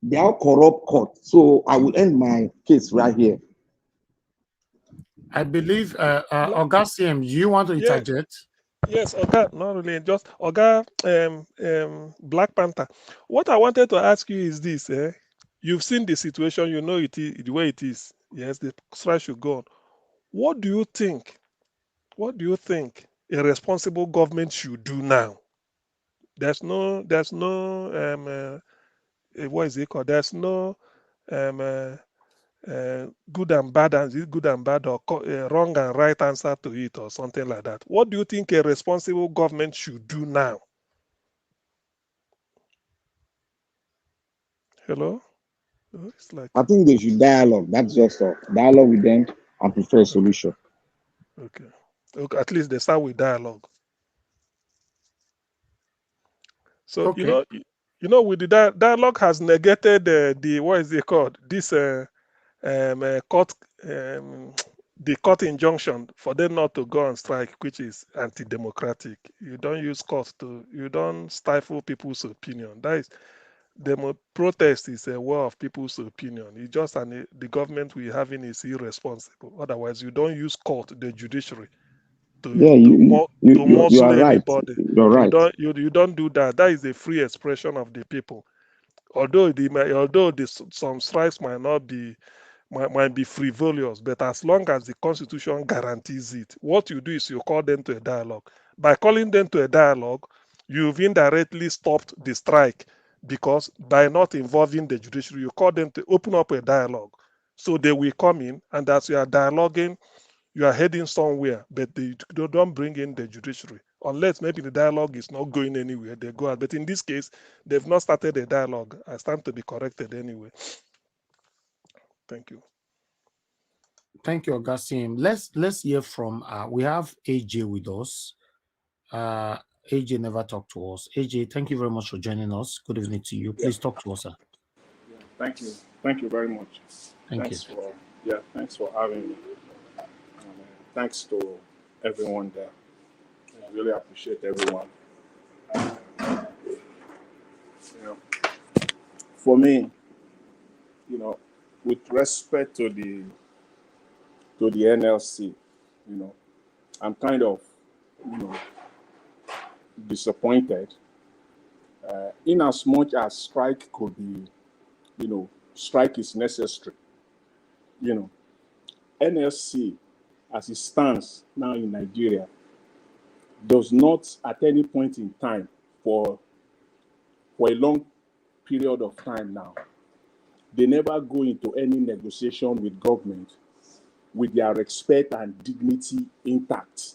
They are corrupt court. So I will end my case right here. I believe, Oga CM, you want to interject? Yes, Oga, not really, just Oga, Black Panther. What I wanted to ask you is this: you've seen the situation, you know it is the way it is. Yes, the strike should go on. What do you think? What do you think a responsible government should do now? There's no, what is it called? There's no, um, uh, good and bad, and is it good and bad, or wrong and right answer to it, or something like that. What do you think a responsible government should do now? Hello? Oh, it's like, I think they should dialogue. That's just all. Dialogue with them and prefer a solution. okay. Okay, at least they start with dialogue. So Okay. with the dialogue has negated the, what is it called? This court, the court injunction for them not to go on strike, which is anti-democratic. You don't use court you don't stifle people's opinion. That is, protest is a way of people's opinion. It's just the government we having is irresponsible. Otherwise, you don't use court, the judiciary, Yeah, to you are muzzle right. anybody. You're right. You don't do that. That is the free expression of the people. Although some strikes might be frivolous, but as long as the constitution guarantees it, what you do is you call them to a dialogue. By calling them to a dialogue, you've indirectly stopped the strike, because by not involving the judiciary, you call them to open up a dialogue. So they will come in, and as you are dialoguing, you are heading somewhere, but they don't bring in the judiciary. Unless maybe the dialogue is not going anywhere, they go out. But in this case, they've not started a dialogue. I stand to be corrected anyway. Thank you. Thank you, Oga CM. Let's hear from, we have AJ with us. AJ never talked to us. AJ, thank you very much for joining us. Good evening to you. Please talk to us, sir. Yeah, thank you. Thank you very much. Thanks for having me. Thanks to everyone there. I really appreciate everyone. For me, with respect to the NLC, I'm kind of, disappointed. In as much as strike could be, strike is necessary. NLC, as it stands now in Nigeria, does not at any point in time for a long period of time now, they never go into any negotiation with government with their respect and dignity intact.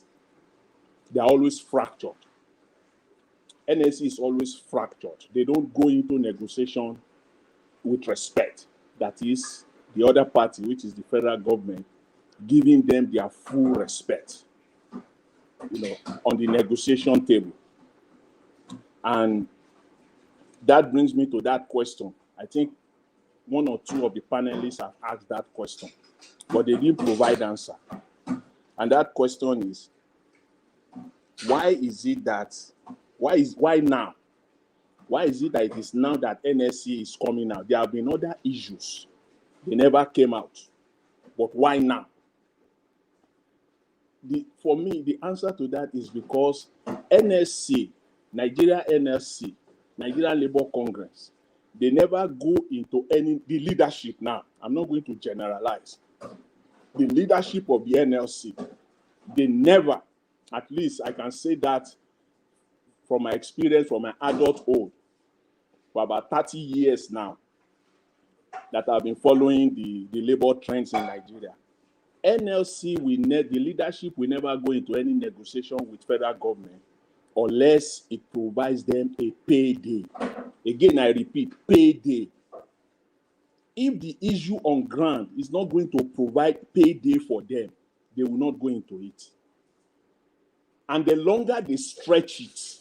They are always fractured. NLC is always fractured. They don't go into negotiation with respect. That is, the other party, which is the federal government, giving them their full respect, on the negotiation table. And that brings me to that question. I think one or two of the panelists have asked that question, but they didn't provide answer. And that question is, why now? Why is it that it is now that NLC is coming out? There have been other issues. They never came out. But why now? For me, the answer to that is because NLC, Nigeria NLC, Nigerian Labour Congress, they never go into the leadership now. I'm not going to generalize. The leadership of the NLC, they never, at least I can say that from my experience, from my adulthood, for about 30 years now, that I've been following the labor trends in Nigeria. NLC, the leadership will never go into any negotiation with federal government unless it provides them a payday. Again, I repeat, payday. If the issue on ground is not going to provide payday for them, they will not go into it. And the longer they stretch it,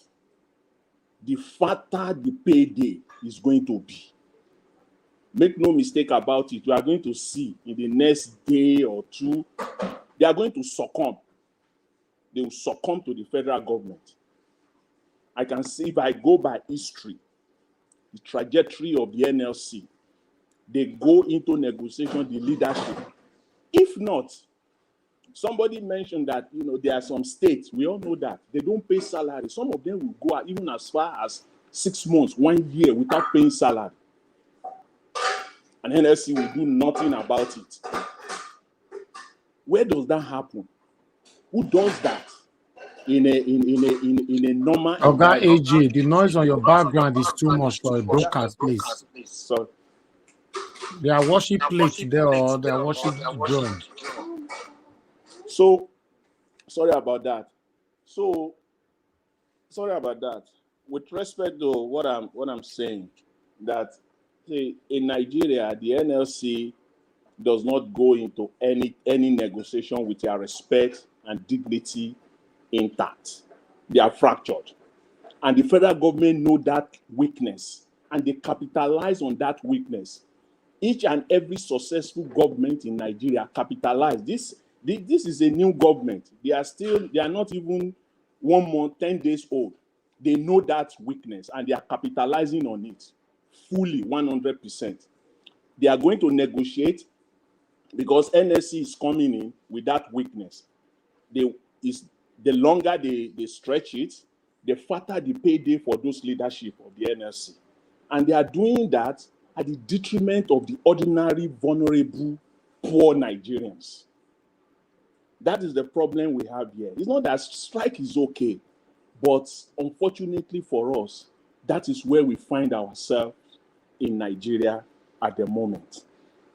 the fatter the payday is going to be. Make no mistake about it. We are going to see in the next day or two, they are going to succumb. They will succumb to the federal government. I can see, if I go by history, the trajectory of the NLC they go into negotiation, the leadership. If not, somebody mentioned that, you know, there are some states, we all know that, they don't pay salary. Some of them will go out even as far as 6 months, 1 year without paying salary. And NLC will do nothing about it. Where does that happen? Who does that in a normal Oga environment? AJ, the noise on your background is too much for a broadcast, please. So There are worship plates there, or there are worship drums. So sorry about that. So sorry about that. With respect to what I'm saying, that see, in Nigeria, the NLC does not go into any negotiation with their respect and dignity intact. They are fractured. And the federal government know that weakness, and they capitalize on that weakness. Each and every successful government in Nigeria capitalize. This is a new government. They are not even 1 month, 10 days old. They know that weakness and they are capitalizing on it fully, 100%. They are going to negotiate because NSC is coming in with that weakness. The longer they stretch it, the fatter the payday for those leadership of the NLC. And they are doing that at the detriment of the ordinary, vulnerable, poor Nigerians. That is the problem we have here. It's not that strike is okay, but unfortunately for us, that is where we find ourselves in Nigeria at the moment.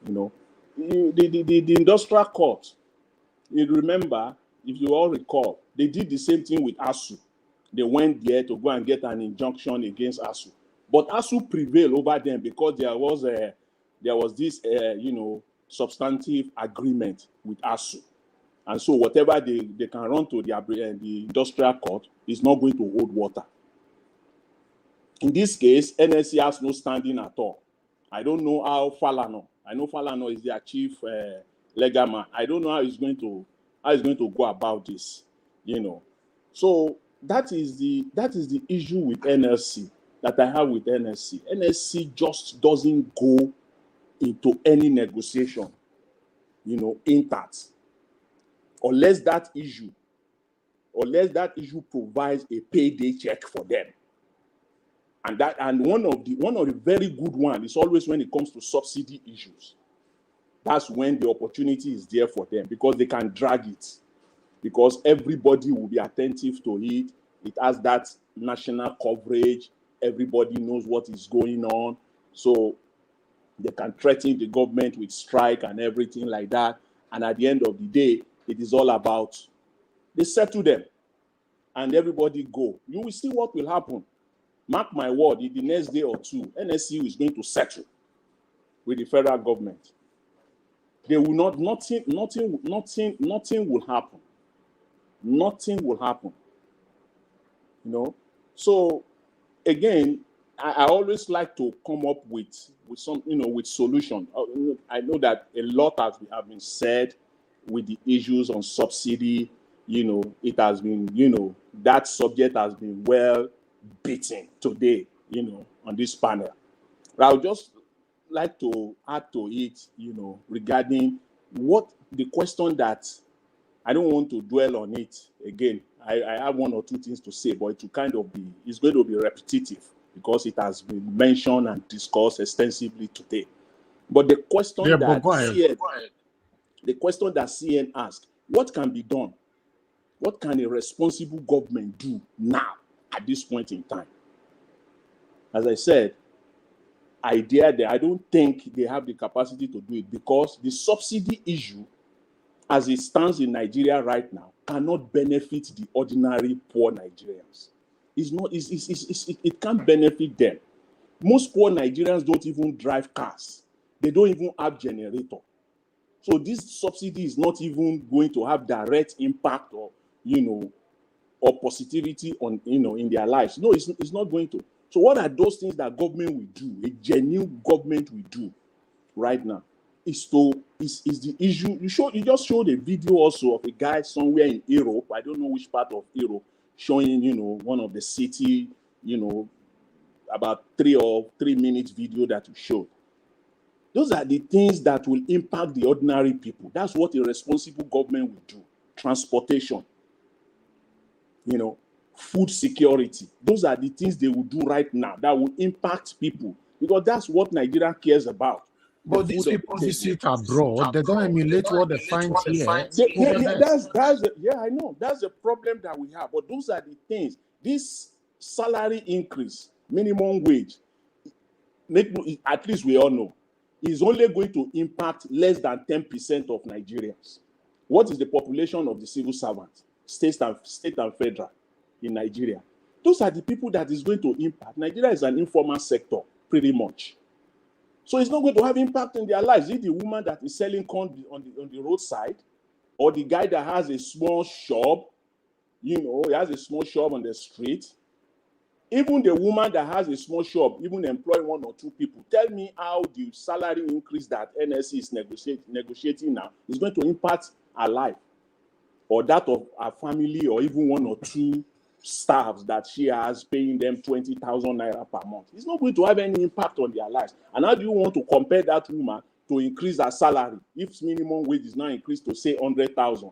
You know, the industrial court, you remember, if you all recall, they did the same thing with ASU. They went there to go and get an injunction against ASU. But ASU prevailed over them because there was this substantive agreement with ASU. And so whatever they can run to the industrial court is not going to hold water. In this case, NLC has no standing at all. I don't know how Falano, I know Falano is their chief legal man. I don't know how he's going to go about this, you know. So that is the issue with NLC that I have with NLC. NLC just doesn't go into any negotiation, you know, intact, unless that issue provides a payday check for them. And one of the very good one is always when it comes to subsidy issues. That's when the opportunity is there for them because they can drag it, because everybody will be attentive to it. It has that national coverage. Everybody knows what is going on. So they can threaten the government with strike and everything like that. And at the end of the day, it is all about, they settle them and everybody go. You will see what will happen. Mark my word, in the next day or two, NSCU is going to settle with the federal government. They will not, nothing will happen. Nothing will happen. You know? So again, I always like to come up with some, you know, with solution. I know that a lot has been said with the issues on subsidy. You know, it has been, you know, that subject has been well beaten today, you know, on this panel. But I would just like to add to it, you know, regarding what the question that I don't want to dwell on it again. I have one or two things to say, but it will kind of be, it's going to be repetitive because it has been mentioned and discussed extensively today. But the question that CN asked, what can be done? What can a responsible government do now at this point in time? As I said, I don't think they have the capacity to do it because the subsidy issue, as it stands in Nigeria right now, cannot benefit the ordinary poor Nigerians. It can't benefit them. Most poor Nigerians don't even drive cars. They don't even have generator. So this subsidy is not even going to have direct impact or, you know, or positivity on, you know, in their lives. No, it's not going to. So what are those things that government will do, a genuine government will do right now? Is the issue. You just showed a video also of a guy somewhere in Europe. I don't know which part of Europe, showing, you know, one of the city, you know, about 3 minute video that you showed. Those are the things that will impact the ordinary people. That's what a responsible government will do. Transportation, food security. Those are the things they will do right now that will impact people, because that's what Nigeria cares about. But these people visit abroad, they don't emulate what they find here. I know. That's the problem that we have. But those are the things. This salary increase, minimum wage, at least we all know, is only going to impact less than 10% of Nigerians. What is the population of the civil servants, state and federal, in Nigeria? Those are the people that is going to impact. Nigeria is an informal sector, pretty much. So it's not going to have impact in their lives. Is it the woman that is selling corn on the roadside, or the guy that has a small shop, he has a small shop on the street? Even the woman that has a small shop, even employing 1 or 2 people, tell me how the salary increase that NLC is negotiating now is going to impact her life, or that of her family, or even 1 or 2 staffs that she has, paying them 20,000 naira per month. It's not going to have any impact on their lives. And how do you want to compare that woman to increase her salary if minimum wage is now increased to, say, 100,000?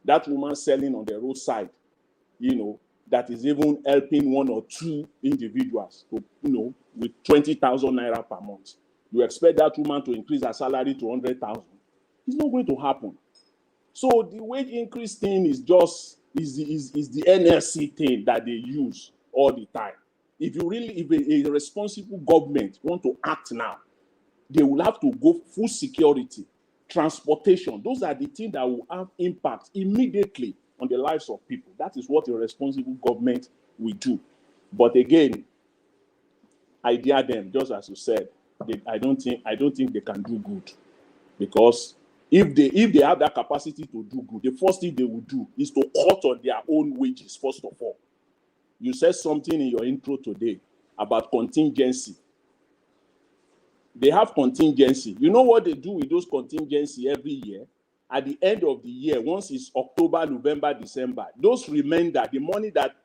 That woman selling on the roadside, that is even helping 1 or 2 individuals to, with 20,000 naira per month. You expect that woman to increase her salary to 100,000? It's not going to happen. So the wage increase thing is just is the NLC thing that they use all the time. If a responsible government want to act now, they will have to go full security, transportation. Those are the things that will have impact immediately on the lives of people. That is what a responsible government will do. But again, I dare them, just as you said, I don't think they can do good, because if they have that capacity to do good, the first thing they will do is to cut on their own wages, first of all. You said something in your intro today about contingency. They have contingency. You know what they do with those contingency every year? At the end of the year, once it's October, November, December, those remainder, the money that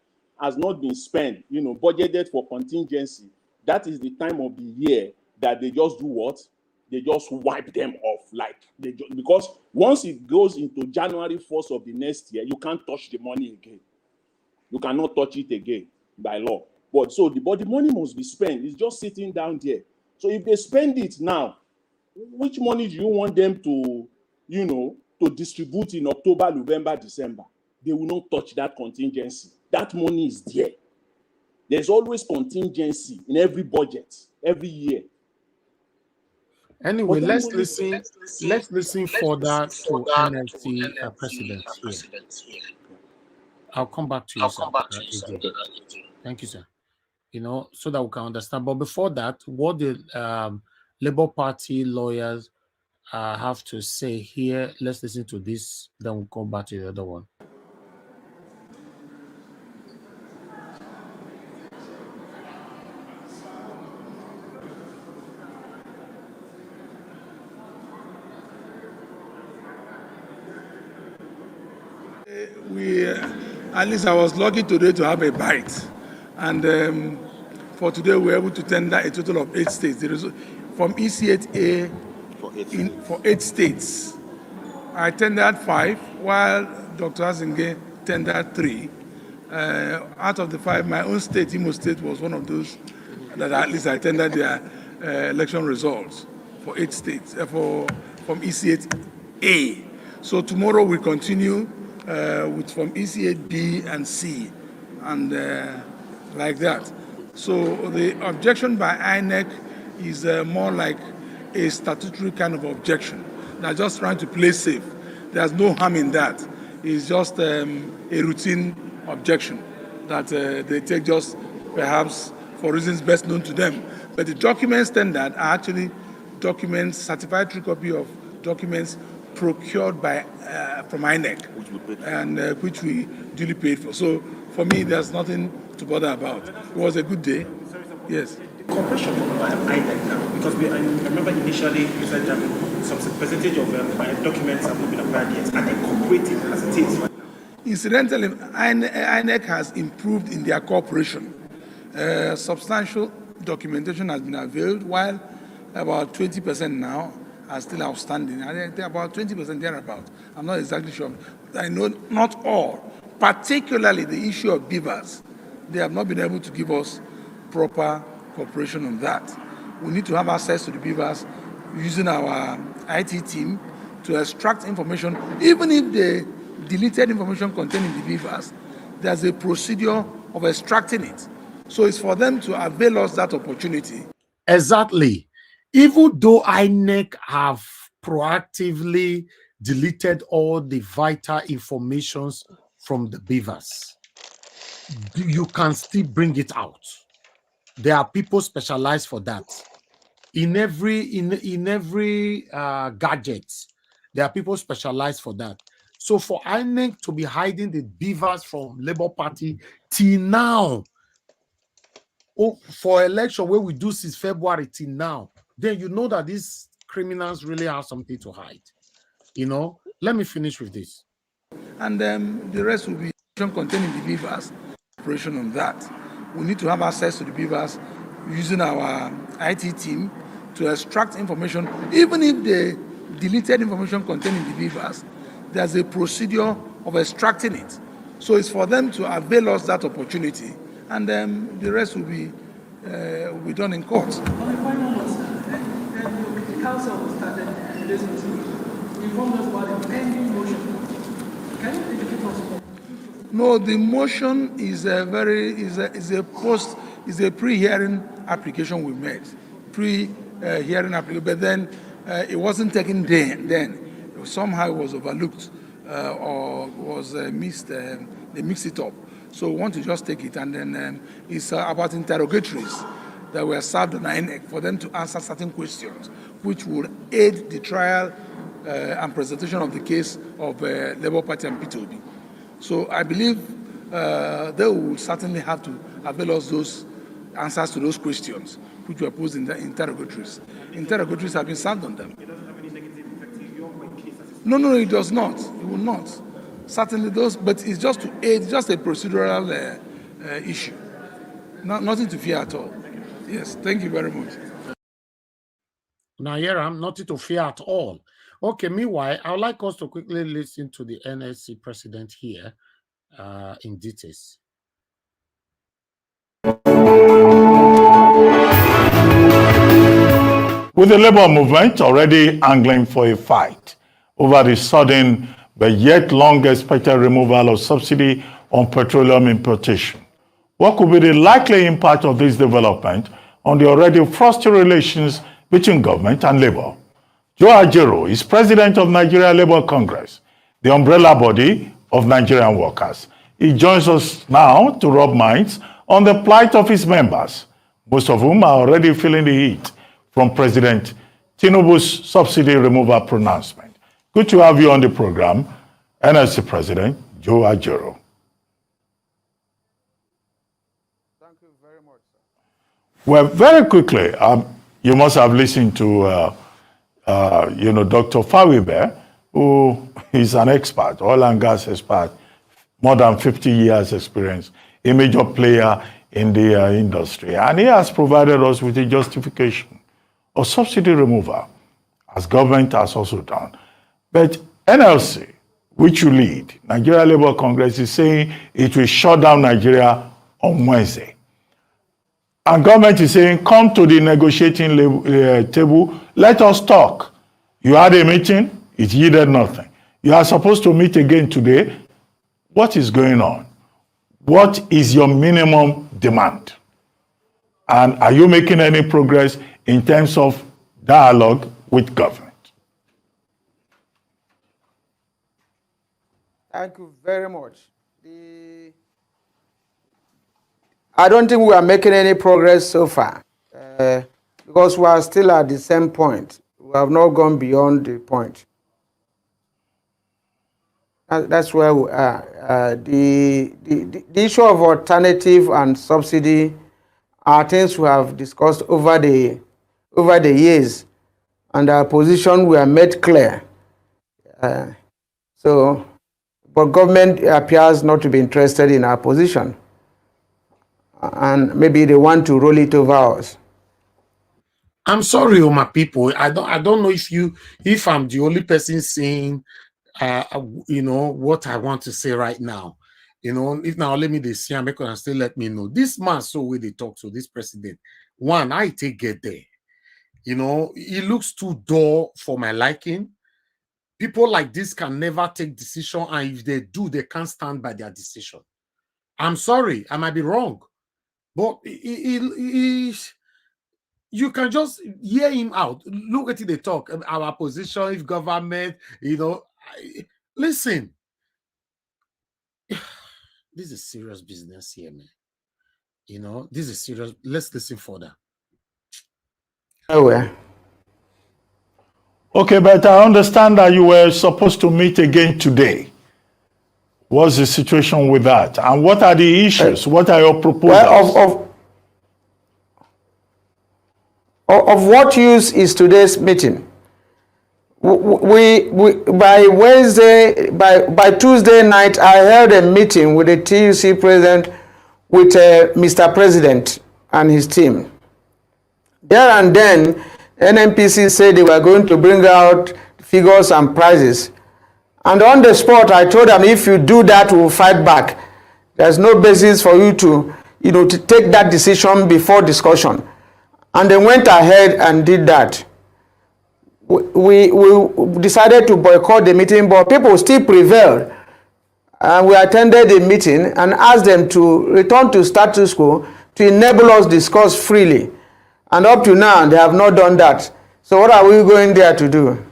has not been spent, budgeted for contingency, that is the time of the year that they just do what? They just wipe them off. Because once it goes into January 1st of the next year, you can't touch the money again. You cannot touch it again by law. But the money must be spent. It's just sitting down there. So if they spend it now, which money do you want them to, to distribute in October, November, December? They will not touch that contingency. That money is there. There's always contingency in every budget, every year. Anyway, let's listen further to NLC president here. I'll come back to you, sir. Thank you, sir. So that we can understand. But before that, what the Labour Party lawyers have to say here, let's listen to this, then we'll come back to the other one. At least I was lucky today to have a bite, and for today we were able to tender a total of 8 states. From EC8A for 8 states. I tendered 5, while Dr. Azinge tendered 3. Out of the 5, my own state, Imo State, was one of those that at least I tendered their election results for 8 states, from EC8A. So tomorrow we continue from EC8B and C, and like that. So the objection by INEC is more like a statutory kind of objection. They're just trying to play safe. There's no harm in that. It's just a routine objection that they take just perhaps for reasons best known to them. But the documents tendered are actually documents, certified true copy of documents procured by from INEC, which we duly paid for. So for me, there's nothing to bother about. It was a good day. Yes. The cooperation by INEC now, because I remember initially you said that some percentage of documents have not been acquired yet. Are they cooperating as it is? Incidentally, INEC has improved in their cooperation. Substantial documentation has been availed, while about 20% now are still outstanding. I think about 20% thereabout. I'm not exactly sure. I know not all, particularly the issue of beavers. They have not been able to give us proper cooperation on that. We need to have access to the beavers using our IT team to extract information. Even if the deleted information contained in the beavers, there's a procedure of extracting it. So it's for them to avail us that opportunity. Exactly. Even though INEC have proactively deleted all the vital informations from the beavers, you can still bring it out. There are people specialized for that. In every gadget, there are people specialized for that. So for INEC to be hiding the beavers from Labour Party till now, for election where we do since February till now, then you know that these criminals really have something to hide. You know, let me finish with this. And the rest will be containing the beavers. Operation on that. We need to have access to the beavers using our IT team to extract information. Even if the deleted information contained in the beavers, there's a procedure of extracting it. So it's for them to avail us that opportunity, and the rest will be done in court. On the final note, the council started listening to inform us about the pending motion. Can you educate us more? No, the motion is a pre-hearing application we made, pre-hearing application, but then it wasn't taken then. Somehow it was overlooked or was missed. They mixed it up. So we want to just take it, and then it's about interrogatories that were served on INEC for them to answer certain questions, which would aid the trial and presentation of the case of Labour Party and P2B. So I believe they will certainly have to avail us those answers to those questions which were posed in the interrogatories. Interrogatories have been served on them. It doesn't have any negative effect in your case. No, it does not. It will not. Certainly those, but it's just to aid, just a procedural issue. Nothing to fear at all. Yes, thank you very much. Now, here I'm nothing to fear at all. Okay, meanwhile, I would like us to quickly listen to the NLC president here in details. With the labor movement already angling for a fight over the sudden but yet long-expected removal of subsidy on petroleum importation, what could be the likely impact of this development on the already frosty relations between government and labor? Joe Ajero is president of Nigeria Labour Congress, the umbrella body of Nigerian workers. He joins us now to rub minds on the plight of his members, most of whom are already feeling the heat from President Tinubu's subsidy removal pronouncement. Good to have you on the program, NLC President Joe Ajero. Thank you very much, sir. Well, very quickly, you must have listened to Dr. Fawibe, who is an expert, oil and gas expert, more than 50 years experience, a major player in the industry. And he has provided us with a justification of subsidy removal, as government has also done. But NLC, which you lead, Nigeria Labour Congress, is saying it will shut down Nigeria on Wednesday. And government is saying, come to the negotiating table, let us talk. You had a meeting, it yielded nothing. You are supposed to meet again today. What is going on? What is your minimum demand? And are you making any progress in terms of dialogue with government? Thank you very much. I don't think we are making any progress so far because we are still at the same point. We have not gone beyond the point. That's where we are. The issue of alternative and subsidy are things we have discussed over the years, and our position were made clear. But government appears not to be interested in our position, and maybe they want to roll it over us. I'm sorry, my people. I don't know if I'm the only person saying what I want to say right now. If now let me see, I'm going to still let me know. This man, so way they talk to this president. One, I take get there. He looks too dull for my liking. People like this can never take decision, and if they do, they can't stand by their decision. I'm sorry, I might be wrong, but you can just hear him out. Look at it, they talk. Our position, if government, listen. This is serious business here, man. This is serious. Let's listen further. Nowhere. Okay, but I understand that you were supposed to meet again today. What's the situation with that? And what are the issues? What are your proposals? Well, of what use is today's meeting? We by Wednesday, by Tuesday night, I held a meeting with the TUC president, with Mr. President and his team. There and then, NNPC said they were going to bring out figures and prices. And on the spot, I told them, if you do that, we'll fight back. There's no basis for you to, to take that decision before discussion. And they went ahead and did that. We decided to boycott the meeting, but people still prevailed. And we attended the meeting and asked them to return to status quo to enable us discuss freely. And up to now, they have not done that. So what are we going there to do?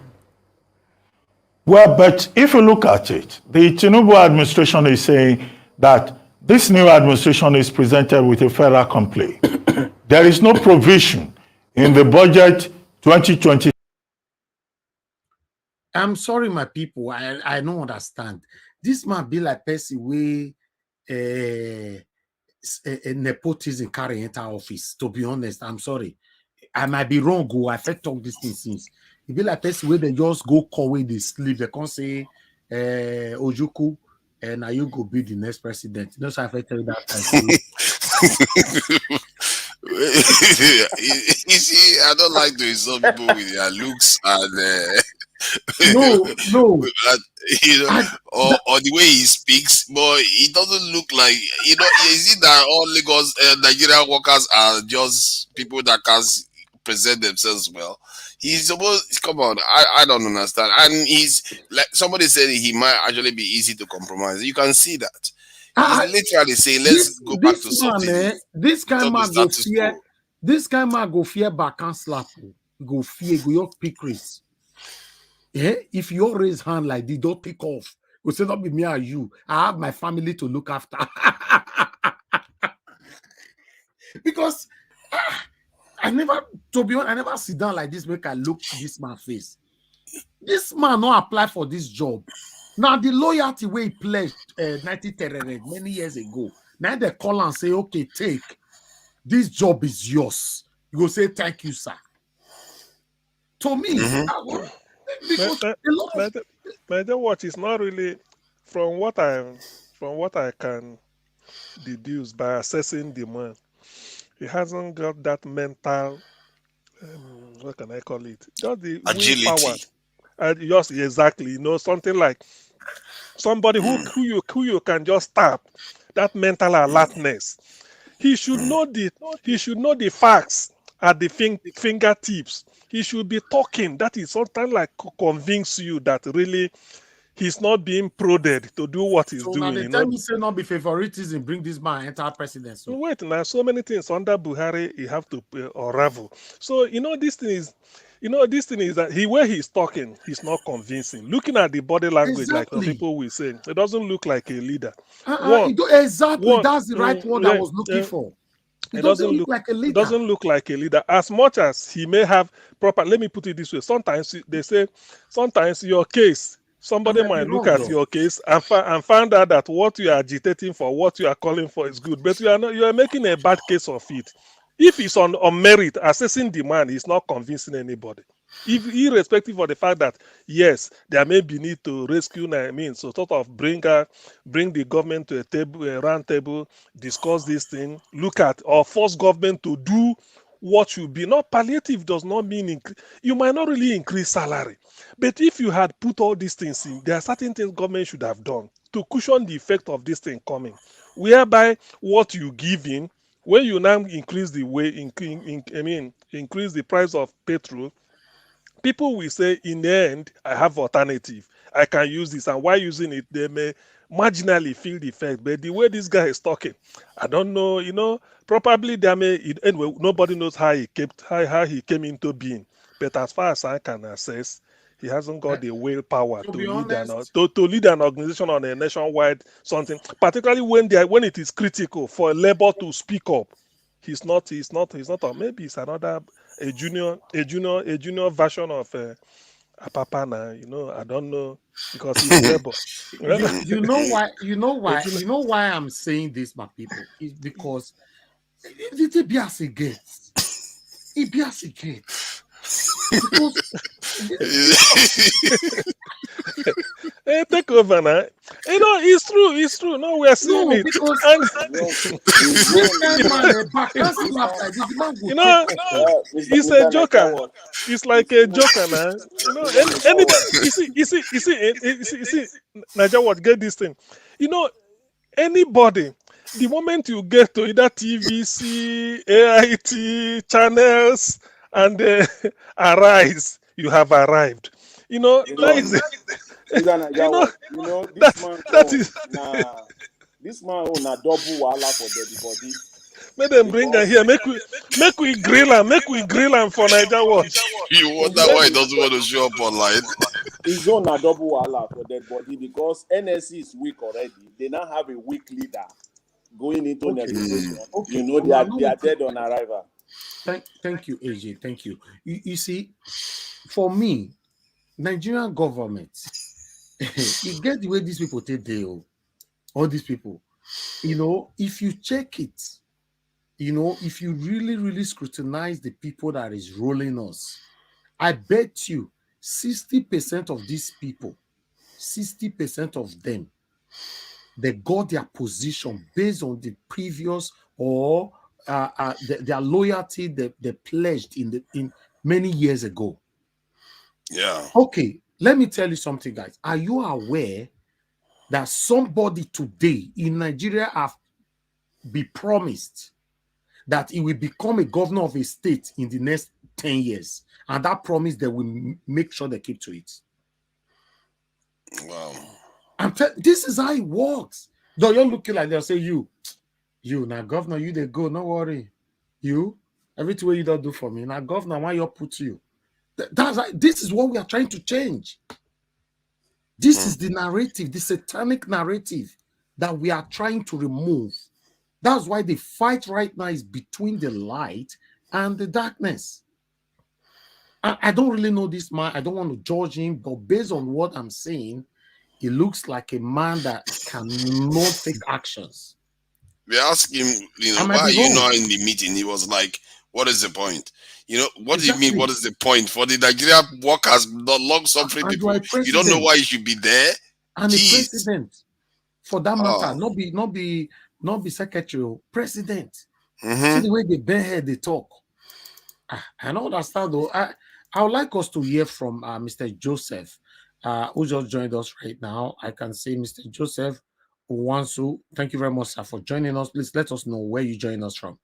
Well, but if you look at it, the Tinubu administration is saying that this new administration is presented with a fait accompli. There is no provision in the budget 2020. I'm sorry, my people. I don't understand. This might be like person way a nepotism carry enter office. To be honest, I'm sorry. I might be wrong. I've talked this thing since. It be like person where they just go call away the sleep. They can't say Ojuku, and now you go be the next president. You know, so I've tell you that time. You see, I don't like to insult people with their looks and no, or the way he speaks, but it doesn't look like, is it that all Lagos Nigerian workers are just people that can't present themselves well? He's supposed, come on, I don't understand. And he's like, somebody said he might actually be easy to compromise. You can see that. He's literally saying, let's go back to something. This kind man go fear. This kind man go fear back and slap. Go fear. Go your pick race. Yeah, if you raise hand like this, don't take off. We say not be me or you. I have my family to look after. Because I never sit down like this. Make I look this man's face. This man not apply for this job. Now the loyalty way he pledged 1930 many years ago. Now they call and say, okay, take this job is yours. You go say thank you, sir. To me, but then what is not really from what I can deduce by assessing the man, he hasn't got that mental what can I call it? Just the agility. Just exactly, something like somebody who you can just tap, that mental alertness. He should know the facts at the fingertips. He should be talking. That is something like convince you that really he's not being prodded to do what he's doing. Now the time you say not be favoritism, bring this man enter presidency. So wait, now so many things under Buhari you have to unravel. So this thing is that where he's talking, he's not convincing. Looking at the body language, like some people will say, it doesn't look like a leader. Exactly, that's the right word I was looking for. It doesn't look like a leader. It doesn't look like a leader. As much as he may have proper, let me put it this way. Sometimes they say, sometimes your case, somebody might look at your case and find out that what you are agitating for, what you are calling for is good, but you are making a bad case of it. If it's on merit, assessing the man is not convincing anybody. Irrespective of the fact that yes, there may be need to rescue, so sort of bring the government to a round table, discuss this thing, look at or force government to do what should be. Not palliative does not mean you might not really increase salary. But if you had put all these things in, there are certain things government should have done to cushion the effect of this thing coming. Whereby what you give in, when you now increase the way, increase the price of petrol, people will say, in the end, I have alternative. I can use this, and while using it, they may marginally feel the effect. But the way this guy is talking, I don't know. Probably there may anyway. Nobody knows how he came into being. But as far as I can assess, he hasn't got the willpower to lead an organization on a nationwide something. Particularly when it is critical for labor to speak up. He's not. Or maybe it's another a junior version of Papa now. I don't know, because he's labor. You know why I'm saying this, my people, is because it be as it gets. It be as it gets. Hey, take over now. It's true. No, we are seeing it. He's a joker. It's like a joker now. You see, Nigeria, what get this thing? Anybody, the moment you get to either TVC, AIT channels, and Arise, you have arrived. This man own a double wala for dead body. Make them bring her here. Make we grill her. Make we grill her for Niger Watch. You wonder why he doesn't want to show up online. His own a double wala for dead body because NLC is weak already. They now have a weak leader going into negotiation. They are dead on arrival. Thank you, AJ. Thank you. You see, for me, Nigerian government, you get the way these people take deal. All these people, if you check it, if you really, really scrutinize the people that is rolling us, I bet you 60% of these people, 60% of them, they got their position based on the previous or their loyalty they pledged in many years ago. Yeah. Okay, let me tell you something, guys. Are you aware that somebody today in Nigeria have been promised that he will become a governor of a state in the next 10 years? And that promise, they will make sure they keep to it. Wow. This is how it works. Though you're looking like they'll say, you now governor, you they go, no worry. You, everything you don't do for me. Now governor, why you put you? This is what we are trying to change. This is the narrative, the satanic narrative that we are trying to remove. That's why the fight right now is between the light and the darkness. I don't really know this man. I don't want to judge him, but based on what I'm saying, he looks like a man that cannot take actions. We asked him, why are you not in the meeting? He was like, what is the point? What do you mean, what is the point? For the Nigeria workers, not long suffering people, you don't know why you should be there? And the president, for that matter, not be secretary, president. See the way they bend head, they talk. I don't understand though. I would like us to hear from Mr. Joseph, who just joined us right now. I can say Mr. Joseph Uwansu. Thank you very much, sir, for joining us. Please let us know where you join us from.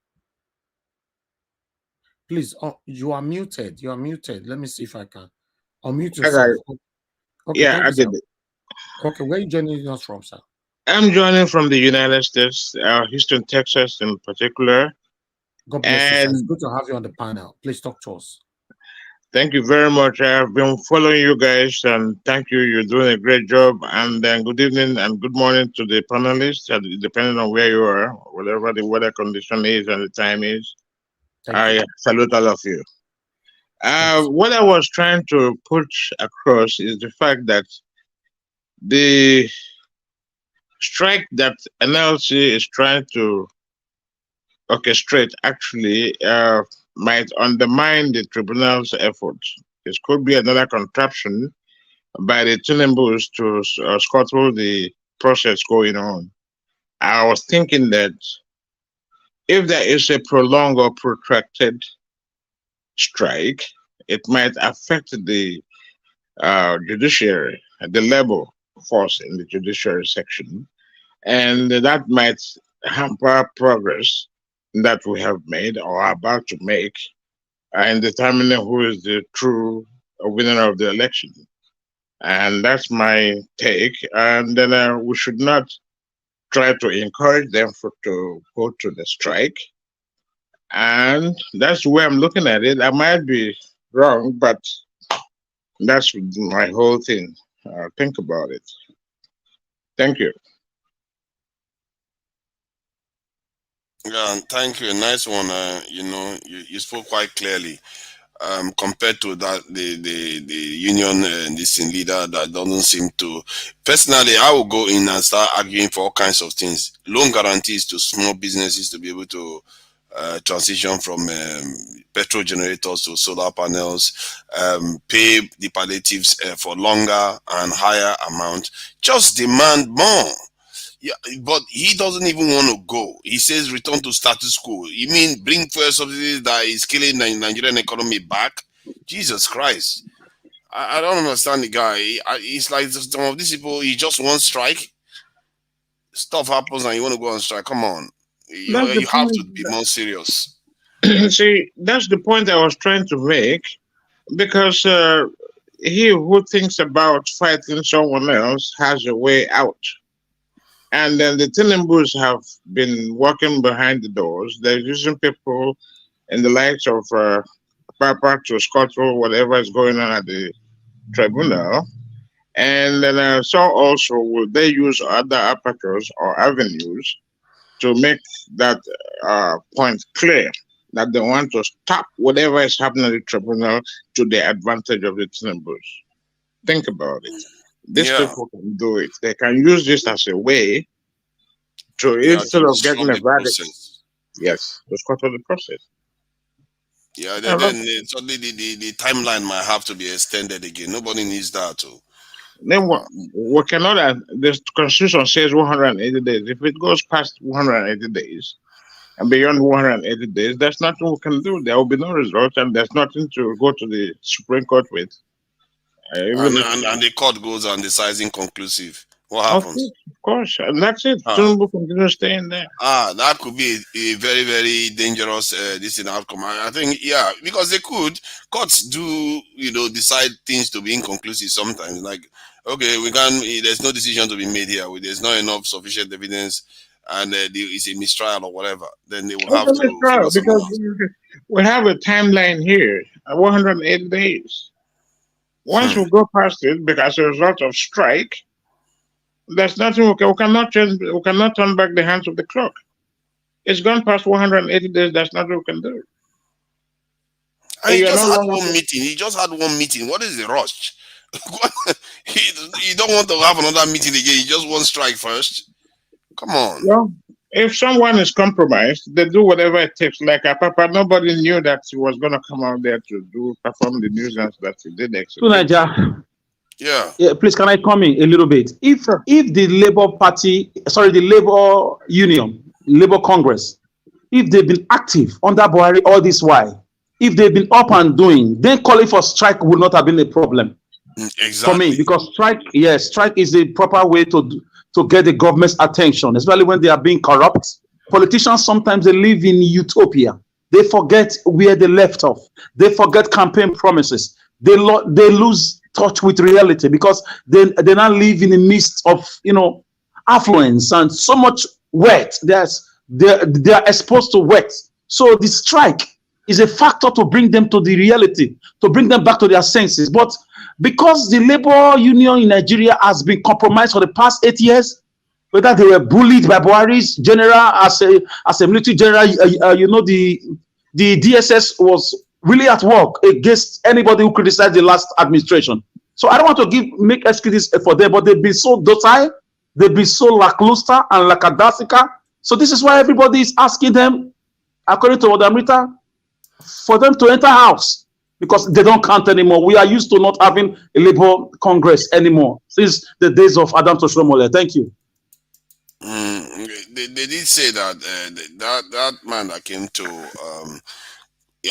Please, you are muted. You are muted. Let me see if I can unmute yourself. Okay, yeah, I did it. Okay, where are you joining us from, sir? I'm joining from the United States, Houston, Texas in particular. God bless you, sir. It's good to have you on the panel. Please talk to us. Thank you very much. I've been following you guys, and thank you. You're doing a great job. And then good evening and good morning to the panelists, depending on where you are, whatever the weather condition is and the time is. I salute all of you. What I was trying to put across is the fact that the strike that NLC is trying to orchestrate actually might undermine the tribunal's efforts. This could be another contraption by the Tinambus to scuttle the process going on. I was thinking that if there is a prolonged or protracted strike, it might affect the judiciary, the labor force in the judiciary section, and that might hamper progress that we have made or are about to make in determining who is the true winner of the election. And that's my take. And then we should not try to encourage them to go to the strike. And that's the way I'm looking at it. I might be wrong, but that's my whole thing. Think about it. Thank you. Yeah, thank you. Nice one. You spoke quite clearly. Compared to that, the union this leader that doesn't seem to. Personally, I will go in and start arguing for all kinds of things. Loan guarantees to small businesses to be able to transition from petrol generators to solar panels, pay the palliatives for longer and higher amount. Just demand more. Yeah, but he doesn't even want to go. He says return to status quo. You mean bring fuel subsidies that is killing the Nigerian economy back? Jesus Christ. I don't understand the guy. It's like some of these people, he just wants strike. Stuff happens and you want to go on strike. Come on. You have to be more serious. See, that's the point I was trying to make, because he who thinks about fighting someone else has a way out. And then the Tinubu's have been working behind the doors. They're using people in the likes of Papa to scuttle whatever is going on at the tribunal. And then so also will they use other apertures or avenues to make that point clear, that they want to stop whatever is happening at the tribunal to the advantage of the Tinubu's. Think about it. These people can do it. They can use this as a way to, instead of getting a verdict, to scuttle the process. Yeah, then suddenly the timeline might have to be extended again. Nobody needs that too. Then we cannot, the constitution says 180 days. If it goes past 180 days and beyond 180 days, there's nothing we can do. There will be no result, and there's nothing to go to the Supreme Court with. And the court goes and decides inconclusive. What happens? Of course, and that's it. Tinubu continues staying there. That could be a very, very dangerous outcome. I think, because they could. Courts do, decide things to be inconclusive sometimes. Like, okay, there's no decision to be made here. There's not enough sufficient evidence, and it's a mistrial or whatever. Then they will have to. Because we have a timeline here, 180 days. Once we go past it, because as a result of strike, there's nothing we cannot change. We cannot turn back the hands of the clock. It's gone past 180 days. There's nothing we can do. And he just had one meeting. He just had one meeting. What is the rush? He don't want to have another meeting again. He just wants strike first. Come on. Well, if someone is compromised, they do whatever it takes. Like Papa, nobody knew that he was going to come out there to perform the nuisance that he did. Yeah. Please, can I come in a little bit? If the Labour Party, the Labour Union, Labour Congress, if they've been active under Buhari all this while, if they've been up and doing, then calling for strike would not have been a problem. Exactly. For me, because strike is the proper way to get the government's attention, especially when they are being corrupt. Politicians sometimes they live in utopia. They forget where they left off. They forget campaign promises. They lose touch with reality because they now live in the midst of affluence and so much wet. They are exposed to wet. So the strike is a factor to bring them to the reality, to bring them back to their senses. But because the labor union in Nigeria has been compromised for the past 8 years, whether they were bullied by Buhari's general as a military general, the DSS was really at work against anybody who criticized the last administration. So I don't want to make excuses for them, but they've been so docile, they've been so lackluster and lackadaisical. So this is why everybody is asking them, according to Madam Rita, for them to enter house because they don't count anymore. We are used to not having a Labour Congress anymore since the days of Adam Toshomole. Thank you. They did say that that man that came to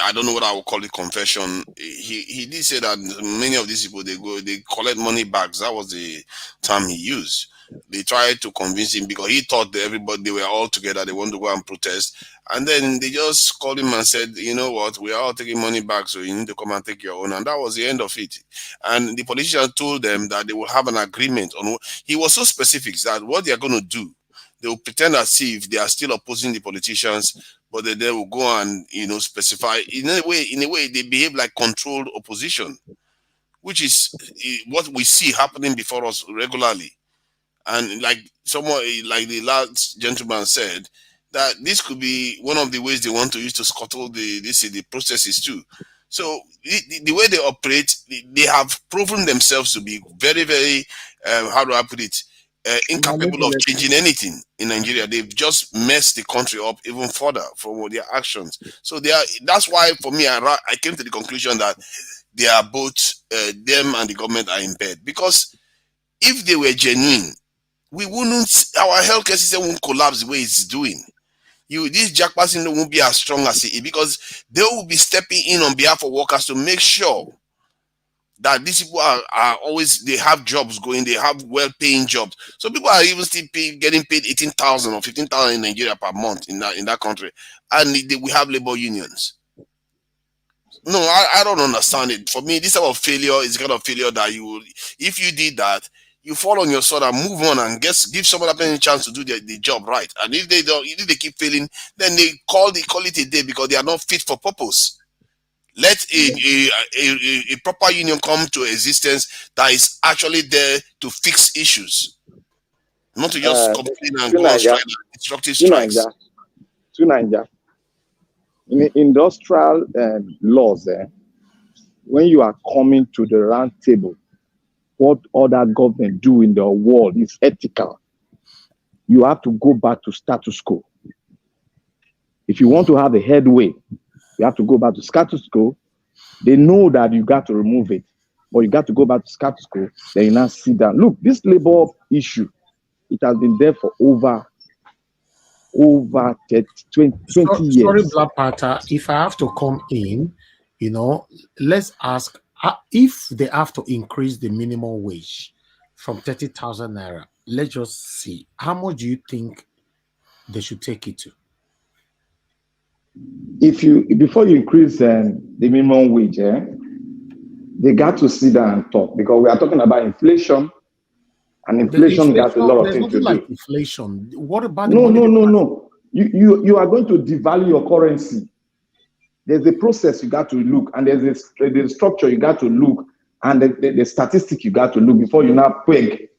I don't know what I would call it, confession. He did say that many of these people, they collect money bags. That was the term he used. They tried to convince him because he thought that everybody, they were all together, they want to go and protest. And then they just called him and said, you know what, we are all taking money back, so you need to come and take your own. And that was the end of it. And the politician told them that they will have an agreement on. He was so specific that what they are going to do, they will pretend as if they are still opposing the politicians, but then they will go and, you know, specify in a way they behave like controlled opposition, which is what we see happening before us regularly. And like someone, like the last gentleman said, that this could be one of the ways they want to use to scuttle the processes too. So the way they operate, they have proven themselves to be very, very, how do I put it, incapable of changing anything in Nigeria. They've just messed the country up even further from their actions. So that's why for me, I came to the conclusion that they are both, them and the government are in bed. Because if they were genuine, our healthcare system won't collapse the way it's doing. This jackpot syndrome won't be as strong as it is, because they will be stepping in on behalf of workers to make sure that these people are always, they have jobs going, they have well-paying jobs. So people are even still getting paid 18,000 or 15,000 in Nigeria per month in that country, and we have labor unions. No, I don't understand it. For me, this type of failure is the kind of failure that if you did that, you fall on your sword and move on and give someone a chance to do the job right. And if they don't, if they keep failing, then they call it a day because they are not fit for purpose. Let a proper union come to existence that is actually there to fix issues, not to just complain and go on strike, destructive strikes. In the industrial laws, when you are coming to the round table, what other government do in the world is ethical. You have to go back to status quo. If you want to have a headway, you have to go back to status quo. They know that you got to remove it, but you got to go back to status quo. Then you now sit down. Look, this labor issue, it has been there for over 20 years. Sorry, Black Panther, if I have to come in, let's ask, if they have to increase the minimum wage from 30,000 naira, let's just see, how much do you think they should take it to? Before you increase the minimum wage, they got to sit down and talk, because we are talking about inflation, and inflation got a lot of things to do. Like inflation. What about no. You are going to devalue your currency. There's a process you got to look, and there's a structure you got to look, and the statistic you got to look before you now peg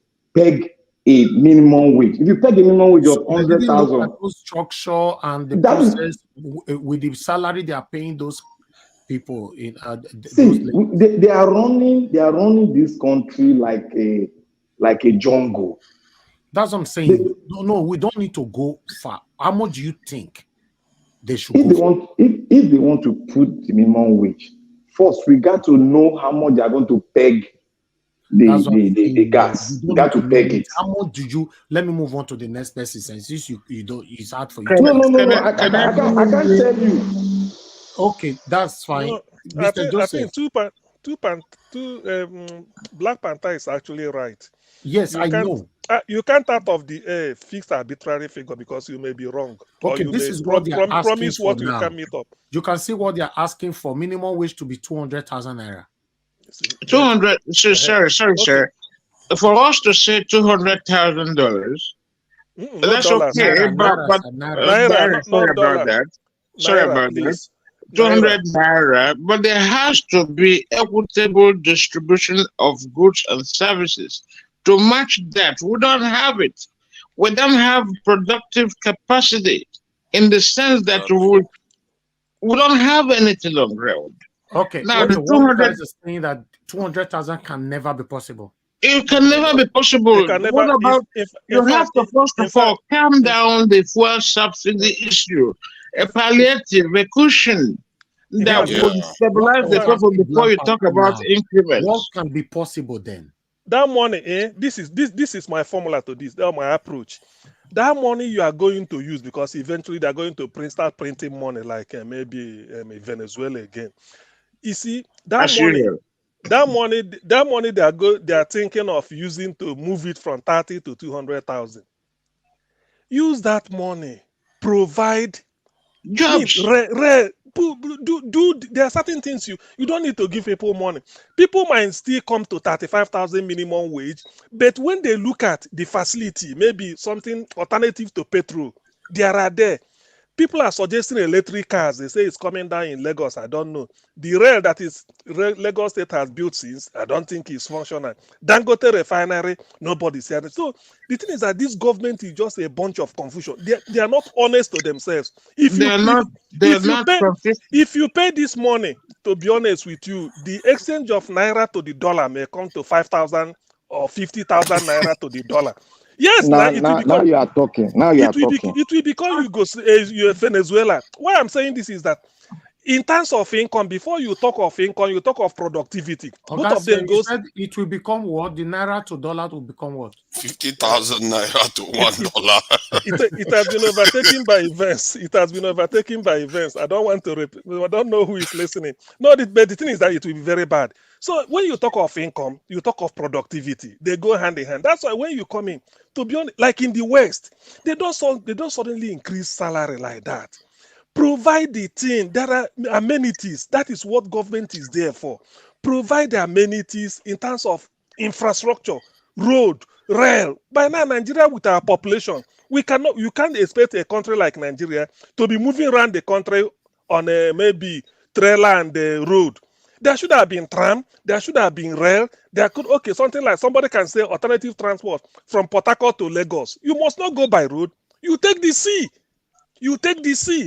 a minimum wage. If you peg a minimum wage of 100,000, structure and the process with the salary they are paying those people in. They are running this country like a jungle. That's what I'm saying. No, we don't need to go far. How much do you think they should go? If they want to put the minimum wage, first we got to know how much they are going to peg the gas. You got to peg it. How much do you? Let me move on to the next person, since you don't. It's hard for you. No. I can't tell you. Okay, that's fine. No, I think Black Panther is actually right. Yes, I know. You can't out of the fixed arbitrary figure, because you may be wrong. Okay, this is what they are asking promise for what now. you can meet up. You can see what they are asking for. Minimum wage to be 200,000 naira. 200. Sorry, sir. For us to say $200,000, that's okay. But sorry about that. 200 naira, but there has to be equitable distribution of goods and services to match that. We don't have it. We don't have productive capacity, in the sense that we don't have anything on ground. Okay, now the 200 is saying that 200,000 can never be possible. It can never be possible. What about you have to first of all calm down the fuel subsidy issue, a palliative, a cushion that would stabilize the couple before you talk about increments. What can be possible then? That money, this is my formula to this. That's my approach. that money you are going to use, because eventually they're going to start printing money like maybe Venezuela again. You see, that money they are thinking of using to move it from 30 to 200,000. Use that money, provide jobs. There are certain things you don't need to give people money. People might still come to 35,000 minimum wage, but when they look at the facility, maybe something alternative to petrol, there. People are suggesting electric cars. They say it's coming down in Lagos. I don't know. The rail that is Lagos State has built since, I don't think it's functional. Dangote refinery, nobody's here. So the thing is that this government is just a bunch of confusion. They are not honest to themselves. If you pay this money, to be honest with you, the exchange of naira to the dollar may come to 5,000 or 50,000 naira to the dollar. Yes, now you are talking. It will become Venezuela. Why I'm saying this is that in terms of income, before you talk of income, you talk of productivity. Both of them goes. It will become what? The naira to dollar will become what? 50,000 naira to $1. It has been overtaken by events. It has been overtaken by events. I don't want to repeat. I don't know who is listening. No, but the thing is that it will be very bad. So when you talk of income, you talk of productivity. They go hand in hand. That's why when you come in, to be honest, like in the West, they don't suddenly increase salary like that. Provide the thing. There are amenities. That is what government is there for. Provide the amenities in terms of infrastructure, road, rail. By now, Nigeria with our population, you can't expect a country like Nigeria to be moving around the country on maybe trailer and road. There should have been tram. There should have been rail. Something like somebody can say alternative transport from Port Harcourt to Lagos. You must not go by road. You take the sea.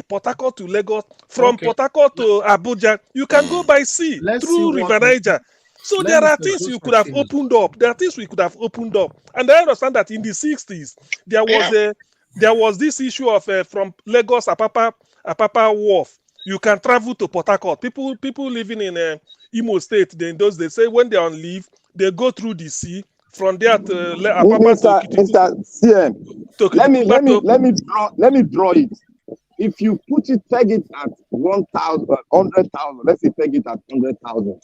Port Harcourt to Lagos. From Port Harcourt to Abuja, you can go by sea through River Niger. So there are things you could have opened up. There are things we could have opened up. And I understand that in the 60s, there was this issue of from Lagos, Apapa Wharf. You can travel to Port Harcourt. People living in Imo State, they say when they're on leave, they go through the sea. From there to Mr. CM, let me draw it. If you peg it at 1,000, 100,000, let's say peg it at 100,000,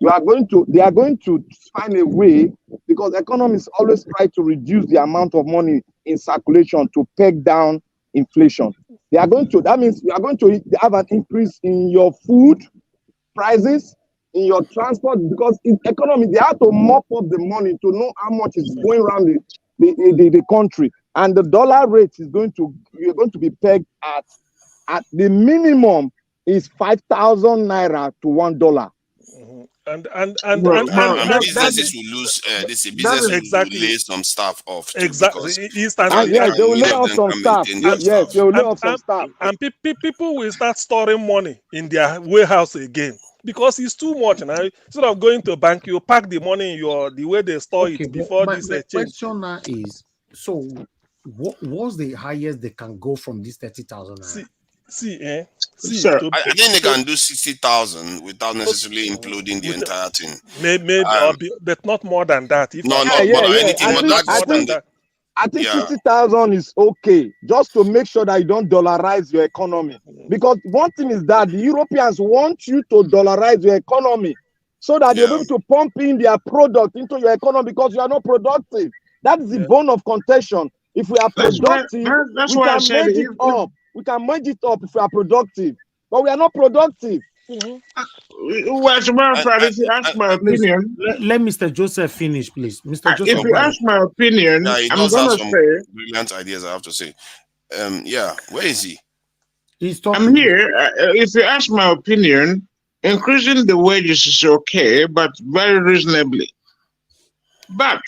they are going to find a way, because economists always try to reduce the amount of money in circulation to peg down inflation. That means you are going to have an increase in your food prices, in your transport, because in economy, they have to mop up the money to know how much is going around the country. And the dollar rate you're going to be pegged at the minimum is 5,000 naira to $1. And businesses will lose will lay some staff off too, exactly. They will lay off some staff. Yes, they will lay off some staff. And people will start storing money in their warehouse again, because it's too much now. Instead of going to a bank, you pack the money in the way they store it before this change. The question now is, so what's the highest they can go from this 30,000? Sir, I think they can do 60,000 without necessarily including the entire thing. Maybe, but not more than that. I think 60,000 is okay, just to make sure that you don't dollarize your economy. Because one thing is that the Europeans want you to dollarize your economy so that they're able to pump in their product into your economy, because you are not productive. That is the bone of contention. If we are productive, we can merge it up if we are productive, but we are not productive. Well, as a matter of fact, if you ask my opinion, let Mr. Joseph finish, please. Mr. Joseph, if you ask my opinion, I'm gonna say brilliant ideas. I have to say, where is he? He's talking. I'm here. If you ask my opinion, increasing the wages is okay, but very reasonably. But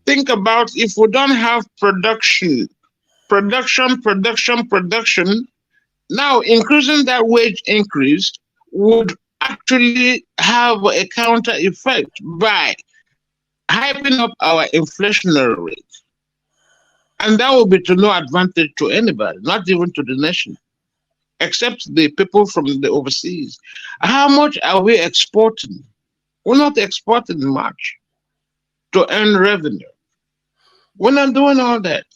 think about if we don't have production. Now, increasing that wage increase would actually have a counter effect by hyping up our inflationary rate. And that will be to no advantage to anybody, not even to the nation, except the people from the overseas. How much are we exporting? We're not exporting much to earn revenue. We're not doing all that.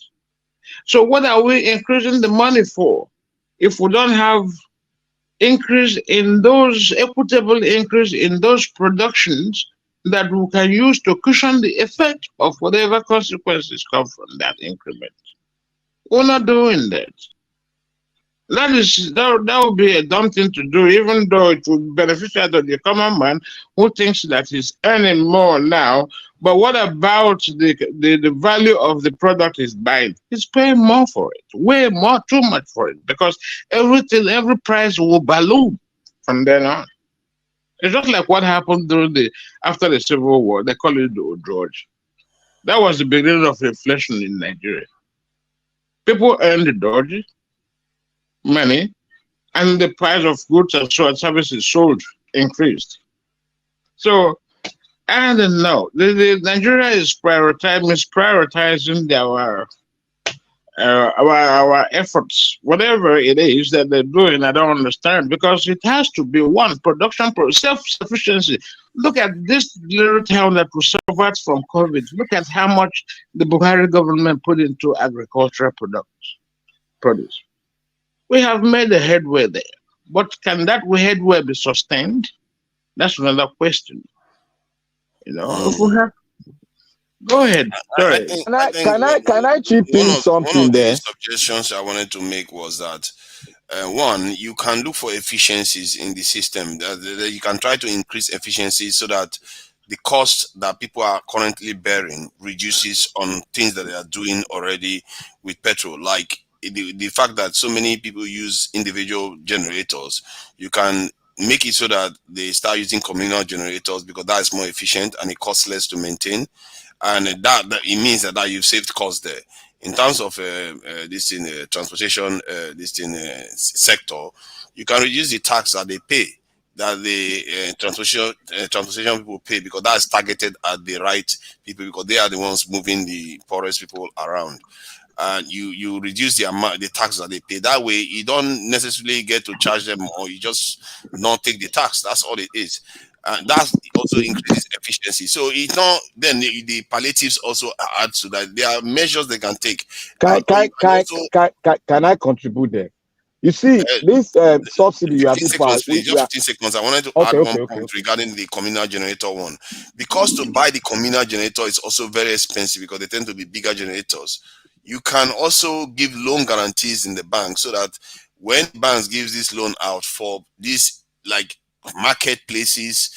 So what are we increasing the money for if we don't have increase in those equitable increase in those productions that we can use to cushion the effect of whatever consequences come from that increment? We're not doing that. That would be a dumb thing to do, even though it would be beneficial to the common man who thinks that he's earning more now. But what about the value of the product he's buying? He's paying more for it, way more, too much for it, because every price will balloon from then on. It's just like what happened after the Civil War. They call it the George. That was the beginning of inflation in Nigeria. People earned the Dodge money, and the price of goods and services sold increased. So I don't know. Nigeria is misprioritizing our efforts, whatever it is that they're doing. I don't understand, because it has to be one production, self-sufficiency. Look at this little town that was suffered from COVID. Look at how much the Buhari government put into agricultural produce. We have made a headway there, but can that headway be sustained? That's another question. You know, if we have, go ahead. Sorry. Can I chip in something one of there? the suggestions I wanted to make was that one, you can look for efficiencies in the system. That you can try to increase efficiency so that the cost that people are currently bearing reduces on things that they are doing already with petrol, like the fact that so many people use individual generators. You can make it so that they start using communal generators, because that is more efficient and it costs less to maintain, and that it means that you've saved costs there. In terms of this in transportation, sector, you can reduce the tax that they pay, that the transportation people pay, because that's targeted at the right people, because they are the ones moving the poorest people around. And you reduce the tax that they pay. That way, you don't necessarily get to charge them, or you just not take the tax. That's all it is. And that also increases efficiency. So it's not then the palliatives also add to that. There are measures they can take. Can I contribute there? You see, this subsidy you have 15 seconds, please. Just 15 seconds. I wanted to add one point regarding the communal generator one. Because to buy the communal generator is also very expensive, because they tend to be bigger generators. You can also give loan guarantees in the bank, so that when banks gives this loan out for these like marketplaces,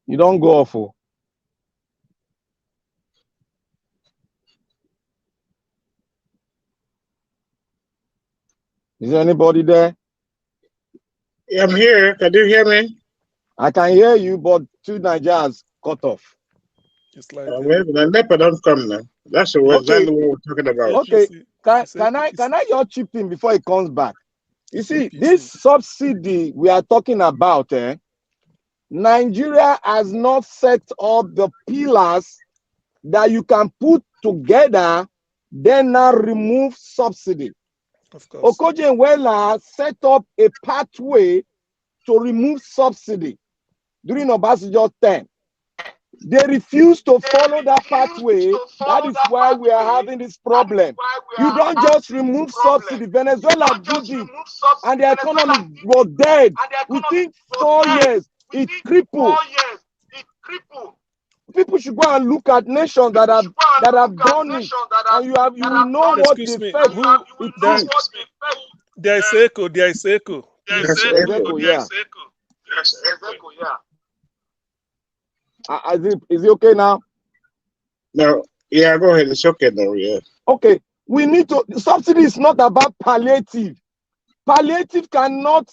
you don't go off. Is there anybody there? Yeah, I'm here. Can you hear me? I can hear you, but two Nigerians cut off. It's like the NEPA don't come now. That's exactly what we're talking about. Okay, can I just chip in before it comes back? You see, this subsidy we are talking about, Nigeria has not set up the pillars that you can put together, then now remove subsidy. Of course. Okoje-Iweala set up a pathway to remove subsidy during Obasanjo's term. They refuse to follow that pathway. That is why we are having this problem. You don't just remove subsidy. Venezuela did it, and the economy was dead. Within 4 years, it crippled. People should go and look at nations that have done it, and you will know what the effect it is. There is echo. There is echo. There's echo, yeah. Is it okay now? No, yeah, go ahead. It's okay now, yeah. Okay, we need to. Subsidy is not about palliative. Palliative cannot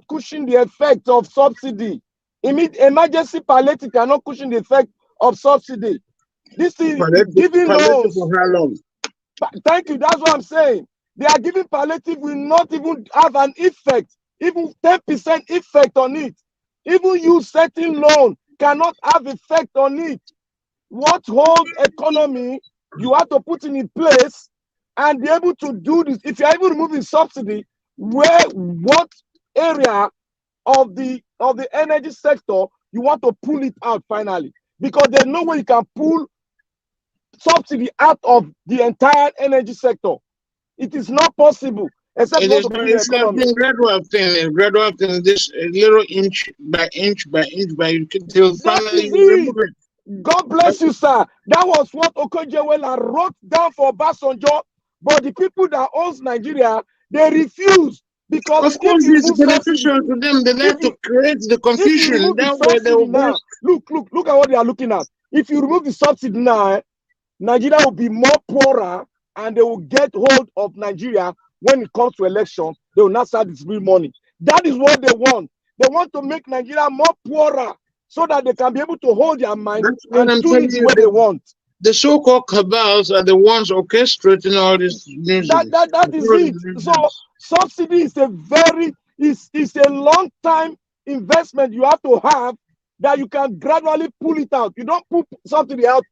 cushion the effect of subsidy. Emergency palliative cannot cushion the effect of subsidy. This is giving loans. For how long? Thank you. That's what I'm saying. They are giving palliative will not even have an effect, even 10% effect on it. Even you setting loan cannot have effect on it. What whole economy you have to put in place and be able to do this? If you're even removing subsidy, what area of the energy sector you want to pull it out finally? because there's no way you can pull subsidy out of the entire energy sector. It is not possible, except It not is to not, kill the it's not economy. been gradual thing, a gradual thing, this little inch by inch by inch by till That finally is you remove it. it. God bless you, sir. That was what Okonjo-Iweala wrote down for Obasanjo, but the people that owns Nigeria, they refuse, because Of if course, you it's remove subsidy, beneficial to them. They like if to you create the if you confusion. remove the That way they subsidy will go. now, look at what they are looking at. If you remove the subsidy now, Nigeria will be more poorer, and they will get hold of Nigeria when it comes to election. They will not start distributing money. That is what they want. They want to make Nigeria more poorer so that they can be able to hold their mind That's what and I'm tune telling it the you. way they want. The so-called cabals are the ones orchestrating all this music. That is it. So subsidy is is a long time investment you have to have, that you can gradually pull it out. You don't put subsidy out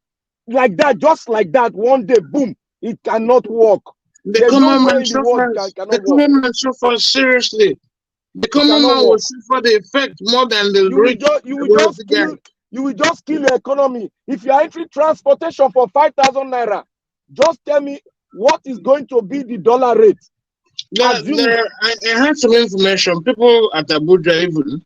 like that, just like that, one day, boom, it cannot work. The There's common nowhere man in the world it suffers. The cannot work. common man suffers seriously. The It common cannot man will work. suffer the effect more than the You will rich, just wealthy guy. you will just kill your economy. If you are entering transportation for 5,000 naira, just tell me what is going to be the dollar rate. I had some information. People at Abuja even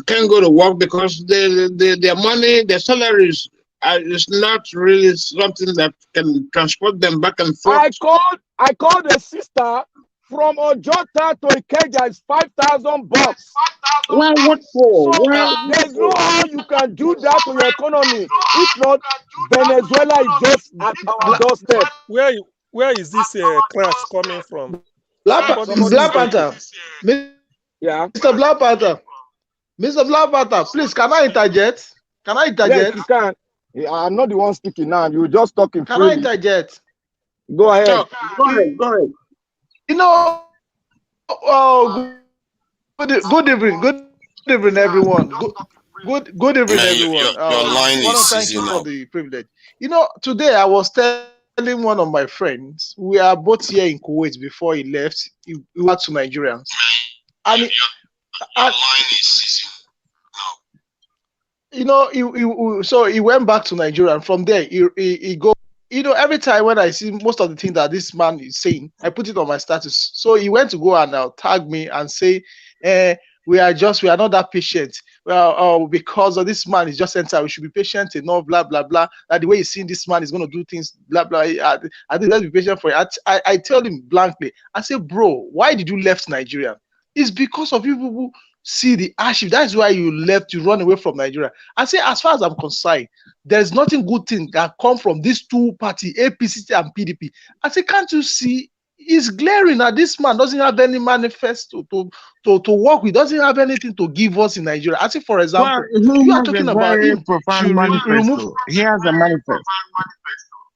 can't go to work because their money, their salaries is not really something that can transport them back and forth. I called a sister from Ojota to Ikeja. It's 5,000 bucks. Well, what for? So there's no how you can do that to your economy. If not, Venezuela is just at our doorstep. Where is this crash coming from? Black Panther. Yeah. Mr. Black Panther. Mr. Black Panther, please, can I interject? Can I interject? Yes, you can. I'm not the one speaking now. You're just talking Can freely. I interject? Go ahead. Go ahead. You know, good evening, everyone. Good evening, Man, everyone. your line Want is to thank you seizing for up. the privilege. You know, today I was telling one of my friends, we are both here in Kuwait before he left. He went to Nigerians. And your line is seizing. You know, so he went back to Nigeria, and from there he go. You know, every time when I see most of the things that this man is saying, I put it on my status. So he went to go and tag me and say, we are not that patient. Well, because of this man is just entered, we should be patient enough, blah blah blah. That the way he's seeing this man is going to do things, blah blah. I think let's be patient for it. I tell him blankly, I say, bro, why did you left Nigeria? It's because of you people see the hardship. That's why you left, you run away from Nigeria. I say, as far as I'm concerned, there's nothing good thing that come from these two parties, APC and PDP. I say, can't you see? It's glaring that this man doesn't have any manifesto to work with, doesn't have anything to give us in Nigeria. I say, for example, Well, you are talking about him profound manifesto. He has a manifesto.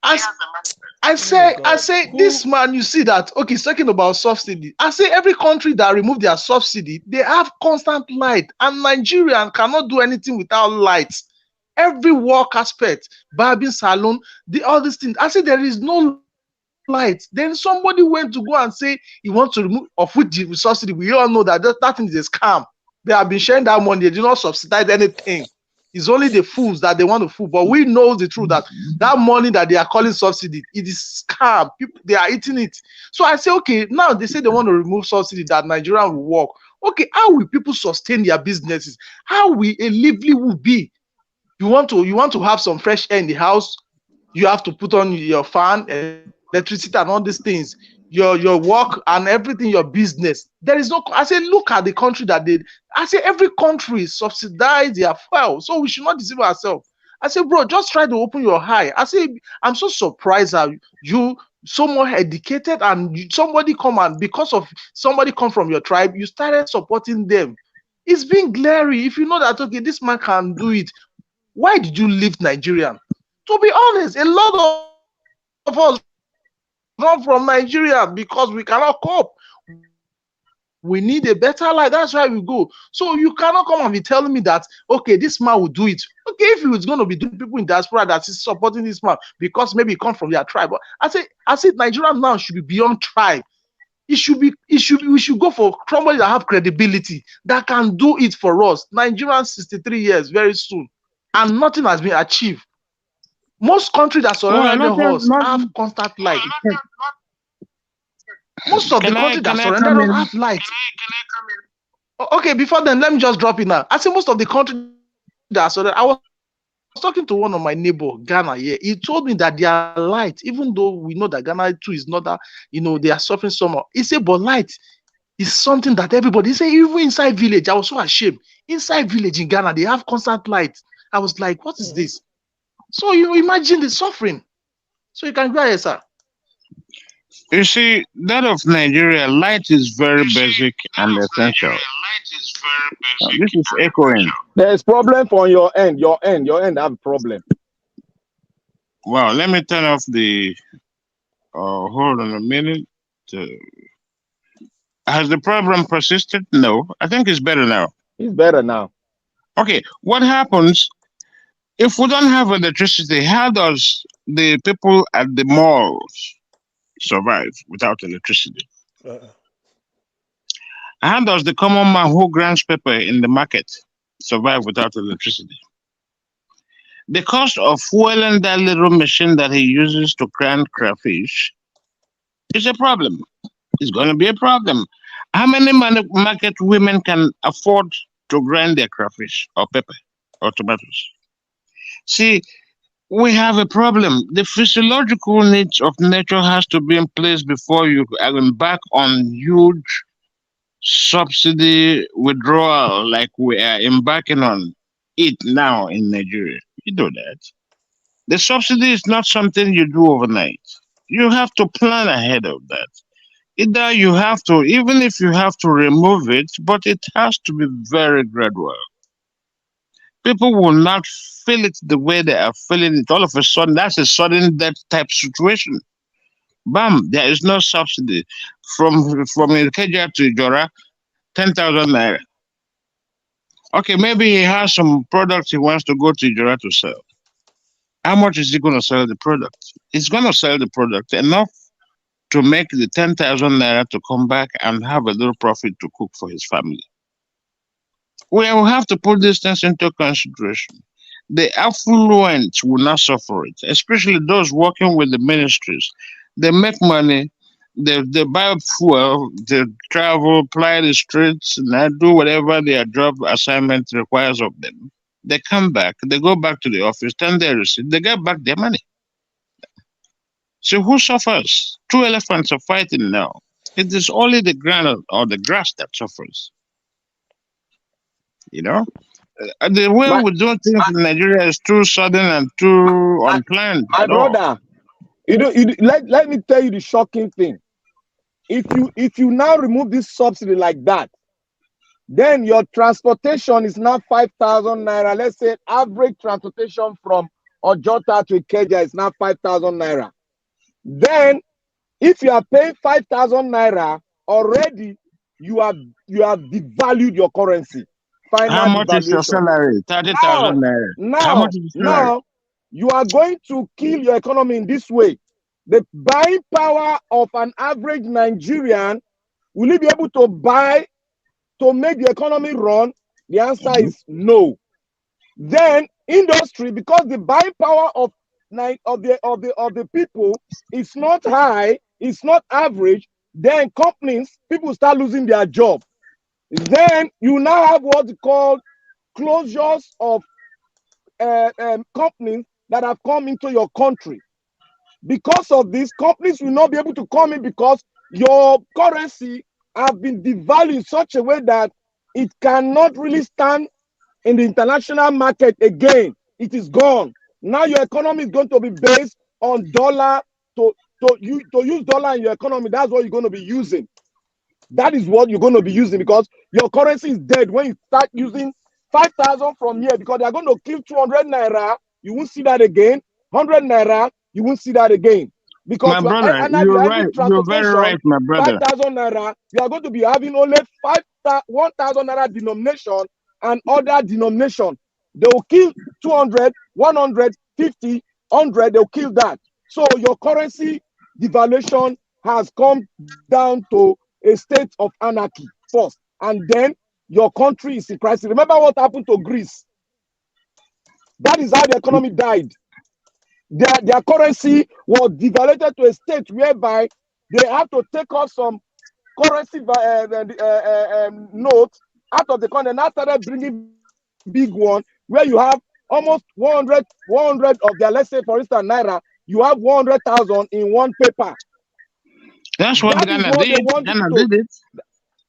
I say, this man, you see that, okay, he's talking about subsidy. I say every country that remove their subsidy, they have constant light, and Nigerian cannot do anything without light. Every work aspect, barbing salon, all these things. I say there is no light. Then somebody went to go and say he wants to remove, of which the subsidy, we all know that that thing is a scam. They have been sharing that money, they do not subsidize anything. It's only the fools that they want to fool. But we know the truth that that money that they are calling subsidy, it is scam. People, they are eating it. So I say, okay, now they say they want to remove subsidy that Nigeria will work. Okay, how will people sustain their businesses? How will a lively will be? You want to have some fresh air in the house. You have to put on your fan, electricity, and all these things. Your work and everything, your business. There is no. I say, look at the country that did. I say every country subsidize their fuel, so we should not deceive ourselves. I say, bro, just try to open your eye. I say, I'm so surprised that you so more educated and somebody come and because of somebody come from your tribe, you started supporting them. It's been glary. If you know that, okay, this man can do it. Why did you leave Nigerian? To be honest, a lot of us run from Nigeria because we cannot cope. We need a better life. That's why we go. So you cannot come and be telling me that, okay, this man will do it. Okay, if he was going to be doing people in diaspora that is supporting this man because maybe he comes from their tribe. But I say Nigeria now should be beyond tribe. We should go for somebody that have credibility that can do it for us. Nigerians 63 years very soon. and nothing has been achieved. Most countries that Well, surrounded us have constant light. Most of the countries that can I surrounded come us in? have light. Okay, before then, let me just drop in now. I say most of the countries that surrounded, I was talking to one of my neighbor, Ghana here. He told me that their light, even though we know that Ghana too is not that, they are suffering somewhat. He said, but light is something that everybody, he said, even inside village, I was so ashamed. Inside village in Ghana, they have constant light. I was like, what is this? So you imagine the suffering. So you can go ahead, sir. You see, that of Nigeria, light is very basic and essential. This is echoing. There's problem for your end. Your end have problem. Wow, let me turn off the. Hold on a minute. Has the problem persisted? No, I think it's better now. It's better now. Okay, what happens if we don't have electricity? How does the people at the malls survive without electricity? How does the common man who grinds paper in the market survive without electricity? The cost of fueling that little machine that he uses to grind crayfish is a problem. It's going to be a problem. How many market women can afford to grind their crayfish or pepper or tomatoes? See, we have a problem. The physiological needs of nature has to be in place before you embark on huge subsidy withdrawal like we are embarking on it now in Nigeria. You do that. The subsidy is not something you do overnight. You have to plan ahead of that. Either you have to, even if you have to remove it, but it has to be very gradual. People will not feel it the way they are feeling it. All of a sudden, that's a sudden death type situation. Bam, there is no subsidy. From Ikeja to Ijora, 10,000 naira. Okay, maybe he has some products he wants to go to Ijora to sell. How much is he going to sell the product? He's going to sell the product enough to make the 10,000 naira to come back and have a little profit to cook for his family. We will have to put these things into consideration. The affluent will not suffer it, especially those working with the ministries. They make money, they buy fuel, they travel, ply the streets, and they do whatever their job assignment requires of them. They come back, they go back to the office, turn their receipt, they get back their money. So who suffers? Two elephants are fighting now. It is only the ground or the grass that suffers. You know? The way we do things in Nigeria is too sudden and too unplanned. My brother, let me tell you the shocking thing. If you now remove this subsidy like that, then your transportation is now 5,000 naira. Let's say average transportation from Ojota to Ikeja is now 5,000 naira. Then, if you are paying 5,000 naira already, you have devalued your currency. How much is your salary? 30,000 naira. How much is your salary? Now, you are going to kill your economy in this way. The buying power of an average Nigerian, will he be able to buy to make the economy run? The answer is no. Then industry, because the buying power of the people is not high, it's not average, then companies, people start losing their job. Then you now have what's called closures of companies that have come into your country. Because of this, companies will not be able to come in because your currency have been devalued in such a way that it cannot really stand in the international market again. It is gone. Now your economy is going to be based on dollar. To use dollar in your economy, that's what you're going to be using. That is what you're going to be using because your currency is dead when you start using 5,000 from here because they're going to kill 200 naira. You won't see that again. 100 naira, you won't see that again. Because my brother, you're right. You're very right, my brother. 5,000 naira, you are going to be having only 1,000 naira denomination and other denomination. They will kill 200, 100, 50, 100, they'll kill that. So your currency devaluation has come down to a state of anarchy first, and then your country is in crisis. Remember what happened to Greece? That is how the economy died. Their currency was devalued to a state whereby they have to take off some currency notes out of the country. Now started bringing big one where you have almost 100 of their, let's say for instance naira, you have 100,000 in one paper. That's what Ghana did. Ghana did it.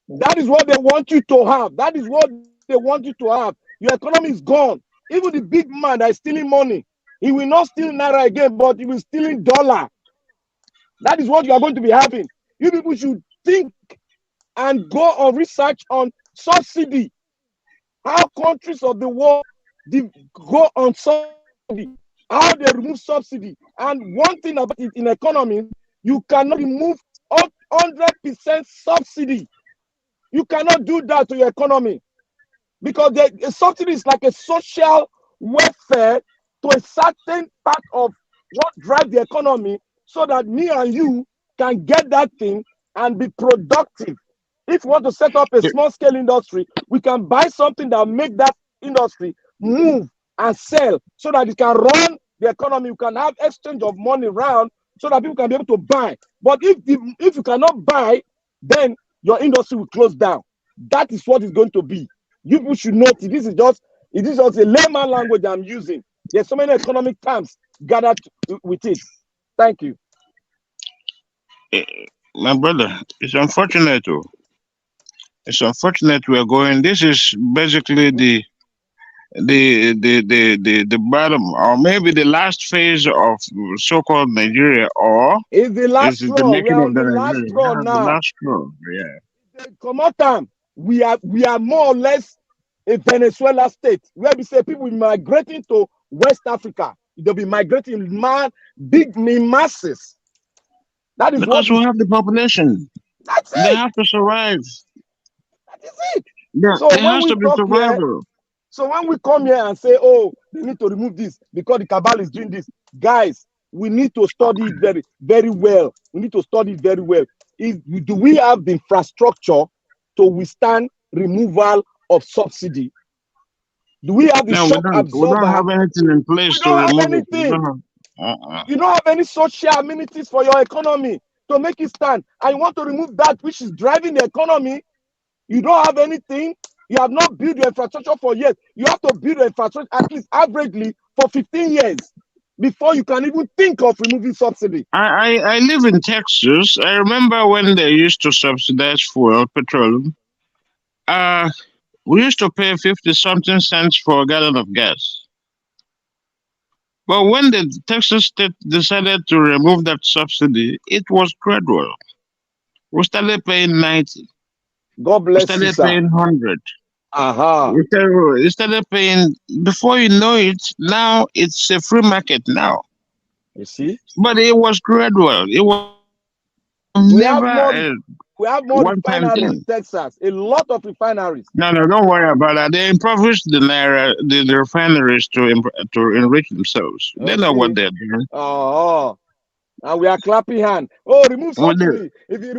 That is what they want you to have. That is what they want you to have. Your economy is gone. Even the big man that is stealing money, he will not steal naira again, but he will stealing dollar. That is what you are going to be having. You people should think and go on research on subsidy. How countries of the world go on subsidy, how they remove subsidy. And one thing about it in economy, you cannot remove 100% subsidy. You cannot do that to your economy because the subsidy is like a social welfare to a certain part of what drives the economy so that me and you can get that thing and be productive. If you want to set up a small scale industry, we can buy something that make that industry move and sell so that it can run the economy. You can have exchange of money around so that people can be able to buy. But if you cannot buy, then your industry will close down. That is what it's going to be. You people should know this is just a layman language I'm using. There's so many economic terms gathered with it. Thank you. My brother, it's unfortunate too. It's unfortunate we're going. This is basically the bottom, or maybe the last phase of so-called Nigeria, or it's the last the straw. making We are of on the the last Nigeria. straw Yeah, now. the last straw. Yeah. Come on, time. We are more or less a Venezuela state where we say people migrating to West Africa. They'll be migrating big masses. That is because we have the population. That's They it. have to survive. That is it. Yeah, So there when has we to be talk survival. so when we come here and say, oh, they need to remove this because the cabal is doing this, guys, we need to study it very, very well. We need to study it very well. Do we have the infrastructure to withstand removal of subsidy? Do we have the shock absorber? We don't have anything in place to remove it. We don't have, You don't have any social amenities for your economy to make it stand. And you want to remove that which is driving the economy. You don't have anything. You have not built your infrastructure for years. You have to build your infrastructure at least averagely for 15 years before you can even think of removing subsidy. I live in Texas. I remember when they used to subsidize fuel, petroleum. We used to pay 50-something cents for a gallon of gas. But when the Texas state decided to remove that subsidy, it was gradual. We started paying 90. God bless you, we started paying 100. We started paying, before you know it, now it's a free market now. You see? But it was gradual. It was We never have more refineries in Texas. A lot of refineries. No, don't worry about that. They impoverish the refineries to enrich themselves. They know what they're doing. Oh, and we are clapping hand. Oh, remove subsidy. If you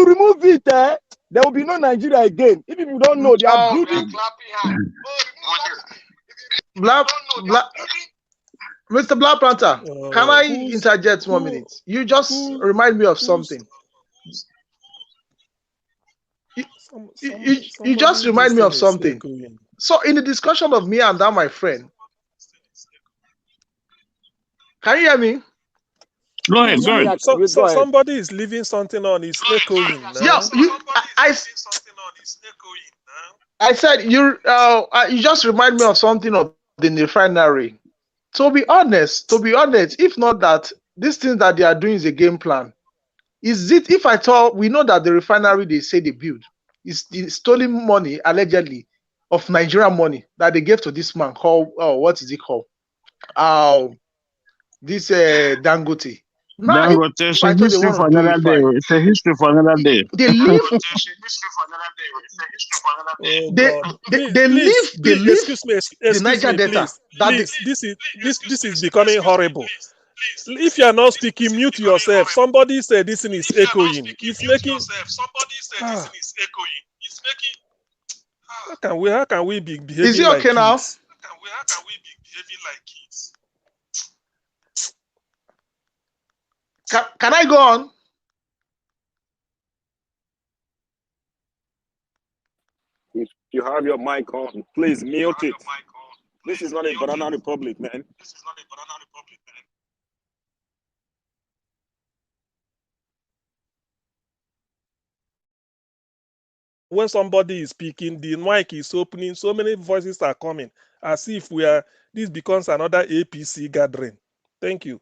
remove it, there will be no Nigeria again. If you don't know, they are building. Mr. Black Panther, can I interject 1 minute? You just remind me of something. You just remind me of something. So in the discussion of me and that my friend, can you hear me? Go ahead. So somebody is leaving something on. It's echoing. Yes, I said you just remind me of something of the refinery. To be honest, if not that this thing that they are doing is a game plan, is it? If I thought we know that the refinery they say they build is stolen money allegedly of Nigerian money that they gave to this man called what is it called? This Dangote. Dangote, it's a history for another day. It's a history for another day. They live. Excuse me, the Niger Delta. This is becoming horrible. If you are not speaking, mute yourself. Somebody said this thing is echoing. It's making. How can we be behaving? Is it okay like now? behaving like kids. Can I go on? If you have your mic on, please mute it. This is not a banana republic, man. This is not a banana republic, man. When somebody is speaking, the mic is opening, so many voices are coming, as if this becomes another APC gathering. Thank you.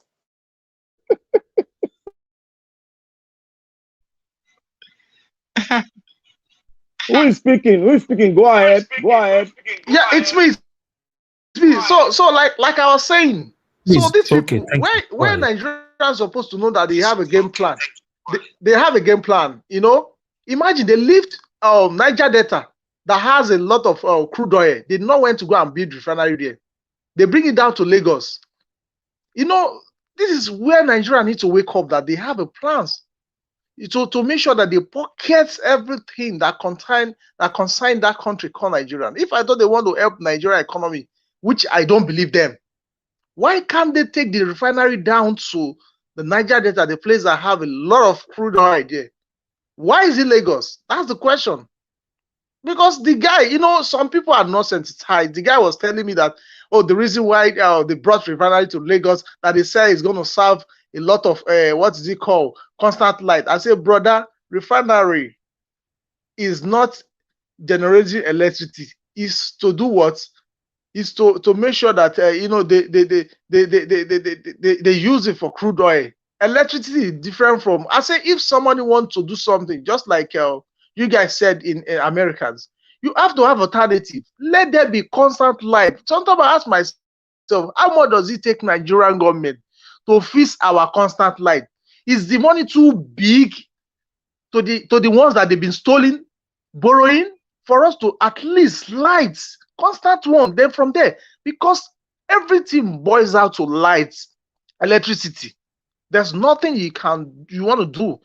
Who is speaking? Who is speaking? Go ahead. Go ahead. Yeah, it's me. It's me. So like I was saying, so these people, where Nigerians are supposed to know that they have a game plan. They have a game plan, you know. Imagine they lift Niger Delta that has a lot of crude oil. They know when to go and build refinery there. They bring it down to Lagos. You know, this is where Nigeria needs to wake up that they have a plans to make sure that they pocket everything that concern that country called Nigeria. If I thought they want to help Nigeria economy, which I don't believe them, why can't they take the refinery down to the Niger Delta, the place that have a lot of crude oil there? Why is it Lagos? That's the question. Because the guy, you know, some people are not sensitized. The guy was telling me that, oh, the reason why they brought refinery to Lagos, that they say is going to serve a lot of, what is it called? Constant light. I say, brother, refinery is not generating electricity. Is to do what? Is to make sure that, you know, they use it for crude oil. Electricity is different from, I say, if somebody wants to do something, just like you guys said in Americans, you have to have alternative. Let there be constant light. Sometimes I ask myself, how much does it take Nigerian government to fix our constant light? Is the money too big to the ones that they've been stealing, borrowing, for us to at least light, constant one, then from there, because everything boils out to light, electricity. There's nothing you want to do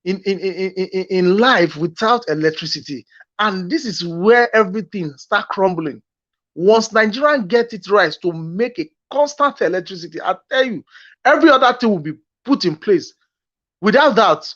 in life without electricity. And this is where everything start crumbling. Once Nigerians get it right to make a constant electricity, I tell you, every other thing will be put in place. Without that,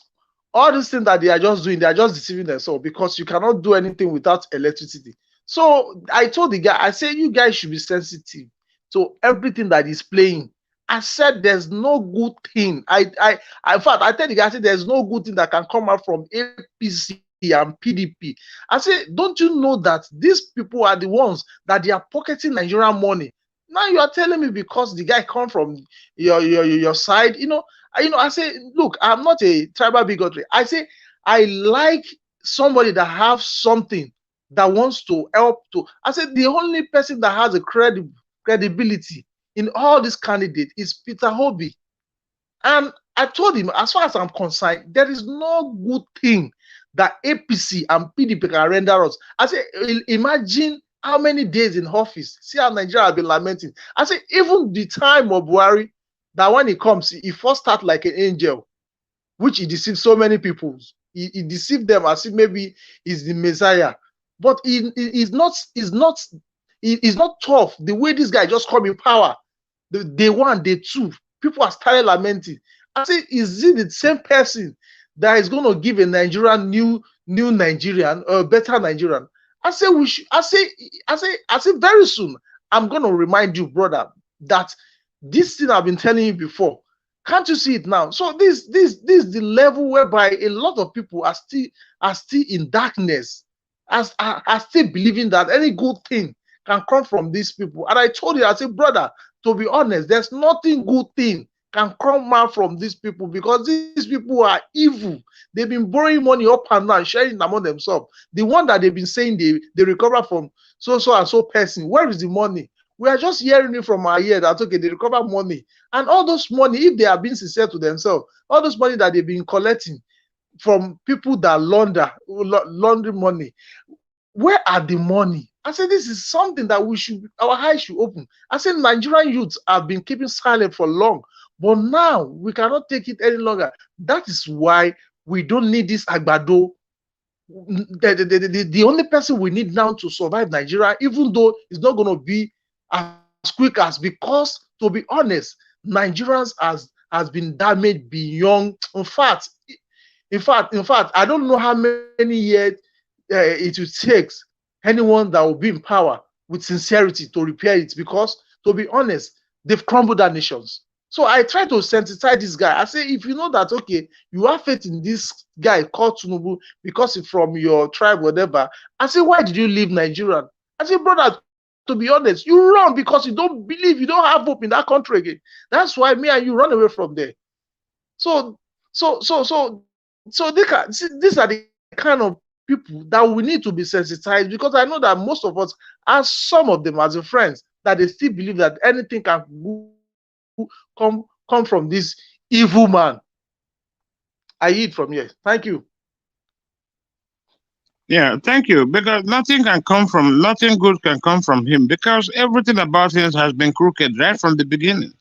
all these things that they are just doing, they are just deceiving themselves, because you cannot do anything without electricity. So I told the guy, I said, you guys should be sensitive to everything that is playing. I said there's no good thing. In fact, I tell the guy, I said there's no good thing that can come out from APC and PDP. I said, don't you know that these people are the ones that they are pocketing Nigerian money? Now you are telling me because the guy come from your side, you know. I say, look, I'm not a tribal bigotry. I say I like somebody that have something that wants to help to. I said the only person that has a credibility in all these candidates is Peter Obi. And I told him, as far as I'm concerned, there is no good thing that APC and PDP can render us. I say, imagine how many days in office. See how Nigeria have been lamenting. I say, even the time of Buhari, that when he comes, he first start like an angel, which he deceived so many people. He deceived them as if maybe he's the Messiah. But he's not tough. The way this guy just come in power, the day one, day two, people are started lamenting. I say, is it the same person that is going to give a Nigerian new Nigerian, a better Nigerian? I say we should. I say very soon. I'm going to remind you, brother, that this thing I've been telling you before. Can't you see it now? So this is the level whereby a lot of people are still in darkness, are still believing that any good thing can come from these people. And I told you, I said, brother, to be honest, there's nothing good thing can come out from these people, because these people are evil. They've been borrowing money up and down, sharing it among themselves. The one that they've been saying they recover from so and so person, where is the money? We are just hearing it from our ear that, okay, they recover money. And all those money, if they are being sincere to themselves, all those money that they've been collecting from people that launder money, where are the money? I said, this is something that our eyes should open. I said, Nigerian youths have been keeping silent for long, but now we cannot take it any longer. That is why we don't need this agbado. The only person we need now to survive Nigeria, even though it's not going to be as quick as, because to be honest, Nigerians has been damaged beyond. In fact, I don't know how many years it will take anyone that will be in power with sincerity to repair it, because to be honest, they've crumbled our nations. So I try to sensitize this guy. I say, if you know that, okay, you have faith in this guy called Tinubu because he's from your tribe, whatever. I say, why did you leave Nigeria? I say, brother, to be honest, you run because you don't believe, you don't have hope in that country again. That's why me and you run away from there. So these are the kind of people that we need to be sensitized, because I know that most of us, as some of them as a friends, that they still believe that anything can come from this evil man. I eat from here. Thank you. Yeah, thank you. Because nothing good can come from him, because everything about him has been crooked right from the beginning.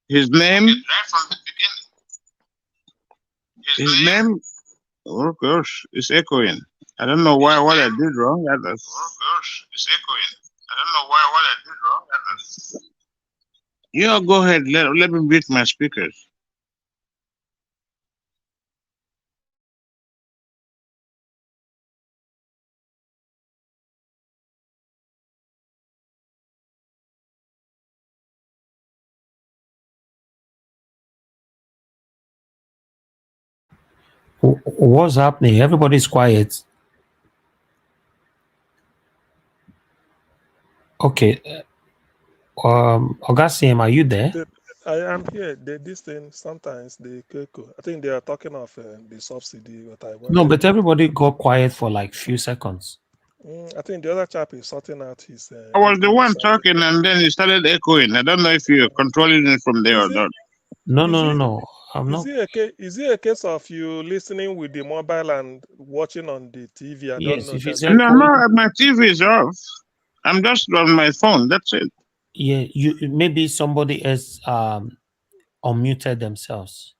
His name, oh gosh, it's echoing. I don't know what I did wrong. Oh gosh, it's echoing. I don't know what I did wrong. Yeah, go ahead. Let me mute my speakers. What's happening? Everybody's quiet. Okay. Augustine, are you there? I am here. This thing sometimes they echo. I think they are talking of the subsidy. No, but everybody got quiet for like few seconds. I think the other chap is sorting out his. I was the one talking, and then it started echoing. I don't know if you're controlling it from there or not. No. I'm not. Is it a case of you listening with the mobile and watching on the TV? I Yes, don't know. No, my TV is off. I'm just on my phone. That's it. Yeah, maybe somebody else unmuted themselves.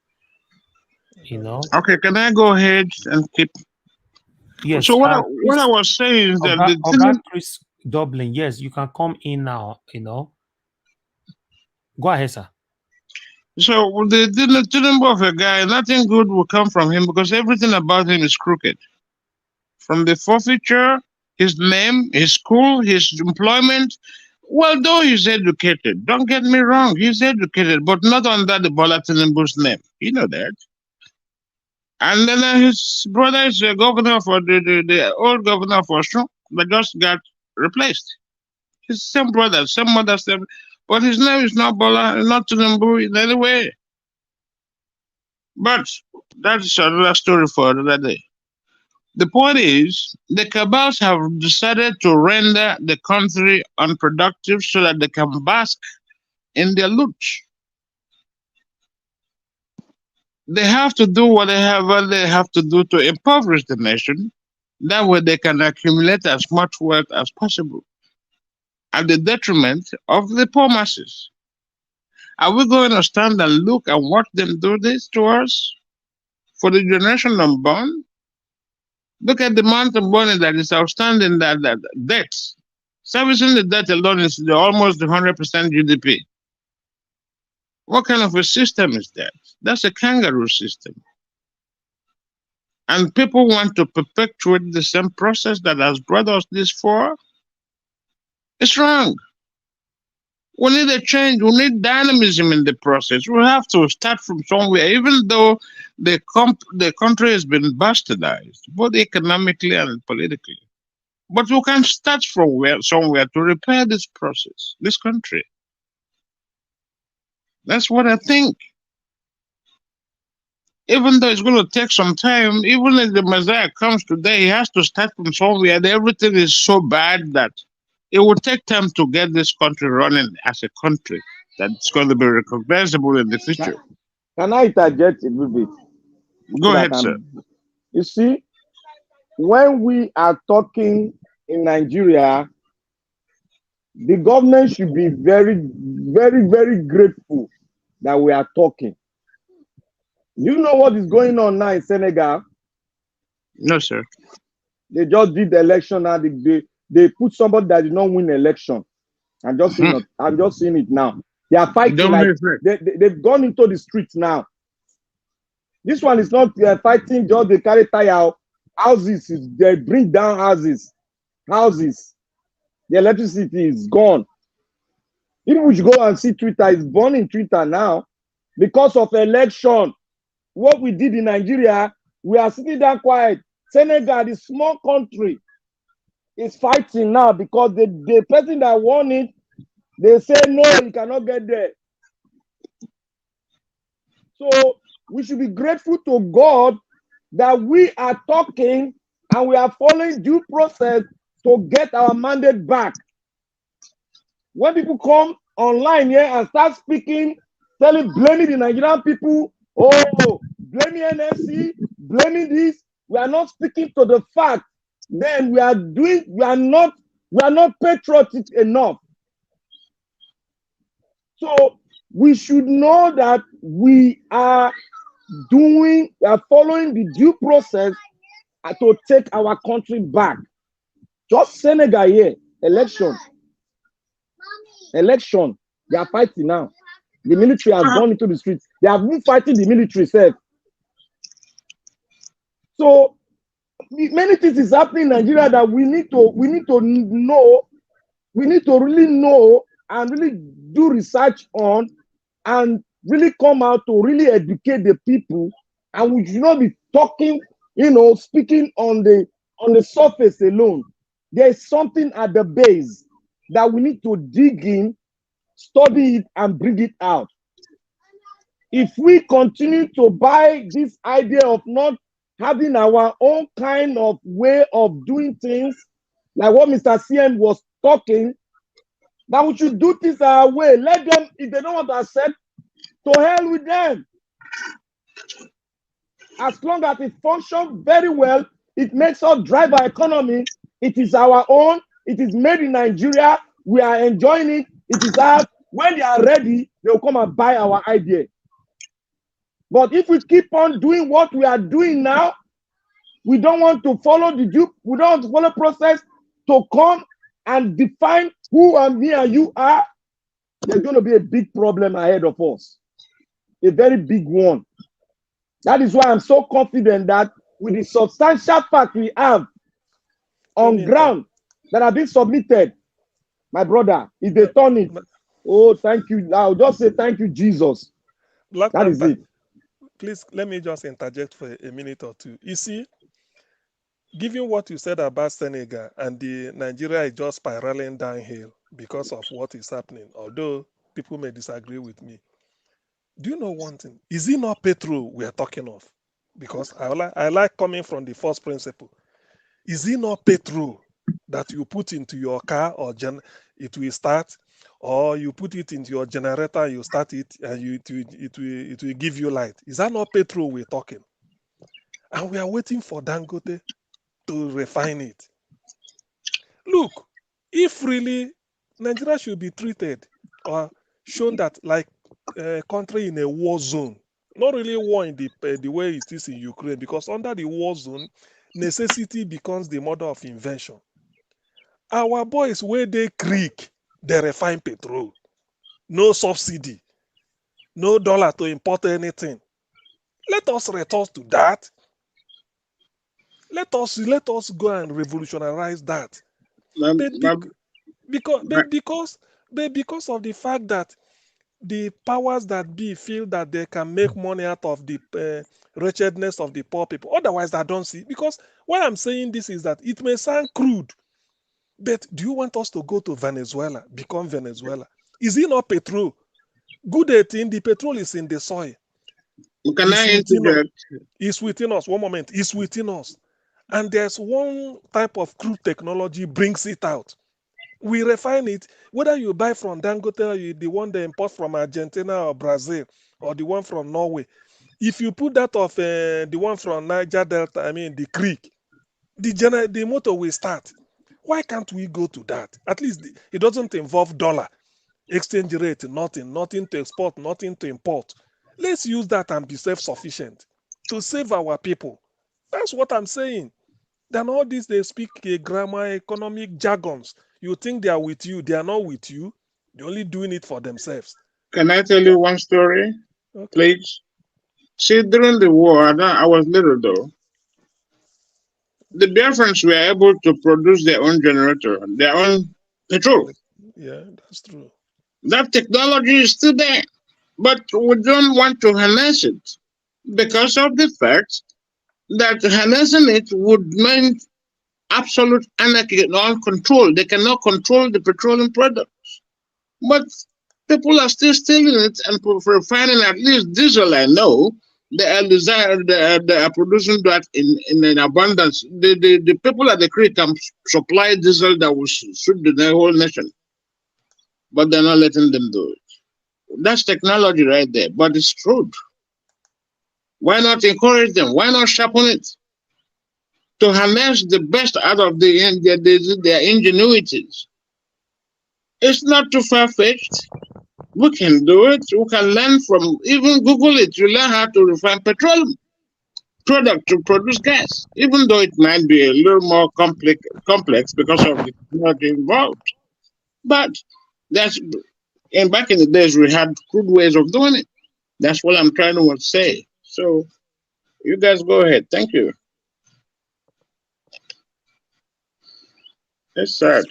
You know. Okay, can I go ahead and keep? Yes. So what I was saying is that Chris Dublin. Yes, you can come in now. You know. Go ahead, sir. So the number of a guy, nothing good will come from him, because everything about him is crooked. From the forfeiture, his name, his school, his employment. Well, though he's educated, don't get me wrong, he's educated, but not under the Bola Tinubu's name. You know that. And then his brother is a governor for the old governor for Osun, but just got replaced. His same brother, same mother, same, but his name is not Bola, not Tinubu in any way. But that's another story for another day. The point is, the cabals have decided to render the country unproductive so that they can bask in their loot. They have to do whatever they have to do to impoverish the nation. That way they can accumulate as much wealth as possible at the detriment of the poor masses. Are we going to stand and look and watch them do this to us for the generation unborn? Look at the amount of money that is outstanding, that debt. Servicing the debt alone is almost 100% GDP. What kind of a system is that? That's a kangaroo system. And people want to perpetuate the same process that has brought us this far. It's wrong. We need a change. We need dynamism in the process. We have to start from somewhere, even though the country has been bastardized, both economically and politically. But we can start from somewhere to repair this process, this country. That's what I think. Even though it's going to take some time, even if the Messiah comes today, he has to start from somewhere. And everything is so bad that it will take time to get this country running as a country that's going to be recognizable in the future. Can I interject a little bit? Go ahead, sir. You see, when we are talking in Nigeria, the government should be very, very, very grateful that we are talking. You know what is going on now in Senegal? No, sir. They just did the election and they put somebody that did not win the election. I'm just seeing it. I'm just seeing it now. They are fighting Domino like they've gone into the streets now. This one is not fighting, just they carry tire houses. They bring down houses. The electricity is gone. If we should go and see Twitter, it's burning Twitter now because of election. What we did in Nigeria, we are sitting down quiet. Senegal, the small country, is fighting now because the person that won it, they say no, you cannot get there. So we should be grateful to God that we are talking and we are following due process to get our mandate back. When people come online here and start speaking, blaming the Nigerian people, oh, blaming NLC, blaming this, we are not speaking to the fact. Then we are not patriotic enough. So we should know that we are following the due process to take our country back. Just Senegal here, election. They are fighting now. The military has gone into the streets. They have been fighting the military itself. So many things is happening in Nigeria that we need to know. We need to really know and really do research on and really come out to really educate the people. And we should not be talking, speaking on the surface alone. There is something at the base that we need to dig in, study it, and bring it out. If we continue to buy this idea of not having our own kind of way of doing things, like what Mr. CM was talking, that we should do things our way. Let them, if they don't want to accept, to hell with them. As long as it functions very well, it makes us drive our economy. It is our own. It is made in Nigeria. We are enjoying it. It is ours. When they are ready, they will come and buy our idea. But if we keep on doing what we are doing now, we don't want to follow we don't want to follow process to come and define who me and you are. There's going to be a big problem ahead of us. A very big one. That is why I'm so confident that with the substantial fact we have on ground that have been submitted, my brother, if they turn it, oh, thank you. I'll just say thank you, Jesus. That is it. Please, let me just interject for a minute or two. You see, given what you said about Senegal and the Nigeria is just spiraling downhill because of what is happening, although people may disagree with me. Do you know one thing? Is it not petrol we are talking of? Because I like coming from the first principle. Is it not petrol that you put into your car or it will start, or you put it into your generator, you start it, and it will give you light? Is that not petrol we're talking? And we are waiting for Dangote to refine it. Look, if really Nigeria should be treated or shown that like a country in a war zone, not really war in the way it is in Ukraine, because under the war zone, necessity becomes the mother of invention. Our boys, where they creek, they refine petrol. No subsidy, no dollar to import anything. Let us return to that. Let us go and revolutionize that. Because of the fact that the powers that be feel that they can make money out of the wretchedness of the poor people. Otherwise, I don't see. Because why I'm saying this is that it may sound crude, but do you want us to go to Venezuela, become Venezuela? Is it not petrol? Good 18, the petrol is in the soil. Can I interject? It's within us. One moment. It's within us. And there's one type of crude technology brings it out. We refine it, whether you buy from Dangote or the one they import from Argentina or Brazil, or the one from Norway. If you put that of the one from Niger Delta, the creek, the motor will start. Why can't we go to that? At least it doesn't involve dollar, exchange rate, nothing to export, nothing to import. Let's use that and be self-sufficient to save our people. That's what I'm saying. Then all this, they speak a grammar, economic jargons. You think they are with you. They are not with you. They're only doing it for themselves. Can I tell you one story, Okay. please? See, during the war, I was little though. The Biafrans were able to produce their own generator, their own petrol. Yeah, that's true. That technology is still there, but we don't want to harness it because of the fact that harnessing it would mean absolute anarchy and uncontrol. They cannot control the petroleum products. But people are still stealing it and refining at least diesel. I know they are producing that in an abundance. The people at the creek can supply diesel that will suit the whole nation, but they're not letting them do it. That's technology right there, but it's true. Why not encourage them? Why not sharpen it? To harness the best out of their ingenuities. It's not too far-fetched. We can do it. We can learn from, even Google it. You learn how to refine petroleum product to produce gas, even though it might be a little more complex because of the technology involved. But and back in the days, we had good ways of doing it. That's what I'm trying to say. So you guys go ahead. Thank you. It's sad.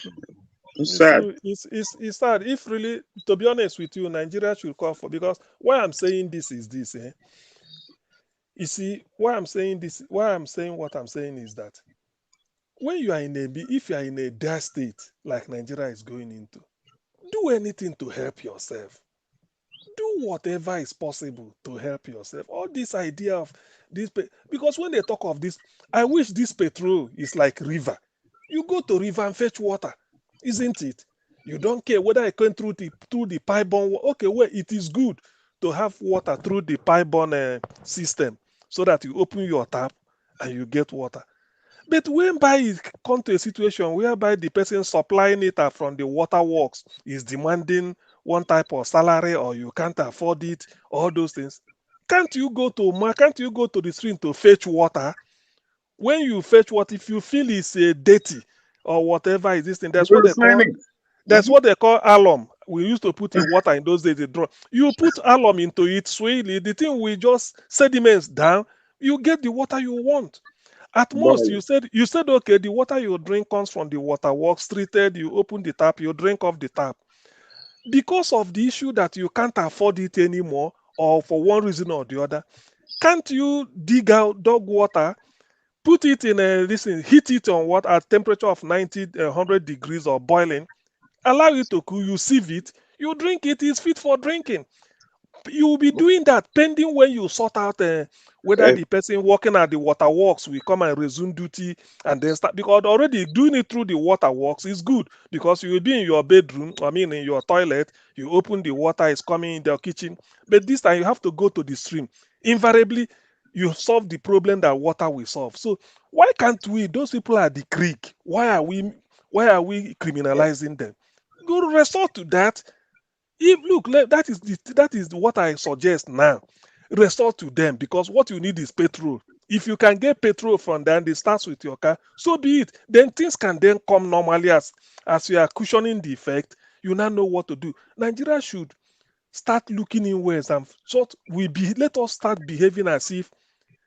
It's sad. It's sad. If really, to be honest with you, Nigeria should call for, because why I'm saying this is this. You see, why I'm saying what I'm saying is that when you are if you are in a dire state like Nigeria is going into, do anything to help yourself. Do whatever is possible to help yourself. All this idea of this, because when they talk of this, I wish this petrol is like river. You go to river and fetch water, isn't it? You don't care whether it came through the pipe-borne. Okay, well, it is good to have water through the pipe-borne system so that you open your tap and you get water. But whereby it come to a situation whereby the person supplying it from the water works is demanding one type of salary, or you can't afford it, all those things, can't you go to the stream to fetch water? When you fetch water, if you feel it's dirty or whatever is this thing, that's what they call alum. We used to put in water in those days. You put alum into it, swell it, the thing will just sediments down. You get the water you want. At most, you said okay, the water you drink comes from the water works, treated. You open the tap, you drink off the tap. Because of the issue that you can't afford it anymore, or for one reason or the other, can't you dig out dog water, put it in heat it on what at temperature of 100 degrees or boiling, allow it to cool, you sieve it, you drink it, it's fit for drinking. You will be doing that pending when you sort out whether the person working at the water works will come and resume duty and then start, because already doing it through the water works is good, because you will be in your bedroom, in your toilet, you open the water, it's coming in the kitchen, but this time you have to go to the stream. Invariably, you solve the problem that water will solve. So why can't we, those people at the creek, why are we criminalizing them? Go resort to that. That is what I suggest now. Resort to them, because what you need is petrol. If you can get petrol from them, it starts with your car, so be it. Then things can then come normally as you are cushioning the effect. You now know what to do. Nigeria should start looking in ways and let us start behaving as if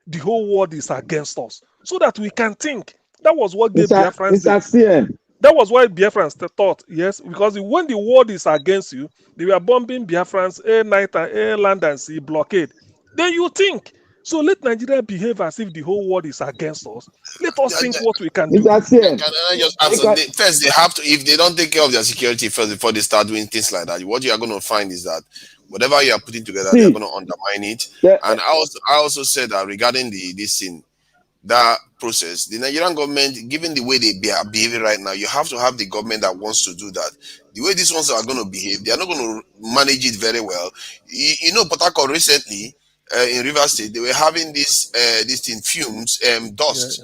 the whole world is against us, so that we can think. That was what gave Biafrans. That was why Biafrans thought, yes, because when the world is against you, they were bombing Biafrans air, night, and air, land, and sea blockade. Then you think. So let Nigeria behave as if the whole world is against us. Let us think what we can do. Can I just answer? First, they have to, if they don't take care of their security first before they start doing things like that, what you are going to find is that whatever you are putting together, they're going to undermine it. And I also said that regarding this thing, that process, the Nigerian government, given the way they are behaving right now, you have to have the government that wants to do that. The way these ones are going to behave, they are not going to manage it very well. You know, Port Harcourt recently in Rivers State, they were having this thing, fumes, dust,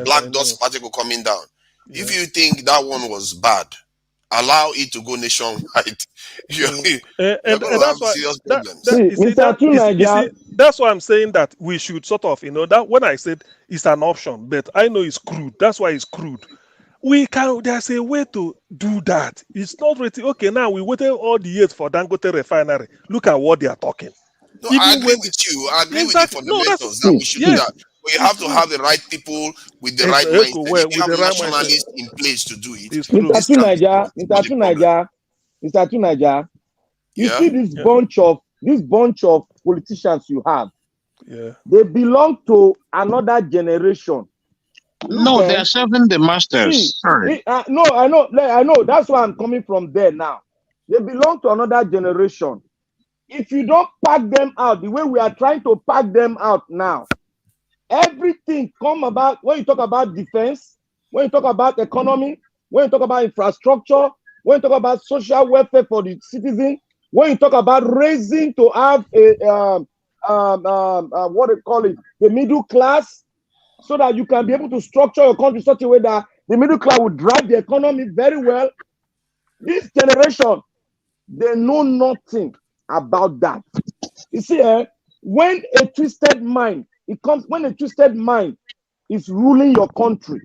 black dust particle coming down. If you think that one was bad, allow it to go nationwide. You're going to have serious problems. that's why I'm saying that we should sort of, that when I said it's an option, but I know it's crude. That's why it's crude. There's a way to do that. It's not really, okay, now we waited all the years for Dangote refinery. Look at what they are talking. No, I agree with you. I agree with the fundamentals that we should do that. We have to have the right people with the right mindset. If you have nationalists in place to do it, Mr. Tunaja, you see this bunch of politicians you have. Yeah. They belong to another generation. No, they are serving the masters. Sorry. No, I know. That's why I'm coming from there now. They belong to another generation. If you don't pack them out the way we are trying to pack them out now, everything come about when you talk about defense, when you talk about economy, when you talk about infrastructure, when you talk about social welfare for the citizen, when you talk about raising to have a what they call it, the middle class, so that you can be able to structure your country such a way that the middle class will drive the economy very well. This generation, they know nothing about that. You see, when a twisted mind is ruling your country,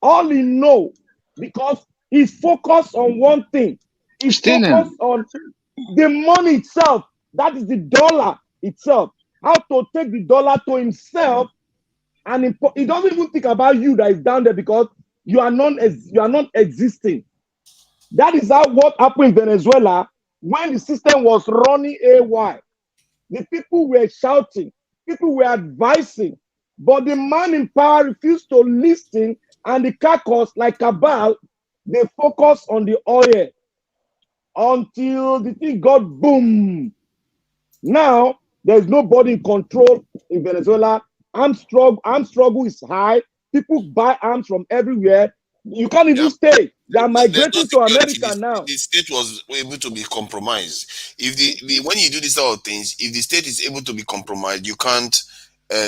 all he know, because he's focused on one thing, he's focused on the money itself. That is the dollar itself. How to take the dollar to himself, and he doesn't even think about you that is down there because you are not existing. That is what happened in Venezuela when the system was running AY. The people were shouting, people were advising, but the man in power refused to listen, and the caucus, like cabal, they focused on the oil until the thing got boom. Now there's nobody in control in Venezuela. Arms struggle is high. People buy arms from everywhere. You can't even stay. They are migrating to America now. The state was able to be compromised. If when you do these sort of things, if the state is able to be compromised, you can't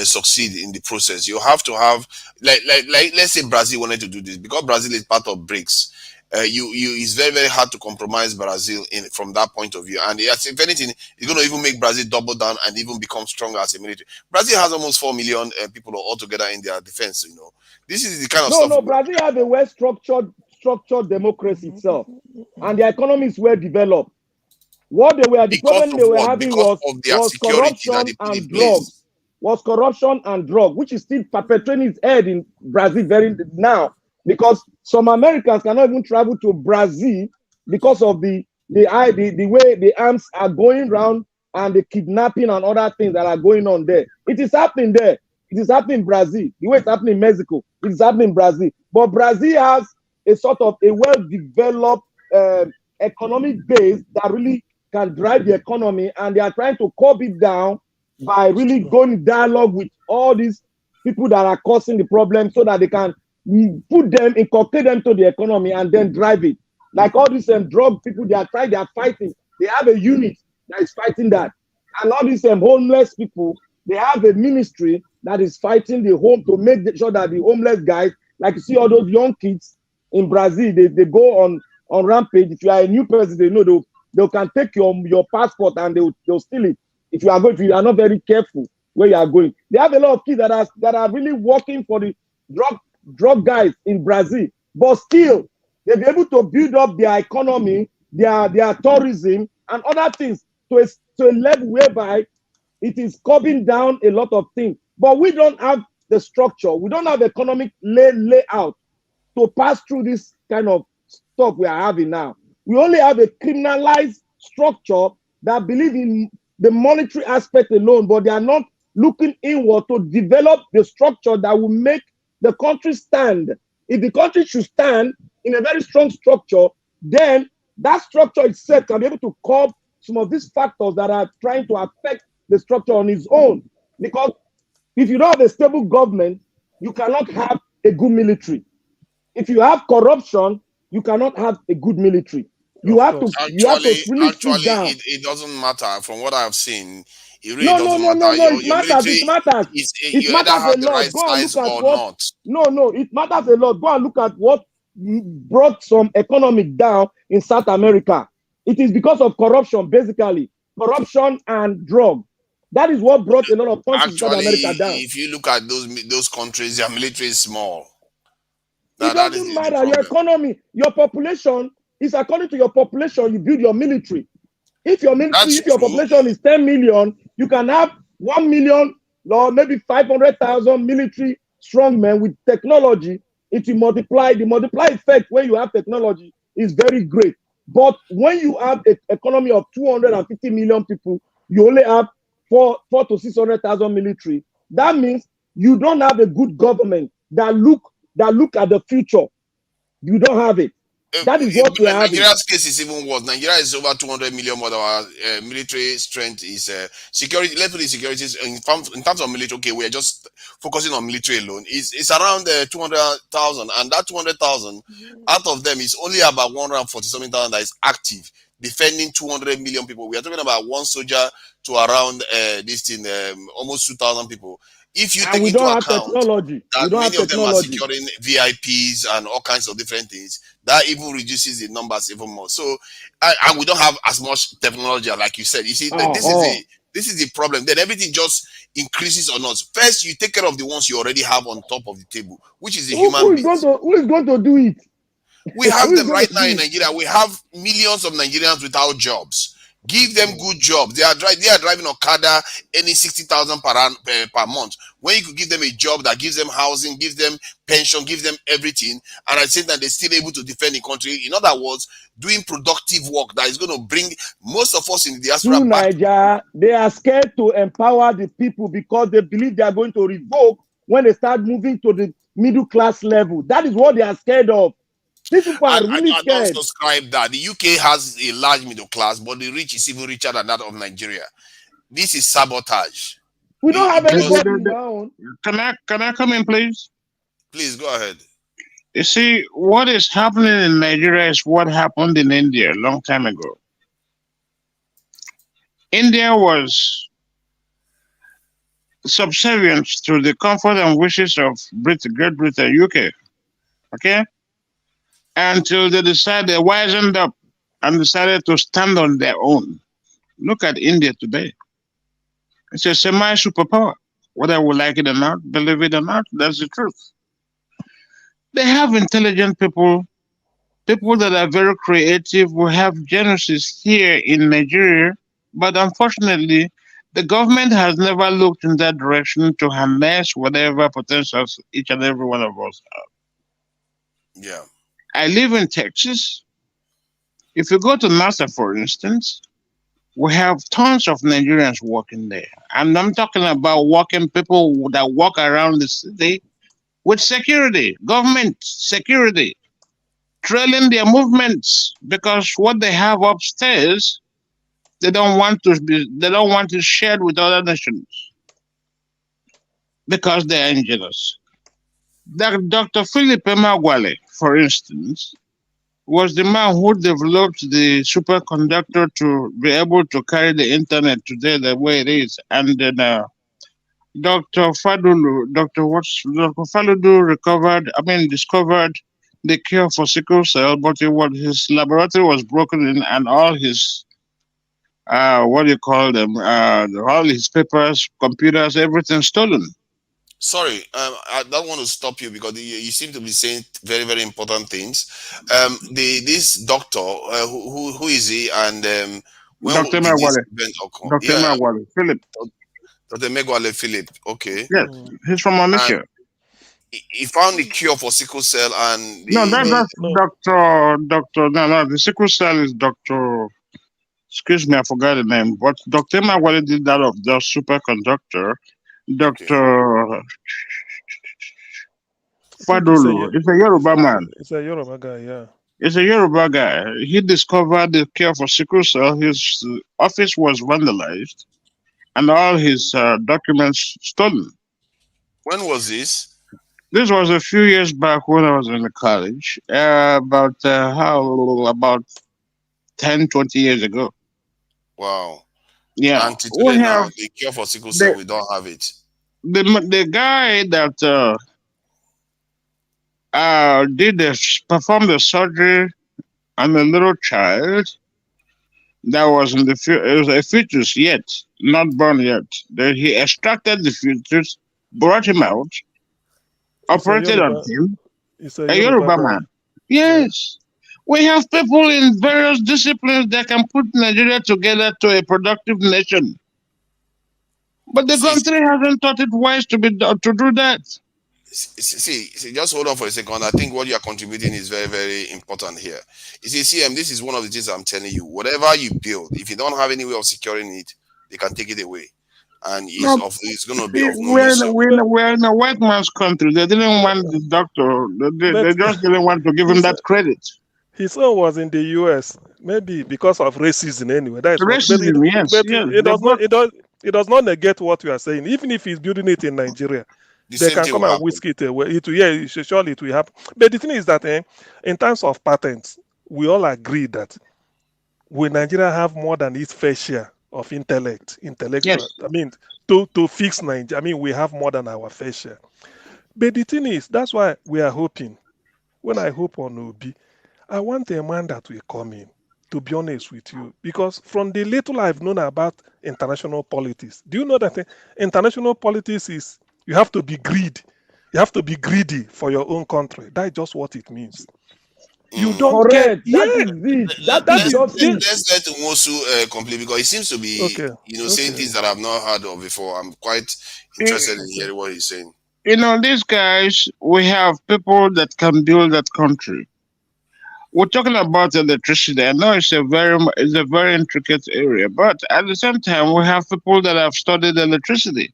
succeed in the process. You have to have like let's say Brazil wanted to do this because Brazil is part of BRICS. It's very, very hard to compromise Brazil from that point of view. And if anything, it's going to even make Brazil double down and even become stronger as a military. Brazil has almost 4 million people altogether in their defense. This is the kind of stuff. No, Brazil has a well-structured democracy itself, and their economy is well developed. The problem they were having was corruption and drugs. Was corruption and drug, which is still perpetuating its head in Brazil very now. Because some Americans cannot even travel to Brazil because of the way the arms are going around and the kidnapping and other things that are going on there. It is happening there. It is happening in Brazil. The way it's happening in Mexico, it is happening in Brazil. But Brazil has a sort of a well-developed economic base that really can drive the economy, and they are trying to curb it down by really going in dialogue with all these people that are causing the problem so that they can inculcate them to the economy and then drive it. Like all these drug people, they are fighting. They have a unit that is fighting that. And all these homeless people, they have a ministry that is fighting the home to make sure that the homeless guys, like you see all those young kids in Brazil, they go on rampage. If you are a new person, they know they can take your passport and they'll steal it. If you are not very careful where you are going. They have a lot of kids that are really working for the drug guys in Brazil, but still they'll be able to build up their economy, their tourism and other things to a level whereby it is curbing down a lot of things. But we don't have the structure, we don't have economic layout to pass through this kind of stuff we are having now. We only have a criminalized structure that believe in the monetary aspect alone, but they are not looking inward to develop the structure that will make the country stand. If the country should stand in a very strong structure, then that structure itself can be able to curb some of these factors that are trying to affect the structure on its own. Because if you don't have a stable government, you cannot have a good military. If you have corruption, you cannot have a good military. You have to really sit down. It doesn't matter from what I've seen. It really No, doesn't matter. it matters. It matters. You either have the right size or not. No, it matters a lot. Go and look at what brought some economic down in South America. It is because of corruption, basically. Corruption and drug. That is what brought a lot of countries inside Actually, America down. if you look at those countries, their military is small. It That is doesn't the matter. Your problem. economy, your population is according to your population. You build your military. If your military, That's if your true. population is 10 million, you can have 1 million or maybe 500,000 military strongmen with technology. It will multiply. The multiply effect when you have technology is very great. But when you have an economy of 250 million people, you only have 4 to 600,000 military. That means you don't have a good government that look at the future. You don't have it. That is what we are having. Nigeria's case is even worse. Nigeria is over 200 million, but our military strength is security. Let's put the securities in terms of military. Okay, we are just focusing on military alone. It's around 200,000, and that 200,000 out of them is only about 140 something thousand that is active, defending 200 million people. We are talking about one soldier to around this thing, almost 2,000 people. If you take into account that many of them are securing VIPs and all kinds of different things, that even reduces the numbers even more. So, and we don't have as much technology, like you said. You see, this is the problem. Then everything just increases on us. First, you take care of the ones you already have on top of the table, which is the human beings. Who is going to do it? We have them right now in Nigeria. We have millions of Nigerians without jobs. Give them good jobs. They are driving Okada earning 60,000 per month. When you could give them a job that gives them housing, gives them pension, gives them everything, and at the same time they're still able to defend the country. In other words, doing productive work that is going to bring most of us in the diaspora back. Nigeria, they are scared to empower the people because they believe they are going to revoke when they start moving to the middle class level. That is what they are scared of. These people are really scared. I don't subscribe that. The UK has a large middle class, but the rich is even richer than that of Nigeria. This is sabotage. We don't have anybody down. Can I come in, please? Please go ahead. You see, what is happening in Nigeria is what happened in India a long time ago. India was subservient to the comfort and wishes of Great Britain, UK. Okay? Until they decided, they wisened up and decided to stand on their own. Look at India today. It's a semi-superpower. Whether we like it or not, believe it or not, that's the truth. They have intelligent people that are very creative. We have geniuses here in Nigeria, but unfortunately, the government has never looked in that direction to harness whatever potentials each and every one of us have. Yeah. I live in Texas. If you go to NASA, for instance, we have tons of Nigerians working there. And I'm talking about working people that walk around the city with security, government security, trailing their movements, because what they have upstairs, they don't want to share with other nations because they are engineers. Dr. Philip Emeagwali, for instance, was the man who developed the superconductor to be able to carry the internet today the way it is. And then Dr. Faludu discovered the cure for sickle cell, but his laboratory was broken in and all his all his papers, computers, everything stolen. Sorry, I don't want to stop you because you seem to be saying very, very important things. This doctor, who is he, and when Dr. did this Emeagwali. event occur? Dr. Emeagwali, Philip. Dr. Emeagwali Philip. Okay. Yes, he's from Onitsha. He found the cure for sickle cell, and that's Doctor. No, the sickle cell is Doctor. Excuse me, I forgot the name. But Dr. Emeagwali did that of the superconductor. Dr. Fadulu. It's a Yoruba man. It's a Yoruba guy, yeah. It's a Yoruba guy. He discovered the cure for sickle cell. His office was vandalized and all his documents stolen. When was this? This was a few years back when I was in the college. About 10, 20 years ago. Wow. Yeah. And today now, the cure for sickle cell, we don't have it. The guy that performed the surgery on a little child that was in the it was a fetus yet, not born yet. Then he extracted the fetus, brought him out, operated on him, It's a a Yoruba Yoruba guy. man. Yes. We have people in various disciplines that can put Nigeria together to a productive nation. But the country hasn't thought it wise to do that. See, just hold on for a second. I think what you are contributing is very, very important here. You see, CM, this is one of the things I'm telling you. Whatever you build, if you don't have any way of securing it, they can take it away, and it's going to be of no use. We're in a white man's country. They didn't want the doctor. They just didn't want to give him that credit. His son was in the U.S. Maybe because of racism. Anyway, that's racism. It does not negate what you are saying. Even if he's building it in Nigeria, they can come and whisk it away. Surely it will happen. But the thing is that in terms of patents, we all agree that we Nigeria have more than its fair share of intellectual. Yes. I mean, to fix Nigeria, I mean, we have more than our fair share. But the thing is, that's why we are hoping. When I hope on Obi, I want a man that will come in, to be honest with you, because from the little I've known about international politics, do you know that international politics is you have to be greedy. You have to be greedy for your own country. That's just what it means. You don't Correct. get. That is it. That is just it. Let's let Nwosu complete, because he seems to be, saying things that I've not heard of before. I'm quite interested in hearing what he's saying. These guys, we have people that can build that country. We're talking about electricity. I know it's a very intricate area, but at the same time, we have people that have studied electricity.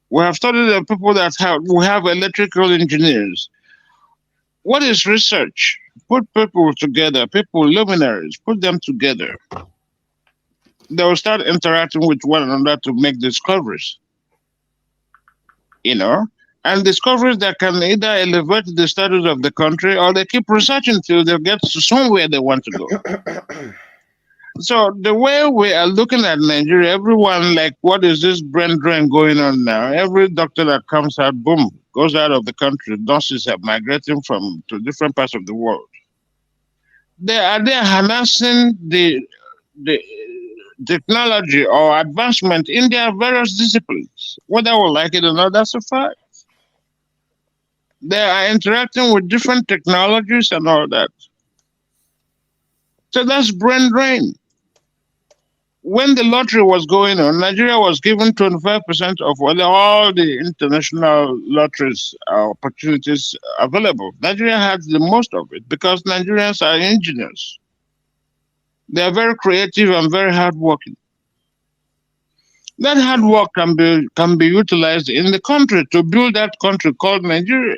We have studied the people we have electrical engineers. What is research? Put people together, luminaries, put them together. They will start interacting with one another to make discoveries. And discoveries that can either elevate the status of the country, or they keep researching till they get to somewhere they want to go. So the way we are looking at Nigeria, everyone like, what is this brain drain going on now? Every doctor that comes out, boom, goes out of the country. Nurses are migrating to different parts of the world. They are harnessing the technology or advancement in their various disciplines. Whether we like it or not, that's a fact. They are interacting with different technologies and all that. So that's brain drain. When the lottery was going on, Nigeria was given 25% of all the international lotteries opportunities available. Nigeria had the most of it because Nigerians are engineers. They are very creative and very hardworking. That hard work can be utilized in the country to build that country called Nigeria.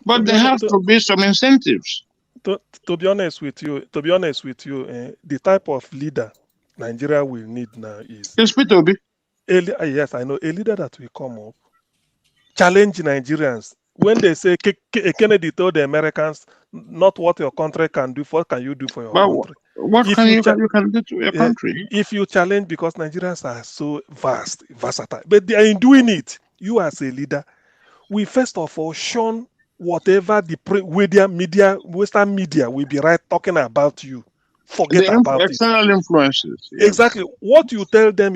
But there have to be some incentives. To be honest with you, the type of leader Nigeria will need now is yes, I know, a leader that will come up, challenge Nigerians. When they say Kennedy told the Americans, not what your country can do, what can you do for your country? What can you do to your country? If you challenge, because Nigerians are so versatile, but they are in doing it. You as a leader, we first of all shun whatever the Western media will be talking about you. Forget about it. External influences. Yes. Exactly. What you tell them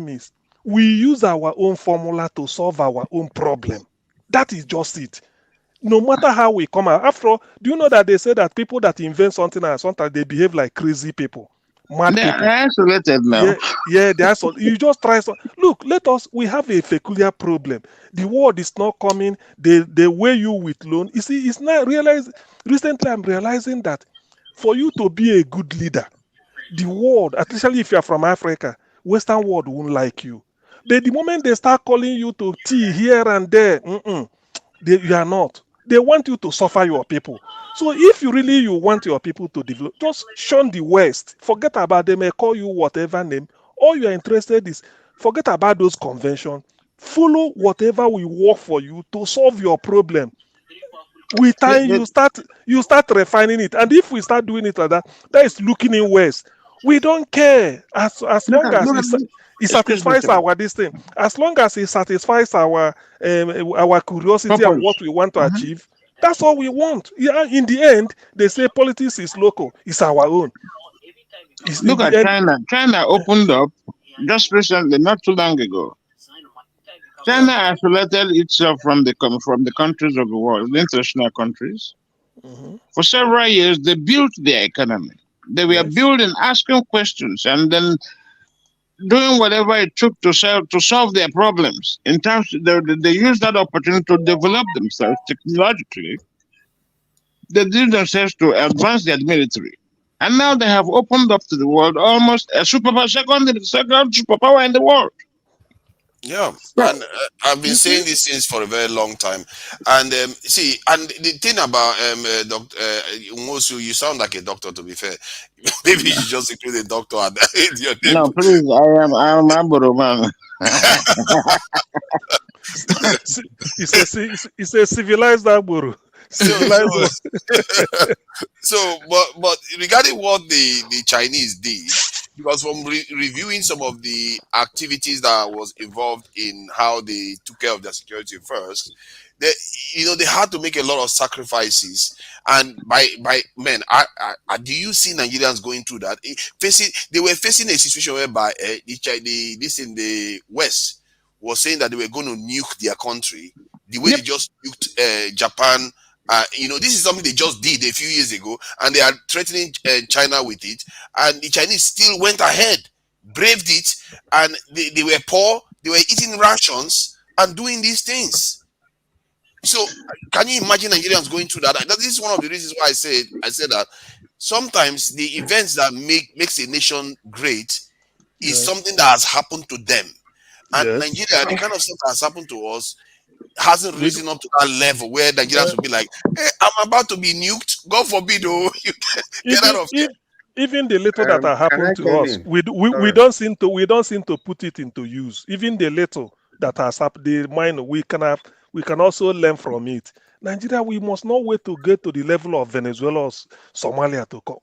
is we use our own formula to solve our own problem. That is just it. No matter how we come out. After all, do you know that they say that people that invent something and sometimes they behave like crazy people? Mad people. They're isolated now. Yeah, they're isolated. You just try look, we have a peculiar problem. The world is not coming. They weigh you with loan. You see, it's not realized. Recently, I'm realizing that for you to be a good leader, the world, especially if you're from Africa, Western world won't like you. But the moment they start calling you to tea here and there, you are not. They want you to suffer your people. So if you want your people to develop, just shun the West. Forget about them. They call you whatever name. All you are interested is, forget about those conventions. Follow whatever will work for you to solve your problem. With time, you start refining it. And if we start doing it like that, that is looking in West. We don't care as long as it satisfies our this thing. As long as it satisfies our curiosity and what we want to achieve, that's all we want. Yeah, in the end, they say politics is local. It's our own. Look at China. China opened up just recently, not too long ago. China isolated itself from the countries of the world, the international countries. For several years, they built their economy. They were building, asking questions, and then doing whatever it took to solve their problems. In terms, they used that opportunity to develop themselves technologically. They did themselves to advance their military. And now they have opened up to the world almost a second superpower in the world. Yeah, and I've been saying these things for a very long time. And see, and the thing about Dr. Umosu, you sound like a doctor. To be fair, maybe you should just include a doctor at your name. No, please, I'm Aburo, man. It's a civilized Agboro. So, but regarding what the Chinese did, because from reviewing some of the activities that was involved in how they took care of their security first, they had to make a lot of sacrifices. And by men, do you see Nigerians going through that? They were facing a situation whereby this in the West was saying that they were going to nuke their country the way they just nuked Japan. This is something they just did a few years ago, and they are threatening China with it. And the Chinese still went ahead, braved it, and they were poor. They were eating rations and doing these things. So, can you imagine Nigerians going through that? This is one of the reasons why I said that sometimes the events that makes a nation great is something that has happened to them. And Nigeria, the kind of stuff that has happened to us hasn't risen up to that level where Nigerians will be like, hey, I'm about to be nuked. God forbid, get out of here. Even the little that are happened to us, we don't seem to put it into use. Even the little that has happened, the mind we can also learn from it. Nigeria, we must not wait to get to the level of Venezuela or Somalia to come.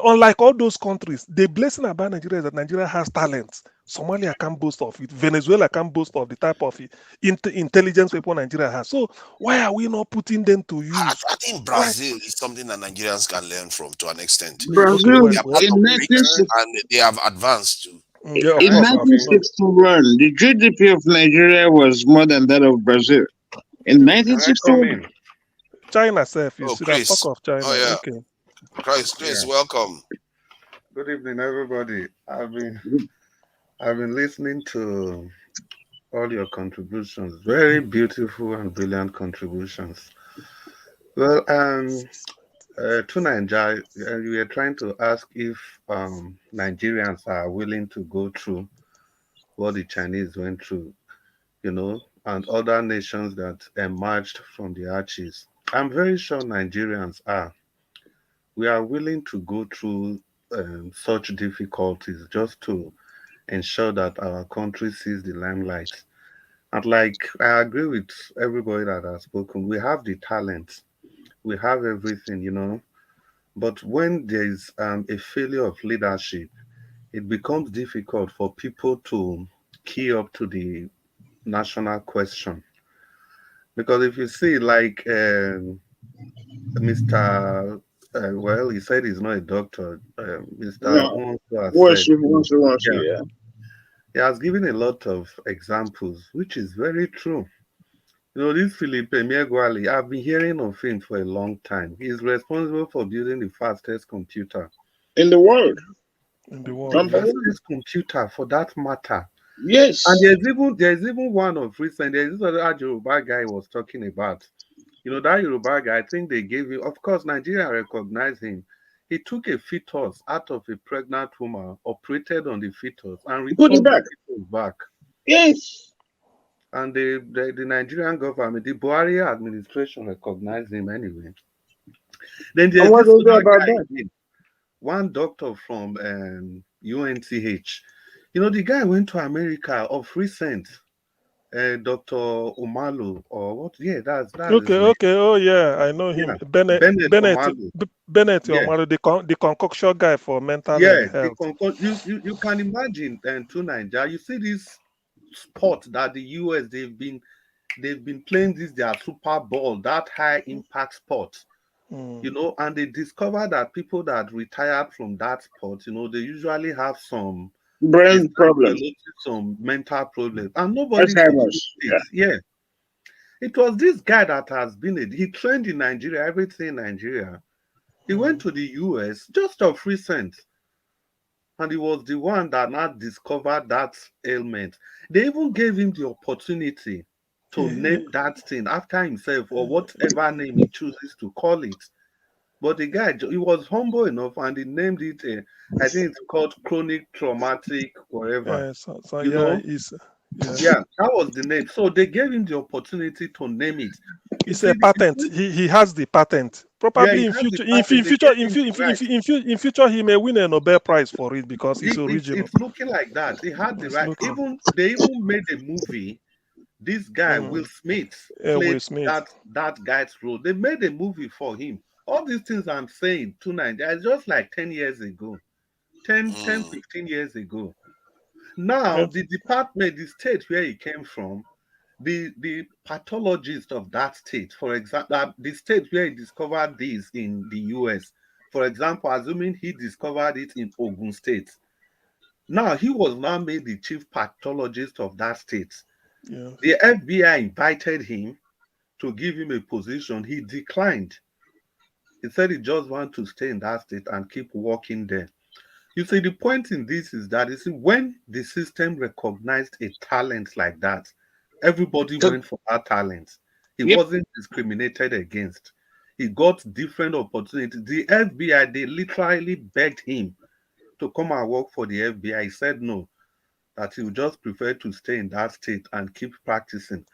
Unlike all those countries, the blessing about Nigeria is that Nigeria has talent. Somalia can't boast of it. Venezuela can't boast of the type of intelligence people Nigeria has. So why are we not putting them to use? I think Brazil is something that Nigerians can learn from to an extent. Brazil, they are part of BRICS and they have advanced too. In 1961, the GDP of Nigeria was more than that of Brazil. In 1961, China self, you Oh, see Chris. that talk of China. Oh, yeah. Okay. Chris, welcome. Good evening, everybody. I've been listening to all your contributions. Very beautiful and brilliant contributions. Well, to Nigeria, we are trying to ask if Nigerians are willing to go through what the Chinese went through, and other nations that emerged from the arches. I'm very sure Nigerians are. We are willing to go through such difficulties just to ensure that our country sees the limelight. And I agree with everybody that has spoken. We have the talent, we have everything, but when there's a failure of leadership, it becomes difficult for people to key up to the national question. Because if you see, Mr. Well, he said he's not a doctor. Mr. Yeah. He has given a lot of examples, which is very true. This Philippe Miegwali, I've been hearing of him for a long time. He's responsible for building the fastest computer in the world. The fastest computer, for that matter. Yes. And there's even one of recent. There's this other Yoruba guy was talking about. That Yoruba guy, I think they gave him. Of course, Nigeria recognized him. He took a fetus out of a pregnant woman, operated on the fetus, and returned the fetus back. Yes. And the Nigerian government, the Buhari administration, recognized him anyway. Then there's what was there about that? One doctor from UNCH. The guy went to America of recent. Dr. Umalu or what? Yeah, that's Okay. Oh yeah, I know him. Yeah. Bennett Umalu, the concoction guy for mental health. You can imagine to Nigeria. You see this sport that the US they've been playing this their Super Bowl, that high impact sport. Mm. You know, and they discovered that people that retired from that sport, you know, they usually have some Brain problem. some mental problems, and nobody Alzheimer's. suspects it. Yeah, it was this guy that has been he trained in Nigeria, everything in Nigeria. He went to the US just of recent, and he was the one that now discovered that ailment. They even gave him the opportunity to name that thing after himself or whatever name he chooses to call it. But the guy, he was humble enough and he named it, I think it's called chronic traumatic, whatever. So You yeah, know? yeah. Yeah, that was the name. So they gave him the opportunity to name it. You It's see, a patent. He has the patent. yeah, Probably he in has the future, patent. They gave him the right. in future, he may win a Nobel Prize for it because it's original. It's looking like that. He had the It's right. looking. They even made a movie. This guy, Will Smith, Will played Smith. that guy's role. They made a movie for him. All these things I'm saying tonight, they're just like 10 years ago, 15 years ago. Now, the department, the state where he came from, the pathologist of that state, for example, the state where he discovered this in the US, for example, assuming he discovered it in Ogun State, now he was now made the chief pathologist of that state. Yeah. The FBI invited him to give him a position. He declined. He said he just wants to stay in that state and keep working there. You see, the point in this is that, you see, when the system recognized a talent like that, everybody went for that talent. He wasn't discriminated against. He got different opportunities. The FBI, they literally begged him to come and work for the FBI. He said no, that he would just prefer to stay in that state and keep practicing,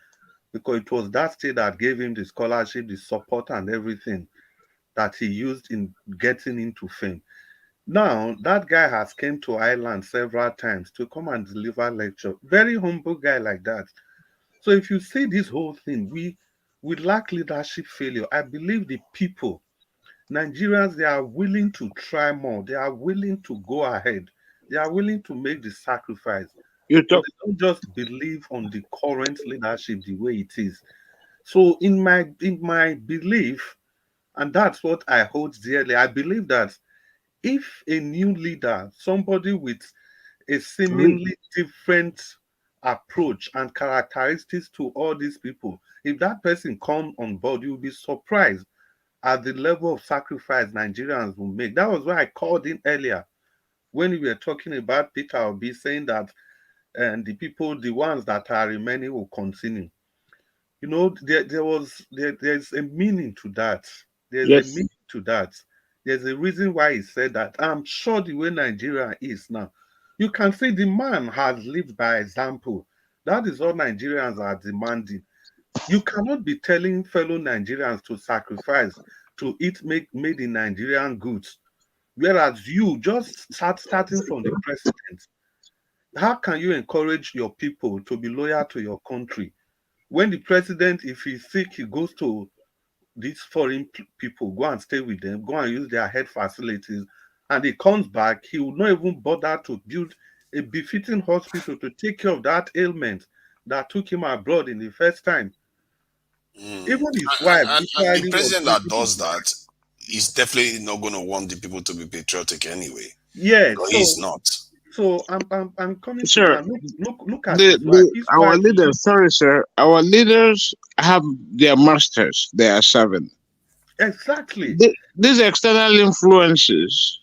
because it was that state that gave him the scholarship, the support, and everything that he used in getting into fame. Now, that guy has came to Ireland several times to come and deliver lecture. Very humble guy like that. So if you see this whole thing, we lack leadership failure. I believe the people, Nigerians, they are willing to try more. They are willing to go ahead. They are willing to make the sacrifice. You But talk. they don't just believe on the current leadership the way it is. So in my belief, and that's what I hold dearly, I believe that if a new leader, somebody with a seemingly different approach and characteristics to all these people, if that person come on board, you'll be surprised at the level of sacrifice Nigerians will make. That was why I called in earlier when we were talking about Peter Obi saying that and the people, the ones that are remaining, will continue. You know, there's a meaning to that. There's a Yes. meaning to that. There's a reason why he said that. I'm sure the way Nigeria is now, you can see the man has lived by example. That is all Nigerians are demanding. You cannot be telling fellow Nigerians to sacrifice to eat made in Nigerian goods, whereas you just starting from the president. How can you encourage your people to be loyal to your country when the president, if he's sick, he goes to these foreign people, go and stay with them, go and use their health facilities, and he comes back, he will not even bother to build a befitting hospital to take care of that ailment that took him abroad in the first time. Even his wife And the literally was president that sleeping does with him. that is definitely not going to want the people to be patriotic anyway. Yeah, Because he's not. So I'm coming to Sir, that. Look at his wife. His our wife leaders, sorry, sir, our leaders have their masters they are serving. Exactly. These external influences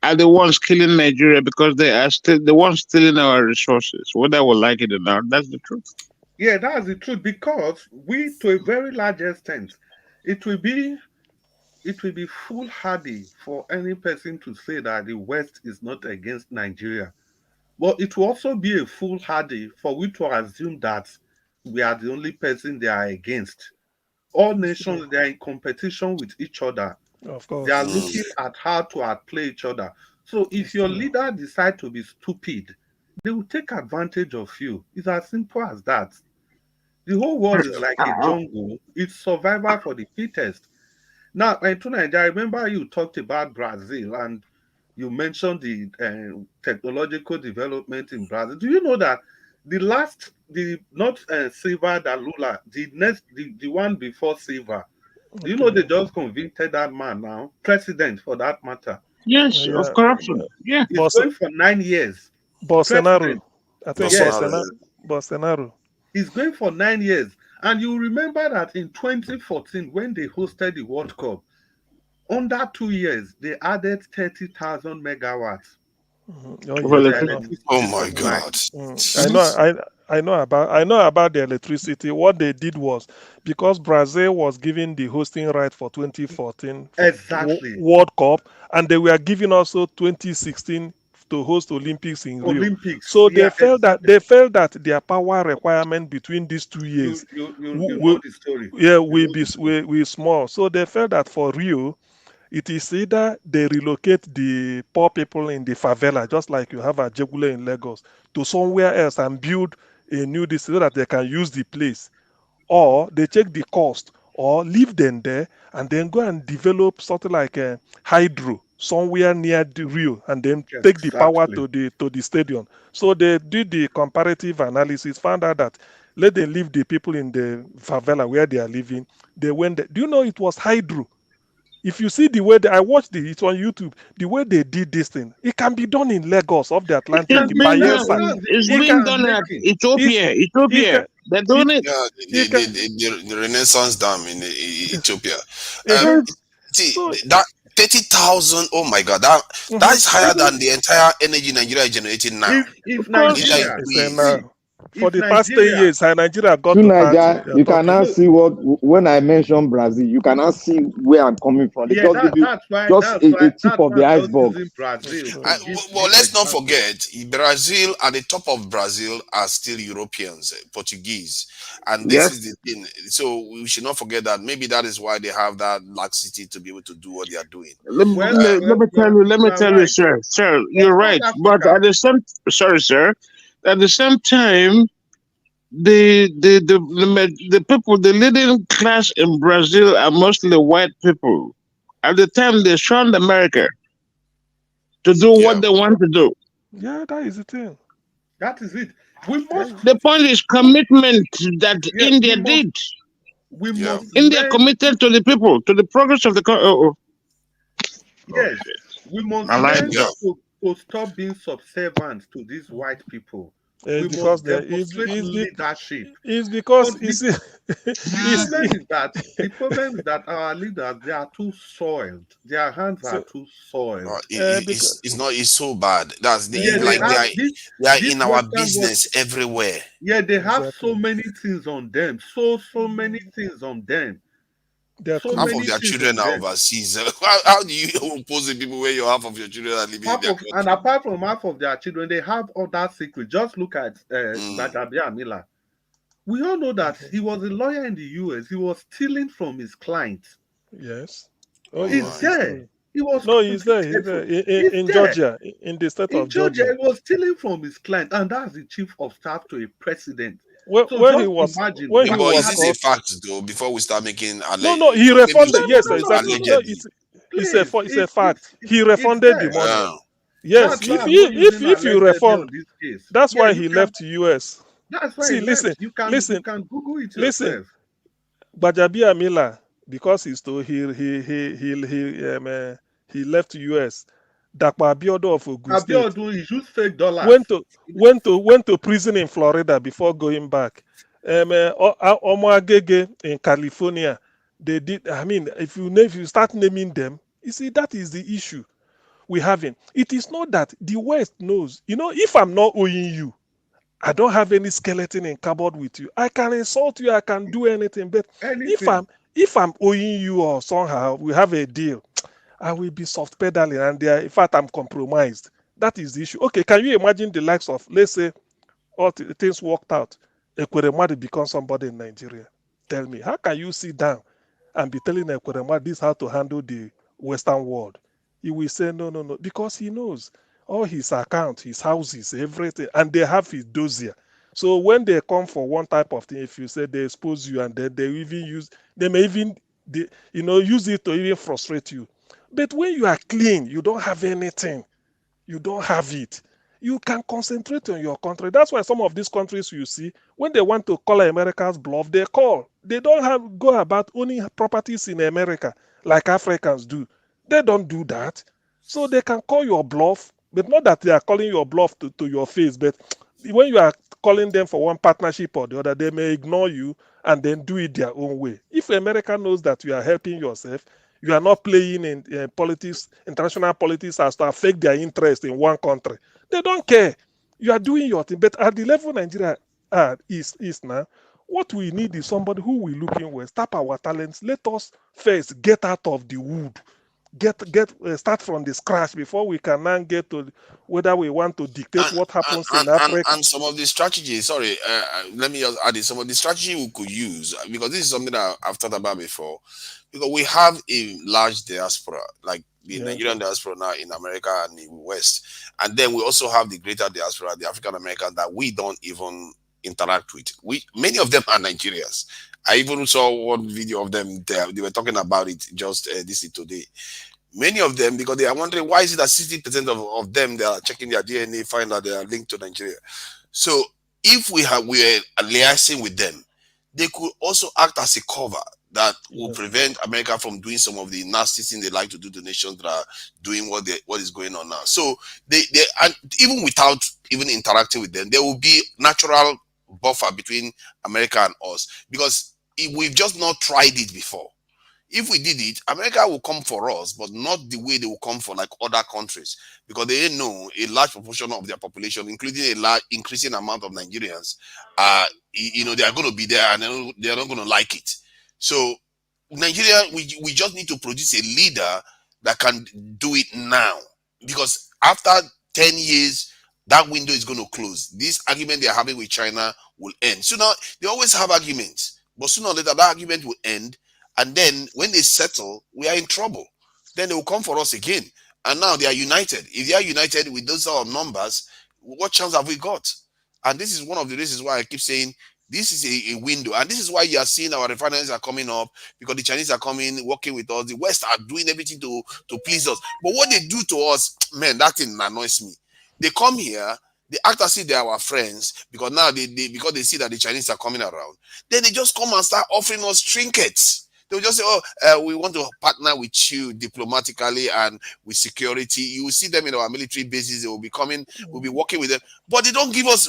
are the ones killing Nigeria because they are still the ones stealing our resources, whether we like it or not. That's the truth. Yeah, that's the truth. Because we, to a very large extent, it will be foolhardy for any person to say that the West is not against Nigeria. But it will also be a foolhardy for we to assume that we are the only person they are against. All nations, they are in competition with each other. Of They are course. looking at how to outplay each other. So if your leader decide to be stupid, they will take advantage of you. It's as simple as that. The whole world is like a jungle. It's survival for the fittest. Now, tonight, I remember you talked about Brazil and you mentioned the technological development in Brazil. Do you know that not Silva da Lula, the one before Silva, Do you know they just convicted that man now, president for that matter? Yes, Yeah, of corruption. Yeah. He's going for 9 years. Bolsonaro. President. I think Yes, Bolsonaro. he's going for 9 years. And you remember that in 2014, when they hosted the World Cup, under 2 years, they added 30,000 megawatts Oh to yes, the I know. electricity Oh my supply. God. I know about the electricity. What they did was because Brazil was given the hosting right for 2014 Exactly. World Cup, and they were given also 2016 to host Olympics in Rio. Olympics. So Yeah, exactly. they felt that their power requirement between these 2 years, You know the story. will small. So they felt that for Rio, it is either they relocate the poor people in the favela, just like you have a Jegule in Lagos, to somewhere else and build a new district so that they can use the place, or they check the cost, or leave them there and then go and develop something like a hydro somewhere near the Rio, and then take the power Exactly. to the stadium. So they did the comparative analysis, found out that let them leave the people in the favela where they are living. They went there. Do you know it was hydro? If you see the way I watched it's on YouTube, the way they did this thing, it can be done in Lagos off the It Atlantic, can It's in be being done. Bayelsa. done. That's the It's point being I'm done at making. Ethiopia. It can, They're doing it. Yeah, it can, the Renaissance Dam in Ethiopia. uh-huh. See So, that 30,000. Oh my God, that is higher than the entire energy Nigeria is generating now. If Of course. Either Nigeria, increase. see, for if the past 10 Nigeria, years, Nigeria got To to 30. Nigeria, you cannot no, see what when I mention Brazil, you cannot see where I'm coming from. They yeah, just give you just a tip of the I'm just iceberg. using Brazil to give Well, this let's not example. forget, Brazil, at the top of Brazil are still Europeans, Portuguese. And this Yes. is the thing. So we should not forget that maybe that is why they have that laxity to be able to do what they are doing. Let me, Well, let, let me tell you. Let you me are tell you, right. sir. For You're South right. But Africa, at the same, sorry, sir. At the same time, the people, the leading class in Brazil are mostly white people. At the time, they shunned America to do Yeah. what they want to do. Yeah, that is the thing. that is it. We must, The point is commitment that yeah, India did. we Yeah. must India learn. committed to the people, to the progress of the country. Yes, we must I like learn Yeah. that. to stop being subservient to these white people. We Because must demonstrate leadership. it's because But you see, the problem is that our leaders, they are too soiled. Their hands are so, too soiled. because It's so bad. Yeah, they Like have they are this in our Western world. business everywhere. Yeah, they have so exactly, many things on them. So many things on them. there are So too Half of many their things children on are them. overseas. How do you oppose the people where your half of your children are living in their And country? apart from half of their children, they have other secrets. Just look at Mm. Gbadabia Miller. We all know that he was a lawyer in the US. He was stealing from his clients. yes. Oh Oh He's yes, my. it's there. true. He was No, he's there. He's convicted there for. He's in there. Georgia, in the state In of Georgia, Georgia. he was stealing from his client, and that's the chief of staff to a president. So When he just was imagine when he But was is this a caught. fact though? Before we start making No, he so maybe we refunded. should Yes, put exactly. No, allegedly. please. it's a fact. It's He it's refunded the there. money. Yes, That's why Okay. I'm not using if you allegedly on refund, this case. that's Yeah, why you he can. left US. That's why he See, left. You listen, can Google it listen. yourself. Bajabia Miller, because he's to he left US. Dakwa Abiodun of Ogun State Abiodun, he used fake dollars. went to prison in Florida before going back. Omo Agege in California, they did. I mean, if you start naming them, you see that is the issue we having. It is not that the West knows. You know, if I'm not owing you, I don't have any skeleton in cupboard with you. I can insult you. I can do anything. But Anything. if I'm owing you or somehow we have a deal, I will be soft pedaling, and in fact I'm compromised. That is the issue. Okay, can you imagine the likes of, let's say, all things worked out, Ekweremadu become somebody in Nigeria? Tell me, how can you sit down and be telling Ekweremadu this how to handle the Western world? He will say no, because he knows all his accounts, his houses, everything, and they have his dossier. So when they come for one type of thing, if you say they expose you, and then they may even use it to even frustrate you. But when you are clean, you don't have anything. You don't have it. you can concentrate on your country. That's why some of these countries you see, when they want to call America's bluff, they call. They don't go about owning properties in America like Africans do. They don't do that. So they can call your bluff, but not that they are calling your bluff to your face, but when you are calling them for one partnership or the other, they may ignore you and then do it their own way. If America knows that you are helping yourself, you are not playing in politics, international politics, as to affect their interest in one country. They don't care. You are doing your thing. But at the level Nigeria is now, what we need is somebody who will look in West, tap our talents. Let us first get out of the wood. Start from the scratch before we can now get to whether we want to dictate what happens in Africa. And some of the strategies, sorry, let me just add it. Some of the strategy we could use, because this is something that I've thought about before, because we have a large diaspora, like the Nigerian diaspora now in America and in the West. And then we also have the greater diaspora, the African American, that we don't even interact with. Many of them are Nigerians. I even saw one video of them. They were talking about it just today. Many of them, because they are wondering why is it that 60% of them, they are checking their DNA, find that they are linked to Nigeria. So if we are liaising with them, they could also act as a cover that will prevent America from doing some of the nasty things they like to do to nations that are doing what is going on now. So they and even without even interacting with them, there will be natural buffer between America and us, because we've just not tried it before. If we did it, America will come for us, but not the way they will come for like other countries, because they know a large proportion of their population, including a large increasing amount of Nigerians, they are going to be there and they are not going to like it. So Nigeria, we just need to produce a leader that can do it now, because after 10 years, that window is going to close. This argument they're having with China will end. So now they always have arguments, but sooner or later that argument will end. And then when they settle, we are in trouble. Then they will come for us again. And now they are united. If they are united with those sort of numbers, what chance have we got? And this is one of the reasons why I keep saying this is a window. And this is why you are seeing our refineries are coming up, because the Chinese are coming, working with us. The West are doing everything to please us. But what they do to us, man, that thing annoys me. They come here, they act as if they are our friends, because now because they see that the Chinese are coming around. Then they just come and start offering us trinkets. They'll just say, we want to partner with you diplomatically and with security. You will see them in our military bases. They will be coming. We'll be working with them. But they don't give us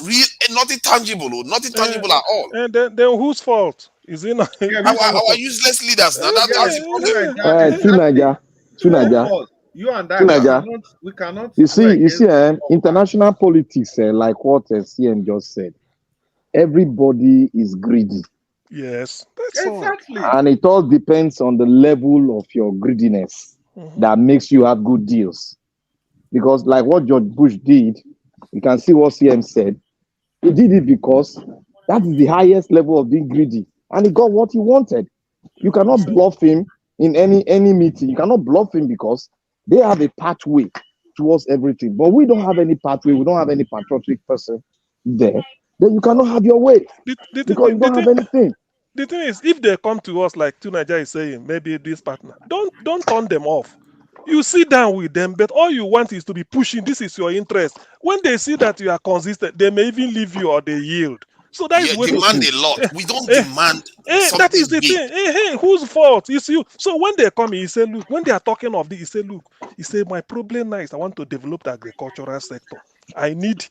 nothing tangible at all. And then whose fault? Is it not? Our useless leaders. Now, that's the Tunaja. You and I, we cannot. You see, international politics, like what CM just said, everybody is greedy. Yes, that's exactly. And it all depends on the level of your greediness that makes you have good deals. Because like what George Bush did, you can see what CM said. He did it because that is the highest level of being greedy. And he got what he wanted. You cannot bluff him in any meeting. You cannot bluff him because they have a pathway towards everything. But we don't have any pathway. We don't have any patriotic person there. Then you cannot have your way because you don't have anything. The thing is, if they come to us like Tunaja is saying, maybe this partner, don't turn them off. You sit down with them, but all you want is to be pushing. This is your interest. When they see that you are consistent, they may even leave you or they yield. So that is demand a lot. We don't demand. That is the thing. Hey, whose fault? It's you. So when they come, he say, look. When they are talking of this, he say, look. He say, my problem now is I want to develop the agricultural sector. I need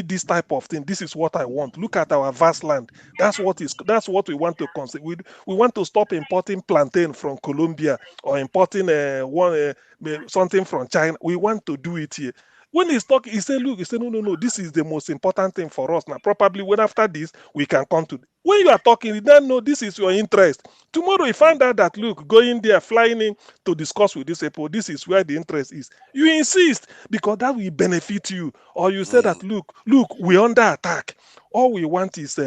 this type of thing. This is what I want. Look at our vast land. That's what we want to consider. We want to stop importing plantain from Colombia or importing something from China. We want to do it here. When he's talking, he said, look, no, this is the most important thing for us. Now, probably when after this, we can come to. When you are talking, you don't know this is your interest. Tomorrow, you find out that, look, going there, flying in to discuss with this people, this is where the interest is. You insist because that will benefit you. Or you say that, look, we're under attack. All we want is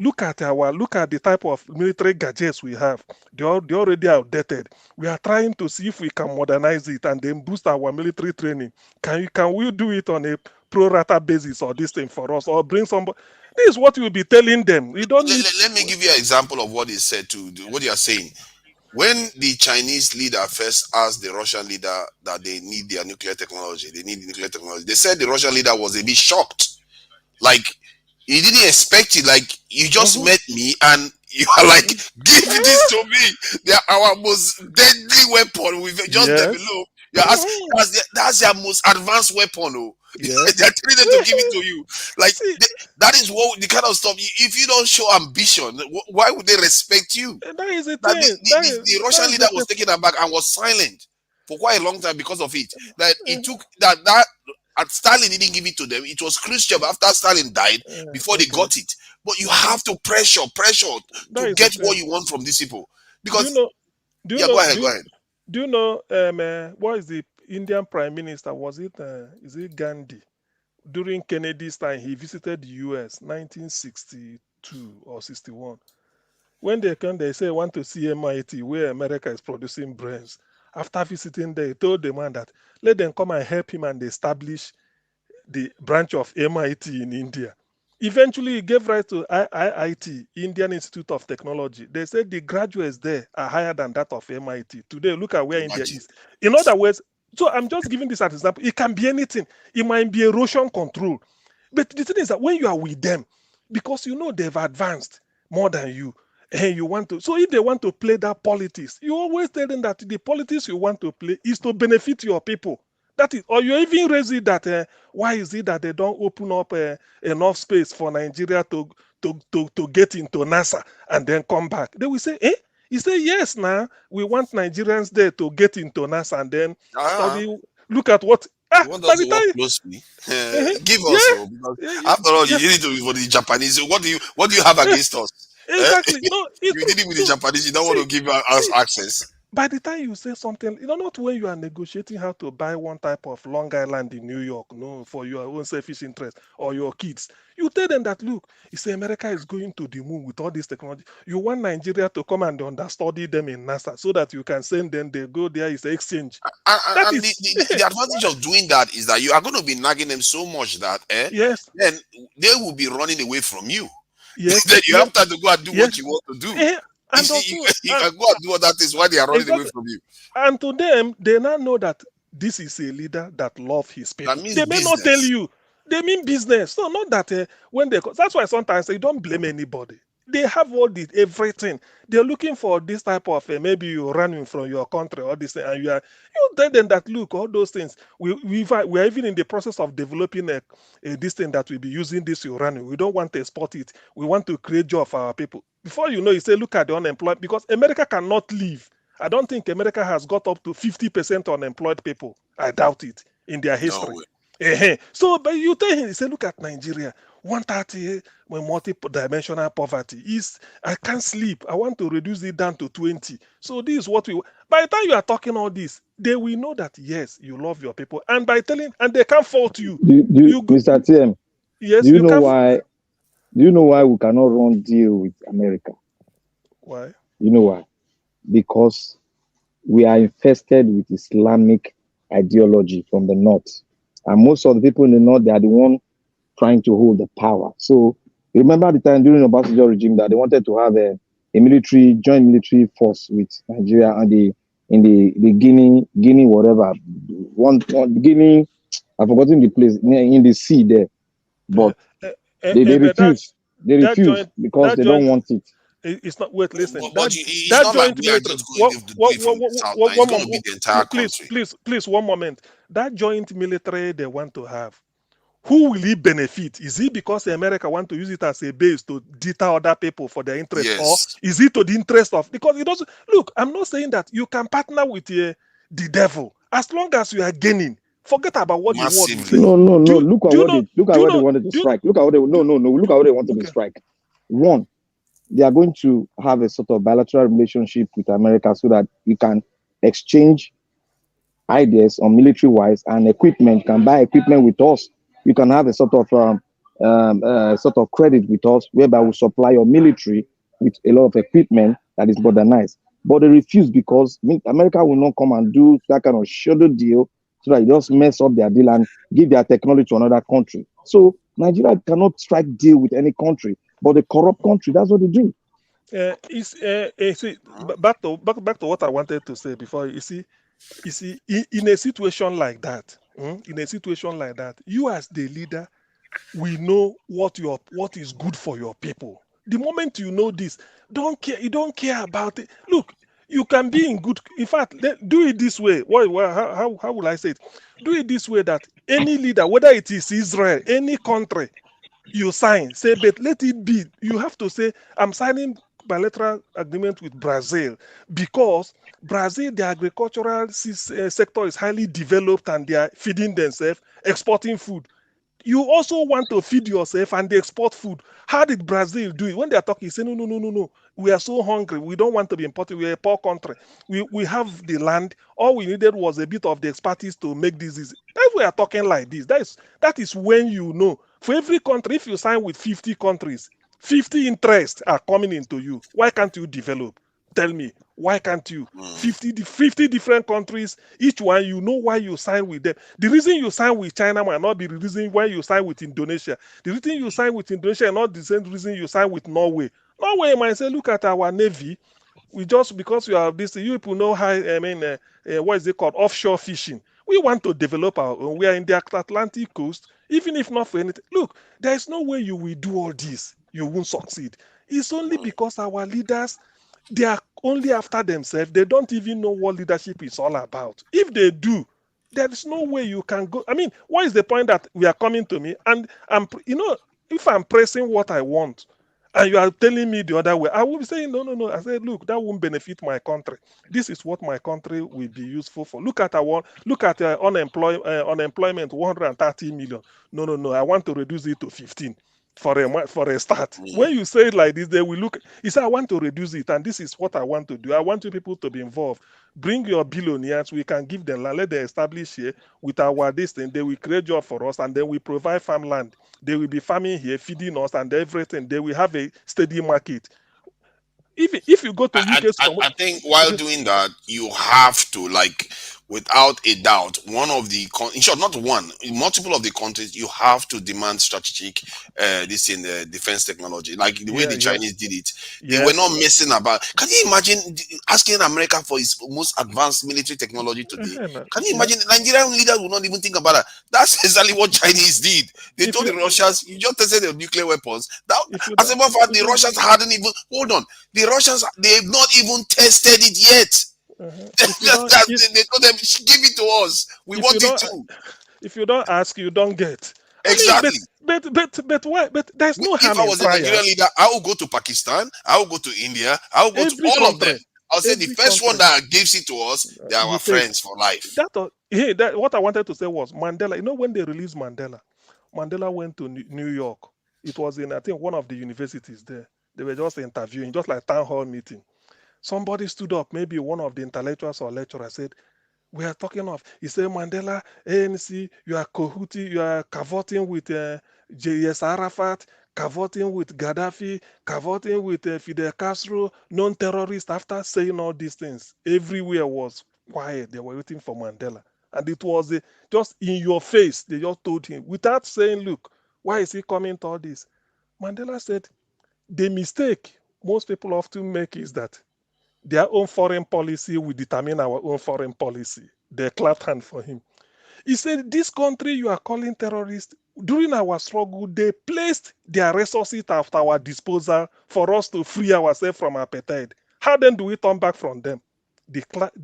look at the type of military gadgets we have. They're already outdated. We are trying to see if we can modernize it and then boost our military training. Can we do it on a pro rata basis or this thing for us, or bring somebody? This is what you'll be telling them. You don't. Let me give you an example of what is said to what you are saying. when the Chinese leader first asked the Russian leader that they need their nuclear technology, they said the Russian leader was a bit shocked. Like, he didn't expect it. Like, you just met me and you are like, give this to me. They are our most deadly weapon. We've just developed. That's their most advanced weapon. Oh. They're telling them to give it to you. Like, that is what the kind of stuff. If you don't show ambition, why would they respect you? That is the That thing. the Russian leader was taken aback and was silent for quite a long time because of it. That it took that and Stalin didn't give it to them. It was Khrushchev after Stalin died before they got it. But you have to pressure to get what you want from these people. Because go ahead. Do you know what is the Indian Prime Minister? Was it is it Gandhi? During Kennedy's time, he visited the US 1962 or 61. When they came, they say want to see MIT where America is producing brains. After visiting there, he told the man that let them come and help him and establish the branch of MIT in India. Eventually, he gave rise to IIT, Indian Institute of Technology. They said the graduates there are higher than that of MIT. Today, look at where India is. In other words, so I'm just giving this as an example. It can be anything. It might be erosion control. But the thing is that when you are with them, because you know they've advanced more than you, and you want to, so if they want to play that politics, you always tell them that the politics you want to play is to benefit your people. That is, or you even raise it that why is it that they don't open up enough space for Nigeria to get into NASA and then come back? They will say, You say yes now. We want Nigerians there to get into NASA and then study. Look at what. You want us to work closely. Give us because after all, you need to for the Japanese. What do you have against us? Exactly. No, you did it with the Japanese. You don't want to give us access. By the time you say something, not when you are negotiating how to buy one type of Long Island in New York, for your own selfish interest or your kids, you tell them that, look, you say America is going to the moon with all this technology. You want Nigeria to come and understudy them in NASA so that you can send them, they go there, it's exchange. And the advantage of doing that is that you are going to be nagging them so much that then they will be running away from you. Yes. Then you have time to go and do what you want to do. And you can go and do all that is why they are running away from you. And to them, they now know that this is a leader that loves his people. They may not tell you. They mean business. So not that when they... That's why sometimes they don't blame anybody. They have all this, everything. They're looking for this type of, maybe you're running from your country or this thing, and you tell them that, look, all those things, we are even in the process of developing this thing that we'll be using this uranium. We don't want to export it. We want to create jobs for our people. Before you know, you say, look at the unemployed, because America cannot live. I don't think America has got up to 50% unemployed people. I doubt it in their history. No. So, but you tell him, you say, look at Nigeria. 130 when multi-dimensional poverty is, I can't sleep. I want to reduce it down to 20. So this is what we... By the time you are talking all this, they will know that, yes, you love your people. And by telling... And they can't fault you. Mr. TM, yes, do you know why... Do you know why we cannot run deal with America? Why? You know why? Because we are infested with Islamic ideology from the north. And most of the people in the north, they are the one trying to hold the power. So remember the time during the Obasanjo regime that they wanted to have a joint military force with Nigeria and the Guinea whatever. Guinea, I've forgotten the place, in the sea there. But they refuse. They refuse because they don't want it. It's not. Wait, listen. But it's not like we are just going to do it from the south. It's going to be the entire country. Please, one moment. That joint military they want to have, who will it benefit? Is it because America want to use it as a base to deter other people for their interest, or is it to the interest of? Because it doesn't. Look, I'm not saying that you can partner with the devil as long as you are gaining. Forget about what the world is saying. No. Look at what they wanted to strike. Look at what they Look at what they wanted to strike. One, they are going to have a sort of bilateral relationship with America so that you can exchange ideas on military-wise and equipment. You can buy equipment with us. You can have a sort of credit with us, whereby we supply your military with a lot of equipment that is modernized. But they refuse because America will not come and do that kind of shadow deal so that you just mess up their deal and give their technology to another country. So Nigeria cannot strike deal with any country, but the corrupt country, that's what they do. See, back to what I wanted to say before. You see, in a situation like that, in a situation like that, you as the leader, we know what is good for your people. The moment you know this, don't care. You don't care about it. Look, you can be in good. In fact, do it this way. How will I say it? Do it this way that any leader, whether it is Israel, any country, you sign, say, but let it be. You have to say, I'm signing bilateral agreement with Brazil because Brazil, the agricultural sector is highly developed and they are feeding themselves, exporting food. You also want to feed yourself and they export food. How did Brazil do it? When they are talking, say, no. We are so hungry. We don't want to be imported. We are a poor country. We have the land. All we needed was a bit of the expertise to make this easy. That's why we are talking like this. That is when you know. For every country, if you sign with 50 countries, 50 interests are coming into you. Why can't you develop? Tell me, why can't you? 50 different countries, each one, you know why you sign with them. The reason you sign with China might not be the reason why you sign with Indonesia. The reason you sign with Indonesia is not the same reason you sign with Norway. Norway might say, look at our navy. We just, because you have this, you people know how, what is it called? Offshore fishing. We want to develop our own. We are in the Atlantic coast, even if not for anything. Look, there is no way you will do all this. You won't succeed. It's only because our leaders, they are only after themselves. They don't even know what leadership is all about. If they do, there is no way you can go. I mean, what is the point that we are coming to me and if I'm pressing what I want and you are telling me the other way, I will be saying, no. I said, look, that won't benefit my country. This is what my country will be useful for. Look at unemployment, 130 million. No. I want to reduce it to 15 for a start. When you say it like this, they will look. You say, I want to reduce it, and this is what I want to do. I want you people to be involved. Bring your billionaires. We can give them land. Let them establish here with our this thing. They will create job for us, and then we provide farmland. They will be farming here, feeding us, and everything. They will have a steady market. If you go to I think while doing that, you have to, like, without a doubt, one of the in short, not one, in multiple of the countries, you have to demand strategic this in the defense technology, like the way the Chinese did it. They were not messing about. Can you imagine asking America for its most advanced military technology today? Can you imagine? The Nigerian leaders will not even think about that. That's exactly what Chinese did. They told the Russians, you just tested their nuclear weapons. As a matter of fact, the Russians hadn't even, hold on, the Russians, they've not even tested it yet. They told them, give it to us. We want it too. If you don't ask, you don't get. Exactly. I mean, but why? But there's no harm in If I was a Nigerian leader, I will go to Pakistan, I will go to India, I will go to all of them. I'll say the first one that gives it to us, they are our friends for life. What I wanted to say was Mandela. You know, when they released Mandela, Mandela went to New York. It was in, I think, one of the universities there. They were just interviewing, just like town hall meeting. Somebody stood up, maybe one of the intellectuals or lecturers said, we are talking of, he said, Mandela, ANC, you are cahooting, you are cavorting with J.S. Arafat, cavorting with Gaddafi, cavorting with Fidel Castro, non-terrorist. After saying all these things, everywhere was quiet. They were waiting for Mandela. And it was just in your face. They just told him, without saying, look, why is he coming to all this? Mandela said, the mistake most people often make is that their own foreign policy will determine our own foreign policy. They clapped hand for him. He said, this country you are calling terrorist, during our struggle, they placed their resources at our disposal for us to free ourselves from apartheid. How then do we turn back from them?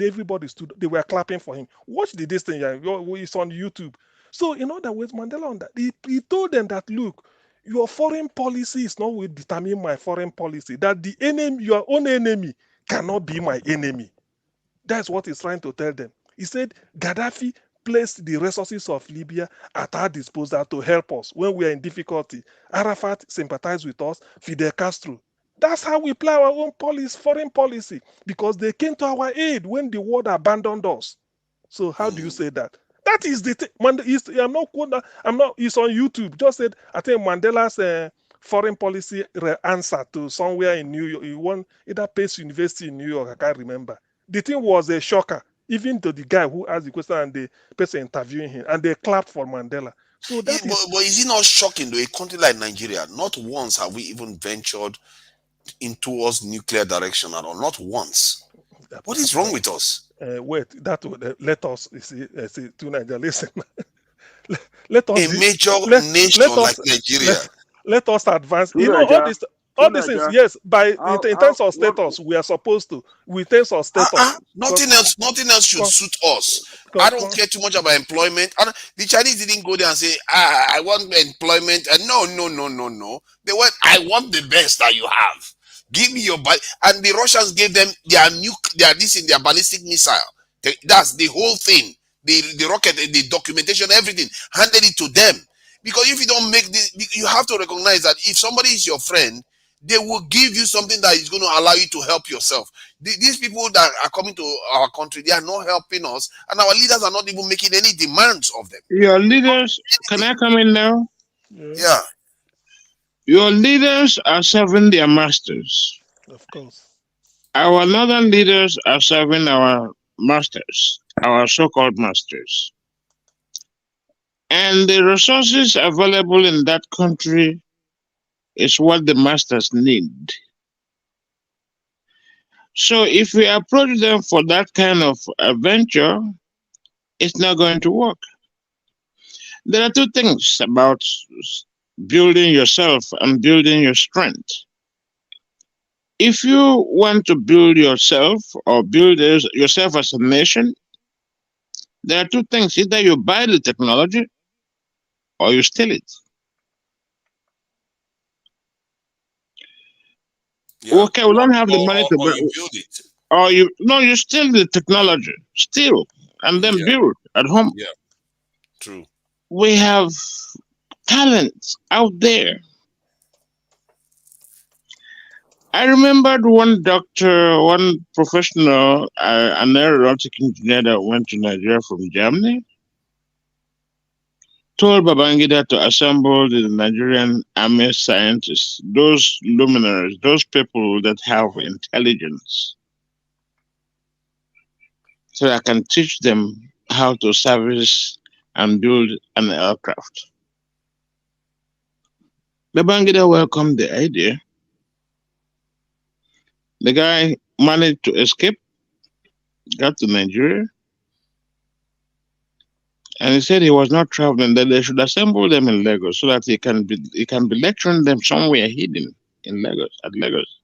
Everybody stood, they were clapping for him. Watch this thing, it's on YouTube. So in other words, Mandela on that, he told them that, look, your foreign policy is not will determine my foreign policy. That the enemy, your own enemy, cannot be my enemy. That's what he's trying to tell them. He said Gaddafi placed the resources of Libya at our disposal to help us when we are in difficulty. Arafat sympathized with us, Fidel Castro. That's how we play our own foreign policy, because they came to our aid when the world abandoned us. So how do you say that? That is the thing. It's on YouTube. Just said, I think Mandela's foreign policy answer to somewhere in New York. He won either Pace University in New York, I can't remember. The thing was a shocker, even to the guy who asked the question and the person interviewing him, and they clapped for Mandela. So that but is it not shocking, though, a country like Nigeria, not once have we even ventured in towards nuclear direction at all, not once. What is wrong with us? Wait, that would let us see to Nigeria. Listen, let us A major let nation us like Nigeria. let us advance. To You know Nigeria, all these things. Yes, in terms of status, we are supposed to. In terms of status, Nothing else should suit us. I don't care too much about employment. The Chinese didn't go there and say, I want employment. And no. They went, I want the best that you have. Give me your and the Russians gave them their ballistic missile. That's the whole thing. The rocket, the documentation, everything. Handed it to them. Because if you don't make this, you have to recognize that if somebody is your friend, they will give you something that is going to allow you to help yourself. These people that are coming to our country, they are not helping us, and our leaders are not even making any demands of them. Your leaders, can I come in now? Yeah. Your leaders are serving their masters. Of course. Our northern leaders are serving our masters, our so-called masters. And the resources available in that country is what the masters need. So if we approach them for that kind of venture, it's not going to work. There are two things about building yourself and building your strength. If you want to build yourself or build yourself as a nation, there are two things. Either you buy the technology or you steal it. Yeah. Okay, we don't have the money to buy. Or you build it. Or you steal the technology, steal, and then build at home. Yeah, true. We have talents out there. I remembered one doctor, one professional, an aeronautic engineer that went to Nigeria from Germany, told Babangida to assemble the Nigerian army scientists, those luminaries, those people that have intelligence, so I can teach them how to service and build an aircraft. Babangida welcomed the idea. The guy managed to escape, got to Nigeria, and he said he was not traveling, that they should assemble them in Lagos so that he can be lecturing them somewhere hidden in Lagos, at Lagos.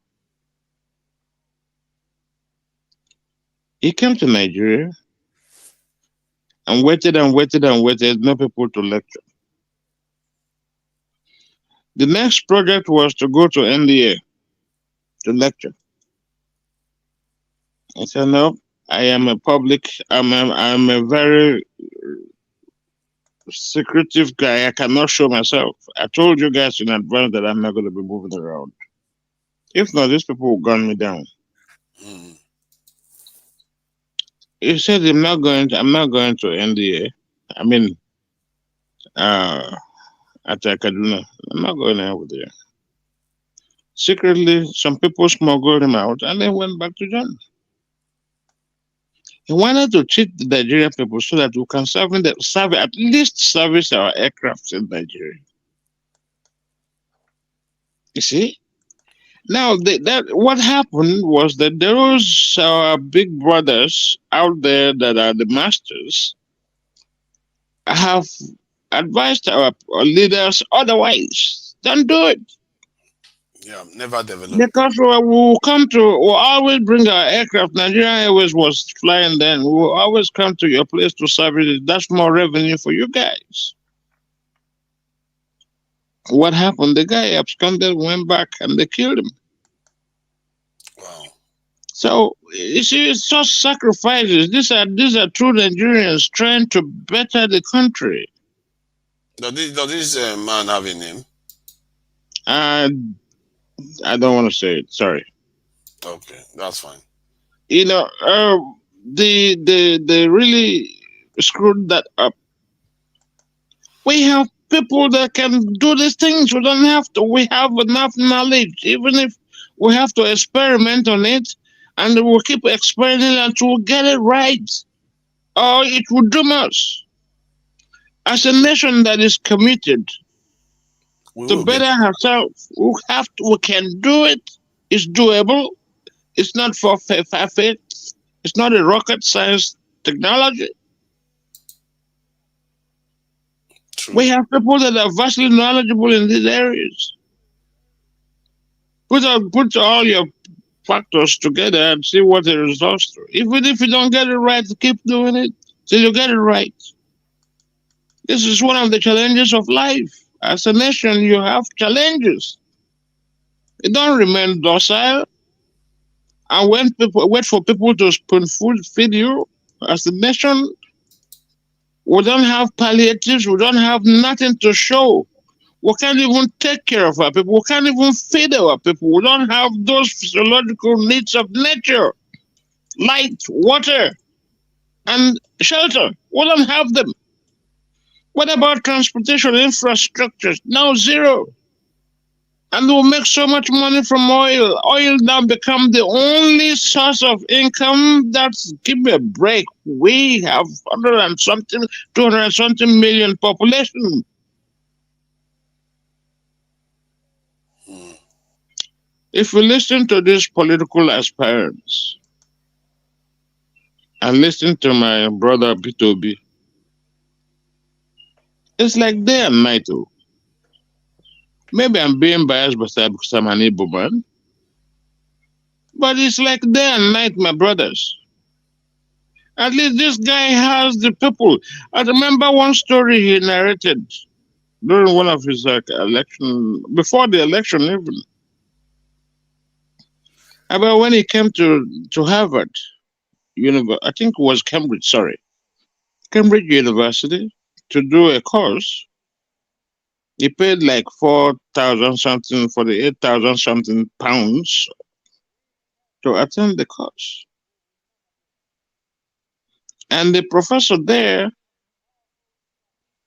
He came to Nigeria and waited, no people to lecture. The next project was to go to NDA to lecture. I said, no, I am I'm a very secretive guy. I cannot show myself. I told you guys in advance that I'm not going to be moving around. If not, these people will gun me down. He said, I'm not going to NDA. I mean, at Kaduna. I'm not going over there. Secretly, some people smuggled him out and then went back to John. He wanted to cheat the Nigerian people so that we can at least service our aircraft in Nigeria. You see? Now, what happened was that there was our big brothers out there that are the masters have advised our leaders otherwise. Don't do it. Yeah, never develop. Because we'll always bring our aircraft. Nigerian Airways was flying then. We'll always come to your place to service it. That's more revenue for you guys. What happened? The guy absconded, went back, and they killed him. Wow. So you see, it's such sacrifices. These are true Nigerians trying to better the country. Does this man have a name? I don't want to say it. Sorry. Okay, that's fine. You know, they really screwed that up. We have people that can do these things. We don't have to. We have enough knowledge. Even if we have to experiment on it, and we'll keep experimenting until we get it right, or it will doom us. As a nation that is committed to better ourselves, we can do it. It's doable. It's not far-fetched. It's not a rocket science technology. We have people that are vastly knowledgeable in these areas. Put all your factors together and see what the results are. Even if you don't get it right, keep doing it till you get it right. This is one of the challenges of life. As a nation, you have challenges. You don't remain docile and when people wait for people to spoon feed you. As a nation, we don't have palliatives. We don't have nothing to show. We can't even take care of our people. We can't even feed our people. We don't have those physiological needs of nature, light, water, and shelter. We don't have them. What about transportation infrastructures? Now zero. And we'll make so much money from oil. Oil now become the only source of income. That's, give me a break. We have 100 and something, 200 and something million population. If you listen to these political aspirants and listen to my brother Bitobi, it's like day and night. Maybe I'm being biased because I'm an Igbo man, but it's like day and night, my brothers. At least this guy has the people. I remember one story he narrated during one of his election, before the election even, about when he came to Harvard University, I think it was Cambridge University, to do a course. He paid like 4,000 something, 48,000 something pounds to attend the course. And the professor there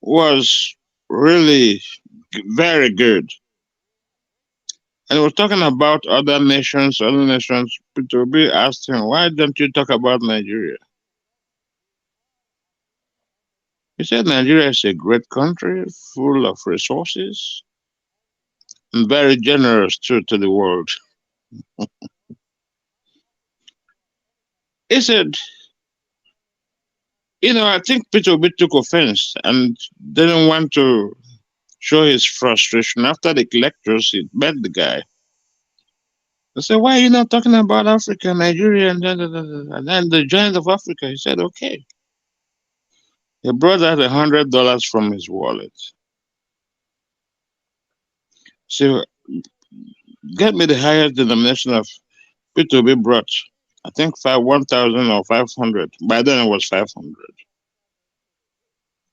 was really very good. And he was talking about other nations. P2B asked him, why don't you talk about Nigeria? He said Nigeria is a great country, full of resources, and very generous too to the world. He said, I think P2B took offense and didn't want to show his frustration. After the lectures, he met the guy. I said, why are you not talking about Africa, Nigeria, and then the giant of Africa? He said, okay. He brought out $100 from his wallet. So, get me the highest denomination of P2B brought. I think 1,000 or 500. By then it was 500.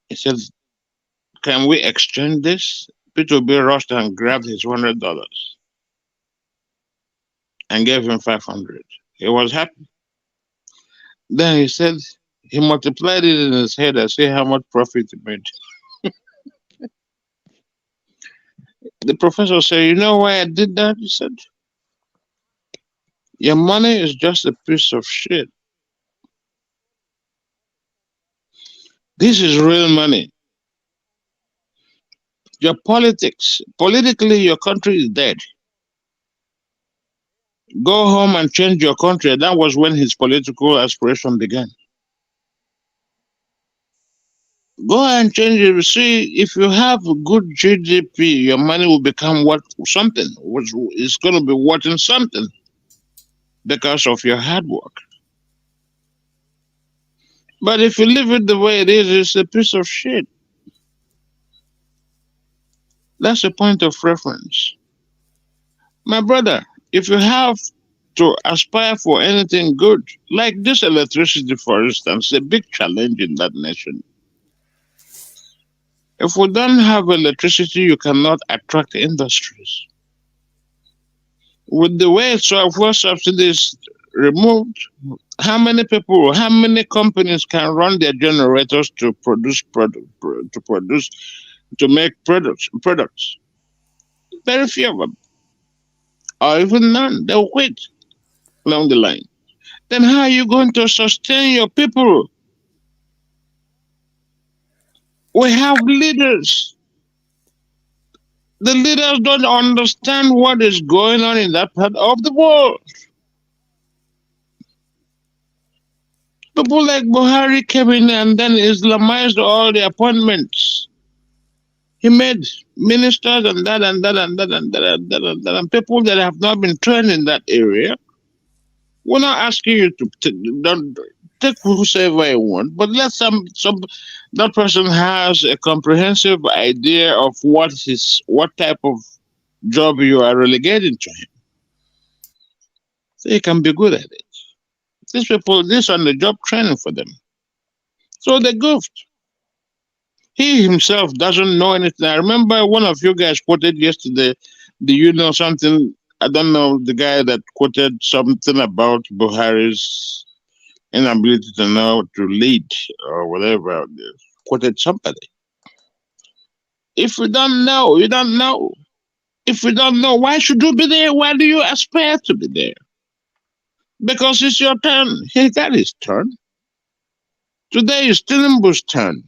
He said, can we exchange this? P2B rushed and grabbed his $100 and gave him 500. He was happy. Then he said he multiplied it in his head and see how much profit he made. The professor said, you know why I did that? He said, your money is just a piece of shit. This is real money. Your politically, your country is dead. Go home and change your country. That was when his political aspiration began. Go and change it. See, if you have a good GDP, your money will become something. It's going to be worth something because of your hard work. But if you leave it the way it is, it's a piece of shit. That's a point of reference. My brother, if you have to aspire for anything good, like this electricity, for instance, a big challenge in that nation. If we don't have electricity, you cannot attract industries. With the way fuel subsidies removed, how many companies can run their generators to make products? Very few of them, or even none. They'll quit along the line. Then how are you going to sustain your people? We have leaders The leaders don't understand what is going on in that part of the world. People like Buhari came in and then Islamized all the appointments. He made ministers and that and that and that and that and that and that and people that have not been trained in that area. We're not asking you to don't take whosoever you want, but let some that person has a comprehensive idea of what type of job you are relegating to him. So he can be good at it. These people, this on the job training for them. So they goofed. He himself doesn't know anything. I remember one of you guys quoted yesterday. Do you know something? I don't know the guy that quoted something about Buhari's inability to know to lead or whatever. Quoted somebody. If you don't know, you don't know. If you don't know, why should you be there? Why do you aspire to be there? Because it's your turn. He got his turn. Today is Tinubu's turn.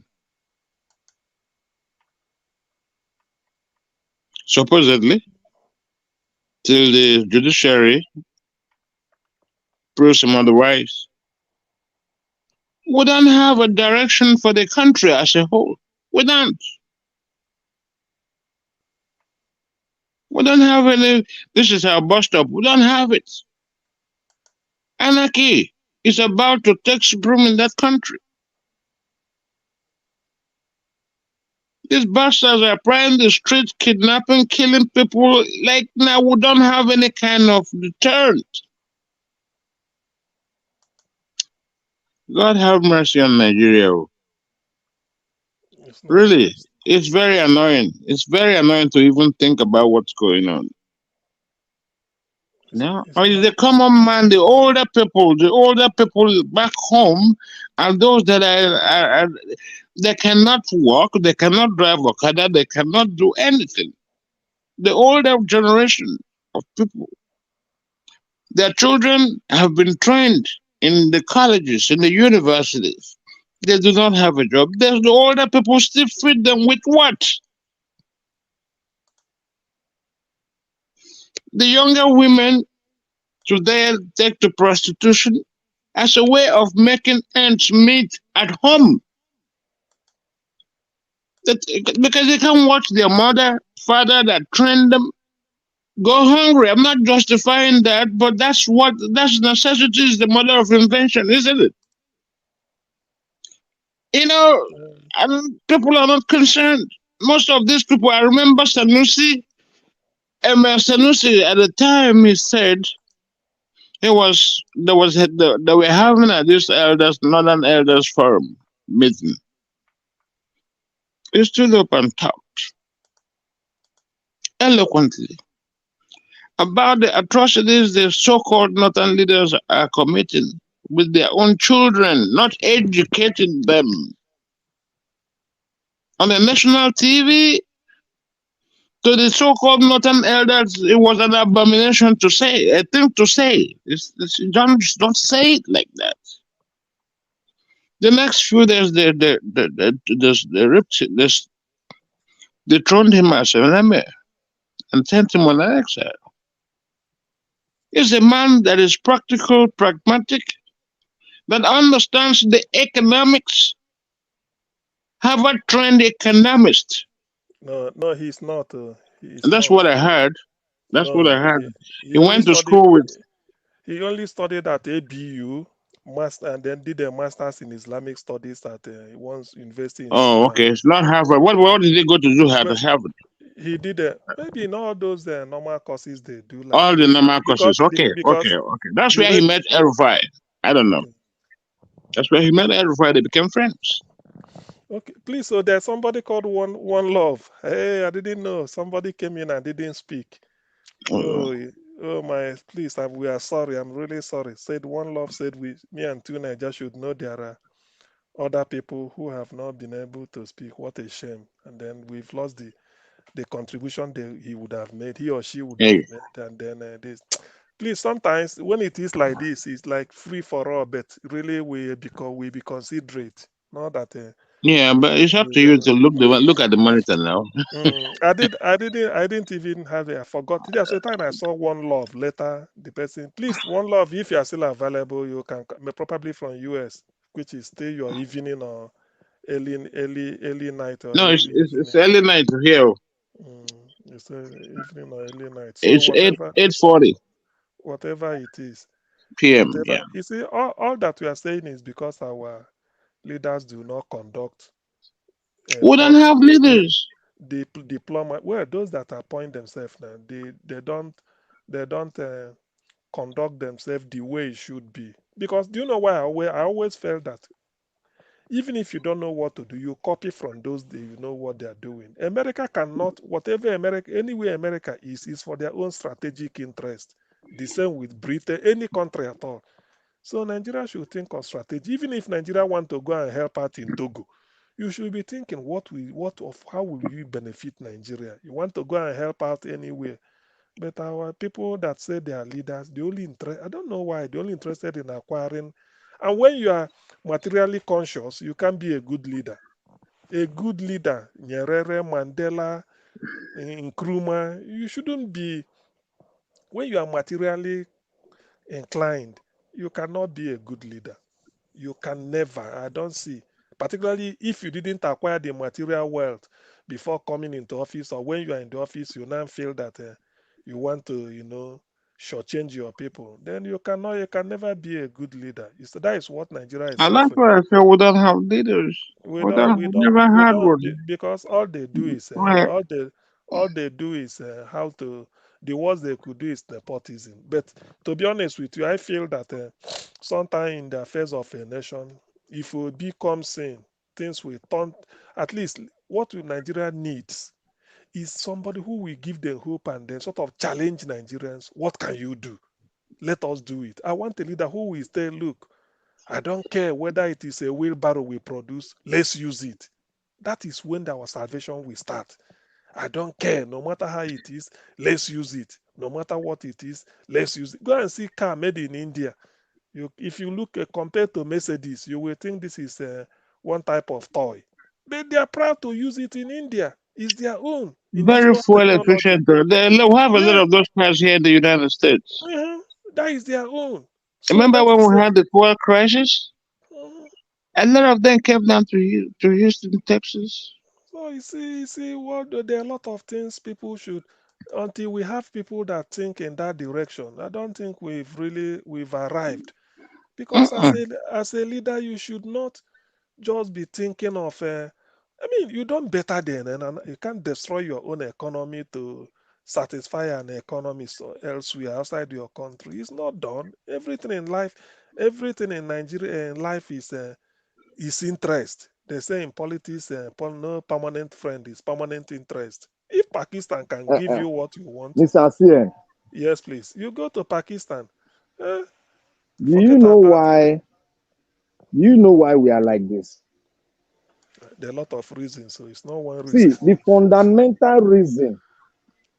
Supposedly, till the judiciary proves him otherwise, we don't have a direction for the country as a whole. We don't. We don't have any. This is our bus stop. We don't have it. Anarchy is about to take supreme in that country. These bastards are praying the streets, kidnapping, killing people. Like now, we don't have any kind of deterrent. God have mercy on Nigeria. Really, it's very annoying. It's very annoying to even think about what's going on. No, I mean, the common man, the older people back home, and those that are they cannot walk, they cannot drive Okada, they cannot do anything. The older generation of people, their children have been trained in the colleges, in the universities. They do not have a job. There's the older people still feed them with what? The younger women today take to prostitution as a way of making ends meet at home. Because they can watch their mother, father that trained them go hungry. I'm not justifying that, but that's necessity is the mother of invention, isn't it? You know, and people are not concerned. Most of these people, I remember Sanusi, Sanusi at the time he said they were having this Northern Elders Forum meeting. He stood up and talked eloquently about the atrocities the so-called Northern leaders are committing with their own children, not educating them. On the national TV, to the so-called Northern elders, it was an abomination to say, a thing to say. Don't say it like that. The next few days, they throned him as an emir and sent him on an exile. He's a man that is practical, pragmatic, that understands the economics. Harvard-trained economist. No, he's not. That's what I heard. That's what I heard. He only went to studied- school with. He only studied at ABU, and then did a master's in Islamic studies at one's university. Oh, okay. It's not Harvard. What did he go to do at Harvard? He did maybe in all those normal courses they do. Like All the normal courses. Okay. because That's the where way- he met Erufai. I don't know. That's where he met Erufai. They became friends. Okay, please. So there's somebody called One Love. Hey, I didn't know. Somebody came in and didn't speak. Oh my! Please, we are sorry. I'm really sorry. Said One Love said me and Tuna just should know there are other people who have not been able to speak. What a shame! And then we've lost the contribution that he would have made. He or she would have made. And then this. Please, sometimes when it is like this, it's like free for all. But really, we be considerate. Not that Yeah, but it's up to you to look at the monitor now. I didn't even have it. I forgot. There's a time I saw One Love later. The person, please, One Love, if you are still available, you can probably from US, which is still your evening or early night or No, early it's evening. early night here. It's evening or early night. So It's whatever 8:40 whatever it is, p.m. whatever Yeah. you see, all that we are saying is because our leaders do not conduct We don't have leaders. diplomat. Well, those that appoint themselves now, they don't conduct themselves the way it should be. Because do you know why I always felt that even if you don't know what to do, you copy from those that you know what they are doing. America cannot, whatever America, anywhere America is for their own strategic interest. The same with Britain, any country at all. So Nigeria should think of strategy. Even if Nigeria want to go and help out in Togo, you should be thinking how will you benefit Nigeria? You want to go and help out anywhere. But our people that say they are leaders, I don't know why, they're only interested in acquiring. And when you are materially conscious, you can be a good leader. A good leader, Nyerere, Mandela, Nkrumah, you shouldn't be, when you are materially inclined, you cannot be a good leader. You can never. I don't see. Particularly if you didn't acquire the material wealth before coming into office, or when you are in the office, you now feel that you want to, shortchange your people. Then you can never be a good leader. That is what Nigeria is And that's suffering. why I feel we don't have leaders. We never had one. Because all they do is Right. all they do is the worst they could do is nepotism. But to be honest with you, I feel that sometime in the affairs of a nation, if we become sane, things will turn. At least what Nigeria needs is somebody who will give them hope and then sort of challenge Nigerians. What can you do? Let us do it. I want a leader who will say, look, I don't care whether it is a wheelbarrow we produce, let's use it. That is when our salvation will start. I don't care, no matter how it is, let's use it. No matter what it is, let's use it. Go and see car made in India. If you look compared to Mercedes, you will think this is one type of toy. But they are proud to use it in India. It's their own Very indigenous fuel technology. efficient. We have a lot Yeah, of those cars here in the United States. that is their own. So Remember that when is we had the fuel crisis? A lot of them came down to Houston, Texas. So you see, what there are a lot of things people should, until we have people that think in that direction. I don't think we've arrived. Because Uh-uh. as a leader, you should not just be thinking of. I mean, you don't better than, and you can't destroy your own economy to satisfy an economy elsewhere outside your country. It's not done. Everything in Nigeria in life is interest. They say in politics, no permanent friend is permanent interest. If Pakistan can give you what you want, Mr. CN, yes, please, you go to Pakistan. Eh, do you forget know about it. why? Do you know why we are like this? There are a lot of reasons, so it's not one See, reason. the fundamental reason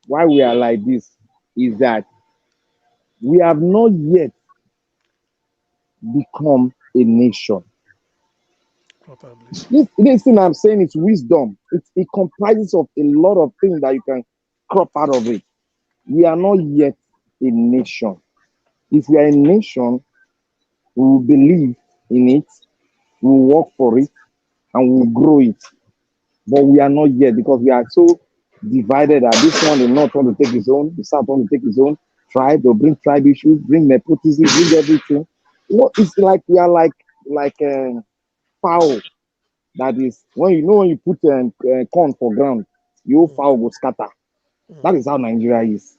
why we are like this is that we have not yet become a nation. Probably. This thing I'm saying is wisdom. It comprises of a lot of things that you can crop out of it. We are not yet a nation. If we are a nation, we will believe in it, we will work for it, and we will grow it. But we are not yet because we are so divided that this one, the North want to take his own, the South want to take his own tribe, they'll bring tribe issues, bring nepotism, bring everything. It's like we are like fowl that is, when you put corn for ground, your fowl will scatter. That is how Nigeria is.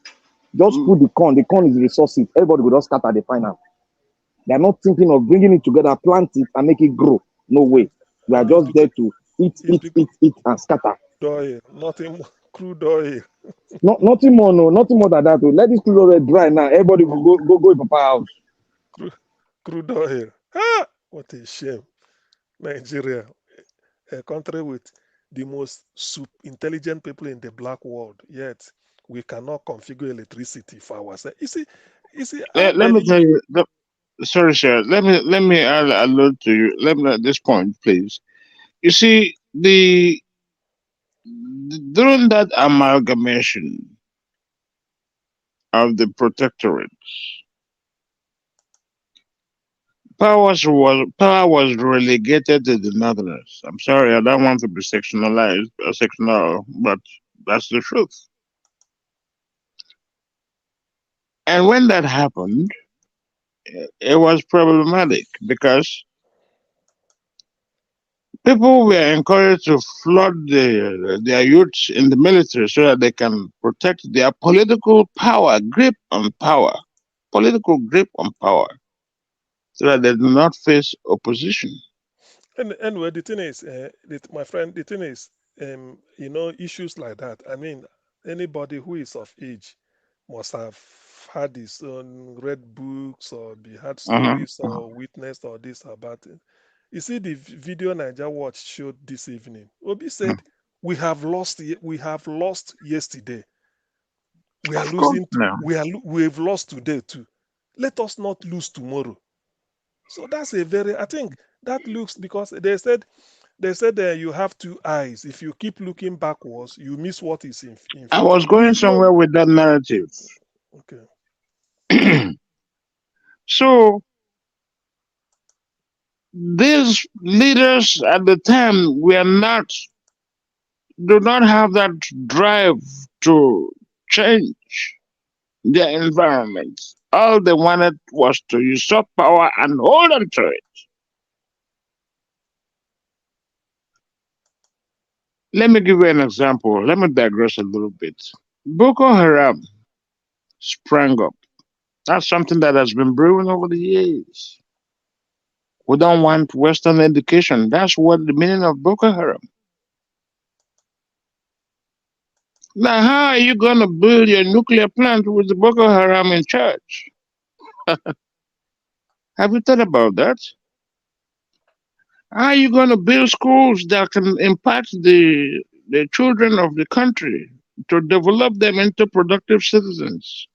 Just put the corn is resources, everybody will just scatter the final. They are not thinking of bringing it together, plant it, and make it grow. No way. We are just there to eat, and scatter. Oil, nothing more, crude oil. Nothing more, no, nothing more than that. Let this crude oil dry now. Everybody will go in Papa house. Crude oil. What a shame. Nigeria, a country with the most intelligent people in the black world, yet we cannot configure electricity for ourselves. You see, how Let me many? tell you. Sorry, sir. Let me allude to you. Let me at this point, please. You see, during that amalgamation of the protectorate, power was relegated to the Northerners. I'm sorry, I don't want to be sectionalized or sectional, but that's the truth. And when that happened, it was problematic because people were encouraged to flood their youths in the military so that they can protect their political grip on power, so that they do not face opposition. And anyway, the thing is, my friend, the thing is, issues like that. I mean, anybody who is of age must have had his own read books or be had stories or witnessed or this about it. You see the video Niger Watch showed this evening. Obi said, "We have lost. We have lost yesterday. We are losing. We've lost today too. Let us not lose tomorrow." So that's a very. I think that looks, because they said you have two eyes. If you keep looking backwards, you miss what is in front. I was going somewhere with that narrative. Okay. So these leaders at the time do not have that drive to change their environment. All they wanted was to usurp power and hold on to it. Let me give you an example. Let me digress a little bit. Boko Haram sprang up. That's something that has been brewing over the years. We don't want Western education. That's what the meaning of Boko Haram. Now, how are you going to build your nuclear plant with the Boko Haram in charge? Have you thought about that? How are you going to build schools that can impact the children of the country to develop them into productive citizens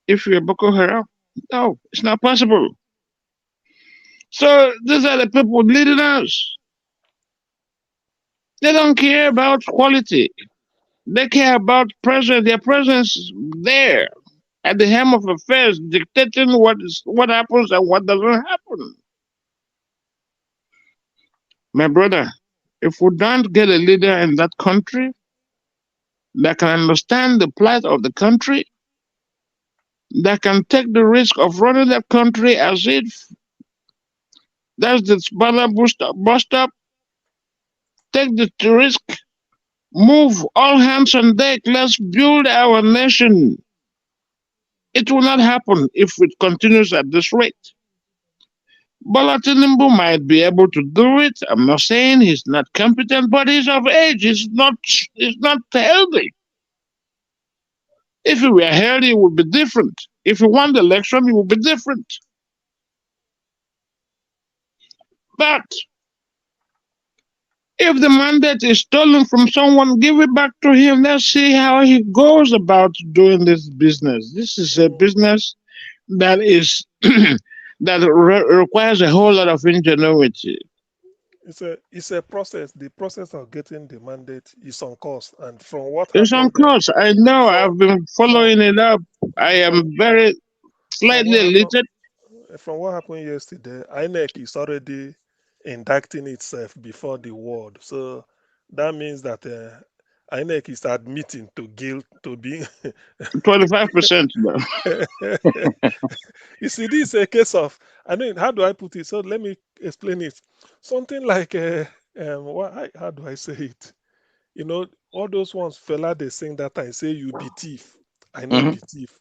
if you're Boko Haram? No, it's not possible. So these are the people leading us. They don't care about quality. They care about their presence there at the helm of affairs, dictating what happens and what doesn't happen. My brother, if we don't get a leader in that country that can understand the plight of the country, that can take the risk of running that country as if that's the banner bus stop, take the risk, move all hands on deck, let's build our nation. It will not happen if it continues at this rate. Bola Tinubu might be able to do it. I'm not saying he's not competent, but he's of age. He's not healthy. If he were healthy, it would be different. If he won the election, it would be different. But if the mandate is stolen from someone, give it back to him. Let's see how he goes about doing this business. This is a business that is requires a whole lot of ingenuity. It's a process. The process of getting the mandate is on course, and from what it's on course. I know. I've been following it up. I am very slightly elated. From what happened yesterday, INEC is already indicting itself before the world. So that means that INEC is admitting to guilt, to being 25% now. You see, this is a case of, I mean, how do I put it? So let me explain it. Something like, how do I say it? You know, all those ones, fella, they sing that time, say, you be thief. I know be thief.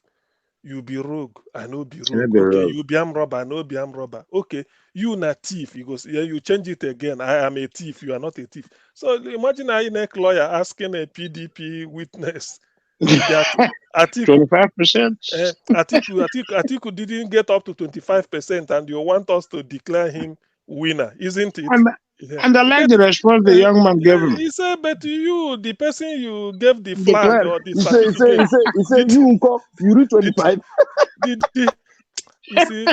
You be rogue. I know be rogue. Okay, you be arm robber. I know be arm robber. Okay, you not thief. You go, yeah, you change it again. I am a thief. You are not a thief. So imagine a INEC lawyer asking a PDP witness. 25%. Atiku didn't get up to 25%, and you want us to declare him winner, isn't it? And I like the response the young man gave him. He said, but you, the person you gave the flag or the certificate, he said you reach 25. You see,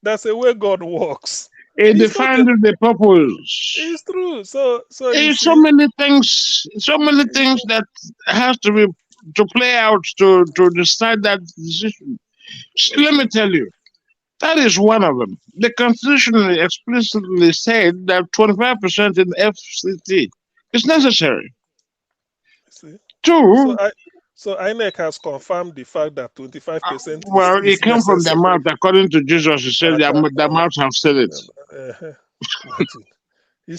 that's a way God works. It It's not defines a, the purpose. it's true. So you There's so see, many things, that has to be to play out to decide that decision. So let me tell you, that is one of them. The Constitution explicitly said that 25% in FCT is necessary. see. So Two, INEC has confirmed the fact that 25% well, it is came from their necessary. mouth. According to Jesus, he said their mouth have said it. Imagine. You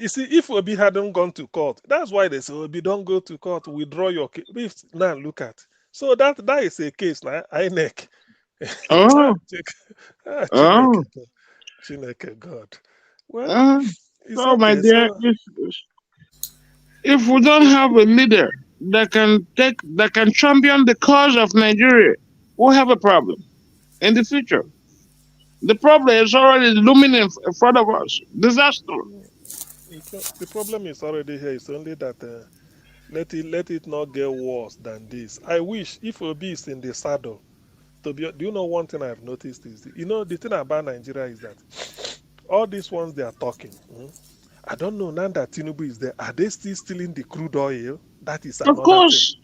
see, if Obi hadn't gone to court, that's why they say, Obi, don't go to court, withdraw your case. Now look at. So that is a case now. INEC. Oh, oh, Chineke God. Well, it's oh, my okay. dear. So If we don't have a leader that can champion the cause of Nigeria, we'll have a problem in the future. The problem is already looming in front of us. Disaster. the problem is already here. It's only that let it not get worse than this. I wish if Obi is in the saddle. Do you know one thing I've noticed is the thing about Nigeria is that all these ones they are talking. I don't know now that Tinubu is there. Are they still stealing the crude oil? That is Of another thing. course.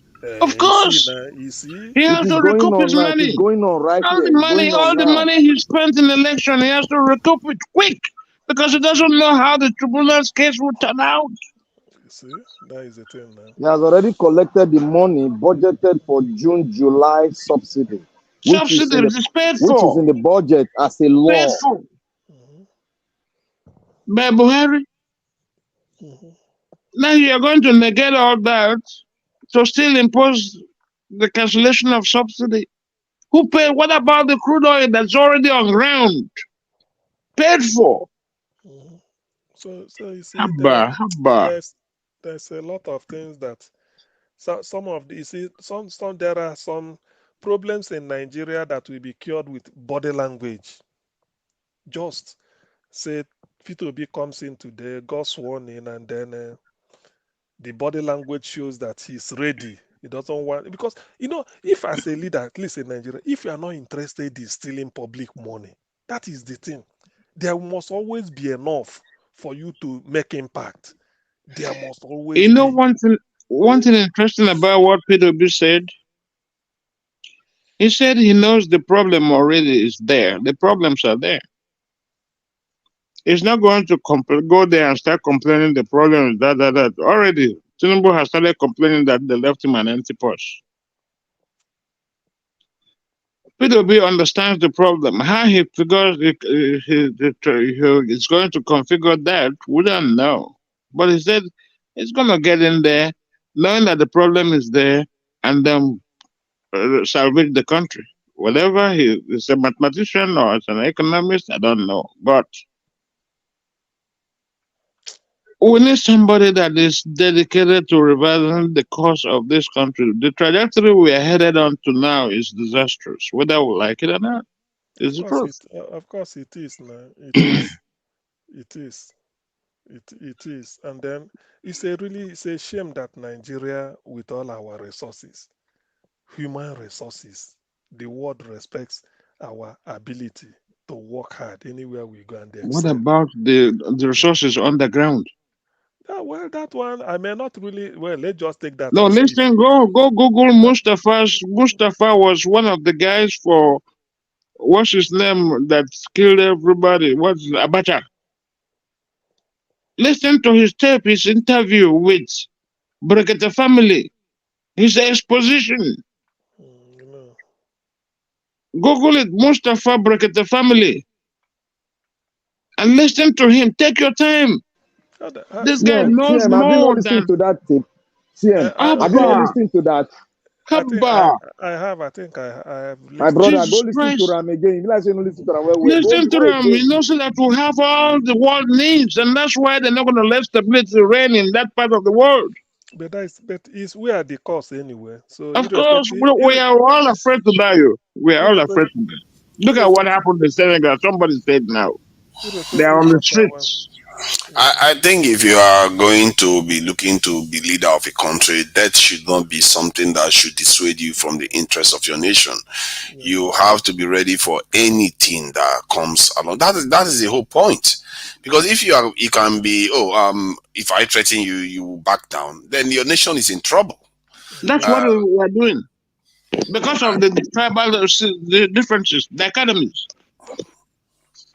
Of course. You see? He has to recoup his right. money. It's going on right All here. the money he spent in the election, he has to recoup it quick because he doesn't know how the tribunal's case will turn out. You see? That is the thing now. He has already collected the money budgeted for June, July subsidy. Subsidy is paid for. Which is in the budget as a law. Paid for. By Buhari. Now you're going to negate all that to still impose the cancellation of subsidy. Who paid? What about the crude oil that's already on ground? Paid for. So you see, there's a lot of things that some of the, you see, some there are some problems in Nigeria that will be cured with body language. Just say P2B comes in today, got sworn in, and then the body language shows that he's ready. He doesn't want, because if as a leader, at least in Nigeria, if you are not interested in stealing public money, that is the thing. There must always be enough for you to make impact. There must always be. One thing interesting about what P2B said. He said he knows the problem already is there. The problems are there. He's not going to go there and start complaining the problem is that. Already, Tinubu has started complaining that they left him an empty purse. P2B understands the problem. How he figures he's going to configure that, we don't know. But he said he's going to get in there, knowing that the problem is there, and then salvage the country. Whatever he is, a mathematician or as an economist, I don't know. But we need somebody that is dedicated to revising the course of this country. The trajectory we are headed on to now is disastrous, whether we like it or not. It's the truth. Of course it is now. It is. It is. It is. And then it's a shame that Nigeria, with all our resources, human resources, the world respects our ability to work hard anywhere we go and they What excel. about the resources on the ground? Well, that one I may not really. Well, let's just take that. No, listen. Go Google Mustafa's. Mustafa was one of the guys for what's his name that killed everybody. What's Abacha? Listen to his tape, his interview with Brekete family, his exposition. Google it, Mustafa Brekete family, and listen to him. Take your time. This guy knows TM, have you not more listened than. to that tape? TM, have you not listened to that? I have. I think I have. My brother, Jesus go listen Christ. to him again. If you like, say no listen to him. Well, Listen to them. He knows that we have all the world needs, and that's why they're not going to let stability reign in that part of the world. But we are the cause anyway. So of course, we are all afraid to die. We are all afraid to die. Look at what happened in Senegal. Somebody said now. They are on the streets. I think if you are going to be looking to be leader of a country, that should not be something that should dissuade you from the interests of your nation. You have to be ready for anything that comes along. That is the whole point. Because if you can be, if I threaten you, you will back down, then your nation is in trouble. That's what we are doing because of the tribal the differences, the academies.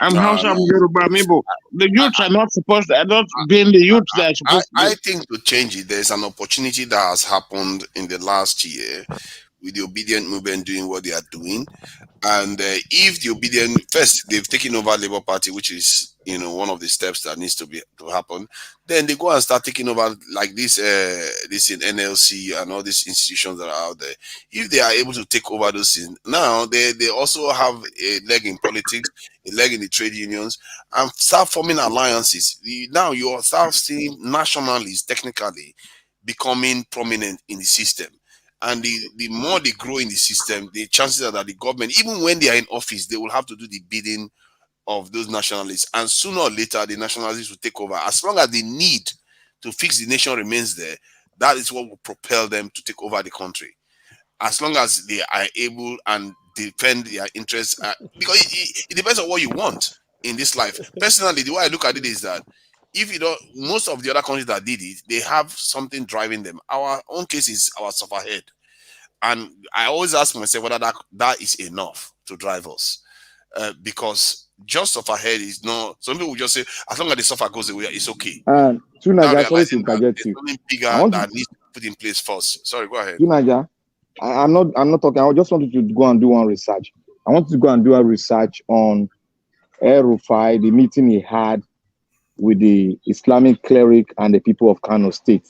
I'm Hausa, I'm Yoruba, I'm Igbo. The youths are not supposed to, are not being the youths they are supposed to be. I think to change it, there's an opportunity that has happened in the last year with the obedient movement doing what they are doing. And if the obedient first they've taken over Labour Party, which is one of the steps that needs to happen, then they go and start taking over like this in NLC and all these institutions that are out there. If they are able to take over those things, now they also have a leg in politics, a leg in the trade unions, and start forming alliances. Now you start seeing nationalists technically becoming prominent in the system. And the more they grow in the system, the chances are that the government, even when they are in office, they will have to do the bidding of those nationalists. And sooner or later, the nationalists will take over. As long as the need to fix the nation remains there, that is what will propel them to take over the country. As long as they are able and defend their interests, because it depends on what you want in this life. Personally, the way I look at it is that if you don't, most of the other countries that did it, they have something driving them. Our own case is our sufferhead. And I always ask myself whether that is enough to drive us. Because just sufferhead is not, some people will just say, as long as the suffer goes away, it's okay. Tunaja, sorry to interject you. Something bigger that needs to be put in place first. Sorry, go ahead. Tunaja, I'm not talking. I just wanted to go and do one research. I wanted to go and do a research on El-Rufai, the meeting he had with the Islamic cleric and the people of Kano State.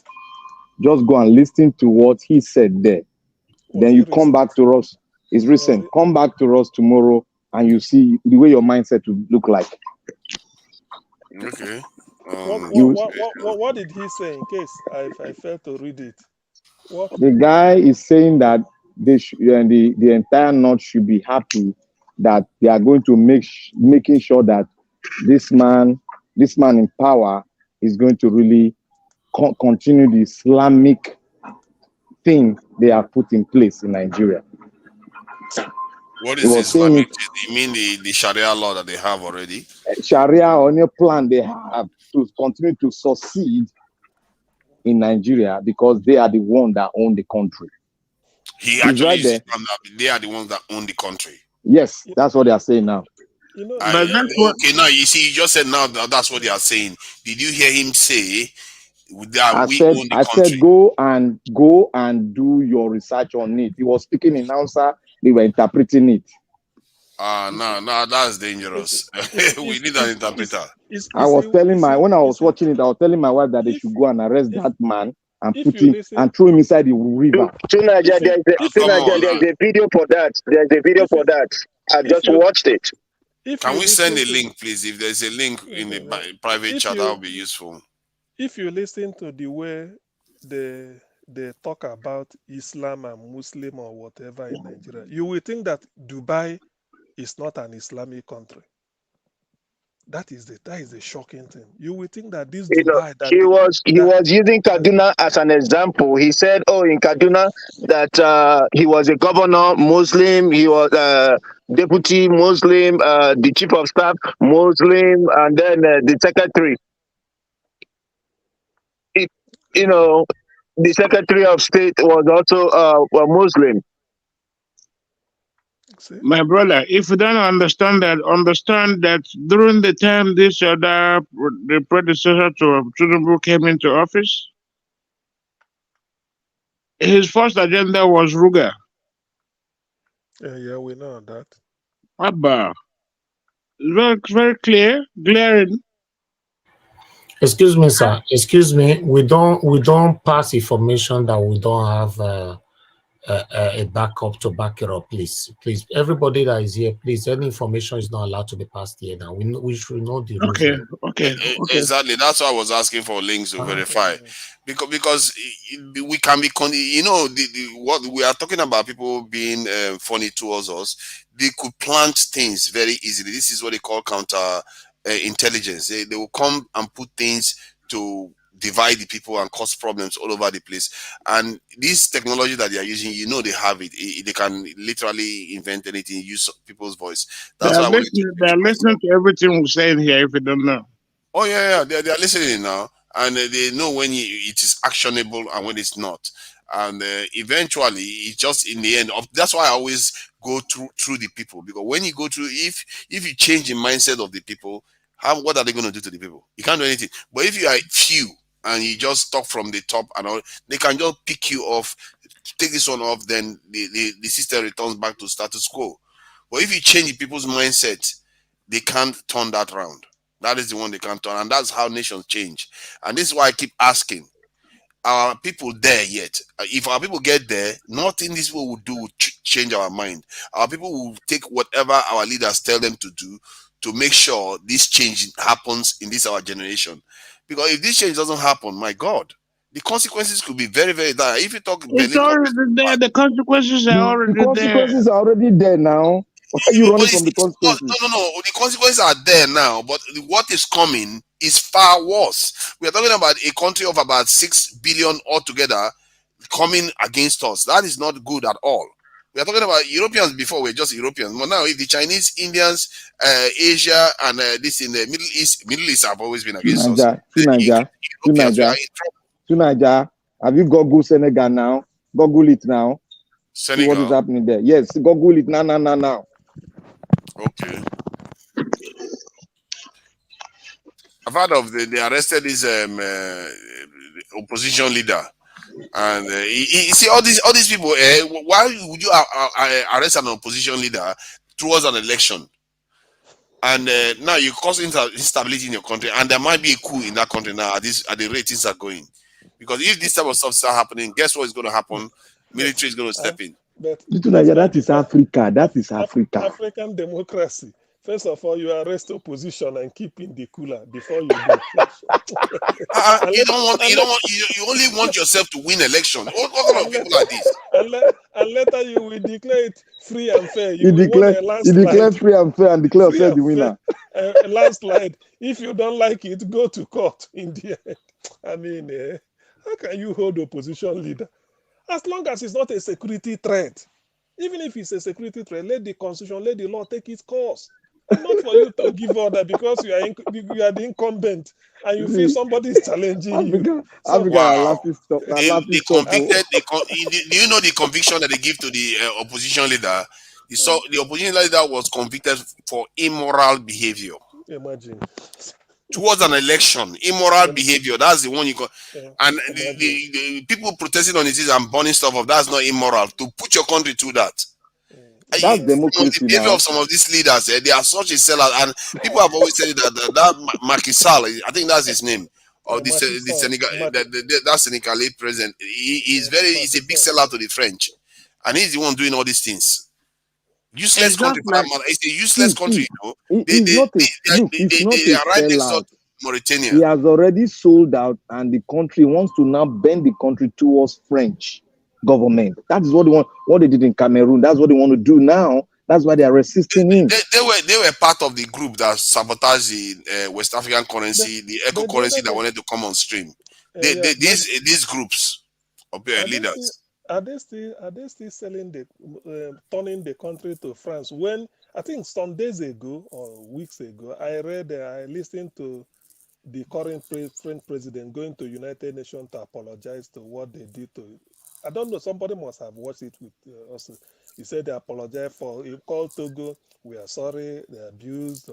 Just go and listen to what he said there. Then you come back to us. It's recent. Come back to us tomorrow and you see the way your mindset will look like. Okay. What did he say in case I failed to read it? The guy is saying that the entire North should be happy that they are going to making sure that this man in power is going to really continue the Islamic thing they have put in place in Nigeria. What is Islamic? You mean the Sharia law that they have already? Sharia or any plan they have to continue to succeed in Nigeria because they are the one that own the country. He actually they are the ones that own the country. Yes, that's what they are saying now. Okay, now you see, you just said now that's what they are saying. Did you hear him say that own the country? I said go and do your research on it. He was speaking in Hausa, they were interpreting it. No, that's dangerous. We need an interpreter. When I was watching it, I was telling my wife that they should go and arrest that man and put him and throw him inside the river. There's a video for that. There's a video for that. I just watched it. Can we send a link, please? If there's a link in the private chat, that would be useful. If you listen to the way they talk about Islam and Muslim or whatever in Nigeria, you will think that Dubai is not an Islamic country. That is the shocking thing. You will think that this Dubai. He was using Kaduna as an example. He said, in Kaduna that he was a governor Muslim, he was deputy Muslim, the chief of staff Muslim, and then the secretary. The secretary of state was also a Muslim. My brother, if you don't understand that during the time the predecessor to Tinubu came into office, his first agenda was Ruga. Yeah, we know that. Abba. Very, very clear, glaring. Excuse me, sir. Excuse me. We don't pass information that we don't have a backup to back it up. Please, everybody that is here, please. Any information is not allowed to be passed here. Now we should know the rules. Okay. Exactly. That's why I was asking for links to verify, because we can be what we are talking about. People being funny towards us. They could plant things very easily. This is what they call counter intelligence. They will come and put things to divide the people and cause problems all over the place. And this technology that they are using, you know, they have it. They can literally invent anything, use people's voice. They That's are why I wanted listening. They are listening to everything we're saying here. If you don't know. Oh yeah, they are listening now, and they know when it is actionable and when it's not. And eventually, it's just in the end of. That's why I always go through the people, because when you go through, if you change the mindset of the people, what are they going to do to the people? You can't do anything. But if you are few and you just talk from the top and all, they can just pick you off, take this one off, then the system returns back to status quo. But if you change the people's mindset, they can't turn that around. That is the one they can't turn, and that's how nations change. And this is why I keep asking: are people there yet? If our people get there, nothing this will do will change our mind. Our people will take whatever our leaders tell them to do to make sure this change happens in this our generation. Because if this change doesn't happen, my God, the consequences could be very, very dire. If you talk, It's already there. The consequences are already The consequences there. are already there now. Why are you running from the consequences? No. The consequences are there now, but what is coming is far worse. We are talking about a country of about 6 billion altogether coming against us. That is not good at all. We are talking about Europeans before, we're just Europeans. But now, if the Chinese, Indians, Asia, and this in the Middle East have always been against us. Naija. Have you Google Senegal now? Google it now. Senegal. See what is happening there? Yes, Google it now. Okay. I've heard of they arrested this opposition leader, and you see all these people. Why would you arrest an opposition leader towards an election? And now you cause instability in your country, and there might be a coup in that country now at the rate things are going. Because if this type of stuff start happening, guess what is going to happen? Military is going to step in. That is Africa. That is Africa. African democracy. First of all, you arrest opposition and keep in the cooler before you do. You only want yourself to win election. What kind of people are these? And later you will declare it free and fair. You declare free and fair and declare yourself the winner. Landslide. If you don't like it, go to court in the end. I mean, how can you hold opposition leader? As long as it's not a security threat. Even if it's a security threat, let the constitution, let the law take its course. And not for you to give order because you are the incumbent and you feel somebody is challenging you. Wow. Do you know the conviction that they give to the opposition leader? The opposition leader was convicted for immoral behavior. Imagine. Towards an election, immoral behavior. That's the one you got. And the people protesting on it and burning stuff up. That's not immoral. To put your country through that. That's democracy. The behavior of some of these leaders, they are such a sellout, and people have always said that Macky Sall, I think that's his name, or the Senegal, that Senegalese president. He's a big sellout to the French, and he's the one doing all these things. Useless country. It's a useless country, you know. They are right next door to Mauritania. He has already sold out, and the country wants to now bend the country towards French government. That is what they want. What they did in Cameroon. That's what they want to do now. That's why they are resisting him. They were part of the group that sabotaged the West African currency, the eco currency that wanted to come on stream. These groups of leaders. Are they still selling turning the country to France? When I think some days ago or weeks ago, I listened to the current French president going to United Nations to apologize to what they did to. I don't know. Somebody must have watched it with us. He said they apologize for. He called Togo. We are sorry. They abused.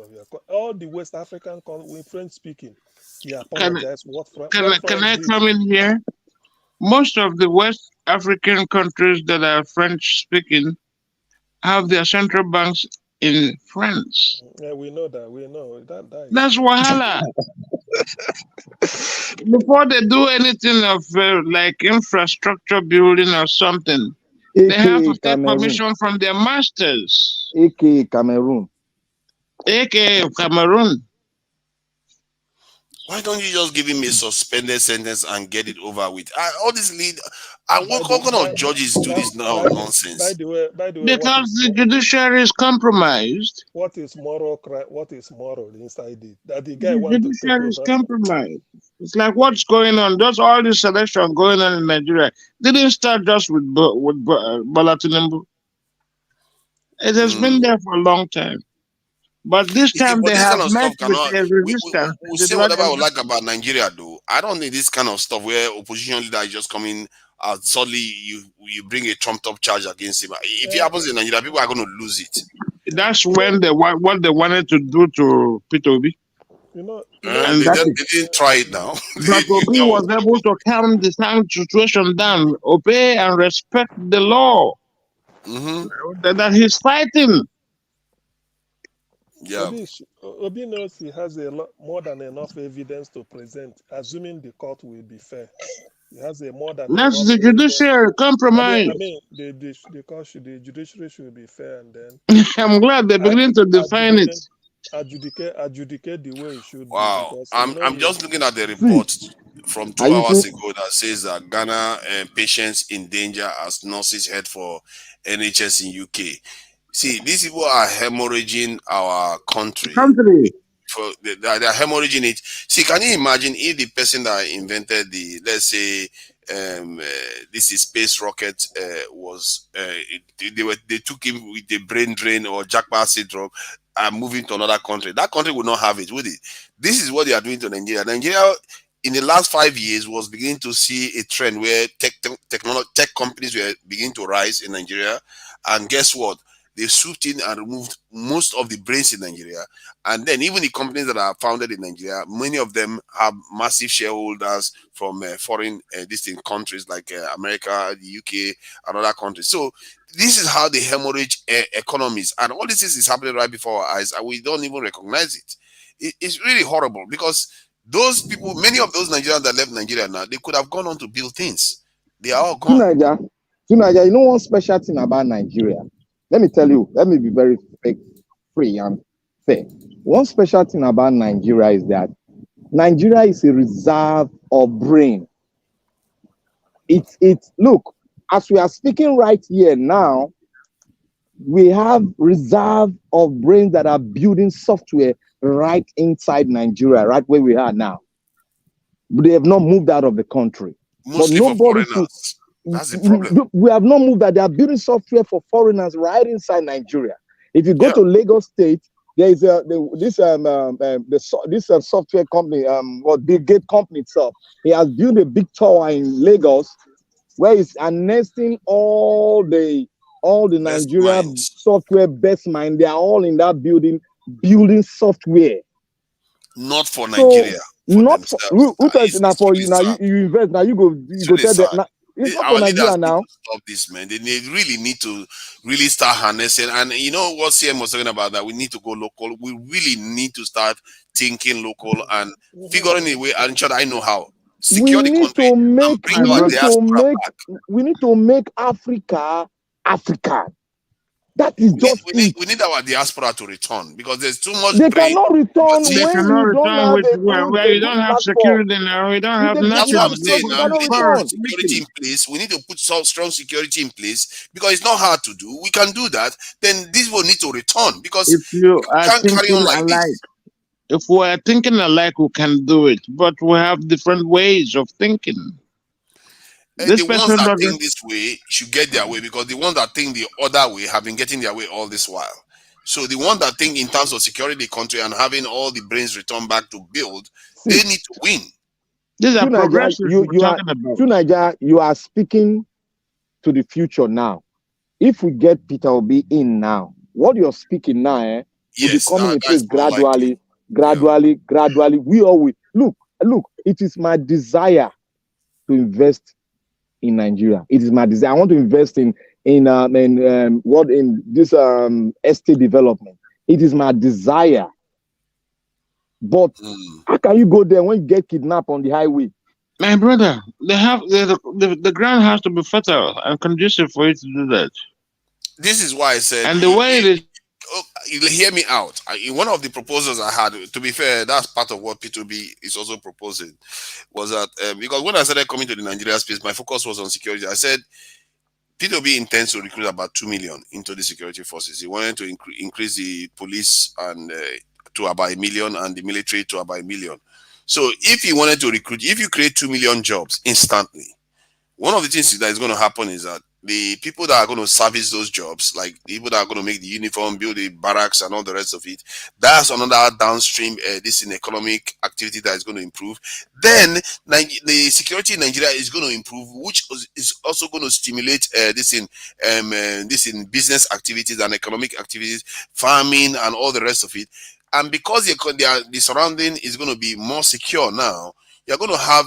All the West African with French speaking. He apologized. Can I come in here? Most of the West African countries that are French speaking have their central banks in France. Yeah, we know that. We know that. That's wahala. Before they do anything of like infrastructure building or something, they have to take permission from their masters. AKA Cameroon. AKA Cameroon. Why don't you just give him a suspended sentence and get it over with? All these lead, what kind of judges do this now nonsense? By the way, Because the judiciary is compromised. What is moral crime? What is moral inside it? That the guy The want to take judiciary is over. compromised. It's like what's going on. Just all this selection going on in Nigeria didn't start just with Bola Tinubu. It has been there for a long time. But this time but they this have kind of met stuff with cannot. a resistance. We'll say whatever I would like about Nigeria, though. I don't think this kind of stuff where opposition leader is just coming out suddenly you bring a trumped up charge against him. If it happens in Nigeria, people are going to lose it. That's when what they wanted to do to Peter Obi. And they didn't try it now. But Obi was able to calm the situation down, obey and respect the law that he's fighting. Yeah. Obi knows he has more than enough evidence to present, assuming the court will be fair. He has more than That's enough the evidence. judiciary compromise. I mean the judiciary should be fair, and then I'm glad they're beginning to define it. Adjudicate the way it should be. Wow. I'm just looking at the report from 2 Are you hours saying- ago that says that Ghana patients in danger as nurses head for NHS in UK. See, these people are hemorrhaging our country. They're hemorrhaging it. See, can you imagine if the person that invented the, let's say, this is space rocket was they took him with the brain drain or jackpot syndrome and moving to another country. That country would not have it, would it? This is what they are doing to Nigeria. Nigeria, in the last 5 years, was beginning to see a trend where tech companies were beginning to rise in Nigeria, and guess what? They swooped in and removed most of the brains in Nigeria. And then even the companies that are founded in Nigeria, many of them have massive shareholders from foreign distinct countries like America, the UK, and other countries. So this is how they hemorrhage economies. And all this is happening right before our eyes, and we don't even recognize it. It's really horrible because those people, many of those Nigerians that left Nigeria now, they could have gone on to build things. They are all gone. Tunaja, you know one special thing about Nigeria? Let me tell you, let me be very free and fair. One special thing about Nigeria is that Nigeria is a reserve of brain. Look, as we are speaking right here now, we have reserve of brains that are building software right inside Nigeria, right where we are now. But they have not moved out of the country. Mostly for foreigners. That's the problem. We have not moved that. They are building software for foreigners right inside Nigeria. If you go to Lagos State, there is this software company, Bill Gates company itself. He has built a big tower in Lagos where he's nesting all the Nigerian software best mind. They are all in that building software. Not for Nigeria. Not for you now. You invest now. You go tell them. It's not for Nigeria now. Stop this, man. They really need to really start harnessing. And you know what CM was talking about, that we need to go local. We really need to start thinking local and figuring a way. And sure, I know how. Secure the country. We need to make Africa African. That is just we need our diaspora to return because there's too much. They cannot return when you don't have security now. We don't have That's what I'm nothing. saying. Now we need to put security in place. We need to put strong security in place because it's not hard to do. We can do that. Then this will need to return because if you can't carry on like this. If we are thinking alike, we can do it. But we have different ways of thinking. The ones that think this way should get their way because the ones that think the other way have been getting their way all this while. So the ones that think in terms of securing the country and having all the brains returned back to build, they need to win. These are progressive. You are speaking to the future now. If we get Peter Obi in now, what you're speaking now, will be coming in place gradually. We all will look. It is my desire to invest in Nigeria. It is my desire. I want to invest in this estate development. It is my desire. But how can you go there when you get kidnapped on the highway? My brother, the ground has to be fertile and conducive for you to do that. This is why I said, and the way it is you hear me out. In one of the proposals I had, to be fair, that's part of what P2B is also proposing, was that because when I started coming to the Nigeria space, my focus was on security. I said P2B intends to recruit about 2 million into the security forces. He wanted to increase the police and to about 1 million and the military to about 1 million. So if you wanted to recruit, if you create 2 million jobs instantly, one of the things that is going to happen is that the people that are going to service those jobs, like the people that are going to make the uniform, build the barracks and all the rest of it, that's another downstream this in economic activity that is going to improve. Then the security in Nigeria is going to improve, which is also going to stimulate this in business activities and economic activities, farming and all the rest of it. And because the surrounding is going to be more secure now, you're going to have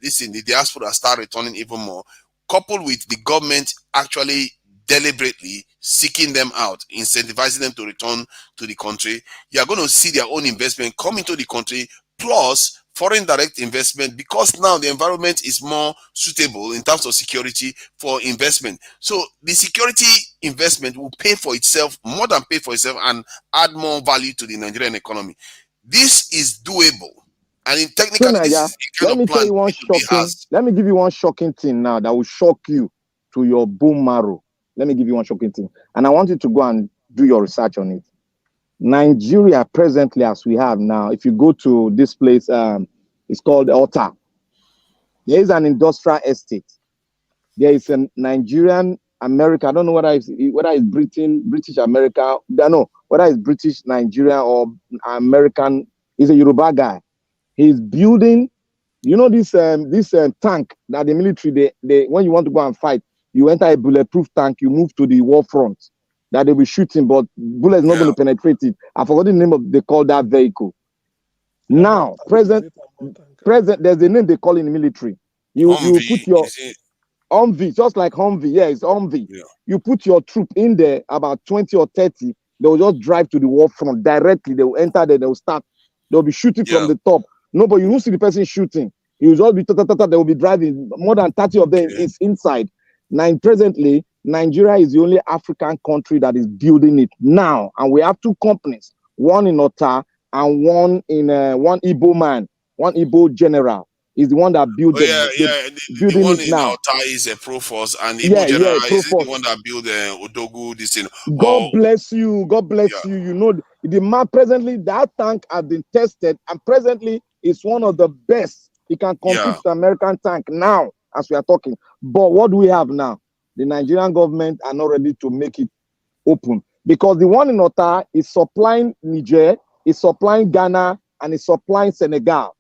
this in the diaspora start returning even more, coupled with the government actually deliberately seeking them out, incentivizing them to return to the country. You're going to see their own investment come into the country, plus foreign direct investment, because now the environment is more suitable in terms of security for investment. So the security investment will pay for itself, more than pay for itself, and add more value to the Nigerian economy. This is doable. And in technically, this is the kind of plan let me give you one shocking thing now that will shock you to your bone marrow. Let me give you one shocking thing. And I want you to go and do your research on it. Nigeria presently, as we have now, if you go to this place, it's called Ota. There is an industrial estate. There is a Nigerian America. I don't know whether it's British America. I don't know whether it's British Nigeria or American. He's a Yoruba guy. He's building, you know, this tank that the military, they when you want to go and fight, you enter a bulletproof tank, you move to the war front, that they'll be shooting, but bullets not going to penetrate it. I forgot the name of they call that vehicle. Now, present, there's a name they call in the military. You put your Humvee, just like Humvee, yeah, it's Humvee. Yeah. You put your troop in there, about 20 or 30, they will just drive to the war front directly. They will enter there, they will start. They'll be shooting from the top. No, but you won't see the person shooting. He will just be they will be driving. More than 30 of them is inside. Now, presently, Nigeria is the only African country that is building it now. And we have two companies, one in Ota and one in one Igbo man, one Igbo general. Is the one that built the one in Ota is a Proforce, and the Igbo general is the one that built Odogu, this thing. God bless you. God bless you. You know, the man presently, that tank has been tested, and presently it's one of the best. It can compete with the American tank now, as we are talking. But what do we have now? The Nigerian government are not ready to make it open, because the one in Ota is supplying Niger, is supplying Ghana, and is supplying Senegal.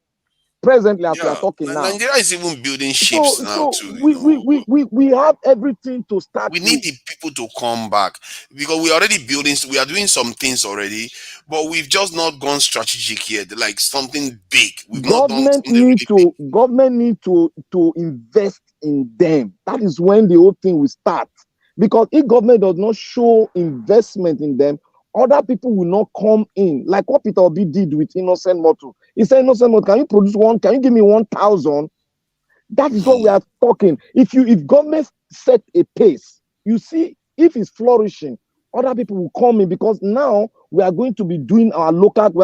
Presently, as we are talking now, Nigeria is even building ships now too. We have everything to start. We need the people to come back, because we are already building. We are doing some things already, but we've just not gone strategic yet, like something big. Government need to invest in them. That is when the whole thing will start. Because if government does not show investment in them, other people will not come in. Like what Peter Obi did with Innocent Motor. He said, Innocent Motor, can you produce one? Can you give me 1,000? That is what we are talking. If government set a pace, you see, if it's flourishing, other people will come in, because now we are going to be doing we are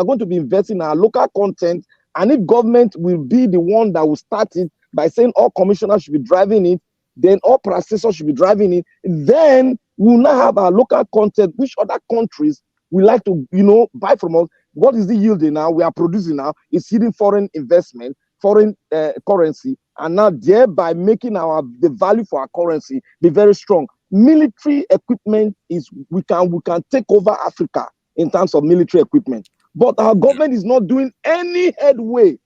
going to be investing in our local content. And if government will be the one that will start it by saying all commissioners should be driving it, then all processors should be driving it, then we'll now have our local content, which other countries will like to, buy from us. What is the yielding now? We are producing now. It's yielding foreign investment, foreign currency, and now thereby making the value for our currency be very strong. Military equipment we can take over Africa in terms of military equipment, but our government is not doing any headway.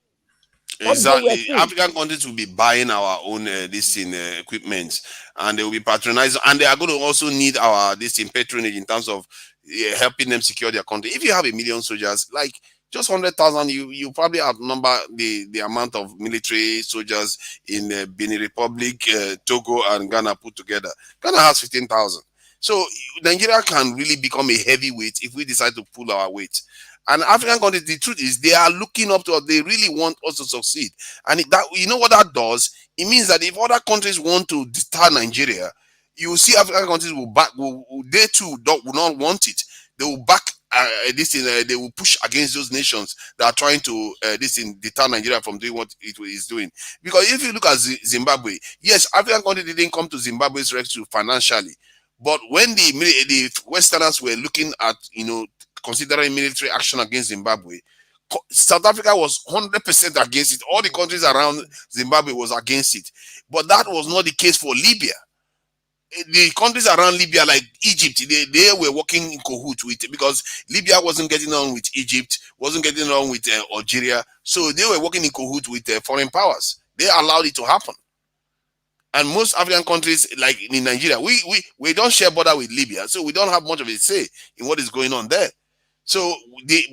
Exactly. African countries will be buying our own equipment, and they will be patronized, and they are going to also need our patronage in terms of helping them secure their country. If you have 1 million soldiers, like just 100,000, you probably outnumber the amount of military soldiers in Benin Republic, Togo, and Ghana put together. Ghana has 15,000. So Nigeria can really become a heavyweight if we decide to pull our weight. And African countries, the truth is, they are looking up to us. They really want us to succeed. And you know what that does? It means that if other countries want to deter Nigeria, you will see African countries will not want it. they will back this thing. They will push against those nations that are trying to this thing deter Nigeria from doing what it is doing. Because if you look at Zimbabwe, yes, African country didn't come to Zimbabwe's rescue financially, but when the Westerners were looking at considering military action against Zimbabwe, South Africa was 100% against it. All the countries around Zimbabwe was against it, but that was not the case for Libya. The countries around Libya, like Egypt, they were working in cahoots with, because Libya wasn't getting on with Egypt, wasn't getting on with Algeria, so they were working in cahoots with foreign powers. They allowed it to happen. And most African countries, like in Nigeria, we don't share border with Libya, so we don't have much of a say in what is going on there. So,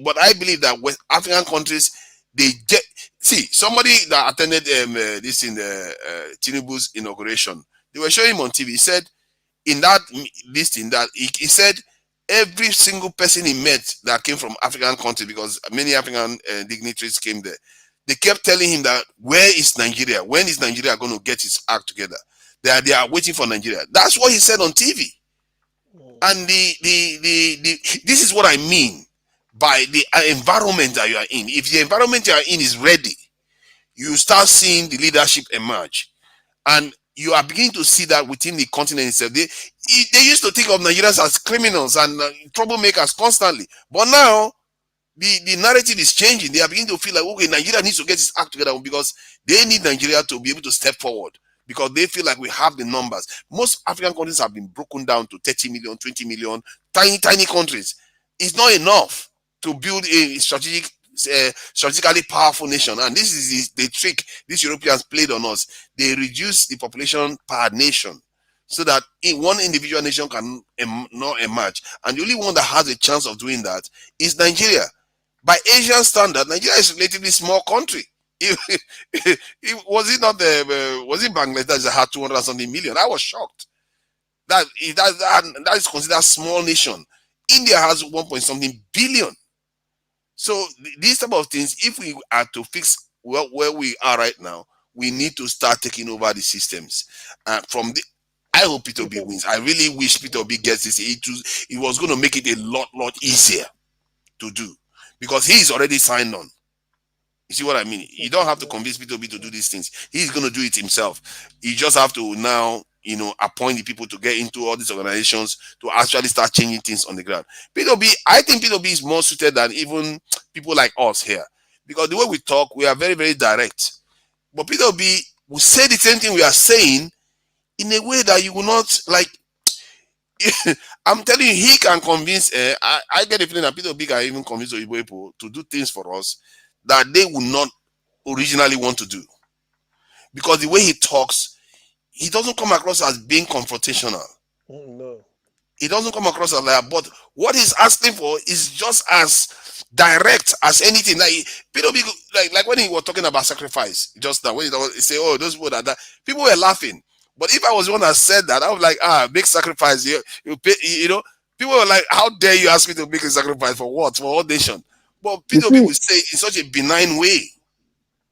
but I believe that West African countries, they get, see, somebody that attended this in the Tinubu's inauguration, they were showing him on TV. He said, in that listing, that he said every single person he met that came from African countries, because many African dignitaries came there, they kept telling him that, where is Nigeria? When is Nigeria going to get its act together? They are waiting for Nigeria. That's what he said on TV. And this is what I mean by the environment that you are in. If the environment you are in is ready, you start seeing the leadership emerge. And you are beginning to see that within the continent itself. They used to think of Nigerians as criminals and troublemakers constantly. But now, the narrative is changing. They are beginning to feel like, okay, Nigeria needs to get its act together, because they need Nigeria to be able to step forward, because they feel like we have the numbers. Most African countries have been broken down to 30 million, 20 million, tiny countries. It's not enough to build a strategically powerful nation. And this is the trick these Europeans played on us. They reduce the population per nation, so that one individual nation can not emerge. And the only one that has a chance of doing that is Nigeria. By Asian standard, Nigeria is a relatively small country. Was it Bangladesh that had 200 something million? I was shocked. That is considered a small nation. India has 1 something billion. So these type of things, if we are to fix where we are right now, we need to start taking over the systems. I hope Peter Obi wins. I really wish Peter Obi gets this. It was going to make it a lot easier to do, because he's already signed on. You see what I mean? You don't have to convince Peter Obi to do these things. He's going to do it himself. You just have to now, appoint the people to get into all these organizations to actually start changing things on the ground. I think Peter Obi is more suited than even people like us here, because the way we talk, we are very, very direct. But Peter Obi will say the same thing we are saying in a way that you will not like. I'm telling you, he can convince. I get a feeling that Peter Obi can even convince Oyibo people to do things for us that they would not originally want to do, because the way he talks, he doesn't come across as being confrontational. No, he doesn't come across as that. But what he's asking for is just as direct as anything. Like Peter Obi, like when he was talking about sacrifice just now, when he say, "Oh, those people that people were laughing." But if I was the one that said that, I was like, big sacrifice. You pay, people were like, how dare you ask me to make a sacrifice for what? For what nation? But Peter Obi would say in such a benign way.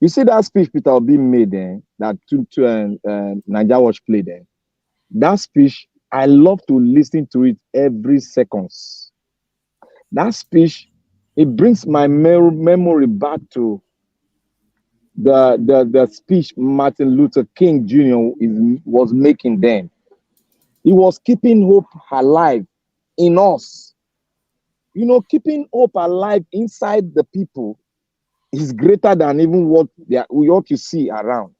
You see that speech Peter Obi made that Nigeria Watch played that speech, I love to listen to it every seconds. That speech, it brings my memory back to the speech Martin Luther King Jr. was making then. He was keeping hope alive in us. Keeping hope alive inside the people is greater than even what we ought to see around.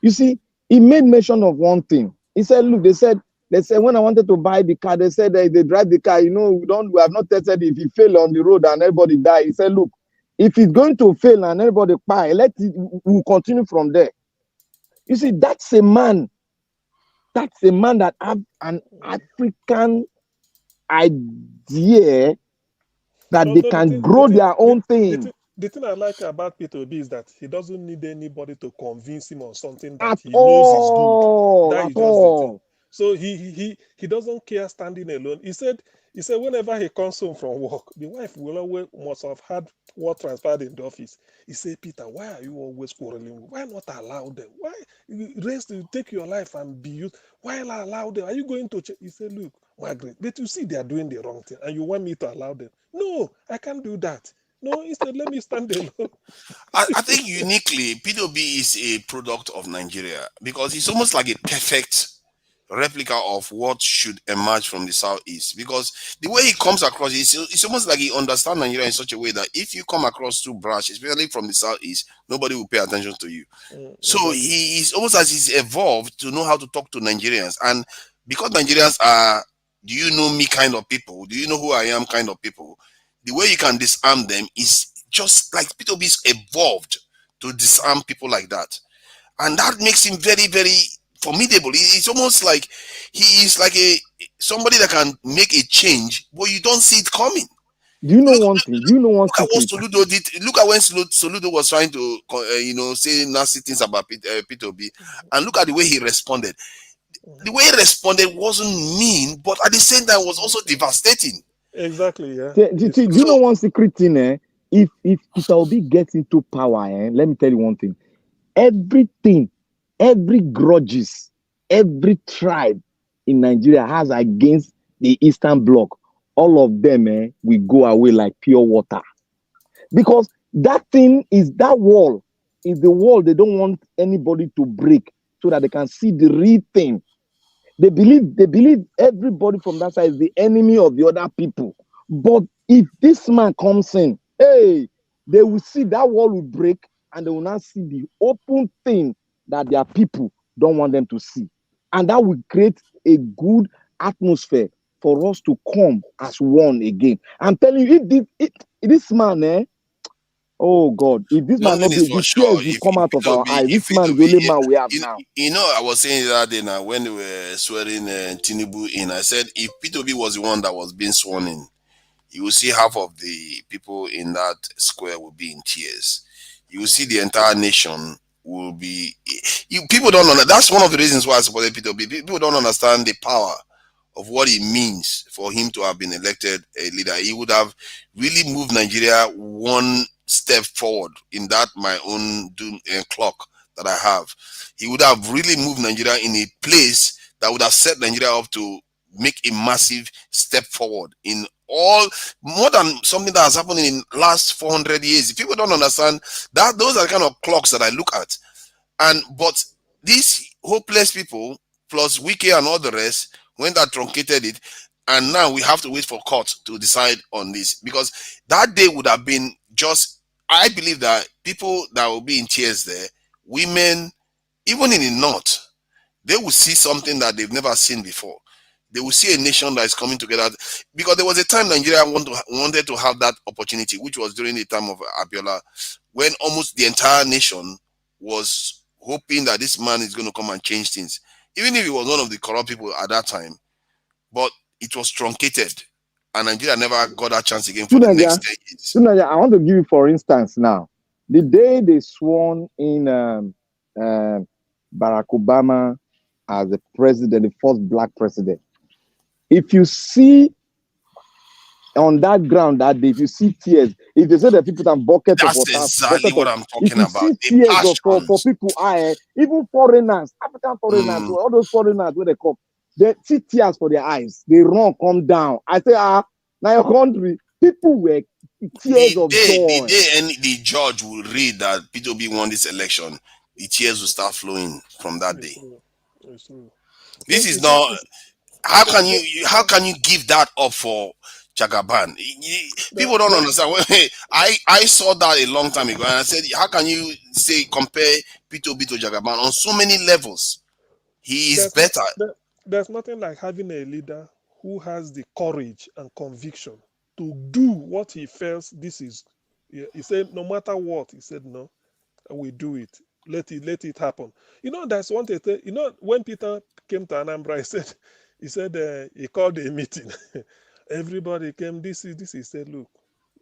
You see, he made mention of one thing. He said, look, they said when I wanted to buy the car, they said they drive the car, we have not tested if he fail on the road and everybody die. He said, look, if it's going to fail and everybody buy, we'll continue from there. You see, that's a man that have an African idea that they can grow their own thing. The thing I like about Peter Obi is that he doesn't need anybody to convince him on something that he knows is good. That is just the thing. So he doesn't care standing alone. He said whenever he comes home from work, the wife must have had what transpired in the office. He said, Peter, why are you always quarreling? Why not allow them? Why rest, take your life and be used? Why not allow them? Are you going to change? He said, look, migrate. But you see, they are doing the wrong thing, and you want me to allow them? No, I can't do that. No, instead, let me stand alone. I think uniquely, P2B is a product of Nigeria because it's almost like a perfect replica of what should emerge from the southeast. Because the way he comes across, it's almost like he understands Nigeria in such a way that if you come across too brash, especially from the southeast, nobody will pay attention to you. So Exactly. he is almost as he's evolved to know how to talk to Nigerians. And because Nigerians are, do you know me kind of people, do you know who I am kind of people, the way you can disarm them is just like P2B's evolved to disarm people like that. And that makes him very, very formidable. It's almost like he is like somebody that can make a change, but you don't see it coming. Do you know one thing? Do you know one Look at what secret? Soludo did. Look at when Soludo was trying to, say nasty things about P2B, and look at the way he responded. The way he responded wasn't mean, but at the same time was also devastating. Exactly, yeah. Do you know one secret thing? If Peter Obi gets into power, let me tell you one thing. Everything, every grudges, every tribe in Nigeria has against the Eastern Bloc, all of them will go away like pure water. Because that thing is, that wall is the wall they don't want anybody to break so that they can see the real thing. They believe everybody from that side is the enemy of the other people. But if this man comes in, hey, they will see that wall will break and they will not see the open thing that their people don't want them to see. And that will create a good atmosphere for us to come as one again. I'm telling you, if this man, oh God, if this man One thing not is be, for the tears sure. will come out of our eyes. This man is P2B, the only man we have now. I was saying the other day now when they were swearing Tinubu in, I said if P2B was the one that was being sworn in, you will see half of the people in that square will be in tears. You will see the entire nation will be. People don't know. That's one of the reasons why I supported P2B. People don't understand the power of what it means for him to have been elected a leader. He would have really moved Nigeria one step forward in that my own clock that I have. He would have really moved Nigeria in a place that would have set Nigeria up to make a massive step forward in all, more than something that has happened in the last 400 years. If people don't understand that, those are the kind of clocks that I look at. But these hopeless people plus Wiki and all the rest, when that truncated it, and now we have to wait for court to decide on this, because that day would have been just, I believe that people that will be in tears there, women, even in the north, they will see something that they've never seen before. They will see a nation that is coming together, because there was a time Nigeria wanted to have that opportunity, which was during the time of Abiola, when almost the entire nation was hoping that this man is going to come and change things, even if he was one of the corrupt people at that time. But it was truncated, and Nigeria never got that chance again for the next 10 years. I want to give you, for instance, now, the day they sworn in Barack Obama as the president, the first black president, if you see on that ground that day, if you see tears, if they say that people have buckets of water, exactly what I'm talking if you about. see tears for people, even foreigners, African foreigners, all those foreigners where they come, they see tears for their eyes. They run, come down. I say, now your country, people were tears of joy. The day the judge will read that P2B won this election, the tears will start flowing from that day. This is not. How can you give that up for Jagaban? People don't understand. I saw that a long time ago, and I said, how can you say compare P2B to Jagaban on so many levels? He is better. There's nothing like having a leader who has the courage and conviction to do what he feels this is. He said, no matter what, he said, no, we do it. Let it happen. That's one thing. When Peter came to Anambra, he said he called a meeting. Everybody came. This is. He said, look,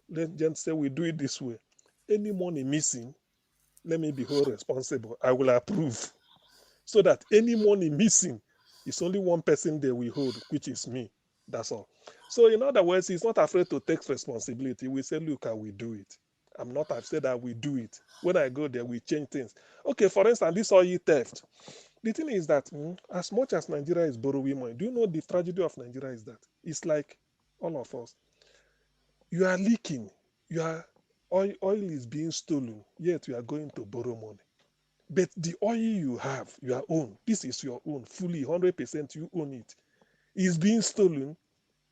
let's just say we do it this way. Any money missing, let me be whole responsible. I will approve. So that any money missing, it's only one person they will hold, which is me. That's all. So in other words, he's not afraid to take responsibility. We say, look, I will do it. I'm not upset that we do it. When I go there, we change things. Okay, for instance, this oil theft. the thing is that as much as Nigeria is borrowing money, do you know the tragedy of Nigeria is that it's like all of us. You are leaking. Oil is being stolen, yet you are going to borrow money. But the oil you have, your own, this is your own, fully 100% you own it, is being stolen,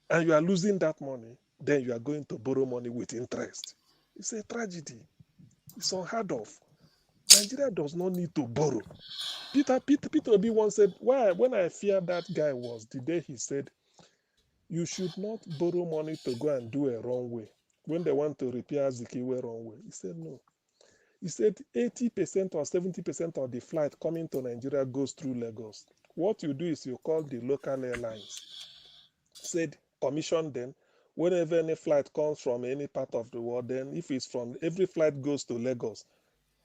and you are losing that money. Then you are going to borrow money with interest. It's a tragedy. It's unheard of. Nigeria does not need to borrow. Peter Obi once said, "Why? When I fear that guy was the day he said, you should not borrow money to go and do a wrong way. When they want to repair Zikiwe wrong way." He said no. He said 80% or 70% of the flight coming to Nigeria goes through Lagos. What you do is you call the local airlines. He said commission them. Whenever any flight comes from any part of the world, then if it's from every flight goes to Lagos,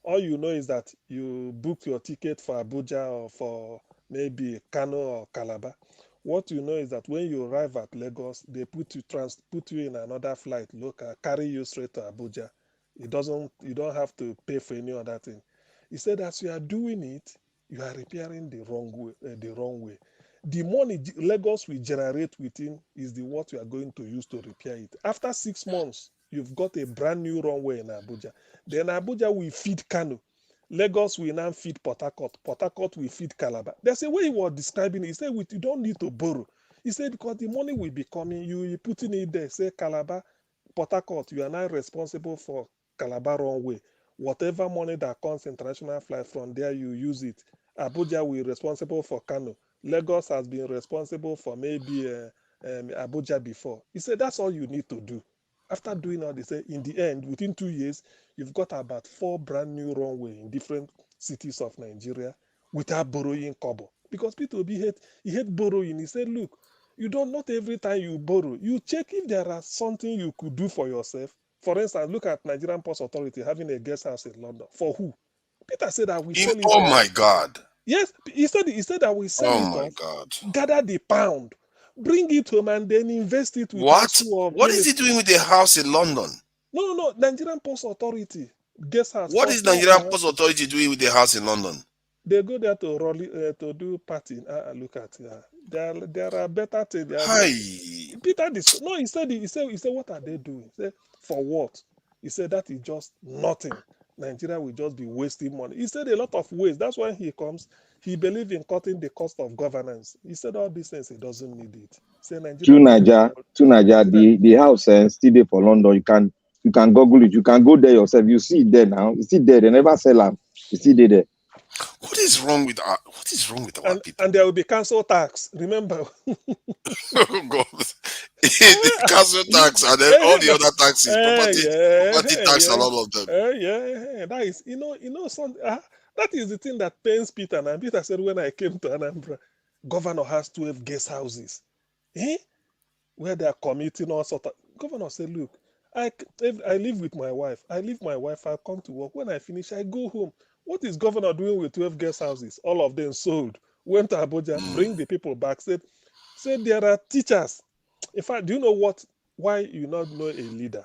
all you know is that you book your ticket for Abuja or for maybe Kano or Calabar. What you know is that when you arrive at Lagos, they put you in another flight, local, carry you straight to Abuja. You don't have to pay for any other thing. He said, as you are doing it, you are repairing the wrong way. The money Lagos will generate within is what you are going to use to repair it. After 6 months, you've got a brand new runway in Abuja. Then Abuja will feed Kano. Lagos will now feed Port Harcourt. Port Harcourt will feed Calabar. There's a way he was describing it. He said, you don't need to borrow. He said, because the money will be coming, you will putting it there. Say, Calabar, Port Harcourt, you are now responsible for Calabar runway. Whatever money that comes international flight from there, you use it. Abuja will be responsible for Kano. Lagos has been responsible for maybe Abuja before. He said, that's all you need to do. After doing all this, in the end, within 2 years, you've got about 4 brand new runway in different cities of Nigeria without borrowing kobo. Because people hate borrowing. He said, look, not every time you borrow, you check if there are something you could do for yourself. For instance, look at Nigerian Post Authority having a guest house in London. For who? Peter said that we sell it Oh off. my God. Yes, he said that we sell it off, gather the pound, bring it home, and then invest it with What? of What is he doing with the house in London? No. Nigerian Post Authority guest house. What is Nigerian Post Authority doing with the house in London? They go there to do party. Look at there are better things. Peter, he said, what are they doing? He said, for what? He said that is just nothing. Nigeria will just be wasting money. He said a lot of ways. That's why he comes. He believes in cutting the cost of governance. He said all these things, he doesn't need it. Say Nigeria, the house still there for London. You can Google it. You can go there yourself. You see it there now. You see it there. They never sell them. You see it there. What is wrong with our people? And there will be council tax. Remember? Oh God. The council tax and then all the other taxes, property tax and all of them. That is, something. That is the thing that pains Peter. And Peter said, when I came to Anambra, governor has 12 guest houses, where they are committing all sorts of. Governor said, look, I live with my wife. I leave my wife. I come to work. When I finish, I go home. What is governor doing with 12 guest houses? All of them sold. Went to Abuja, bring the people back. Said there are teachers. In fact, do you know why you not know a leader?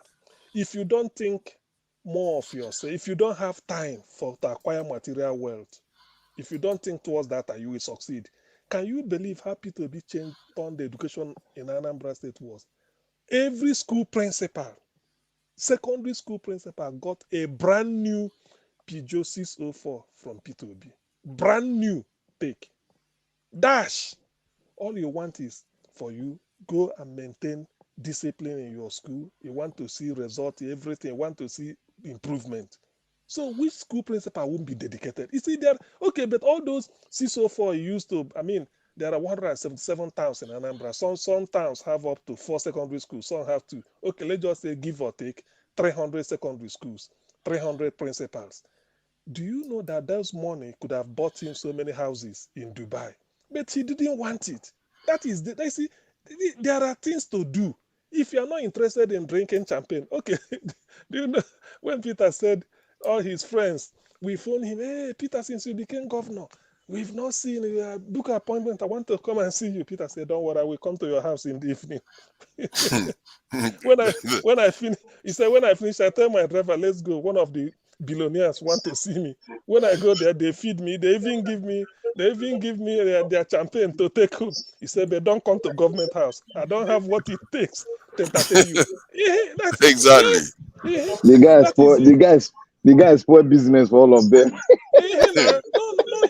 If you don't think more of yourself, if you don't have time to acquire material wealth, if you don't think towards that, you will succeed. Can you believe how Peter Obi turned the education in Anambra State was? Every school principal, secondary school principal, got a brand new Peugeot 604 from Peter Obi. Brand new take. Dash. All you want is for you, go and maintain discipline in your school. You want to see result, everything. You want to see improvement. So which school principal won't be dedicated? You see, but all those 604 used to, there are 177 towns in Anambra. Some towns have up to 4 secondary schools. Some have 2. Okay, let's just say give or take 300 secondary schools, 300 principals. Do you know that those money could have bought him so many houses in Dubai? But he didn't want it. There are things to do. If you're not interested in drinking champagne, okay. Do you know when Peter said all his friends, we phoned him, hey, Peter, since you became governor, we've not seen you. Book an appointment. I want to come and see you. Peter said, don't worry, I will come to your house in the evening. when I finish, he said, when I finish, I tell my driver, let's go. One of the billionaires want to see me. When I go there, they feed me. They even give me their champagne to take home. He said, but don't come to government house. I don't have what it takes to entertain you. Yeah, that's Exactly. yeah, The guys that is for it. the guys spoil business for all of them. No,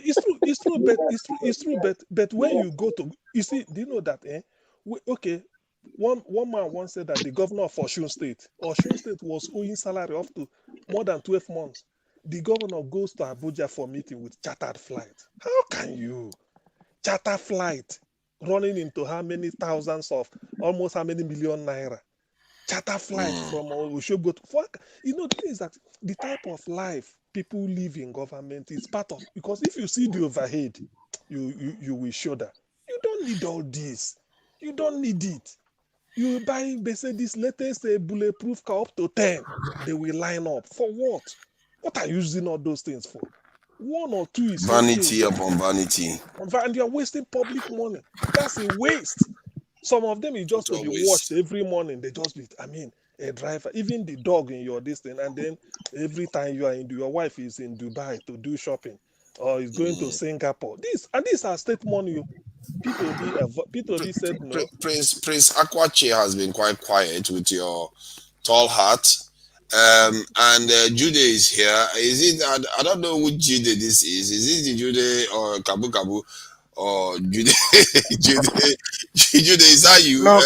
it's true, it's true, but when you go to, you see, do you know that, okay, one man once said that the governor of Osun State was owing salary up to more than 12 months. The governor goes to Abuja for meeting with chartered flight. How can you? Charter flight running into how many thousands of, almost how many million naira? Charter flight from Osogbo to, you know, the thing is that the type of life people live in government is part of, because if you see the overhead, you will shudder. You don't need all this. You don't need it. You buy, they say this latest bulletproof car up to 10. They will line up. For what? What are you using all those things for? One or two is Vanity okay. upon vanity. And you're wasting public money. That's a waste. Some of them is just to be washed every morning. They just be, a driver, even the dog in your distance, and then every time you are in, your wife is in Dubai to do shopping, or is going to Singapore. These are state money. P2B said no. Prince Akwache has been quite quiet with your tall hat. And Jude is here. Is it? I don't know which Jude this is. Is it the Jude or Kabu Kabu or Jude? Jude, is that you? No.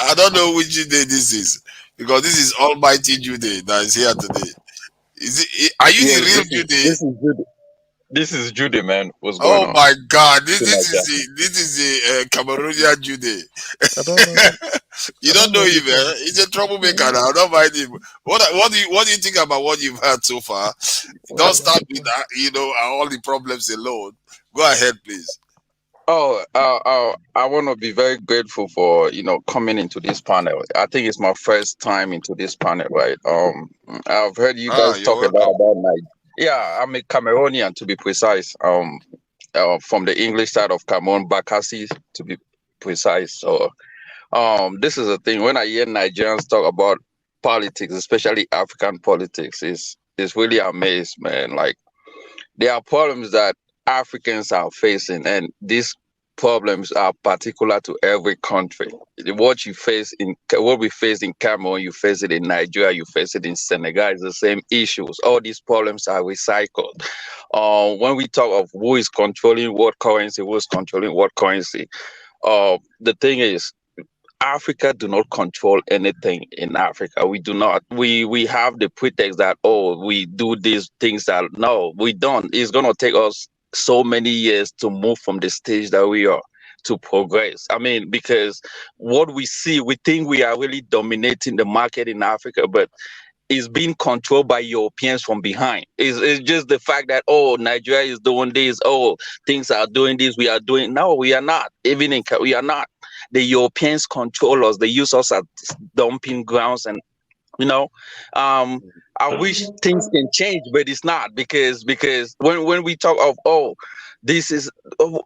I don't know which Jude this is, because this is Almighty Jude that is here today. Is it? Are you the real Jude? This is Jude. This is Jude, man. What's going on? Oh my God! This is the Cameroonian Jude. I don't know. You don't know him, eh? He's a troublemaker now. Don't mind him. What do you think about what you've heard so far? Don't start with that, all the problems alone. Go ahead, please. Oh, I want to be very grateful for coming into this panel. I think it's my first time into this panel, right? I've heard you guys talk about Nigeria. Yeah, I'm a Cameroonian, to be precise. From the English side of Cameroon, Bakassi, to be precise. So, this is the thing. When I hear Nigerians talk about politics, especially African politics, it's really amazed, man. Like, there are problems that Africans are facing, and these problems are particular to every country. What we face in Cameroon, you face it in Nigeria, you face it in Senegal. It's the same issues. All these problems are recycled. When we talk of who is controlling what currency, the thing is, Africa do not control anything in Africa. We do not. We have the pretext that, we do these things that, no, we don't. It's going to take us so many years to move from the stage that we are to progress. Because what we see, we think we are really dominating the market in Africa, but it's being controlled by Europeans from behind. It's just the fact that, Nigeria is doing this, things are doing this, we are doing. No, we are not. We are not. The Europeans control us. They use us as dumping grounds, and I wish things can change, but it's not, because when we talk of this is,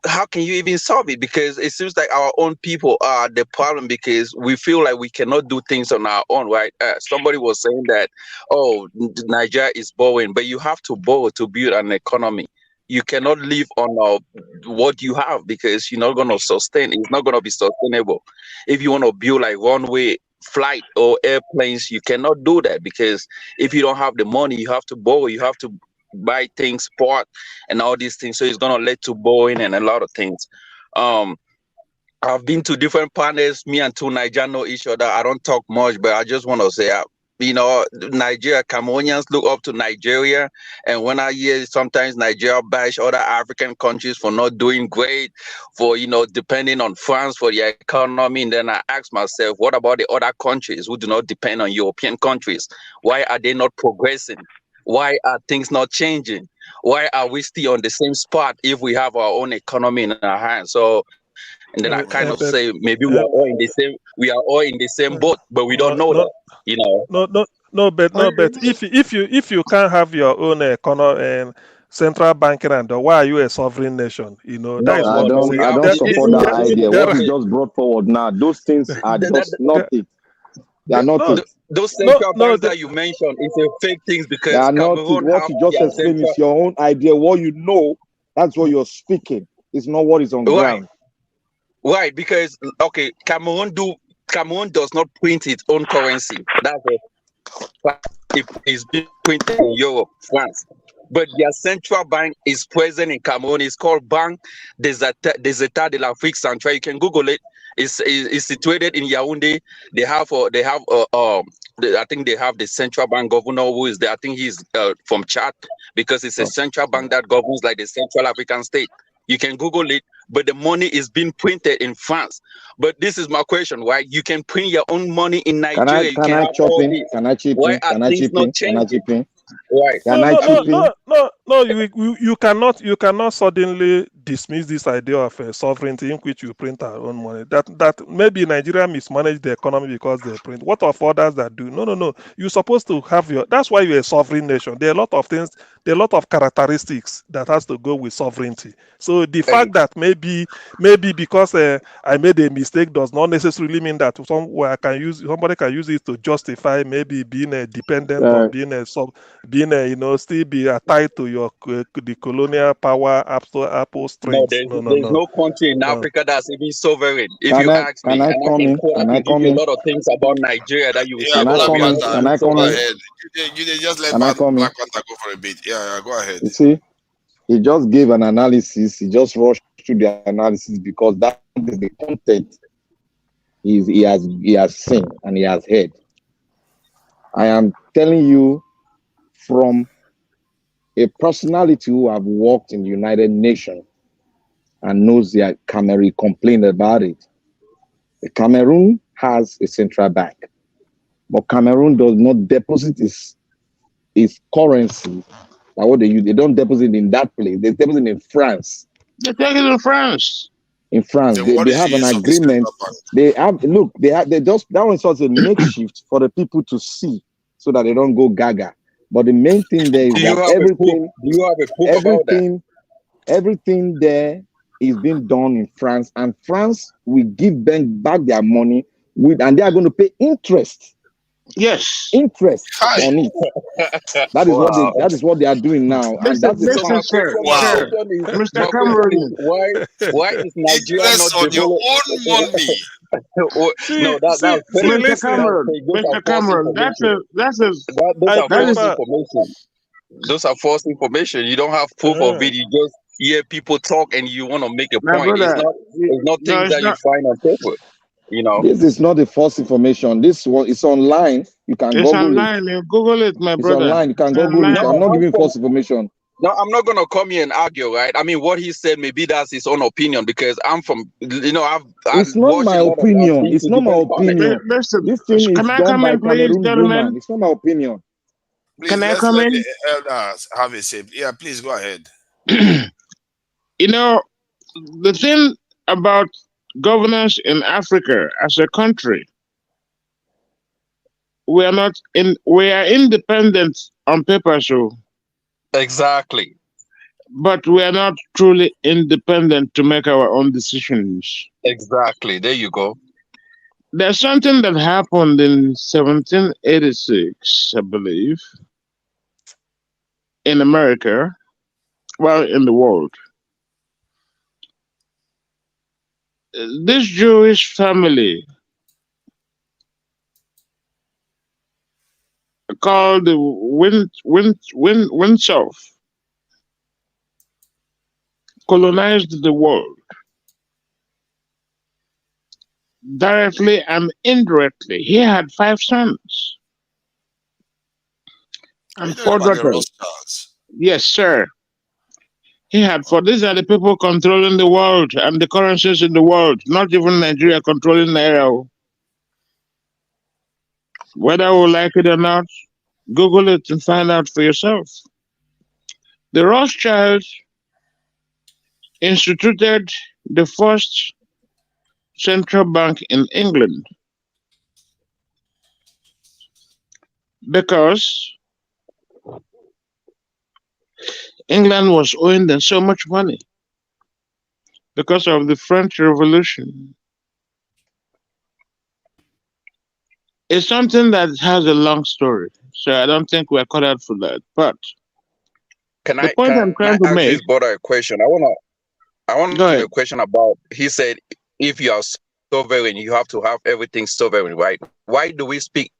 how can you even solve it? Because it seems like our own people are the problem, because we feel like we cannot do things on our own, right? Somebody was saying that, Nigeria is borrowing, but you have to borrow to build an economy. You cannot live on what you have, because you're not going to sustain. It's not going to be sustainable. If you want to build like one-way flight or airplanes, you cannot do that, because if you don't have the money, you have to borrow. You have to buy things, part, and all these things. So it's going to lead to borrowing and a lot of things. I've been to different panels. Me and two Nigerians know each other. I don't talk much, but I just want to say, Nigeria, Cameroonians look up to Nigeria. And when I hear sometimes Nigeria bash other African countries for not doing great, for, depending on France for their economy, and then I ask myself, what about the other countries who do not depend on European countries? Why are they not progressing? Why are things not changing? Why are we still on the same spot if we have our own economy in our hands? So, and then I kind of say, maybe we are all in the same boat, but we don't know that, But if you can't have your own economy and central banking, and why are you a sovereign nation? That is I don't support that idea. What you just brought forward now, those things are just not it. They are not it. Those central banks that you mentioned, it's a fake things They because are not it. Cameroon What have you just their explained central. is your own idea. What you know, that's what you're speaking. It's not what is on Right, ground. right. Because okay, Cameroon does not print its own currency. That's it. It's being printed in Europe, France. But their central bank is present in Cameroon. It's called Banque des États de l'Afrique Centrale. You can Google it. It's situated in Yaoundé. I think they have the central bank governor who is there. I think he's from Chad because it's a central bank that governs like the Central African state. You can Google it, but the money is being printed in France. But this is my question, right? You can print your own money in Nigeria. You Can can I have chop all in? this. Can I chip Why in? are Can I things chip not in? Can I chip changing? in? Right. Can I chip in? No. You cannot suddenly dismiss this idea of sovereignty in which you print our own money. That maybe Nigeria mismanage the economy because they print. What of others that do? No. You're supposed to have your. That's why you're a sovereign nation. There are a lot of things. There are a lot of characteristics that has to go with sovereignty. So the fact that maybe because I made a mistake does not necessarily mean that somebody can use it to justify maybe being a dependent or being a still be tied to your the colonial power Apple No, strings. there's no country in Africa that's even sovereign. If Can you I ask can me, I and I come can in? quote, I Can I can give come you a in? lot of things about Nigeria that you will say, Yeah, Can I Black oh, we come are in? not Panther, Can even I come go in? sovereign. ahead. You just let Can I come in? Black Panther go for a bit. Yeah, go ahead. You see, he just gave an analysis. He just rushed through the analysis because that is the content he has seen and he has heard. I am telling you from a personality who have worked in the United Nations and knows that Cameroon complained about it. The Cameroon has a central bank, but Cameroon does not deposit its currency. Like what they use, they don't deposit in that place. They deposit in France. They take it in France. In France, Then what they is the have an use of the agreement. central bank? They just that one's sort of a makeshift for the people to see so that they don't go gaga. But the main thing there is Do you that have a proof? Do you have a proof about that? everything there is being done in France, and France will give them back their money and they are going to pay interest. Yes. Interest Hi. on it. That is what they are doing now, and that is Listen, sir. Wow. Mr. Cameroon. Why is Nigeria Interest not on your developed? own money. No, that's fake. Mr. That's Cameron, fake. Those Mr. are false Cameron, information. Those are that false is information. Those are false information. You don't have proof of it. You just hear people talk and you want to make a my point. It's brother. not No, things it's that you not. find on paper. You know. this is not a false information. This one is online. You can It's Google it. online. You Google it, my It's brother. online. You can It's Google it. online. I'm not giving from false information. No, I'm not gonna come here and argue, right? I mean, what he said, maybe that's his own opinion because I'm from, I've It's not watched my a lot of, I've opinion. been It's to not my different parliaments. opinion. Listen, This thing is can I done come by in, please, Cameroon gentlemen? woman. It's not my opinion. Please, Can I let's come let in? the elders have a say. Yeah, please go ahead. You know, the thing about governance in Africa as a country, we are independent on paper, so, Exactly. but we are not truly independent to make our own decisions. Exactly. There you go. There's something that happened in 1786, I believe, in America, well, in the world. This Jewish family called the Windsor colonized the world directly and indirectly. He had 5 sons and 4 About the daughters. Rothschilds. Yes, sir. He had 4. These are the people controlling the world and the currencies in the world, not even Nigeria controlling Naira. Whether we like it or not, Google it and find out for yourself. The Rothschilds instituted the first central bank in England because England was owing them so much money because of the French Revolution. It's something that has a long story. So I don't think we're cut out for that. But the point I'm trying to ask make. this brother a question? I want to Go ask him ahead. a question about. He said, if you are sovereign, you have to have everything sovereign, right? Why do we speak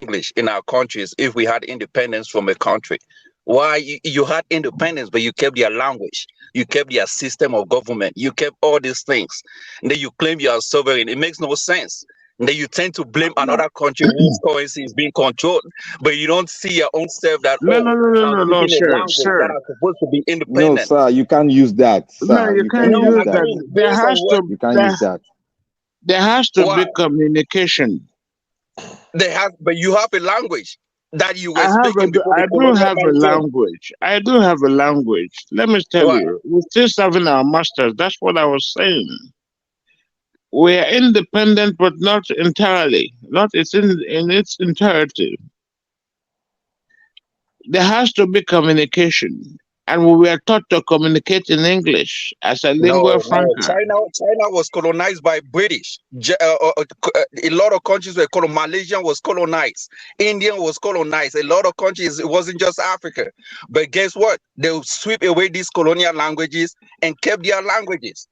English in our countries if we had independence from a country? Why you had independence, but you kept your language, you kept your system of government, you kept all these things, and then you claim you are sovereign? It makes no sense. And then you tend to blame another country whose currency is being controlled, but you don't see your own self that, No, no, no, no, I'm no, no, speaking a sir, language that sir. are supposed to be No, independent. sir, you can't use that. No, Sir, you you can't can't No, use use I that. that. mean, There based on has what to You can't there, use that. there has to why be communication. they have, but you have a language that you I were have speaking before I the do colonial have a man came. language. I do have a language. Let me tell Why? you, we're still serving our masters. That's what I was saying. We are independent, but not entirely. Not it's in its entirety. There has to be communication, and we were taught to communicate in English as a lingua No, no. franca. China was colonized by British. A lot of countries were colonized. Malaysia was colonized. India was colonized. A lot of countries. It wasn't just Africa. But guess what? They sweep away these colonial languages and kept their languages.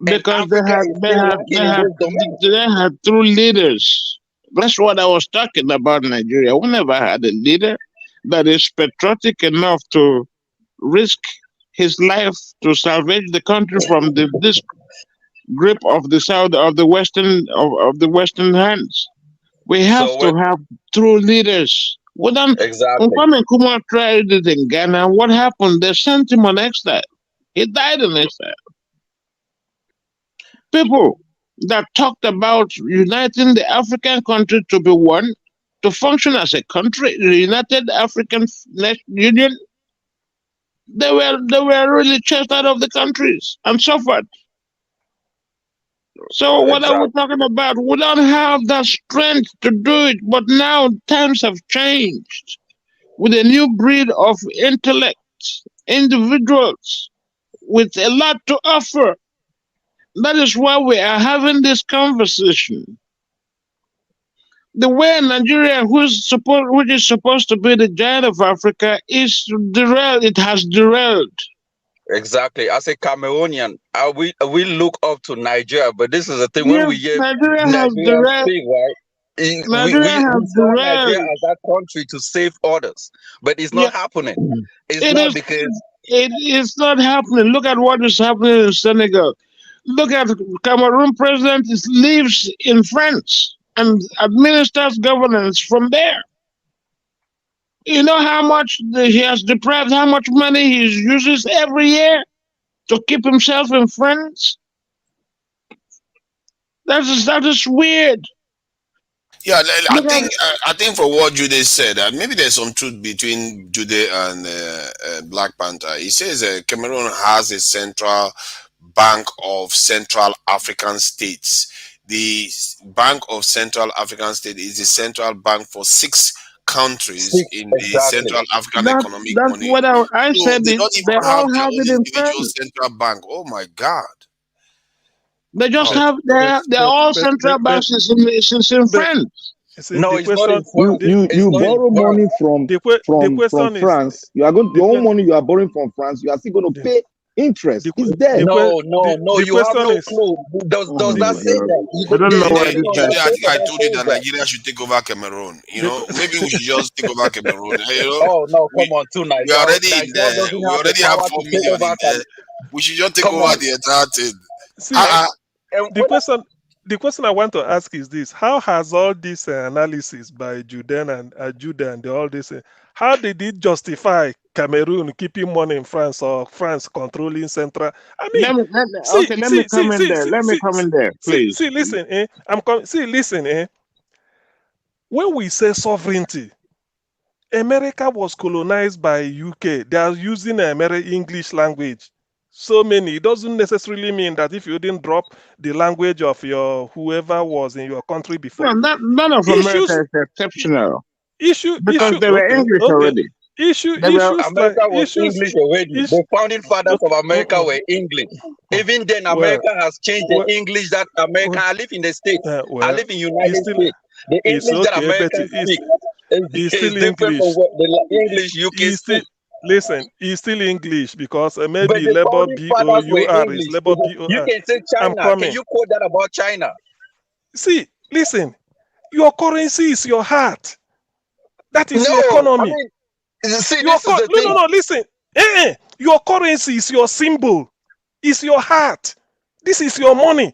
And Because Africa is still lacking in this domain. they had true leaders. That's what I was talking about. Nigeria. We never had a leader that is patriotic enough to risk his life to salvage the country from this grip of the south of the western hands. We have So to what? have true leaders. Well, then, when Exactly. Kwame Nkrumah tried it in Ghana, what happened? They sent him on exile. He died in exile. People that talked about uniting the African country to be one, to function as a country, the United African Union, they were really chased out of the countries and suffered. So what are we Exactly. talking about? We don't have that strength to do it, but now times have changed with a new breed of intellect, individuals with a lot to offer. That is why we are having this conversation. The way Nigeria, which is supposed to be the giant of Africa, is derailed. It has derailed. Exactly. As a Cameroonian, we look up to Nigeria, but this is the thing. When Yes, we hear Nigeria has Nigerians derailed. speak, right? Nigeria has We saw Nigeria derailed. as that country to save others, but it's Yeah, not happening. It's it not is. because It is not happening. Look at what is happening in Senegal. Look at Cameroon president lives in France and administers governance from there. You know how much he has deprived, how much money he uses every year to keep himself in France. That is weird. Yeah, I Look at think I think for what Jude said, maybe there's some truth between Jude and Black Panther. He says Cameroon has a central bank of Central African states. The Bank of Central African States is the central bank for 6 countries in the exactly. Central African Economic that's Money. what I So said. they It. don't They even have all their have own it in individual France. central bank. Oh my God! They just Oh. have they're all central banks in France. See, No, the it's not question, in France. the, You It's not in borrow France. money the question is, France. You are going the, your own que- money you are borrowing from France. You are still going to the, pay interest. the, It's que- there. the, que- No, the you have question no is, clue. Does Oh that my say God. that? I don't know There's why Jude, this nothing on guy. that I think paper I that told you says that that. Nigeria should take over Cameroon. the, Maybe we should just take over Cameroon. Oh no, come on, too We are Nigeria. already in Nigeria there. doesn't We have the already have power 4 to take million over. in there. We should just take Come over on. the entire thing. see, Uh-uh. And the question I want to ask is this: how has all this analysis by Jude and all this, how did it justify Cameroon keeping money in France or France controlling Central? I mean, Let me come in there. Let me come in there, please. listen, listen, when we say sovereignty, America was colonized by UK. They are using English language. So many. It doesn't necessarily mean that if you didn't drop the language of your whoever was in your country before. No, none of America Issues, is exceptional issue. because they were English Okay. already. Issues like America was English already. The founding fathers of America were English. Even then, America has changed the English that America. I live in the States. I live in United States. The English that Americans speak is different from what the English UK speak. Listen, it's still English because But maybe the labor founding fathers were BOUR is English. labor You BOR. can say I'm China. Can coming. you quote that about China? See, listen, your currency is your heart. That is your No, economy. I mean, see, Your this is the thing. no, listen. Your currency is your symbol. It's your heart. This is your money.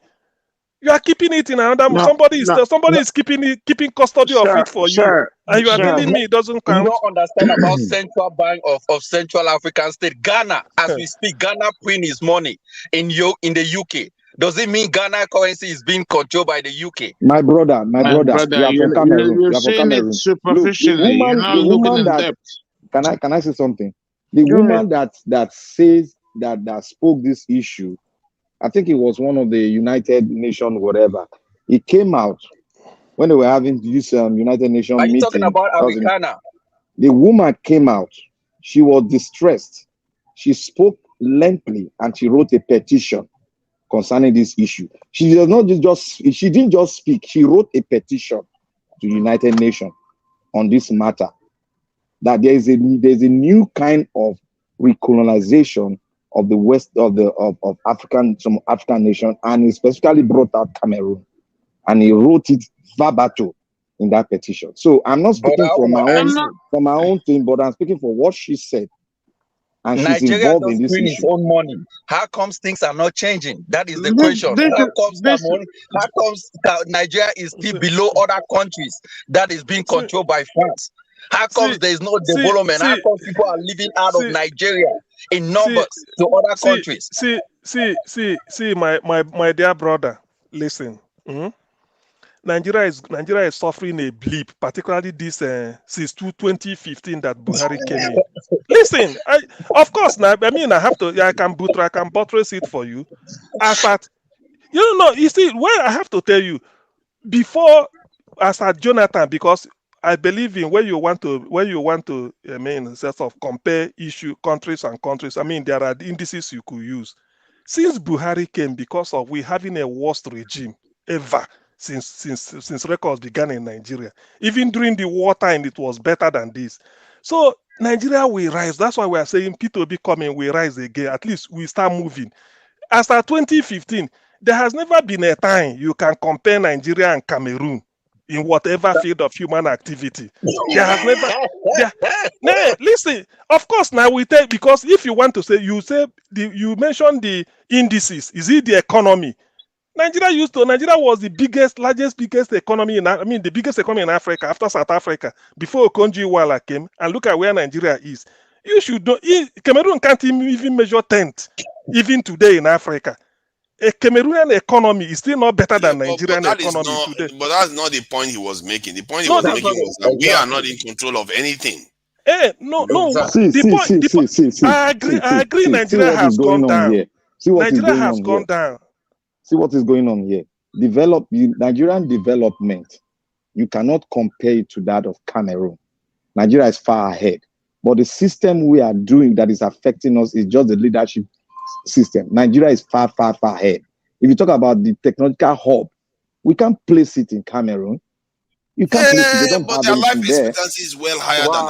You are keeping it in another. Somebody is keeping custody of it for you, and you are telling me it doesn't count. You don't understand about central bank of Central African State. Ghana, as we speak, Ghana print his money in the UK. Does it mean Ghana currency is being controlled by the UK? My brother, you are from Cameroon. You're You are from saying it Cameroon. superficially. You're not looking in depth. Can I say something? The woman that says that spoke this issue, I think it was one of the United Nations, whatever. It came out when they were having this United Nations Are you meeting. talking about Africana? The woman came out. She was distressed. She spoke lengthily and she wrote a petition concerning this issue. She didn't just speak. She wrote a petition to United Nations on this matter. That there's a new kind of recolonization of the west of some African nation, and he specifically brought out Cameroon, and he wrote it verbatim in that petition. So I'm not speaking from my own thing, but I'm speaking for what she said, and she's Nigeria involved in does this print issue. its own money. How comes things are not changing? That is the question. How comes Nigeria is still below other countries that is being controlled by France? How comes there is no development? How come people are living out of Nigeria in numbers to other countries? See, my dear brother, listen. Nigeria is suffering a blip, particularly this since 2015 that Buhari came in. Listen, of course now. I mean, I can buttress it for you. You see, where I have to tell you before, as at Jonathan, because I believe in when you want to I mean, sort of compare countries and countries. I mean, there are indices you could use. Since Buhari came, because of we having a worst regime ever since records began in Nigeria. Even during the wartime, it was better than this. So Nigeria will rise. That's why we are saying P2B coming will rise again. At least we start moving. As at 2015, there has never been a time you can compare Nigeria and Cameroon in whatever field of human activity. There has never. Listen, of course, now we take, because if you want to say, you mentioned the indices. Is it the economy? Nigeria was the biggest economy the biggest economy in Africa after South Africa before Okonjo-Iweala came, and look at where Nigeria is. You should know Cameroon can't even measure 10th even today in Africa. A Cameroonian economy is still not better than Nigerian economy today. But that's not the point he was making. The point he was making was that we are not in control of anything. No. I agree. Nigeria has gone down. Nigeria has gone down. See what is going on here. Nigerian development, you cannot compare it to that of Cameroon. Nigeria is far ahead. But the system we are doing that is affecting us is just the leadership system. Nigeria is far, far, far ahead. If you talk about the technological hub, we can't place it in Cameroon. You can't place it. They don't but have their life anything there. expectancy is well higher than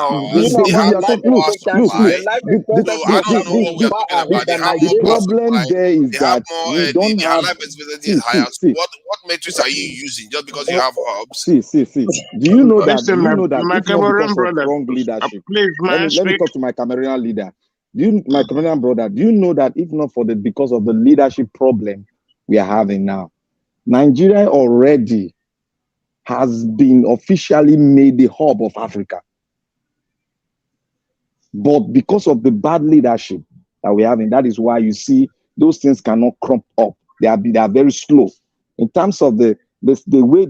The problem there is that we don't have. Life expectancy is higher. So what metrics are you using just because you have hubs? See. Do you know that? Listen, Do you know that? my If not because Cameroon of brother, strong leadership. Please, Let me talk to my Cameroonian leader. My Cameroonian brother, do you know that if not for because of the leadership problem we are having now, Nigeria already has been officially made the hub of Africa. But because of the bad leadership that we have, and that is why you see those things cannot crop up. They are very slow. In terms of the way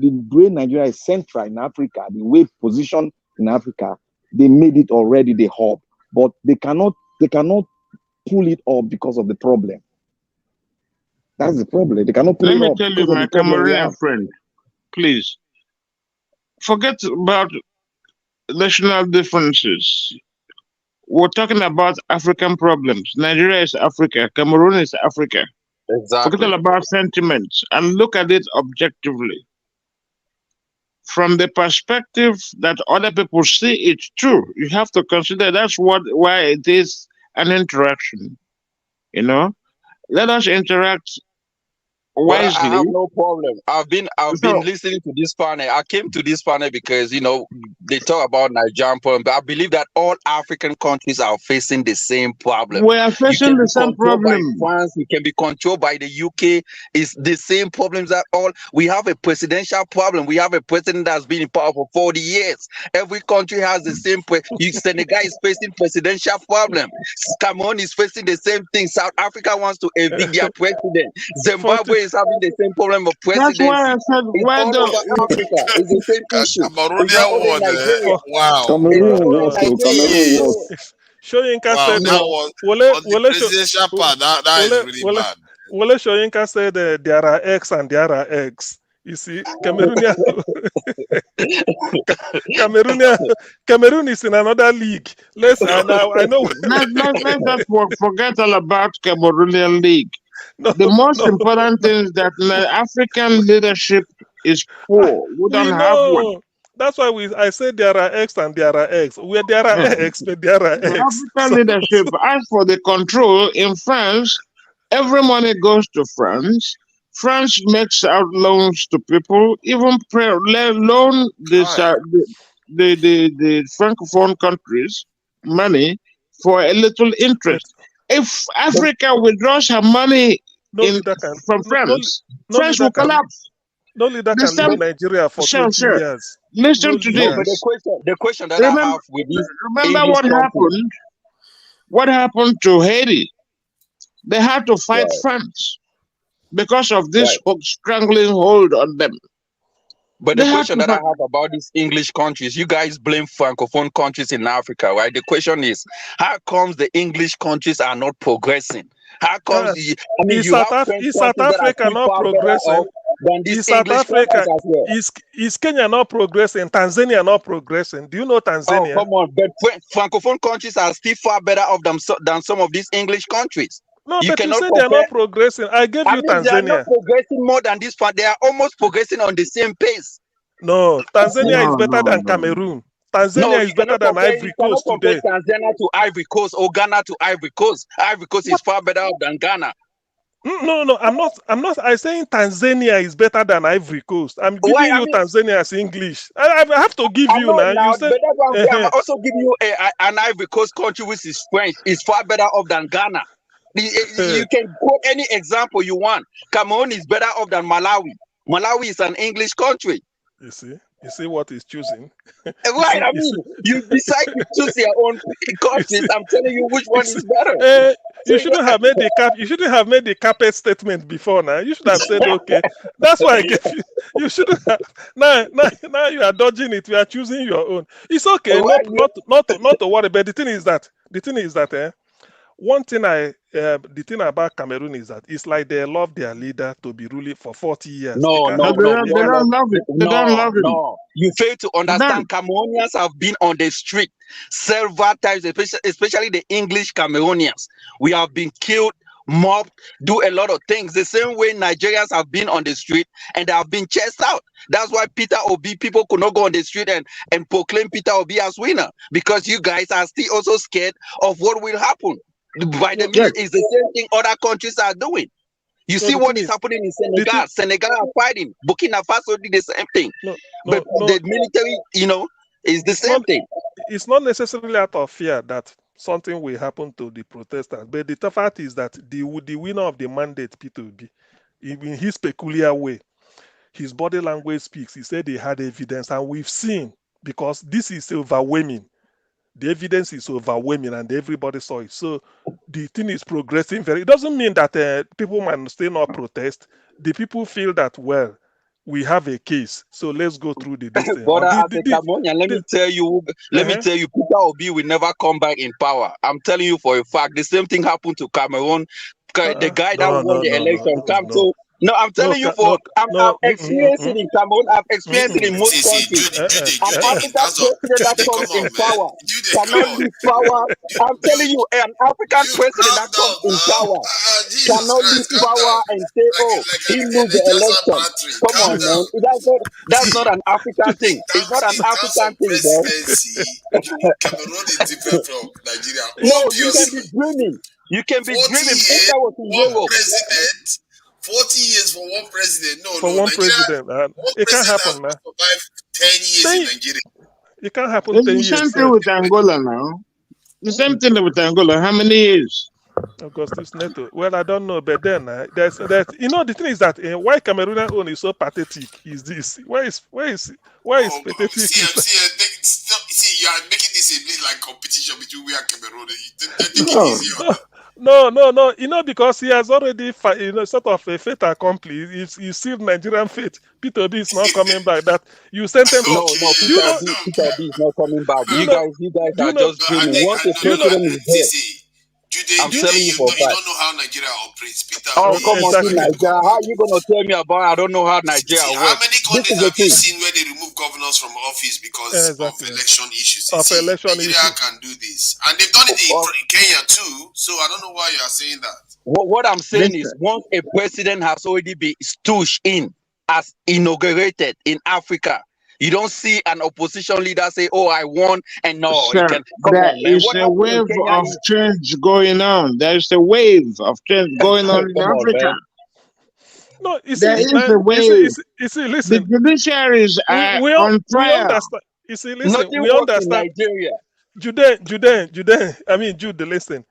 Nigeria is central in Africa, the way positioned in Africa, they made it already the hub. But they cannot pull it up because of the problem. That's the problem. They cannot pull it up. Let me tell you, my Cameroonian friend, please, forget about national differences. we're talking about African problems. Nigeria is Africa. Cameroon is Africa. Forget all Exactly. about sentiments and look at it objectively. From the perspective that other people see it too, you have to consider why it is an interaction. You know, let us interact But I wisely. have no problem. I've been So listening to this panel. I came to this panel because they talk about Nigerian problem, but I believe that all African countries are facing the same problem. we are You facing can the be same controlled by problem. France. You can be controlled by the UK. It's the same problems that all. We have a presidential problem. We have a president that's been in power for 40 years. Every country has the same. Senegal is facing presidential problem. Cameroon is facing the same thing. South Africa wants to evict their president. Zimbabwe is having the same problem of That's why presidency. I said, It's why all over don't Africa. It's the same issue. It's not Cameroonian only one, Nigeria. wow. Cameroon worse, so 40 Cameroon years. worse. Shoyinka Wow, said, that was on the presidential part. That is really bad. Wole Shoyinka said there are X and there are X. You see, Cameroon is in another league. I know. let's not forget all about Cameroonian League. The most important thing is that African leadership is poor. We don't have one. That's why I said there are X and there are X. Where there are X, but there are The X. African leadership, as for the control in France, every money goes to France. France makes out loans to people, even loan the francophone countries money for a little interest. If Africa withdraws her money from France, France will collapse. No leader can leave Nigeria for 20 years. Listen to this. But the question that I have with this remember what happened? What happened to Haiti? They had to fight France because of this strangling hold on them. But the question that I have about these English countries, you guys blame francophone countries in Africa, right? The question is, how comes the English countries are not progressing? How comes South Africa not progressing? Is South Africa is Kenya not progressing? Tanzania not progressing? Do you know Tanzania? Oh, come on, but francophone countries are still far better off than some of these English countries. No, but you said they are not progressing. I gave you Tanzania. They are not progressing more than this one. They are almost progressing on the same pace. No, Tanzania is better than Cameroon. Tanzania is better than Ivory Coast today. Tanzania to Ivory Coast or Ghana to Ivory Coast. Ivory Coast is far better off than Ghana. No, I'm not. I'm saying Tanzania is better than Ivory Coast. I'm giving you Tanzania as English. I have to give you now. You said, I'm also giving you an Ivory Coast country which is French. Is far better off than Ghana. You can quote any example you want. Cameroon is better off than Malawi. Malawi is an English country. You see what he's choosing. Right, you decide to choose your own countries. I'm telling you which one is better. You shouldn't have made the carpet statement before now. You should have said, okay, that's why I gave you. You shouldn't have. Now you are dodging it. You are choosing your own. It's okay, not to worry. But the thing is that one thing the thing about Cameroon is that it's like they love their leader to be ruling for 40 years. No. They don't love it. They don't love it. No, you fail to understand. Cameroonians have been on the street several times, especially the English Cameroonians. We have been killed, mobbed, do a lot of things. The same way Nigerians have been on the street and they have been chased out. That's why Peter Obi, people could not go on the street and proclaim Peter Obi as winner, because you guys are still also scared of what will happen. By the minute, it's the same thing other countries are doing. You see what is happening in Senegal. Senegal are fighting. Burkina Faso did the same thing. But the military, is the same thing. It's not necessarily out of fear that something will happen to the protesters. But the fact is that the winner of the mandate, Peter Obi, in his peculiar way, his body language speaks. He said he had evidence, and we've seen, because this is overwhelming. The evidence is overwhelming and everybody saw it. So the thing is progressing very. It doesn't mean that people might still not protest. The people feel that, well, we have a case, so let's go through the distance. But let me tell you, Peter Obi will never come back in power. I'm telling you for a fact. The same thing happened to Cameroon. The guy that won the election, No, I'm telling you, I've experienced it in Cameroon. I've experienced it in most countries. An African president that comes in power cannot leave power. I'm telling you, an African president that comes in power cannot leave power and say, "Oh, he lose the election." Come on, man. That's not an African thing. It's not an African thing, bro. Cameroon is different from Nigeria. No, Obviously. you can be dreaming. You can be 40 dreaming. years, If that was in one Europe. president. 40 years for one president. No, for one president. It can't happen, man. Survive 10 years in Nigeria. It can't happen It's 10 the years. same thing with Angola now. The same thing with Angola. How many years? Augustus Neto. Well, I don't know, but then there's that. You know, the thing is that why Cameroonian own is so pathetic is this. Why is pathetic? See, you are making this a bit like competition between we and Cameroon. Take it easy on that. No. You know, because he has already, sort of a fait accompli. He's still Nigerian fate. Peter B is not coming back. That you sent him. No, Peter B is not coming back. You guys are just dreaming. Once the president is there, I'm telling you for a fact. You don't know how Nigeria operates, Peter. Oh, come on, to Nigeria. How are you gonna tell me about? I don't know how Nigeria works. How many countries have you seen where they remove governors from office because of election issues? Nigeria can do this, and they've done it in Kenya too. So I don't know why you are saying that. What I'm saying is, once a president has already been stooshed in as inaugurated in Africa, you don't see an opposition leader say, "Oh, I won," and no, Sir, there is a wave of change going on. There's a wave of change going on in Africa. No, There is a wave. Listen. The judiciaries are on fire. We understand. Nigeria. Jude, listen.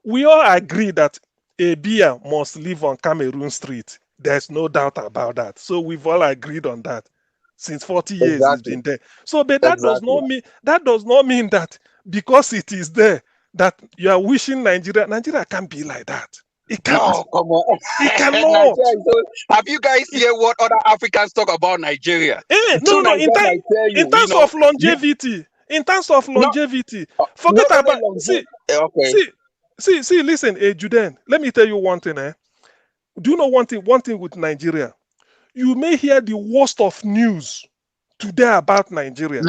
We all agree that Abia must live on Cameroon Street. There's no doubt about that. So we've all agreed on that. Since 40 years it's been there. So, but that does not mean that because it is there that you are wishing Nigeria can't be like that. It can't. No, come on. It cannot. Have you guys heard what other Africans talk about Nigeria? No. In terms of longevity. Forget about. See. Listen, Juden. Let me tell you one thing. Do you know one thing with Nigeria? You may hear the worst of news today about Nigeria.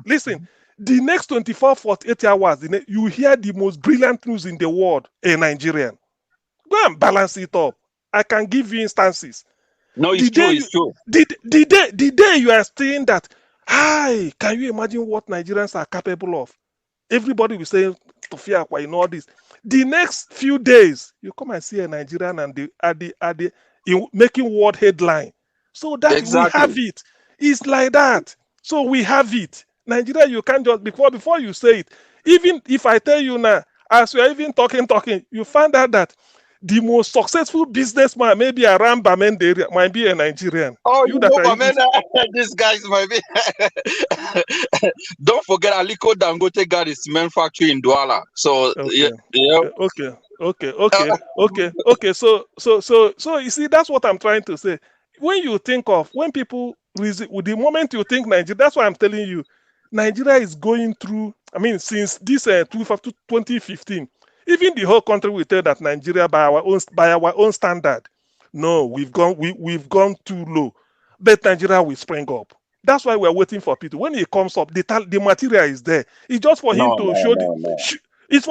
Listen, the next 24, 48 hours, you hear the most brilliant news in the world, a Nigerian. Go and balance it up. I can give you instances. No, it's true. The day you are saying that, hi, can you imagine what Nigerians are capable of? Everybody will say, Tofia, why all this? The next few days, you come and see a Nigerian and making world headline. So that we have it. It's like that. So we have it. Nigeria, you can't just before you say it. Even if I tell you now, as we are even talking, you find out that the most successful businessman maybe around Bamenda area might be a Nigerian. Oh, you know Bamenda? These guys might be. Don't forget Aliko Dangote got his cement factory in Douala. So Okay. So you see, that's what I'm trying to say. When people the moment you think Nigeria, that's why I'm telling you, Nigeria is going through. Since this 2015, even the whole country will tell that Nigeria by our own standard, no, we've gone too low. But Nigeria will spring up. That's why we're waiting for people. When it comes up, the material is there. It's just for him to show it's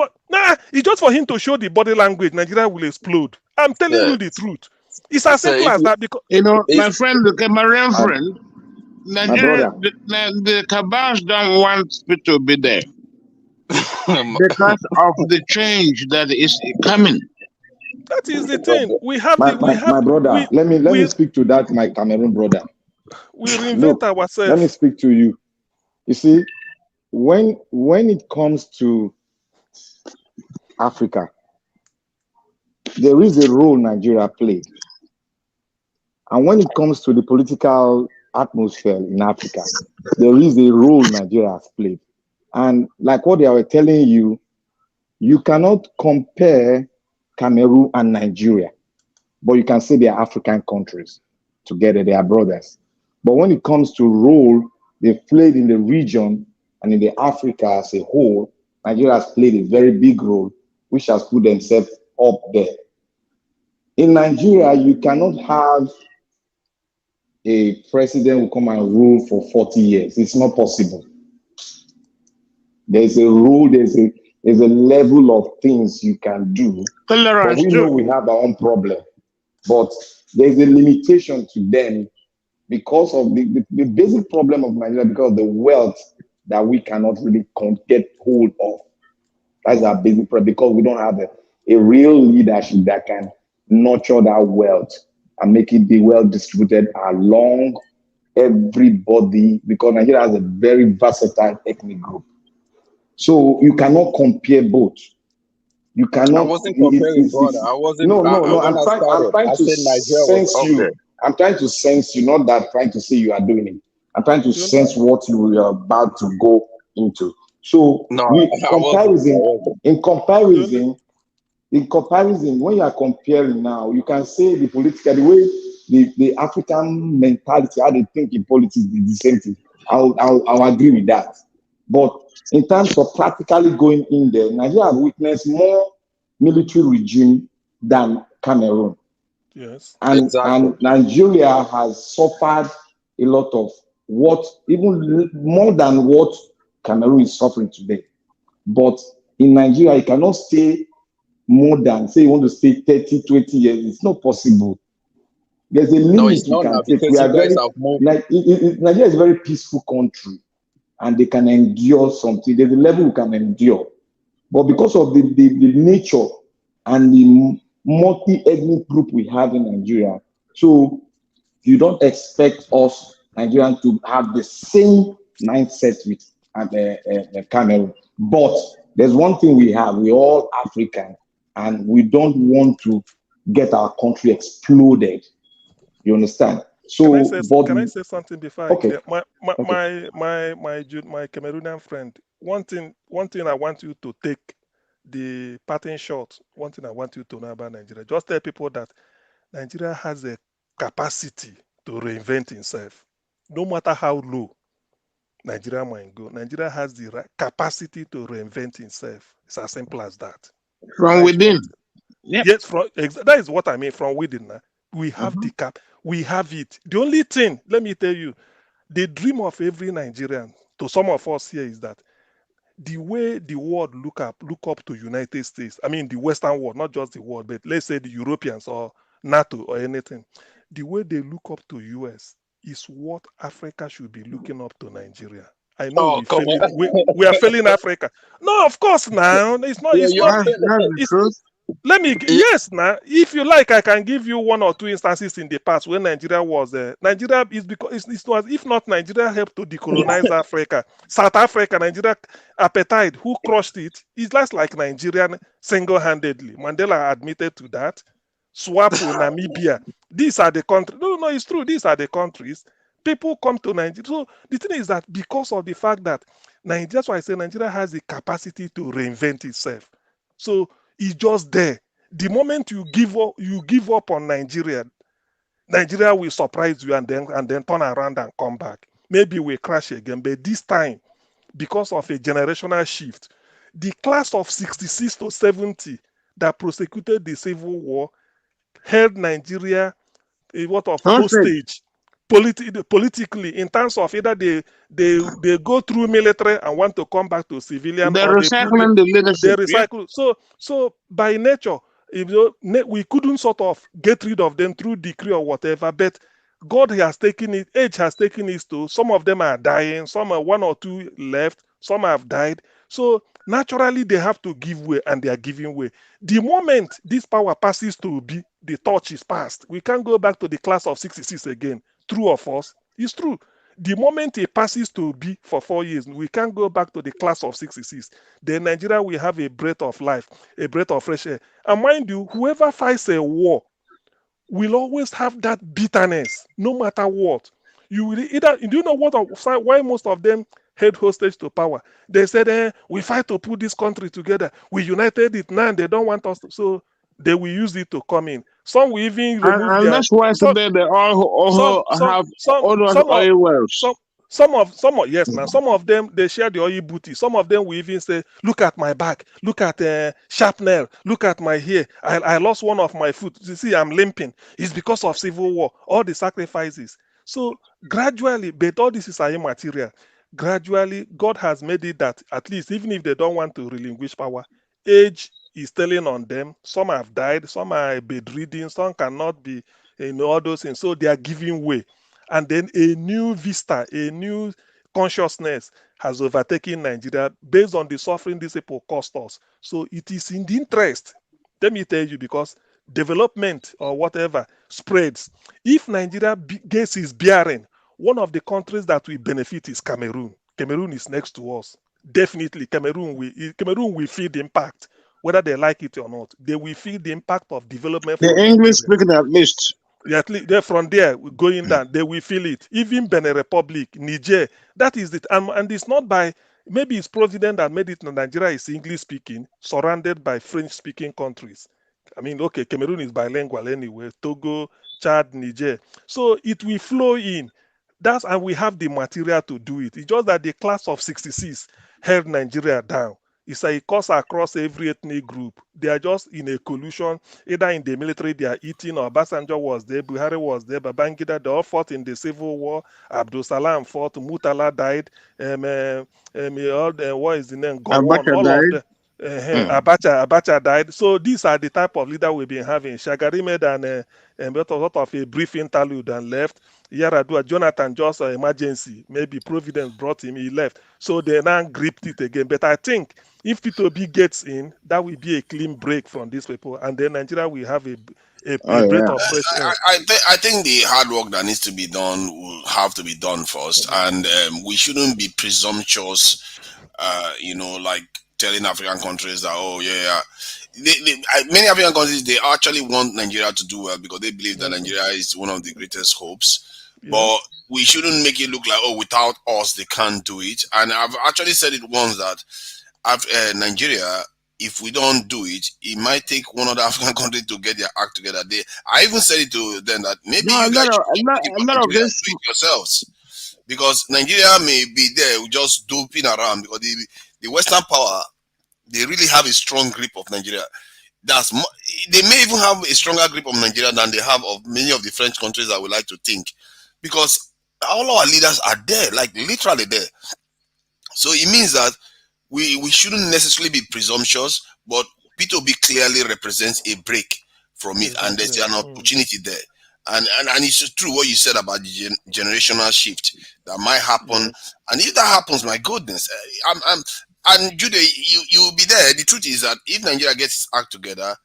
just for him to show the body language. Nigeria will explode. I'm telling you the truth. It's as simple as that. Because my friend, the Cameroon friend, Nigeria, the Kabars don't want people to be there because of the change that is coming. That is the thing. We have my brother. Let me speak to that, my Cameroon brother. We reinvent ourselves. Let me speak to you. You see, when it comes to Africa, there is a role Nigeria played. And when it comes to the political atmosphere in Africa, there is a role Nigeria has played. And like what they were telling you, you cannot compare Cameroon and Nigeria, but you can say they are African countries together, they are brothers. But when it comes to role they've played in the region and in the Africa as a whole, Nigeria has played a very big role, which has put themselves up there. In Nigeria, you cannot have a president who come and rule for 40 years. It's not possible. There's a rule, there's a level of things you can do. But we know we have our own problem. But there's a limitation to them because of the basic problem of Nigeria, because of the wealth that we cannot really get hold of. That's our basic problem, because we don't have a real leadership that can nurture that wealth and make it be well distributed along everybody, because Nigeria has a very versatile ethnic group. So you cannot compare both. You cannot. I wasn't comparing, brother. I wasn't. No. I'm trying I to said Nigeria was sense you. okay. I'm trying to sense you, not that trying to say you are doing it. I'm trying to sense what you are about to go into. So in comparison, when you are comparing now, you can say the way the African mentality, how they think in politics is the same thing. I'll agree with that. But in terms of practically going in there, Nigeria have witnessed more military regime than Cameroon. Yes. And Nigeria has suffered a lot of even more than what Cameroon is suffering today. But in Nigeria, you cannot stay more than, say you want to stay 30, 20 years. It's not possible. There's a limit you can take. Nigeria is a very peaceful country, and they can endure something. There's a level you can endure. But because of the nature and the multi-ethnic group we have in Nigeria, so you don't expect us, Nigerians, to have the same mindset with Cameroon. But there's one thing we have: we're all African, and we don't want to get our country exploded. You understand? So, can I say something before? Okay. My Cameroonian friend. One thing I want you to take the parting shot. One thing I want you to know about Nigeria. Just tell people that Nigeria has a capacity to reinvent itself, no matter how low Nigeria might go. Nigeria has the capacity to reinvent itself. It's as simple as that. From within. Yep. Yes, that is what I mean. From within, we have the cap. We have it. The only thing, let me tell you, the dream of every Nigerian, to some of us here, is that the way the world look up to United States, I mean the Western world, not just the world, but let's say the Europeans or NATO or anything, the way they look up to US is what Africa should be looking up to Nigeria. I know we are failing Africa. No, of course now. It's not. It's not. Let me. Yes, now. If you like, I can give you one or two instances in the past when Nigeria was there. Nigeria is because it was. If not, Nigeria helped to decolonize Africa. South Africa, Nigeria apartheid. Who crushed it? It's just like Nigerian single-handedly. Mandela admitted to that. SWAPO, Namibia. These are the countries. No, it's true. These are the countries. People come to Nigeria. So the thing is that because of the fact that Nigeria, that's why I say Nigeria has the capacity to reinvent itself. So it's just there. The moment you give up on Nigeria, Nigeria will surprise you and then turn around and come back. Maybe we crash again. But this time, because of a generational shift, the class of 66 to 70 that prosecuted the Civil War held Nigeria hostage politically, in terms of either they go through military and want to come back to civilian, they're or recycling the leadership. they recycle. Yeah. So by nature, we couldn't sort of get rid of them through decree or whatever, but God has taken it, age has taken it to. Some of them are dying, some are one or two left, some have died. So naturally they have to give way, and they are giving way. The moment this power passes to be, the torch is passed. We can't go back to the class of 66 again. True or false? It's true. The moment it passes to be for 4 years, we can't go back to the class of 66. Then Nigeria will have a breath of life, a breath of fresh air. And mind you, whoever fights a war will always have that bitterness, no matter what. You will either, do you know why most of them held hostage to power? They said, we fight to put this country together. We united it now, and they don't want us to, so they will use it to come in. Some will even remove and that's why today they all have oil wells. Some of yes, now some of them they share the oil booty. Some of them will even say, "Look at my back, look at sharpnel, look at my hair. I lost one of my foot. You see, I'm limping. It's because of civil war, all the sacrifices." So gradually, but all this is immaterial. Gradually, God has made it that at least even if they don't want to relinquish power, age is telling on them. Some have died, some are bedridden, some cannot be all those things. So they are giving way. And then a new vista, a new consciousness has overtaken Nigeria based on the suffering these people cost us. So it is in the interest, let me tell you, because development or whatever spreads. If Nigeria gets its bearing, one of the countries that will benefit is Cameroon. Cameroon is next to us. Definitely, Cameroon will feel the impact, whether they like it or not. They will feel the impact of development. The English speaking at least. Yeah, at least they're from there going down, they will feel it. Even Benin Republic, Niger, that is it. And it's not by, maybe it's President that made it. Nigeria is English speaking, surrounded by French speaking countries. I mean, okay, Cameroon is bilingual anyway, Togo, Chad, Niger. So it will flow in. And we have the material to do it. It's just that the class of 66 held Nigeria down. It's a course across every ethnic group. They are just in a collusion, either in the military they are eating, or Obasanjo was there, Buhari was there, Babangida, they all fought in the civil war. Abdul Salam fought, Murtala died, what is the name? Gowon, all of them. Abacha died. So these are the type of leader we've been having. Shagari made a lot of a brief interlude and left. Yaradua, Jonathan just emergency. Maybe Providence brought him, he left. So they now gripped it again. But I think if P2B gets in, that will be a clean break from these people. And then Nigeria will have a breath of fresh air. I think the hard work that needs to be done will have to be done first. And we shouldn't be presumptuous, like telling African countries that, oh, yeah. Many African countries, they actually want Nigeria to do well because they believe that Nigeria is one of the greatest hopes. Yeah. But we shouldn't make it look like, oh, without us, they can't do it. And I've actually said it once that Nigeria, if we don't do it, it might take one other African country to get their act together. I even said it to them that maybe you guys should do it yourselves. Because Nigeria may be there just doping around because the Western power, they really have a strong grip of Nigeria. They may even have a stronger grip of Nigeria than they have of many of the French countries that we like to think. Because all our leaders are there, like literally there. So it means that we shouldn't necessarily be presumptuous, but P2B clearly represents a break from it, and there's an opportunity there. And it's true what you said about the generational shift that might happen. And if that happens, my goodness, and Jude, you'll be there. The truth is that if Nigeria gets its act together,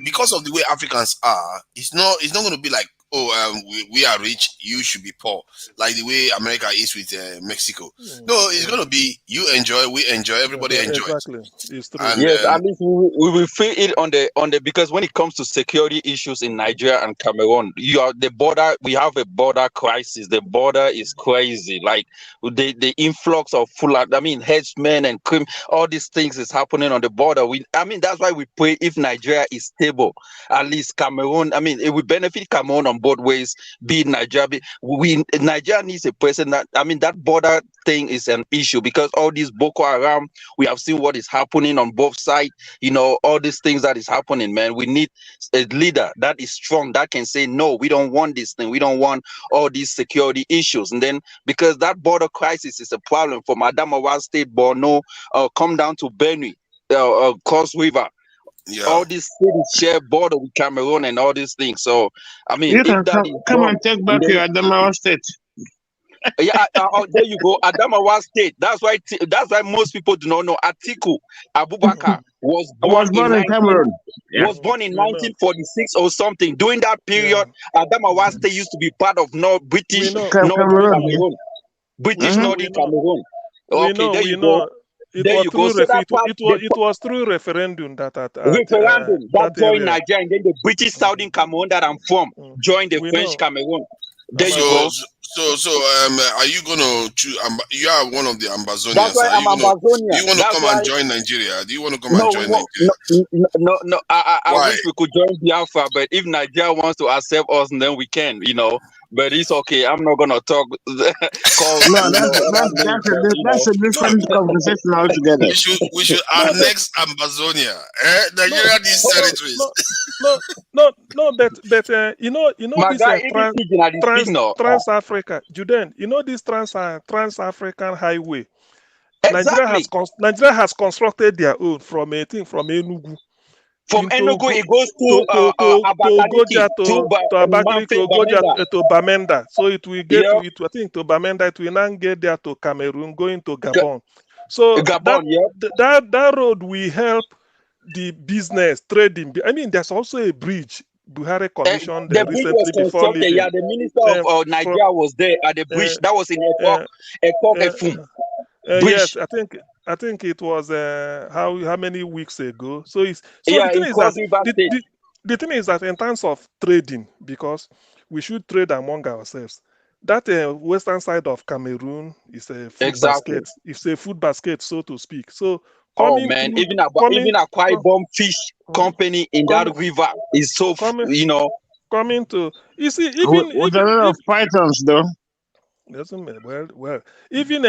because of the way Africans are, it's not going to be like, oh, we are rich, you should be poor, like the way America is with Mexico. No, it's going to be you enjoy, we enjoy, everybody enjoys. Exactly. It's true. And, yes, at least we will feel it on the because when it comes to security issues in Nigeria and Cameroon, the border. We have a border crisis. The border is crazy. Like the influx of headsmen and all these things is happening on the border. That's why we pray if Nigeria is stable, at least Cameroon. It will benefit Cameroon on both ways. Be it Nigeria, Nigeria needs a person that border thing is an issue because all these Boko Haram. We have seen what is happening on both sides. All these things that is happening, man. We need a leader that is strong, that can say, no, we don't want this thing. We don't want all these security issues. And then because that border crisis is a problem from Adamawa State, Borno, come down to Benue, Cross River. Yeah. All these cities share border with Cameroon and all these things. So, you can come and take back your Adamawa State. Yeah, there you go. Adamawa State. That's why most people do not know. Atiku Abubakar was born in Cameroon. Was born in 1946 or something. During that period, Adamawa State used to be part of British Northern Cameroon. British Northern Cameroon. Okay, there you go. It was through referendum that joined Nigeria, and then the British Southern Cameroon that I'm from joined the French Cameroon. There you go. So, are you gonna choose? You are one of the Ambazonians. That's why I'm Ambazonian. Do you want to come and join Nigeria? Do you want to come and join Nigeria? No. I wish we could join Biafra, but if Nigeria wants to accept us, then we can. but it's okay. I'm not gonna talk. Call No, other names, but, that's a different conversation altogether. We should annex Amazonia. Nigeria needs territories. But My this guy, even pidgin at the speak now. Trans Africa, Juden, this Trans African highway. Exactly. Nigeria has constructed their own from Enugu. From Enugu, it goes to Abakaliki, to Abakaliki, to Bamenda. So it will get to it. I think to Bamenda, it will now get there to Cameroon, going to Gabon. So that road will help the business trading. I mean, there's also a bridge Buhari commissioned the bridge was constructed. Yeah, the minister of Nigeria was there at the bridge. That was in Efum. Yes, I think it was how many weeks ago. So the thing is that in terms of trading, because we should trade among ourselves. That western side of Cameroon is a food basket. It's a food basket, so to speak. So even Akwa Ibom Fish Company in that river is so coming to even with a lot of pythons though. Doesn't matter. Well, even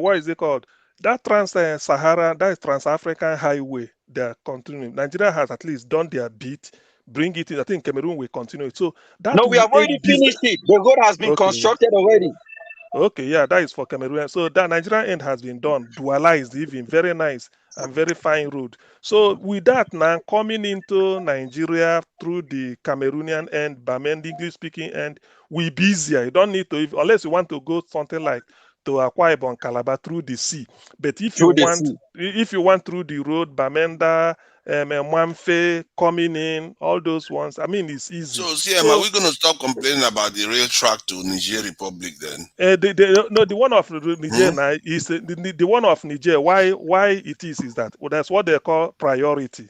what is it called? That Trans-Sahara, that is Trans-African Highway, they are continuing. Nigeria has at least done their bit, bring it in. I think Cameroon will continue it. So that we have already finished it. The road has been constructed already. Okay, yeah, that is for Cameroon. So that Nigerian end has been done, dualized, even very nice and very fine road. So with that now coming into Nigeria through the Cameroonian end, Bamenda English-speaking end, will be easier. You don't need to, unless you want to go something like to Akwa Ibom, Calabar through the sea. But if you want through the road, Bamenda, Mwamfe, coming in, all those ones, I mean, it's easy. So, CM, are we going to stop complaining about the rail track to Niger Republic then? The one of Niger now is the one of Niger. Why it is that that's what they call priority.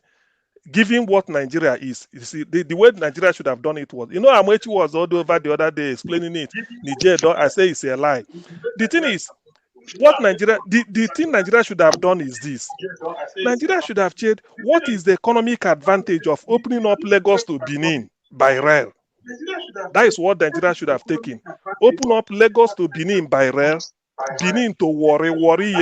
Given what Nigeria is, you see, the way Nigeria should have done it was, Amechi was all over the other day explaining it. Niger, I say it's a lie. The thing is, what Nigeria, the thing Nigeria should have done is this. Nigeria should have checked what is the economic advantage of opening up Lagos to Benin by rail. That is what Nigeria should have taken. Open up Lagos to Benin by rail. Benin to Warri. We already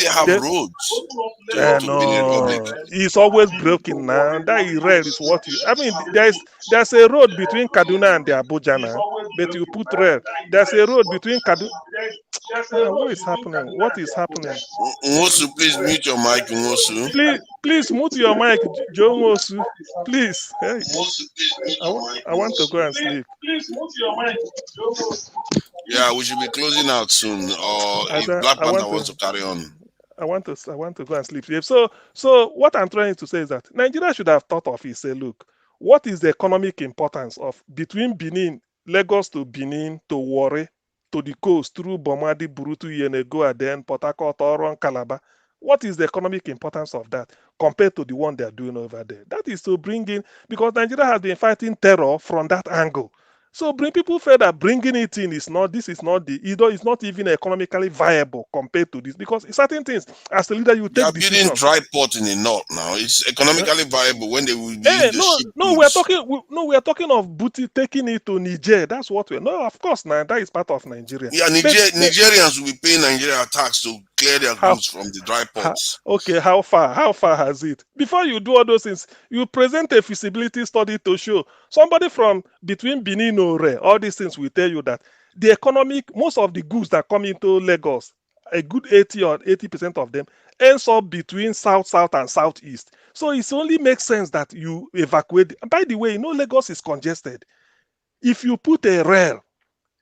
have roads to Benin Republic. It's always broken now. That is rail is what you. I mean, there's a road between Kaduna and the Abuja now, but you put rail. There's a road between Kaduna. What is happening? What is happening? Nwosu, please mute your mic, Nwosu. Please mute your mic, Joe Nwosu. Please. Hey. I want to go and sleep. Please mute your mic, Joe Nwosu. Yeah, we should be closing out soon. Or if Black Panther wants to carry on. I want to go and sleep. So what I'm trying to say is that Nigeria should have thought of is say, look, what is the economic importance of between Benin, Lagos to Benin to Warri to the coast through Bomadi, Burutu, Yenego, then Port Harcourt, Oron, Calabar? What is the economic importance of that compared to the one they are doing over there? That is to bring in, because Nigeria has been fighting terror from that angle. So bring people further, bringing it in is not even economically viable compared to this, because certain things as a leader you take decisions. Building dry port in the north now. It's economically viable when they will be we are talking of booty taking it to Niger. That's what we no, of course now that is part of Nigeria. Yeah, Nigerians will be paying Nigeria tax to clear their goods from the dry ports. Okay, how far has it? Before you do all those things, you present a feasibility study to show somebody from between Benin or all these things will tell you that the economic, most of the goods that come into Lagos, a good 80% of them ends up between south and southeast. So it only makes sense that you evacuate. By the way, Lagos is congested. If you put a rail,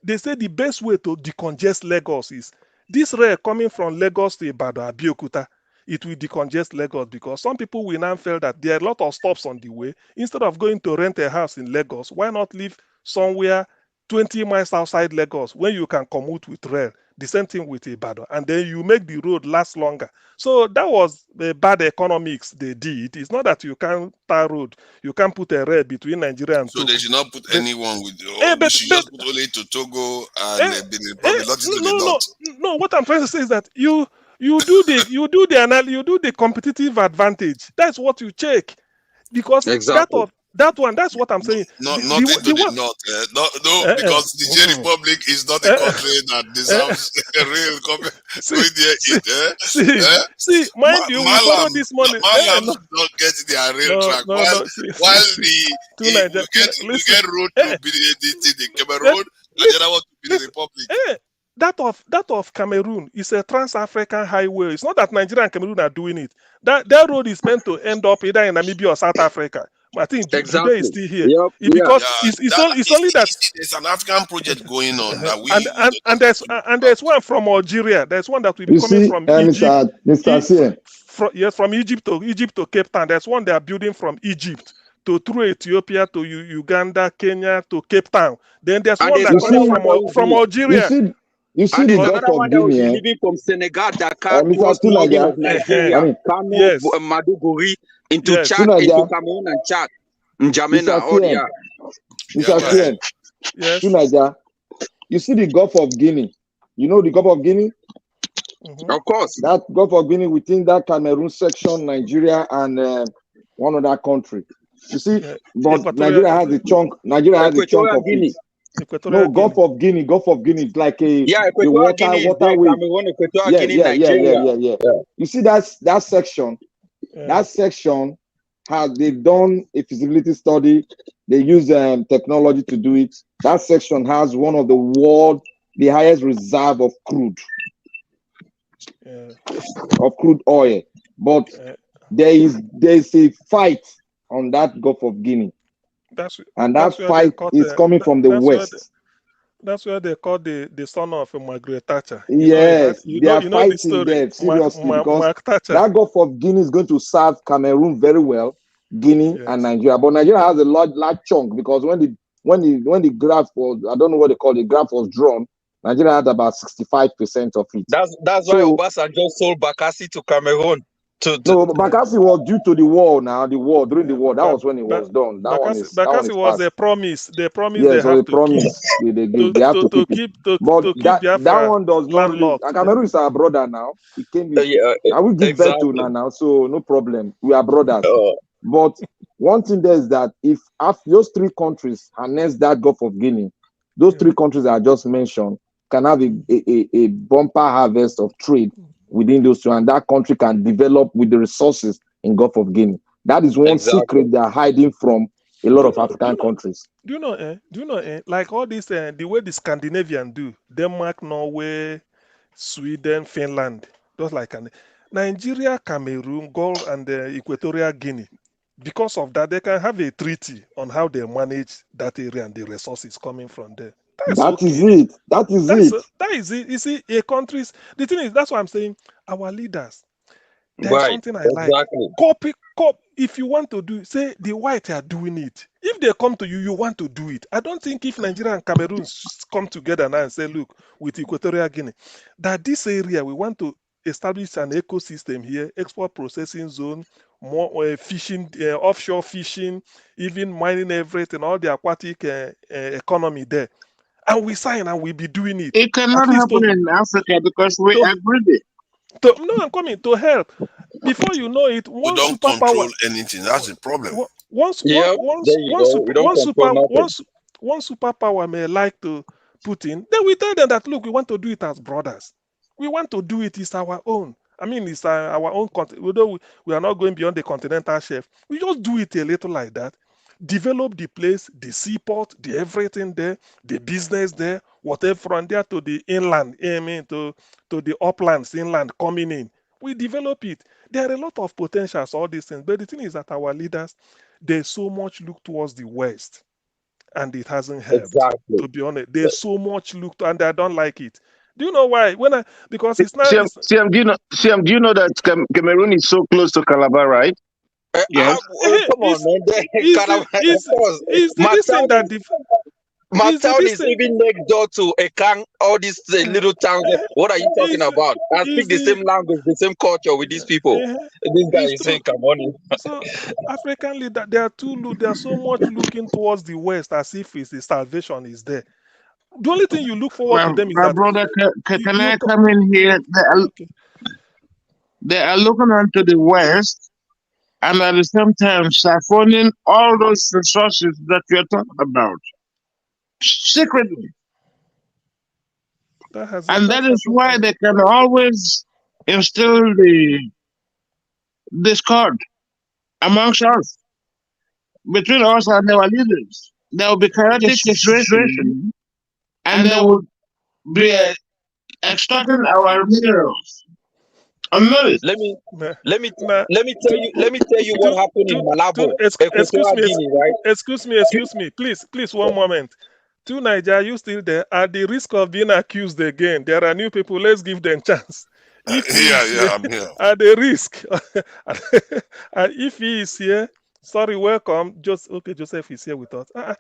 they say the best way to decongest Lagos is this rail coming from Lagos to Ibadan, Abeokuta. It will decongest Lagos because some people will now feel that there are a lot of stops on the way. Instead of going to rent a house in Lagos, why not live somewhere 20 miles outside Lagos when you can commute with rail? The same thing with Ibadan, and then you make the road last longer. So that was the bad economics they did. It's not that you can't tar road, you can't put a rail between Nigeria and Togo. So they should not put anyone with. They should just put only to Togo and Benin Republic, not to the north. No, what I'm trying to say is that you do the competitive advantage. That's what you check, because That one, that's what I'm saying. Nothing to the north. No, because the Niger Republic is not a country that deserves a real See, mind you, we borrow this money. Malams don't get their real track. While we get road to be the Cameroon, and the other one to be the Republic. That of Cameroon is a trans-African highway. It's not that Nigeria and Cameroon are doing it. That road is meant to end up either in Namibia or South Africa. I think Jude is still here. Because it's only that there's an African project going on that we and there's one from Algeria. There's one that will be coming from Egypt. From Egypt to Cape Town. There's one they are building from Egypt through Ethiopia to Uganda, Kenya to Cape Town. Then there's one that's coming from Algeria. You see the Gulf of Guinea, living from Senegal, Dakar, towards Nigeria, Kano, Maduguri, into Chad, into Cameroon and Chad, N'Djamena, Yes. You see the Gulf of Guinea. You know the Gulf of Guinea? Of course. That Gulf of Guinea within that Cameroon section, Nigeria and one other country. You see, but Nigeria has a chunk. Nigeria has a chunk of it. No, Gulf of Guinea is like a waterway. Yeah. You see that section. That section they've done a feasibility study. They use technology to do it. That section has one of the highest reserve of crude oil. But there is a fight on that Gulf of Guinea. That fight is coming from the west. That's where they call the son of Margaret Thatcher. Yes, they are fighting there seriously because that Gulf of Guinea is going to serve Cameroon very well, Guinea and Nigeria. But Nigeria has a large chunk because when the graph was, I don't know what they call it, the graph was drawn, Nigeria had about 65% of it. That's why Obasanjo sold Bakassi to Cameroon. No, Bakassi was due to the war now. During the war, that was when it was done. Bakassi was a promise. The promise they have to keep. That one does not. Cameroon is our brother now. He came here. I will give birth to now, so no problem. We are brothers. But one thing there is that if those three countries harness that Gulf of Guinea, those three countries I just mentioned can have a bumper harvest of trade within those two, and that country can develop with the resources in Gulf of Guinea. That is one secret they are hiding from a lot of African countries. Do you know, like all this, the way the Scandinavian do, Denmark, Norway, Sweden, Finland, just like Nigeria, Cameroon, Gulf, and Equatorial Guinea. Because of that, they can have a treaty on how they manage that area and the resources coming from there. That is it. You see, the thing is, that's why I'm saying our leaders. There's something I like. Copy. If you want to do, say the white are doing it. If they come to you, you want to do it. I don't think if Nigeria and Cameroon come together now and say, look, with Equatorial Guinea, that this area we want to establish an ecosystem here, export processing zone, more fishing, offshore fishing, even mining, everything, all the aquatic economy there. And we sign and we be doing it. It cannot happen in Africa because we are greedy. No, I'm coming to help. Before you know it, we don't control anything. That's the problem. One superpower may like to put in, then we tell them that, look, we want to do it as brothers. We want to do it. It's our own. I mean, it's our own country. Although we are not going beyond the continental shelf, we just do it a little like that. Develop the place, the seaport, the everything there, the business there, whatever from there to the inland, to the uplands, inland coming in. We develop it. There are a lot of potentials, all these things. But the thing is that our leaders, they so much look towards the West, and it hasn't helped. Exactly. To be honest, they so much look to, and I don't like it. Do you know why? Because it's not. CM, do you know that Cameroon is so close to Calabar, right? Yes. Come on, man. My town is even next door to Ekang, all these little towns. What are you talking about? I speak the same language, the same culture with these people. This guy is saying, come on. So, African leaders, they are so much looking towards the West as if the salvation is there. The only thing you look forward to them is that. Brother, can I come in here? They are looking onto the West and at the same time siphoning all those resources that we are talking about secretly. And that is why they can always instill the discord amongst us, between us and our leaders. There will be chaotic situation, and they will be extracting our minerals. Let me tell you what happened in Malabo, Equatorial Guinea, right? Excuse me, please, one moment. To Nigeria, you still there? At the risk of being accused again, there are new people. Let's give them chance. If he is here, I'm here. at the risk, and if he is here, sorry, welcome. Joseph is here with us. How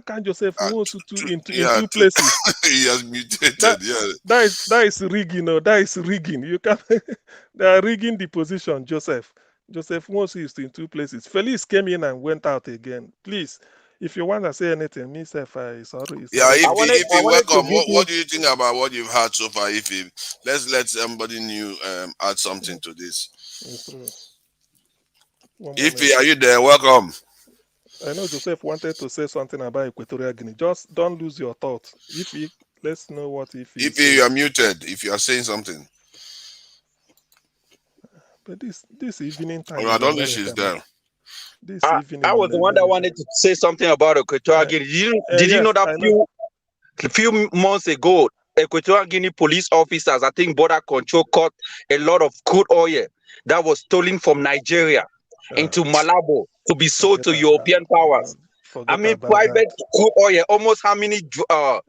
can Joseph move in two places? He has mutated. That is rigging. That is rigging. You can. They are rigging the position, Joseph. Joseph Moses is in two places. Felix came in and went out again. Please, if you want to say anything, me say sorry. If you welcome, what do you think about what you've heard so far? Let's let somebody new add something to this. Are you there? Welcome. I know Joseph wanted to say something about Equatorial Guinea. Just don't lose your thoughts. Let's know what if you are muted, if you are saying something. But this evening time. I don't think she's there. I was the one that wanted to say something about Equatorial Guinea. Did you know that a few months ago, Equatorial Guinea police officers, I think border control, caught a lot of crude oil that was stolen from Nigeria into Malabo to be sold to European powers. I mean, private crude oil. Almost how many drums? I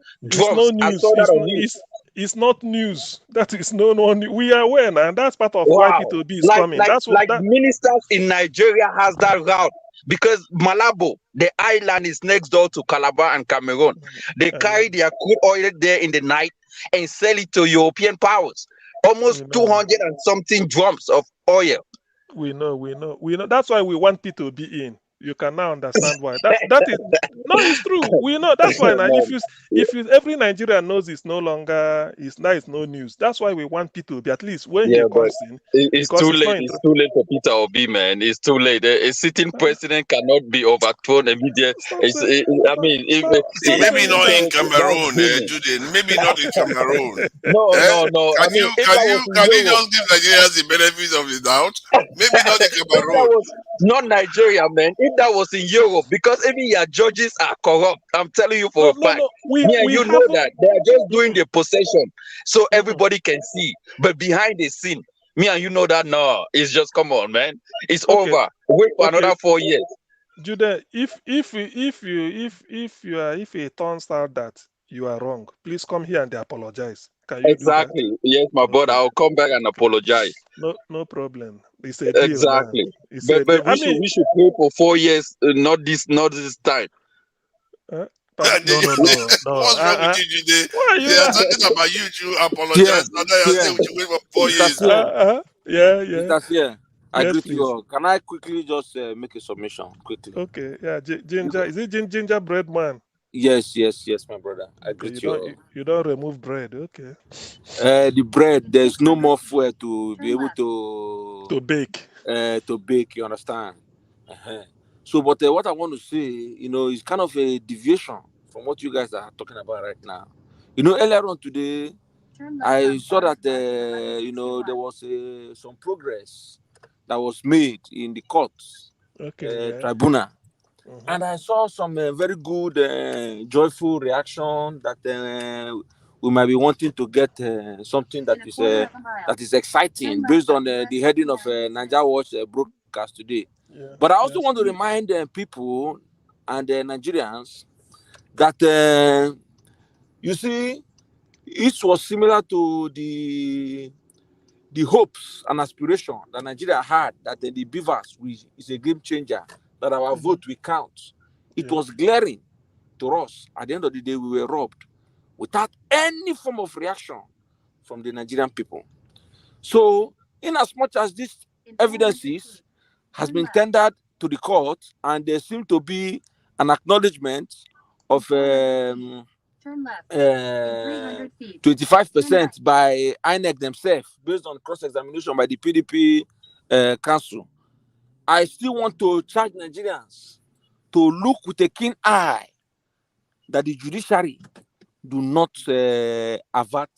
saw that on news. It's not news. That is no one. We are aware now, and that's part of why P2B is coming. That's what ministers in Nigeria has that route, because Malabo, the island, is next door to Calabar and Cameroon. They carry their crude oil there in the night and sell it to European powers. Almost 200 and something drums of oil. We know. That's why we want P2B in. You can now understand why. That is no, it's true. We know that's why now. If every Nigerian knows it's no longer it's no news. That's why we want P2B at least when he comes in. It's too late. It's too late for Peter Obi, man. It's too late. A sitting president cannot be overthrown immediately. Maybe not in Cameroon, Judy. Maybe not in Cameroon. No. Can you just give Nigerians the benefit of the doubt? Maybe not in Cameroon. Not Nigeria, man. If that was in Europe, because even your judges are corrupt. I'm telling you for a fact. You know that they are just doing the possession so everybody can see. But behind the scene, me and you know that it's just come on, man. It's over. Wait for another 4 years. Judah, if it turns out that you are wrong, please come here and apologize. Can you do that? Yes, my brother. I'll come back and apologize. No problem. It's a deal, exactly. But we should pray for 4 years, not this time. No. What's wrong with you today? They are talking about you to apologize. Now they are saying we should wait for 4 years. Yeah. I agree to you all. Can I quickly just make a submission quickly? Okay. Yeah. Ginger. Is it gingerbread man? Yes, my brother. I agree to you all. You don't remove bread. Okay. The bread, there's no more fuel to be able to bake. To bake, you understand? So, but what I want to say, is kind of a deviation from what you guys are talking about right now. Earlier on today, I saw that there was some progress that was made in the courts, tribunal. And I saw some very good, joyful reaction that we might be wanting to get something that is exciting based on the heading of Nigeria Watch broadcast today. But I also want to remind people and Nigerians that you see, it was similar to the hopes and aspiration that Nigeria had that the beavers is a game changer, that our vote will count. It was glaring to us. At the end of the day, we were robbed without any form of reaction from the Nigerian people. So, in as much as these evidences has been tendered to the court, and there seemed to be an acknowledgement of 25% by INEC themselves, based on cross-examination by the PDP council. I still want to charge Nigerians to look with a keen eye that the judiciary do not avert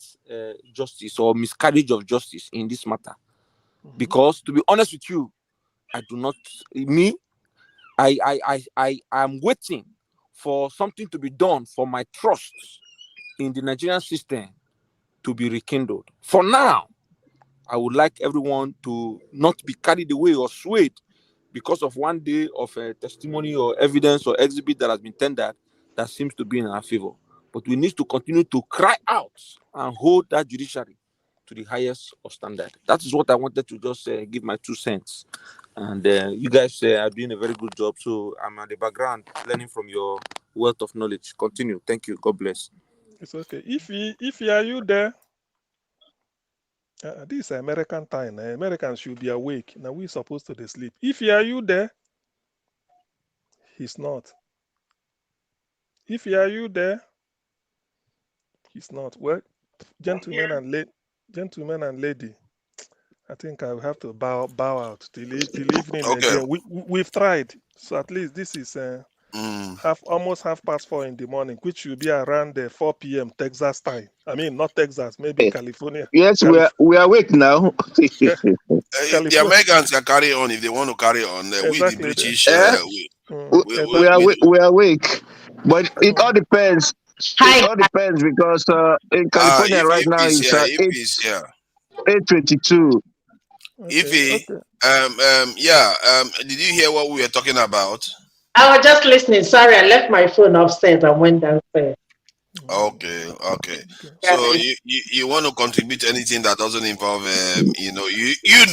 justice or miscarriage of justice in this matter. Because to be honest with you, I do not, I am waiting for something to be done for my trust in the Nigerian system to be rekindled. For now, I would like everyone to not be carried away or swayed because of one day of testimony or evidence or exhibit that has been tendered that seems to be in our favor. But we need to continue to cry out and hold that judiciary to the highest of standard. That is what I wanted to just give my 2 cents. And you guys are doing a very good job. So I'm at the background learning from your wealth of knowledge. Continue. Thank you. God bless. It's okay. If are you there? This is American time. Americans should be awake. Now we're supposed to sleep. If are you there? He's not. If are you there? He's not. Well, gentlemen and lady, I think I will have to bow out till evening again. We've tried, so at least this is almost 4:30 in the morning, which should be around 4 p.m. Texas time. I mean, not Texas, maybe California. Yes, we are awake now. The Americans can carry on if they want to carry on. We the British, we are awake, but it all depends. It all depends because in California right now it's 8:22. Did you hear what we were talking about? I was just listening. Sorry, I left my phone upstairs and went downstairs. Okay. So you want to contribute anything that doesn't involve you know what? You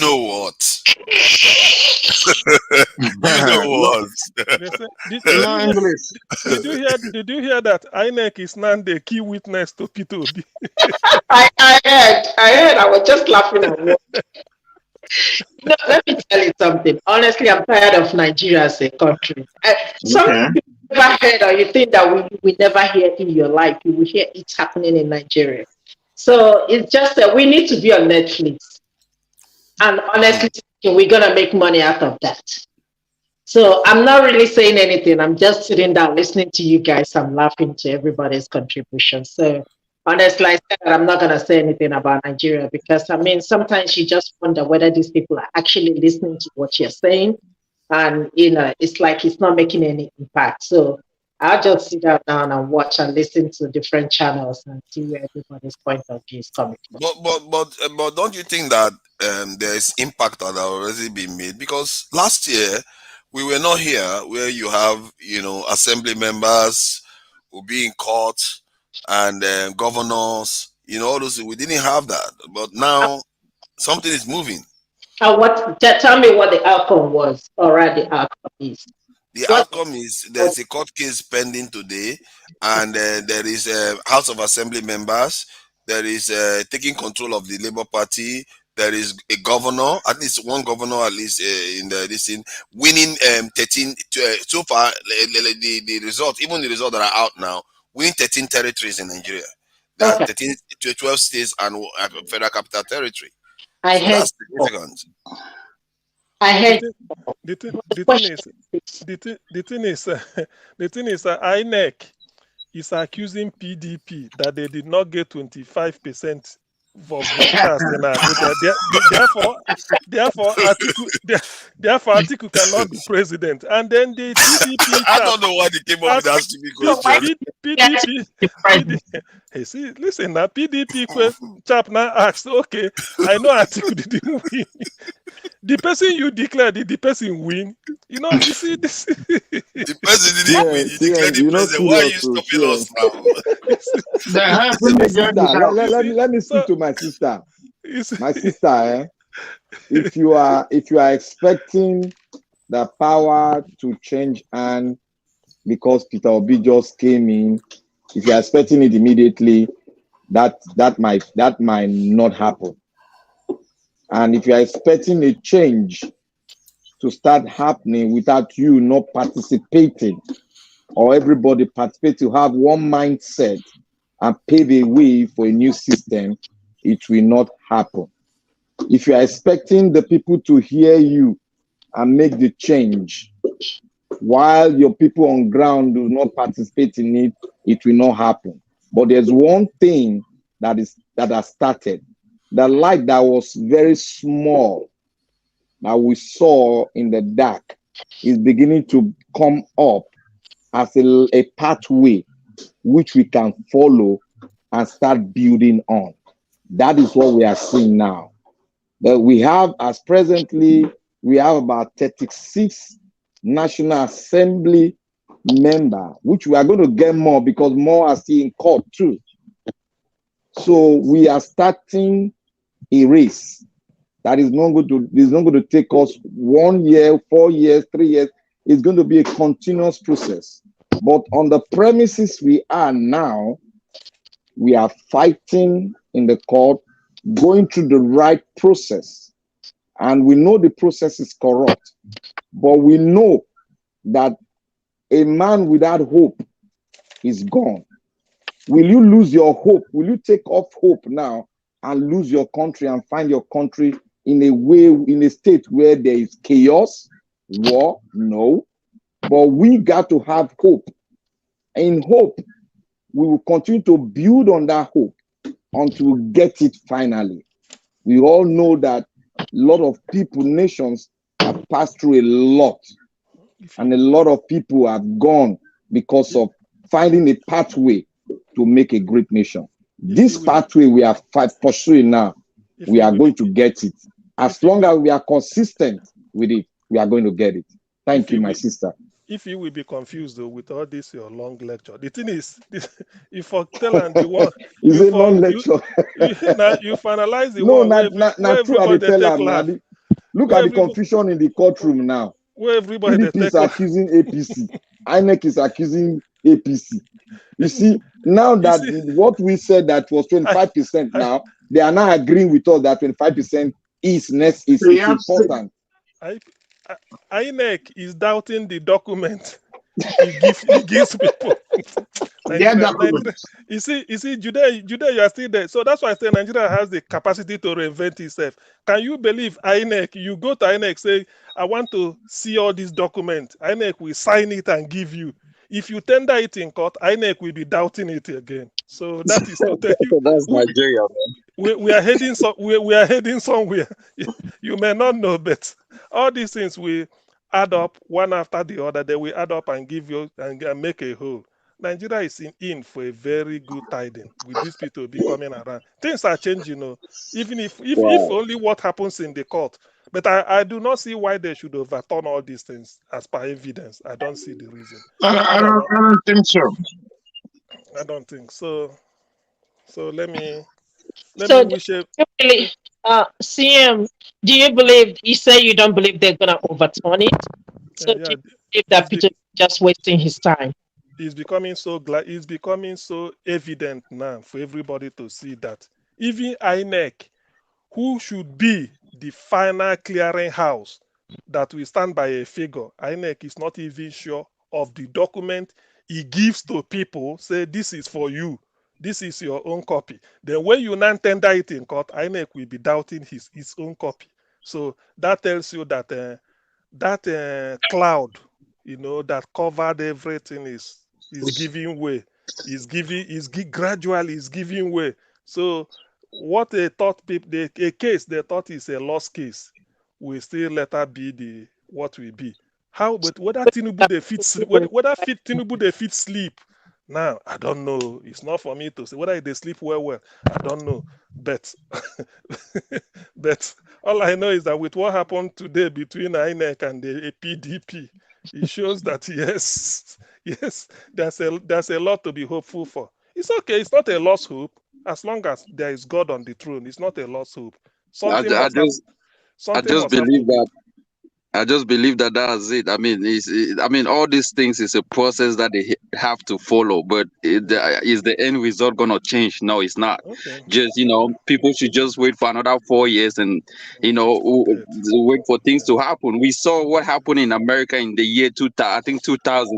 know what? Did you hear that INEC is now the key witness to P2B? I heard. I was just laughing at what. Let me tell you something. Honestly, I'm tired of Nigeria as a country. Something you never heard or you think that we never hear in your life, you will hear it happening in Nigeria. So it's just that we need to be on Netflix. And honestly, we're going to make money out of that. So I'm not really saying anything. I'm just sitting down listening to you guys. I'm laughing to everybody's contribution. So honestly, I said that I'm not going to say anything about Nigeria because, I mean, sometimes you just wonder whether these people are actually listening to what you're saying. And, it's like it's not making any impact. So I'll just sit down and watch and listen to different channels and see where everybody's point of view is coming from. But don't you think that there is impact that has already been made? Because last year we were not here where you have, assembly members who be in court and governors, all those. We didn't have that, but now something is moving. Tell me what the outcome was, or the outcome is. The outcome is there's a court case pending today, and there is a House of Assembly members. There is taking control of the Labour Party. There is a governor, at least one governor, in this thing, winning 13 so far. The result, even the results that are out now, winning 13 territories in Nigeria. There are 13 to 12 states and Federal Capital Territory. That's significant. I heard. The thing is, INEC is accusing PDP that they did not get 25% for voters. Therefore, Atiku cannot be president. And then the PDP. I don't know why they came up with that stupid question. PDP. See, listen, now PDP chap now asked, okay, I know Atiku didn't win. The person you declared, did the person win? You see this. The person didn't win. You declared the president. Why are you stopping us now? Let me speak to my sister. My sister, if you are expecting the power to change hand because Peter Obi just came in, if you are expecting it immediately, that might not happen. And if you are expecting a change to start happening without you not participating, or everybody participate to have one mindset and pave a way for a new system, it will not happen. If you are expecting the people to hear you and make the change. While your people on ground do not participate in it, it will not happen. But there's one thing that has started. The light that was very small that we saw in the dark is beginning to come up as a pathway which we can follow and start building on. That is what we are seeing now. That we have, as presently, we have about 36 National Assembly member, which we are going to get more because more are still in court too. So we are starting a race that is not going to take us 1 year, 4 years, 3 years. It's going to be a continuous process. But on the premises we are now, we are fighting in the court, going through the right process. And we know the process is corrupt, but we know that a man without hope is gone. Will you lose your hope? Will you take off hope now and lose your country and find your country in a state where there is chaos, war? No. But we got to have hope. In hope, we will continue to build on that hope until we get it finally. We all know that a lot of people, nations, have passed through a lot. And a lot of people have gone because of finding a pathway to make a great nation. This pathway we are pursuing now, we are going to get it. As long as we are consistent with it, we are going to get it. Thank you, my sister. If you will be confused though with all this your long lecture, the thing is, if for tell and the one is a long lecture. You finalize the no, one not true. I tell them, look at the confusion in the courtroom now. Where everybody PDP is accusing APC, INEC is accusing APC. You see, now that what we said that was 25% now, they are now agreeing with us that 25% is important. INEC is doubting the document he gives people. Nigeria. You see, Judea, you are still there. So that's why I say Nigeria has the capacity to reinvent itself. Can you believe INEC? You go to INEC, say, I want to see all these documents. INEC will sign it and give you. If you tender it in court, INEC will be doubting it again. So that is to tell you. That's Nigeria, man. We are heading we are heading somewhere. You may not know, but all these things will add up one after the other. They will add up and give you and make a whole. Nigeria is in for a very good tiding with these people be coming around. Things are changing, even if only what happens in the court. But I do not see why they should overturn all these things as per evidence. I don't see the reason. I don't think so. I don't think so. So let me wish it. CM, do you believe, you say you don't believe they're going to overturn it? So do you believe that Peter is just wasting his time? It's becoming so evident now for everybody to see that even INEC, who should be the final clearing house that will stand by a figure, INEC is not even sure of the document he gives to people, say this is for you, this is your own copy. Then when you now tender it in court, INEC will be doubting his own copy. So that tells you that that cloud, that covered everything is giving way. Gradually giving way. So what they thought a case they thought is a lost case will still later be what will be. How? But whether Tinubu they fit sleep. Now I don't know. It's not for me to say whether they sleep well. I don't know. But all I know is that with what happened today between INEC and the PDP, it shows that yes, there's a lot to be hopeful for. It's okay. It's not a lost hope as long as there is God on the throne. It's not a lost hope. I just believe that. I just believe that that's it. I mean, all these things is a process that they have to follow. But is the end result gonna change? No, it's not. Okay. Just people should just wait for another 4 years and wait for things to happen. We saw what happened in America in the year 2000,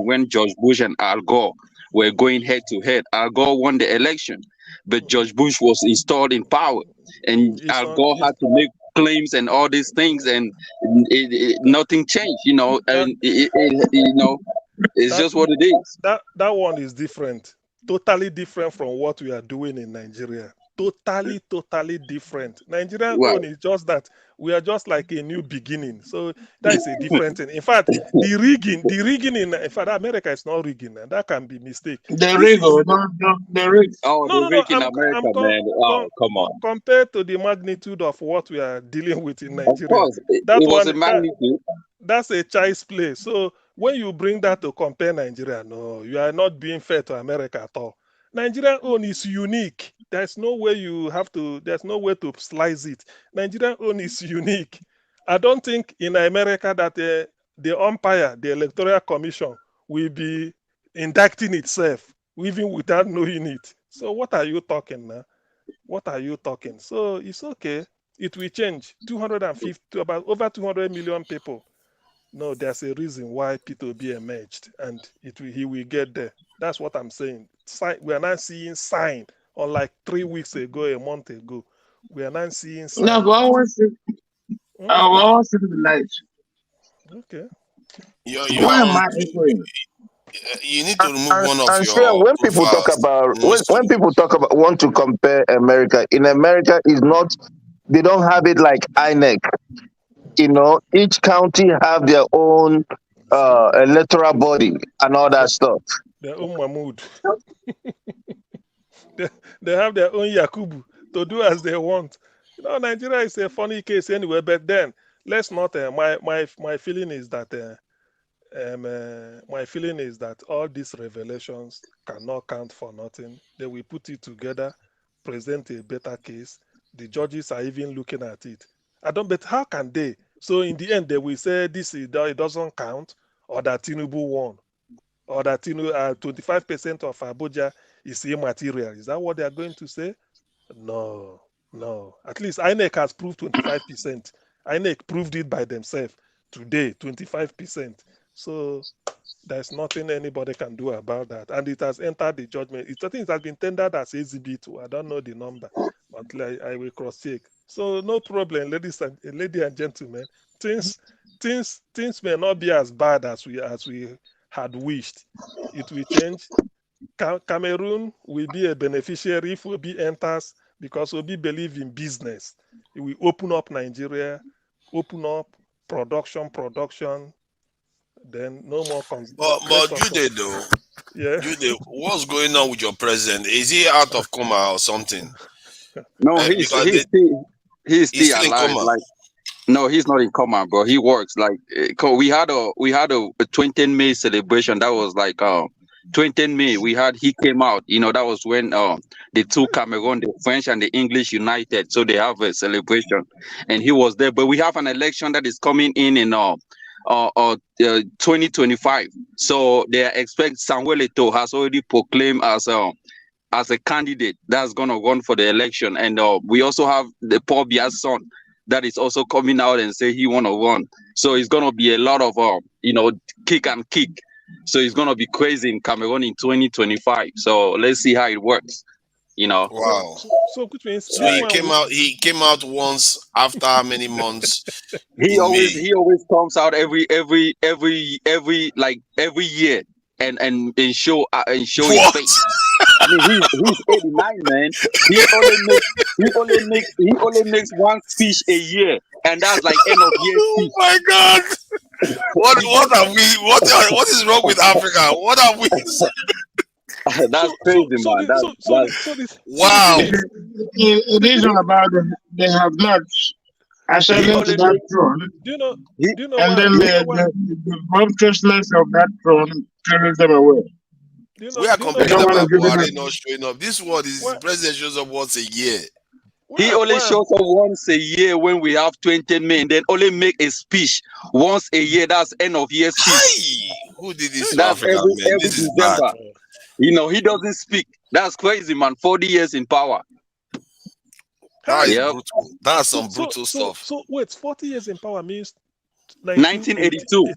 when George Bush and Al Gore were going head to head. Al Gore won the election, but George Bush was installed in power, and Al Gore had to make claims and all these things, and nothing changed. You know, and it's That just what it is. that one is different, totally different from what we are doing in Nigeria. Totally different. Nigerian Right. own is just that we are just like a new beginning. So that is a different thing. In fact, the rigging in fact, America is not rigging, and that can be mistake. The This rig, is the rig. Oh, no, the no, no. rig in America, man. Oh, come on. Compared to the magnitude of what we are dealing with in Of Nigeria, course, it that was one a magnitude. that's a child's play. So when you bring that to compare Nigeria, no, you are not being fair to America at all. Nigerian own is unique. There's no way there's no way to slice it. Nigerian own is unique. I don't think in America that the umpire, the Electoral Commission, will be indicting itself even without knowing it. So what are you talking now? What are you talking? So it's okay. It will change. 250, about over 200 million people. No, there's a reason why P2B emerged, and he will get there. That's what I'm saying. We are not seeing sign. Unlike 3 weeks ago, a month ago, we are not seeing sign. No, but I want to see the light. Okay. Why am I echoing? You need to remove one of And sure, your when people talk profiles. about when people talk about want to compare America, in America is not, they don't have it like INEC. You know, each county have their own electoral body and all that stuff. Their own Mahmoud. they have their own Yakubu to do as they want. You know, Nigeria is a funny case anyway. But then let's not. My feeling is that all these revelations cannot count for nothing. They will put it together, present a better case. The judges are even looking at it. But how can they? So in the end, they will say it doesn't count, or that Tinubu won, or that 25% of Abuja is immaterial. Is that what they are going to say? No. At least INEC has proved 25%. INEC proved it by themselves today, 25%. So there's nothing anybody can do about that. And it has entered the judgment. I think it has been tendered as exhibit. I don't know the number, but I will cross-check. So no problem, ladies and gentlemen. Things may not be as bad as we had wished. It will change. Cameroon will be a beneficiary if Obi enters, because Obi believes in business. It will open up Nigeria, open up production. Then no more. But Jude, though, yeah. Jude, what's going on with your president? Is he out of coma or something? No, he's still in alive. coma. Like, no, he's not in coma, bro. He works. Like, we had a 20th May celebration. That was like 20th May. He came out. You know, that was when the two Cameroon, the French and the English united. So they have a celebration, and he was there. But we have an election that is coming in 2025. So they expect Samuel Eto'o has already proclaimed as a candidate that's gonna run for the election, and we also have the Paul Biya's son that is also coming out and say he wanna run. So it's gonna be a lot of kick and kick. So it's gonna be crazy in Cameroon in 2025. So let's see how it works. You know. Wow. So which means he came out once after how many months? He always comes out every year and show his face. I mean, he's 89, man. He only makes one speech a year, and that's like end of year speech. Oh my God! What is wrong with Africa? What have we? That's crazy, man. Wow. It is all about them. They have not ascended to that throne. Do you know and then the voluptuousness of that throne carries them away. We are complaining about Buhari not showing up. This one is president shows up once a year. He only shows up once a year when we have 20 men, then only make a speech once a year. That's end of year speech. Who did this to That's Africa, man? every This is December. bad. You know, he doesn't speak. That's crazy, man. 40 years in power. That is brutal. That's some brutal stuff. So wait, 40 years in power means 1982.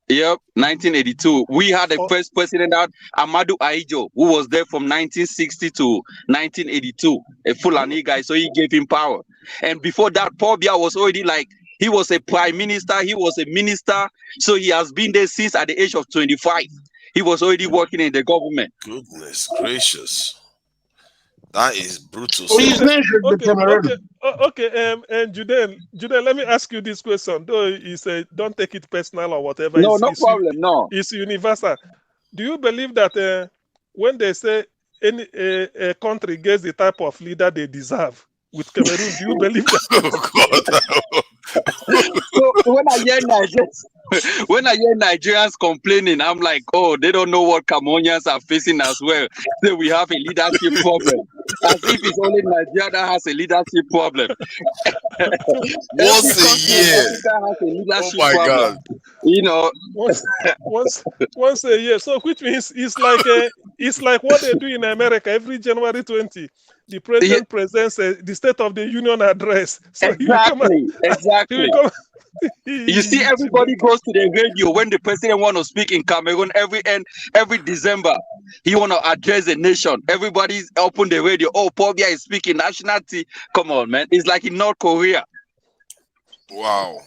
Yep, 1982. We had the first president out, Amadou Ahidjo, who was there from 1960 to 1982, a Fulani guy. So he gave him power. And before that, Paul Biya was already like, he was a prime minister, he was a minister. So he has been there since at the age of 25. He was already working in the government. Goodness gracious. That is brutal. And Judean, let me ask you this question. Though you say don't take it personal or whatever. No, no problem. No, it's universal. Do you believe that when they say any a country gets the type of leader they deserve with Cameroon, do you believe that? So when I hear Nigerians complaining, I'm like, oh, they don't know what Cameroonians are facing as well. So we have a leadership problem. As if it's only Nigeria that has a leadership problem. Once a year. Oh my God. You know, once a year. So which means it's like what they do in America every January 20. The president presents the State of the Union address. So exactly. You see, everybody goes to the radio when the president want to speak in Cameroon every December. He want to address the nation. Everybody's open the radio. Oh, Paul Biya is speaking nationality. Come on, man. It's like in North Korea. Wow.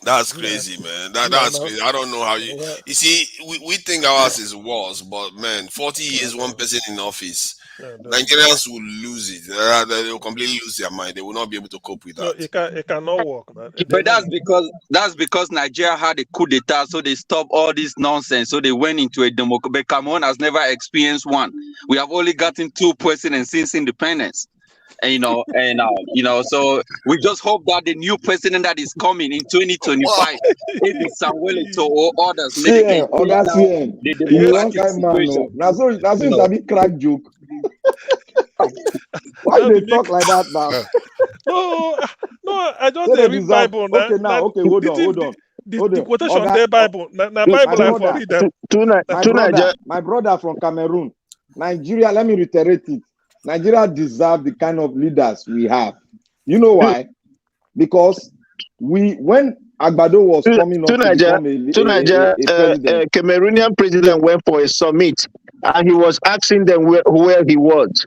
That's crazy, man. That's crazy. I don't know how you see, we think ours is worse, but man, 40 years, one person in office. Nigerians will lose it. They will completely lose their mind. They will not be able to cope with that. It cannot work, man. But that's because Nigeria had a coup d'etat, so they stopped all this nonsense. So they went into a democracy. But Cameroon has never experienced one. We have only gotten 2 presidents since independence. And so we just hope that the new president that is coming in 2025, if it's Samuel Eto'o or others, Now so a bit crack joke. Why do they talk like that now? No, I just read Bible. Okay, hold on. The quotation there, Bible. Now Bible I for read them. My brother from Cameroon, Nigeria. Let me reiterate it. Nigeria deserves the kind of leaders we have. You know why? Because when Agbado was coming up to Nigeria, Cameroonian president went for a summit and he was asking them where he was.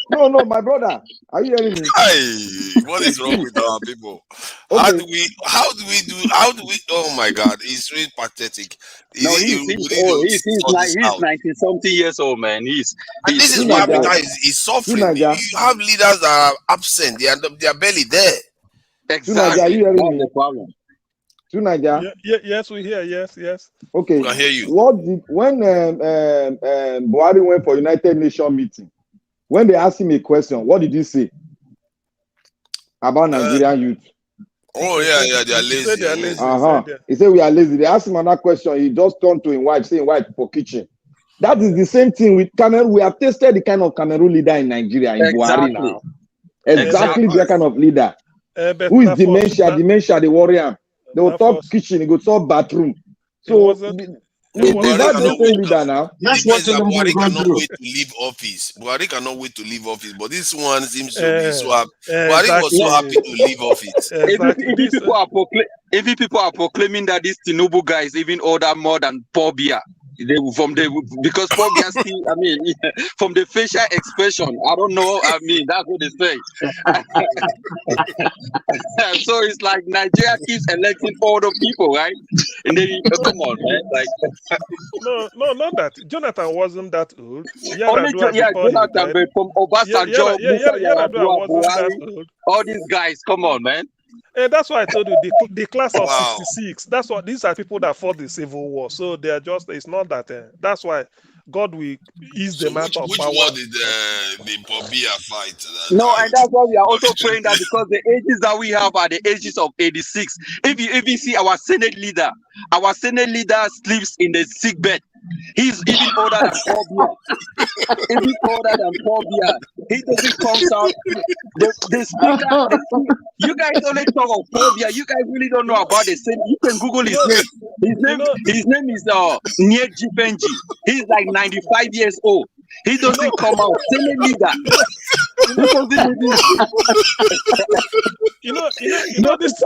No, my brother. Are you hearing me? Hey, what is wrong with our people? Okay. How do we oh my God, it's really pathetic. He's 90-something years old, man. This is why Africa is suffering. You have leaders that are absent, they are barely there. Exactly. Are you hearing me? Yes, we hear. Yes. Okay. I hear you. When Buhari went for United Nations meeting, when they asked him a question, what did he say about Nigerian youth? Oh yeah, they are lazy. He said we are lazy. They asked him another question. He just turned to his wife, saying wife for kitchen. That is the same thing with Cameroon. We have tasted the kind of Cameroon leader in Nigeria in Buhari now. Exactly the kind of leader. Who is dementia, the warrior. They will talk kitchen, he go talk bathroom. So is that the same leader now? That's what Buhari cannot wait to leave office. Buhari cannot wait to leave office, but this one seems to be so happy. Buhari was so happy to leave office. If people are proclaiming that this Tinubu guy is even older more than Paul Biya. Because Paul Biya still, from the facial expression, I don't know. That's what they say. So it's like Nigeria keeps electing older people, right? And then come on, man. No, not that. Jonathan wasn't that old. Jonathan, but from Obasanjo, Yar'Adua wasn't that old. All these guys, come on, man. That's why I told you the class of 66. That's what these are people that fought the Civil War. So they are just. It's not that. That's why God will ease them out of power. Which war did the Bobia fight? No, and that's why we are also praying that because the ages that we have are the ages of 86. If you see our Senate leader sleeps in the sick bed. He's even older than Paul Biya. Even older than Paul Biya. He doesn't come out. The speaker. You guys only talk of Paul Biya. You guys really don't know about the same. You can Google his name. His name is Nyeji Benji. He's like 95 years old. He doesn't come out. Senate leader. You know this.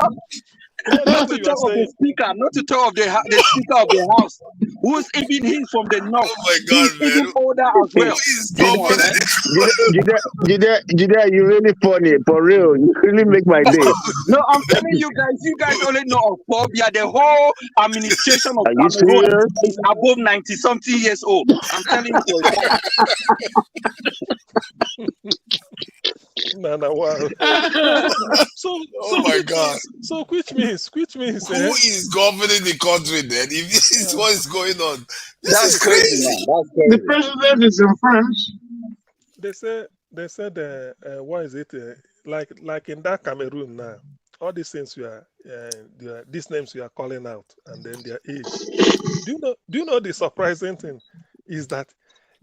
Not to talk of the speaker, not to talk of the speaker of the house. who's even he's from the north. Oh my God, He's man. even older as Who well. is Come on, governing? man. Jide, you're really funny. For real. You really make my day. No, I'm telling you guys only know of Pobia. The whole administration of Are you Cameroon serious? is above 90-something years old. I'm telling you for a fact. Wow. Oh my God. So which means, Who is governing the country then? If this is what is going on, this That's is crazy, crazy. man. That's crazy. The president is in France. they said what is it like in that Cameroon now, all these things these names we are calling out and then their age. Do you know the surprising thing is that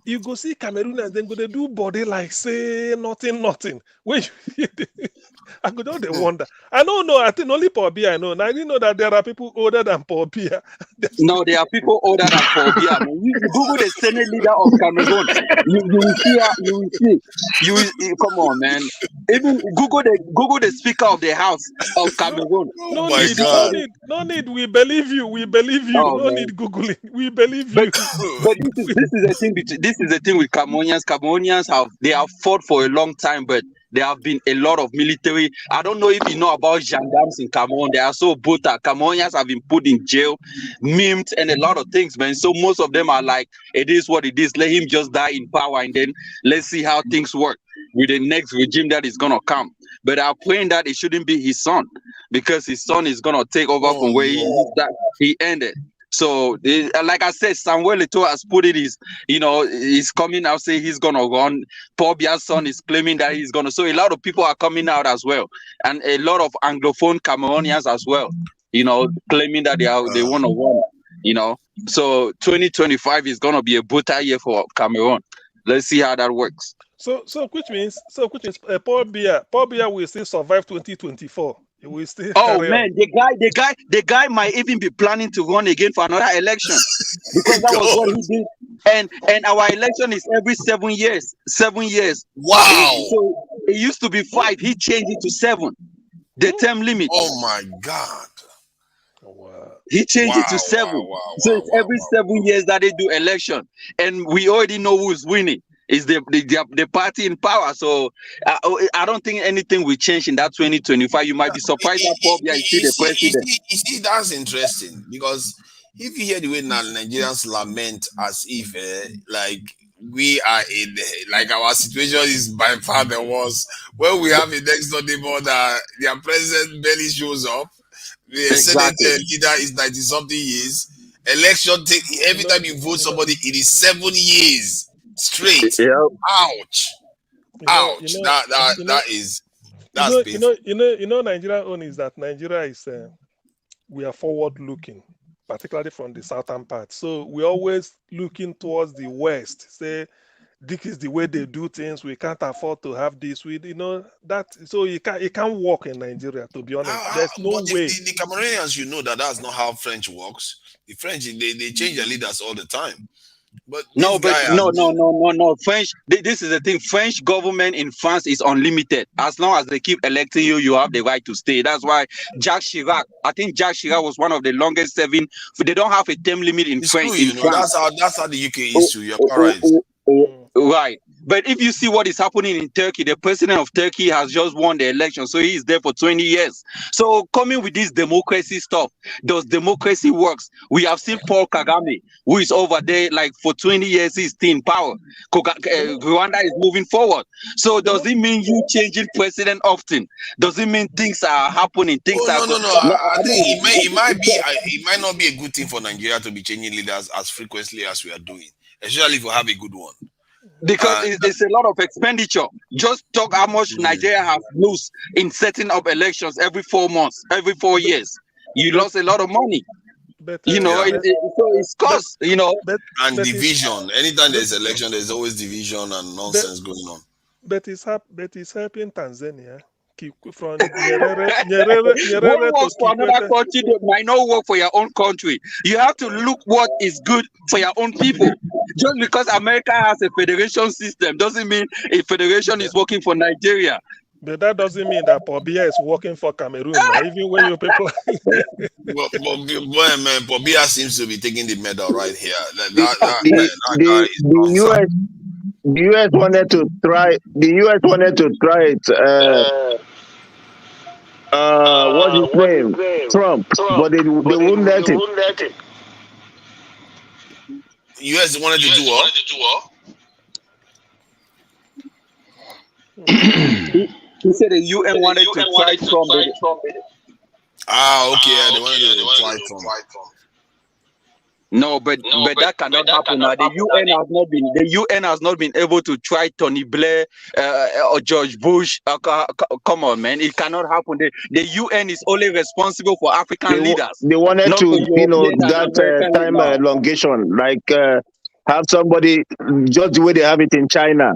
you go see Cameroonians, then go they do body like say nothing. When you I could they wonder. I don't know. I think only Paul Biya I know. Now I didn't know that there are people older than Paul Biya. No, there are people older than Paul Biya. You Google the Senate leader of Cameroon. You will see. Come on, man. Even Google the Speaker of the House of Cameroon. No need. We believe you. Oh, no man. need Googling. We believe you. But this is the thing. This is the thing with Cameroonians. Cameroonians have fought for a long time, but there have been a lot of military. I don't know if you know about gendarmes in Cameroon. They are so brutal. Cameroonians have been put in jail, maimed, and a lot of things, man. So most of them are like, it is what it is. Let him just die in power, and then let's see how things work with the next regime that is gonna come. But I'm praying that it shouldn't be his son, because his son is gonna take over from where he ended. So, like I said, Samuel Eto'o has put it, he's coming out, say he's going to run. Paul Biya's son is claiming that he's going to. So, a lot of people are coming out as well. And a lot of Anglophone Cameroonians as well, claiming that they want to run, So, 2025 is going to be a brutal year for Cameroon. Let's see how that works. So which means Paul Biya will still survive 2024. He will still carry man, on. the guy might even be planning to run again for another election, because that was what he did. And our election is every 7 years. 7 years. Wow. So it used to be 5. He changed it to 7. The term limit. Oh my God. He changed it to 7. So it's every 7 years that they do election, and we already know who's winning. Is the party in power. So I don't think anything will change in that 2025. You might be surprised that Paul Biya is still the president. You see, that's interesting, because if you hear the way Nigerians lament as if like we are in like our situation is by far the worst, when we have a next door neighbor that their president barely shows up, the Senate leader is 90-something years, election every time you vote somebody, it is 7 years straight. Ouch. Ouch. That's painful. Nigeria's own is that Nigeria is we are forward looking, particularly from the southern part. So we're always looking towards the west. Say this is the way they do things. We can't afford to have this. That. So it can't work in Nigeria. To be honest, there's no way. The Cameroonians, that's not how French works. The French they change their leaders all the time. But no. French. This is the thing. French government in France is unlimited. As long as they keep electing you, you have the right to stay. That's why Jacques Chirac. I think Jacques Chirac was one of the longest serving. They don't have a term limit in France. France. That's how the UK is too. You're correct. Right. But if you see what is happening in Turkey, the president of Turkey has just won the election, so he is there for 20 years. So coming with this democracy stuff, does democracy works? We have seen Paul Kagame, who is over there like for 20 years, he's still in power. Rwanda is moving forward. So does it mean you changing president often? Does it mean things are happening? No. I think it might not be a good thing for Nigeria to be changing leaders as frequently as we are doing, especially if we have a good one. Because it's a lot of expenditure. Just talk how much Nigeria has lost in setting up elections every 4 months, every 4 years. You lost a lot of money. But, so it's cost, And division. Anytime there's election, there's always division and nonsense going on. But it's helping Tanzania. From what works for another country might not work for your own country. You have to look what is good for your own people. Just because America has a federation system doesn't mean a federation is working for Nigeria. But that doesn't mean that Paul Biya is working for Cameroon now, even when you people. Boy, man, Pobia seems to be taking the medal right here. That The, guy is the awesome. US wanted to try. The US wanted to try it. What's his name? Trump, but they wouldn't let him. US wanted to do what? He said the UN wanted to try Trump. Okay, yeah, they wanted to try Trump. No, but that cannot happen now. The UN has not been able to try Tony Blair or George Bush. Come on, man, it cannot happen. The UN is only responsible for African leaders. They wanted to, that time elongation, like have somebody just the way they have it in China.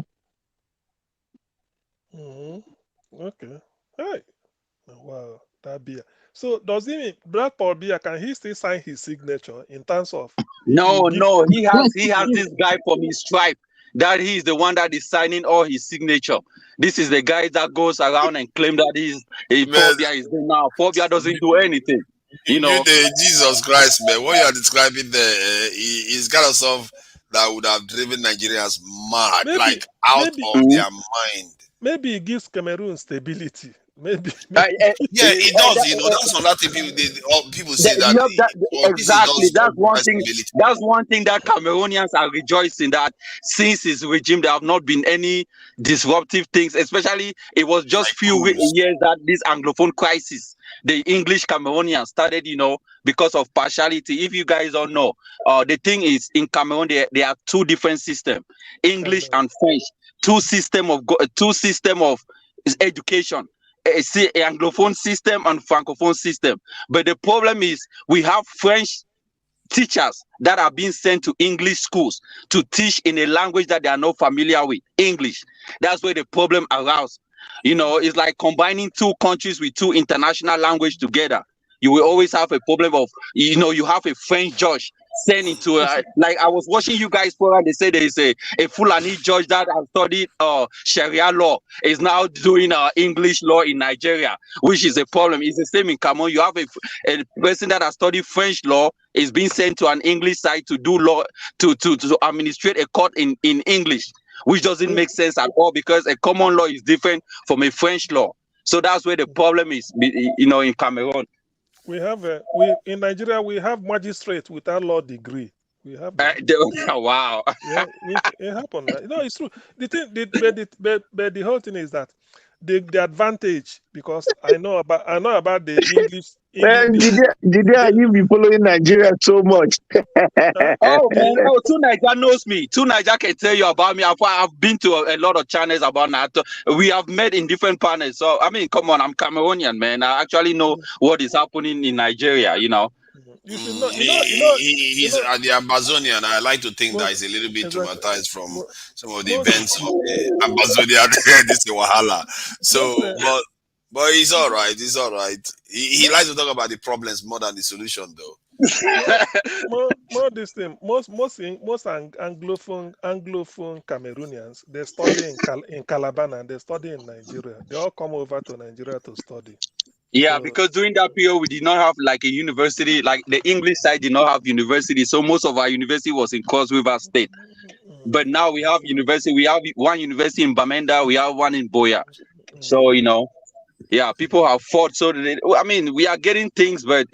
Okay. Hey. Wow, that beer. So does it mean Black Paul Biya, can he still sign his signature in terms of? No, he has this guy from his tribe that he is the one that is signing all his signature. This is the guy that goes around and claim that Paul Biya is there now. Paul Biya doesn't do anything. Jesus Christ, man, what you are describing there is kind of stuff that would have driven Nigerians mad, out of their mind. Maybe it gives Cameroon stability. Maybe. Yeah, it does. That's another thing people say exactly. That's one thing. That's one thing that Cameroonians are rejoicing that since his regime there have not been any disruptive things. Especially, it was just few years that this Anglophone crisis, the English Cameroonians started. Because of partiality. If you guys don't know, the thing is in Cameroon there are two different systems: English and French. Two system of education. Anglophone system and Francophone system. But the problem is we have French teachers that are being sent to English schools to teach in a language that they are not familiar with, English. That's where the problem arises. It's like combining two countries with two international languages together. You will always have a problem of, you have a French judge sent into like I was watching you guys program. They say there is a Fulani judge that has studied Sharia law is now doing English law in Nigeria, which is a problem. It's the same in Cameroon. You have a person that has studied French law is being sent to an English side to do law to administrate a court in English, which doesn't make sense at all because a common law is different from a French law. So that's where the problem is, in Cameroon. We have in Nigeria we have magistrates without law degree. We have wow. Yeah, it happened. It's true. The thing, the whole thing is that the advantage, because I know about the English. Man, did you be following Nigeria so much? Oh man, Two Niger knows me. Two Niger can tell you about me. I've been to a lot of channels about that. We have met in different panels. So I mean, come on, I'm Cameroonian, man. I actually know what is happening in Nigeria. He's at the Amazonian. I like to think that he's a little bit traumatized from some of the events of the Amazonian. This is Wahala. So, but he's all right. He's all right. He likes to talk about the problems more than the solution, though. Most Anglophone Cameroonians, they study in Calabar and they study in Nigeria. They all come over to Nigeria to study. Yeah, because during that period we did not have like a university, like the English side did not have university, so most of our university was in Cross River State. But now we have university. We have one university in Bamenda. We have one in Boya. So yeah, people have fought. So we are getting things, but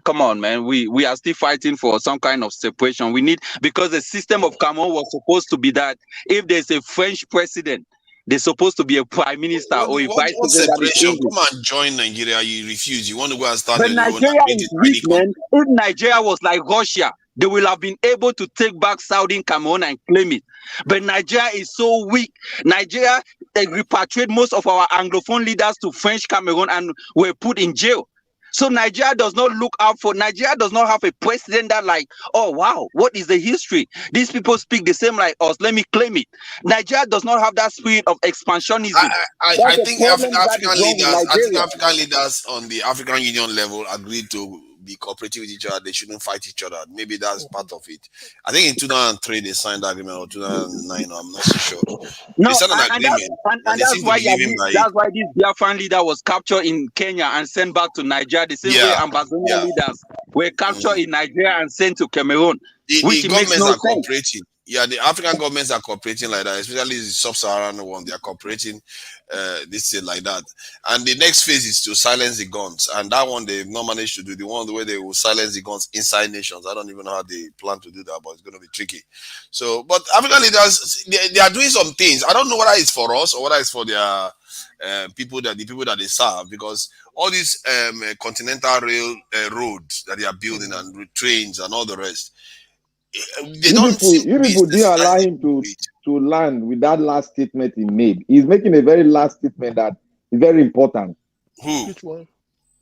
come on, man. We are still fighting for some kind of separation. We need, because the system of Cameroon was supposed to be that if there's a French president, there's supposed to be a prime minister or a vice president. Separation? Come and join Nigeria. You refuse. You want to go and start. But Nigeria is weak, man. If Nigeria was like Russia, they will have been able to take back Southern Cameroon and claim it. But Nigeria is so weak. Nigeria, they repatriate most of our Anglophone leaders to French Cameroon and were put in jail. So Nigeria does not look out for, Nigeria does not have a president that like, oh wow, what is the history? These people speak the same like us, let me claim it. Nigeria does not have that spirit of expansionism. I think African leaders on the African Union level agreed to be cooperative with each other. They shouldn't fight each other. Maybe that's part of it. I think in 2003 they signed the agreement, or 2009. I'm not so sure. No, They signed an and agreement, and they that's seem to why be living by it. that's why this Biafran leader was captured in Kenya and sent back to Nigeria. The same way Ambazonian leaders were captured in Nigeria and sent to Cameroon, which The it makes governments no are sense. cooperating. Yeah, the African governments are cooperating like that, especially the sub-Saharan one. They are cooperating this thing like that. And the next phase is to silence the guns. And that one they've not managed to do. The one where they will silence the guns inside nations. I don't even know how they plan to do that, but it's going to be tricky. So, but African leaders, they are doing some things. I don't know whether it's for us or whether it's for their the people that they serve, because all these continental rail roads that they are building and trains and all the rest, they don't seem to be didn't allow him to land with that last statement he made. He's making a very last statement that is very important. Who? Which one?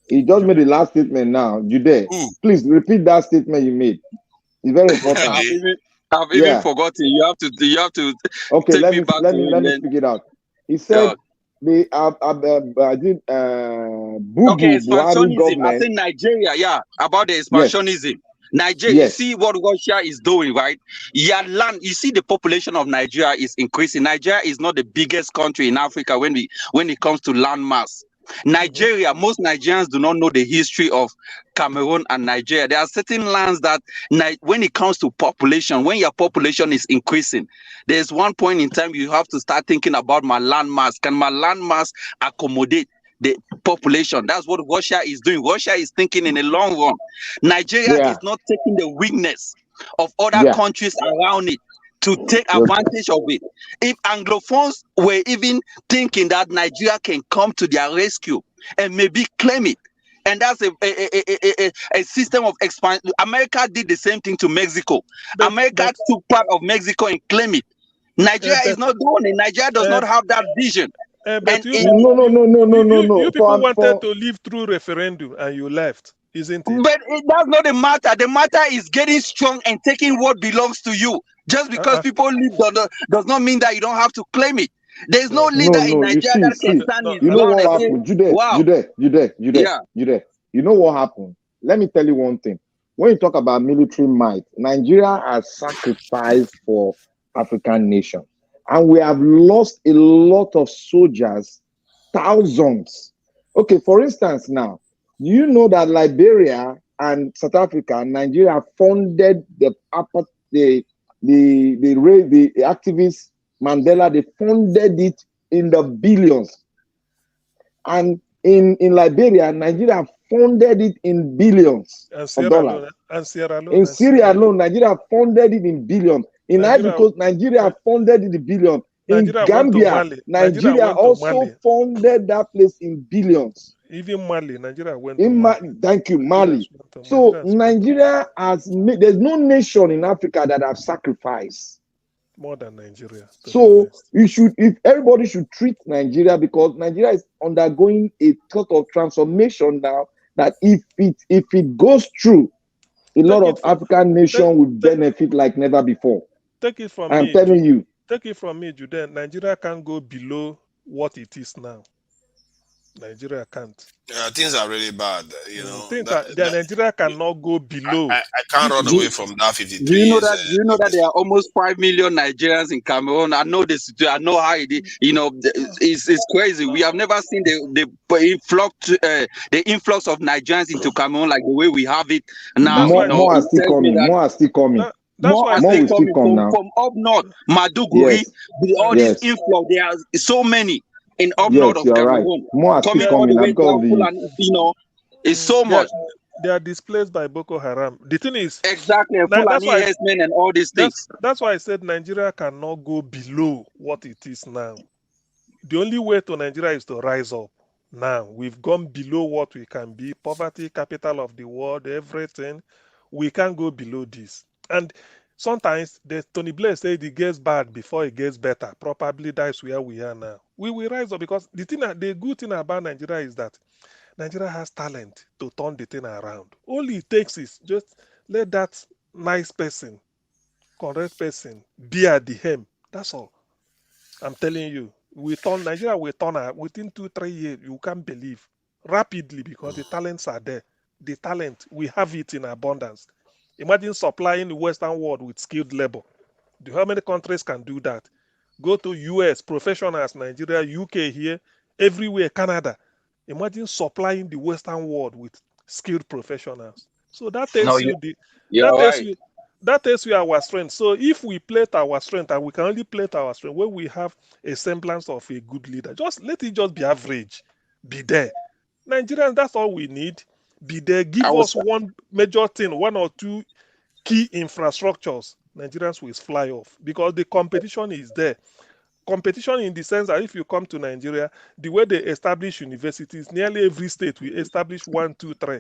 He just made the last statement now. Jude, please repeat that statement you made. It's very important. I've even forgotten. You have to okay, take let me me back let to me it, let me man. speak it out. He said the Buhari Expansionism. government. I think Nigeria, about the expansionism. Nigeria, you see what Russia is doing, right? You see the population of Nigeria is increasing. Nigeria is not the biggest country in Africa when it comes to land mass. Nigeria, most Nigerians do not know the history of Cameroon and Nigeria. There are certain lands that when it comes to population, when your population is increasing, there's one point in time you have to start thinking about my land mass. Can my land mass accommodate the population? That's what Russia is doing. Russia is thinking in the long run. Nigeria is not taking the weakness of other countries around it to take advantage of it. If Anglophones were even thinking that Nigeria can come to their rescue and maybe claim it, and that's a system of expansion. America did the same thing to Mexico. America took part of Mexico and claimed it. Nigeria is not doing it. Nigeria does not have that vision. But you no. people wanted to live through referendum and you left, isn't it? But that's not the matter. The matter is getting strong and taking what belongs to you. Just because people live does not mean that you don't have to claim it. There's no leader in Nigeria that can stand his You know ground what and say, happened? Jude. You know what happened? Let me tell you one thing. When you talk about military might, Nigeria has sacrificed for African nations. And we have lost a lot of soldiers, thousands. Okay, for instance, now, you know that Liberia and South Africa and Nigeria funded the activist Mandela. They funded it in the billions. And in Liberia, Nigeria funded it in billions of dollars. And Sierra Leone. In Syria alone, Nigeria funded it in billions. In Ivory Coast, Nigeria funded it in billions. In Gambia, Nigeria also funded that place in billions. Even Mali, Nigeria went to Mali. Thank you, Mali. So Nigeria has made, there's no nation in Africa that have sacrificed more than Nigeria. So if everybody should treat Nigeria, because Nigeria is undergoing a sort of transformation now, that if it goes through, a lot of African nations will benefit like never before. Take it from me. I'm telling you. Take it from me, Jude. Nigeria can't go below what it is now. Nigeria can't. Yeah, things are really bad. You know, Nigeria cannot go below. I can't run away from that 53 Do you know years. that? Do you know that there are almost 5 million Nigerians in Cameroon? I know this. I know how it is. You know, it's crazy. We have never seen the influx of Nigerians into Cameroon like the way we have it now. More are still coming. More are still coming. More are still coming from up north, Maduguri. All this influx. There are so many in up north of Cameroon. Right. More are still coming. You know, it's so much. They are displaced by Boko Haram. The thing is, exactly, Fulani herdsmen and all these things. That's why I said Nigeria cannot go below what it is now. The only way to Nigeria is to rise up. Now we've gone below what we can be. Poverty, capital of the world, everything. We can't go below this. And sometimes Tony Blair said it gets bad before it gets better. Probably that's where we are now. We will rise up, because the good thing about Nigeria is that Nigeria has talent to turn the thing around. All it takes is just let that nice person, correct person, be at the helm. That's all. I'm telling you, Nigeria will turn out within 2-3 years. You can't believe rapidly, because the talents are there. the talent. We have it in abundance. Imagine supplying the Western world with skilled labor. How many countries can do that? Go to US, professionals, Nigeria, UK here, everywhere, Canada. Imagine supplying the Western world with skilled professionals. So that No, tells you, you you're right. that tells you our strength. So if we play to our strength, and we can only play to our strength when we have a semblance of a good leader, just let it just be average, be there. Nigerians, that's all we need. Be there. Give us one major thing, one or two key infrastructures. Nigerians will fly off because the competition is there. Competition in the sense that if you come to Nigeria, the way they establish universities, nearly every state will establish 1, 2, 3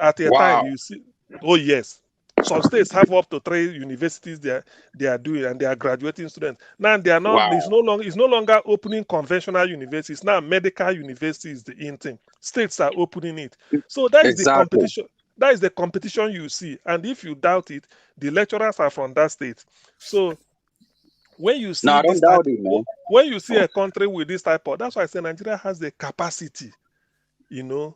at a time. You see, oh yes, some states have up to 3 universities they are doing, and they are graduating students. Now they are not. It's no longer opening conventional universities. Now medical universities, the in thing. States are opening it. So that is the competition. That is the competition you see. And if you doubt it, the lecturers are from that state. So when you see this type, when you see a country with this type of, that's why I say Nigeria has the capacity, to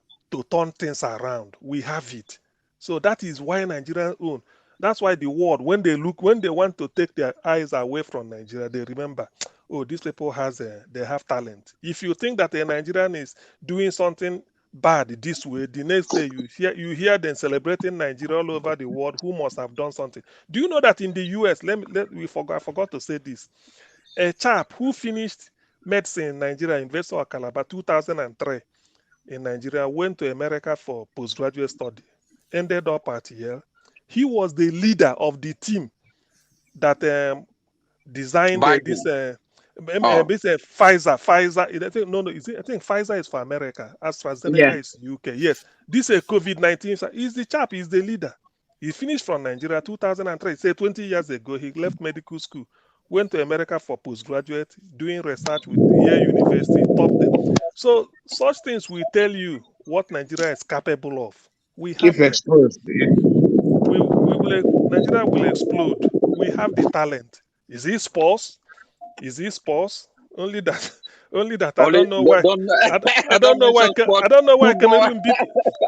turn things around. We have it. So that is why Nigerians own. That's why the world, when they want to take their eyes away from Nigeria, they remember, oh, these people they have talent. If you think that a Nigerian is doing something bad this way, the next day you hear them celebrating Nigeria all over the world who must have done something. Do you know that in the US, I forgot to say this, a chap who finished medicine in Nigeria, University of Calabar, 2003 in Nigeria, went to America for postgraduate study, ended up at Yale. He was the leader of the team that designed this Pfizer. I think Pfizer is for America. AstraZeneca is UK. Yes, this is COVID-19. He's the chap. He's the leader. He finished from Nigeria 2003. Say 20 years ago, he left medical school, went to America for postgraduate, doing research with Yale University, top them. So such things will tell you what Nigeria is capable of. We have them. Nigeria will explode. We have the talent. Is it sports? Only that I don't know why. I don't know why Cameroon beat.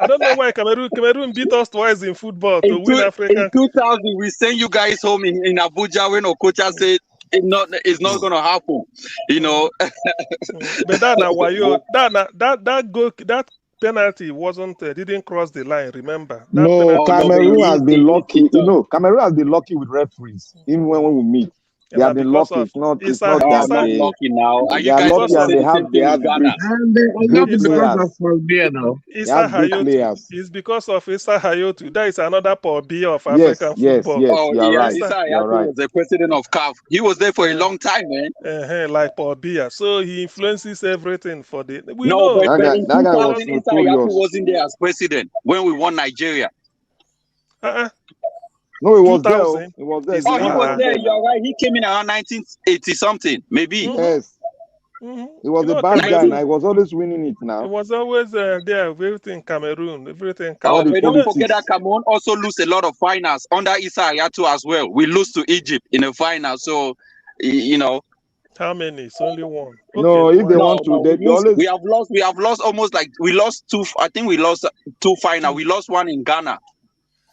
I don't know why Cameroon beat us twice in football to win African. In 2000, we sent you guys home in Abuja when Okocha said it's not gonna happen. But that penalty didn't cross the line. Remember? Cameroon has been lucky. Cameroon has been lucky with referees, even when we meet. They have been lucky. It's not that they lucky now. They are lucky, and they have great players. It's because of Issa Hayatou. That is another Paul Biya of African football. You're right. Issa Hayatou was the president of CAF. He was there for a long time, man. Like Paul Biya. So he influences everything for the. But in 2000, Issa Hayatou wasn't there as president when we won Nigeria. No, he was there. He was there. Oh, he was there. You're right. He came in around 1980 something, maybe. Yes. He was a bad guy. And I was always winning it now. He was always there. Everything Cameroon. Everything Cameroon. But don't forget that Cameroon also lose a lot of finals under Issa Hayatou as well. We lose to Egypt in the final. So, How many? It's only one. Okay. No, if they want to, they always. We have lost almost like we lost 2. I think we lost 2 finals. We lost one in Ghana.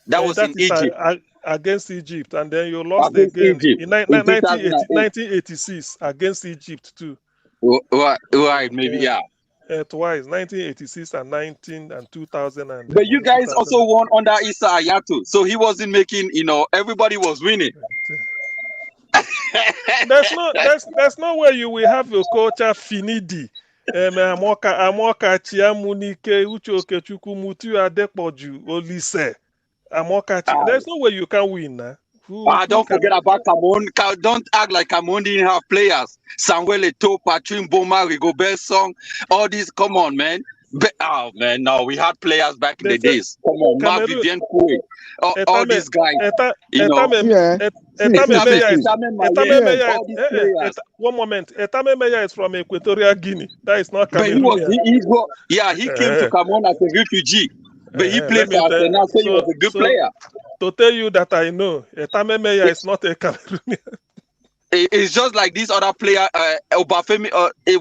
That was in Egypt. Against Egypt, and then you lost again in 1986 against Egypt too. Right, maybe twice, 1986 and 2000. But you guys also won under Issa Hayatou, so he wasn't making. Everybody was winning. There's no way you will have your culture finidi. Amoka Chiamunike Uche Chukwu Adepoju Olise. There's no way you can win. Don't forget about Cameroon. Don't act like Cameroon didn't have players. Samuel Eto'o, Patrick Boma, Rigobert Song, all these. Come on, man. No, we had players back in the days. Come on, Mark Vivian Koué, all these guys. One moment. Etame Meya is from Equatorial Guinea. That is not Cameroon. He came to Cameroon as a refugee. But he played for Arsenal, so he was a good player. To tell you that I know, Etame Meya is not a Cameroonian. It's just like this other player, Obafemi,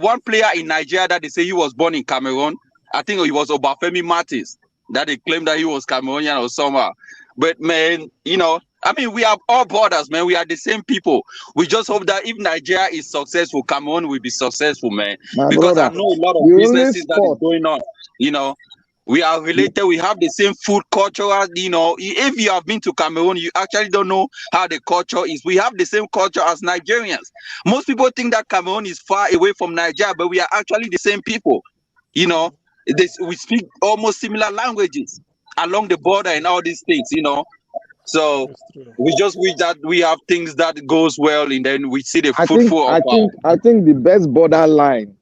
one player in Nigeria that they say he was born in Cameroon. I think he was Obafemi Martins. that he claimed that he was Cameroonian or somehow. But man, you know, I mean, we have all borders, man. We are the same people. We just hope that if Nigeria is successful, Cameroon will be successful, man. My Because I brother, know a lot of the only businesses that is sport, going on. You know, we are related. We have the same food culture. You know, if you have been to Cameroon, you actually don't know how the culture is. We have the same culture as Nigerians. Most people think that Cameroon is far away from Nigeria, but we are actually the same people. You know, we speak almost similar languages along the border in all these things. You know, so we just wish that we have things that goes well, and then we see the fruitful of I think the best borderline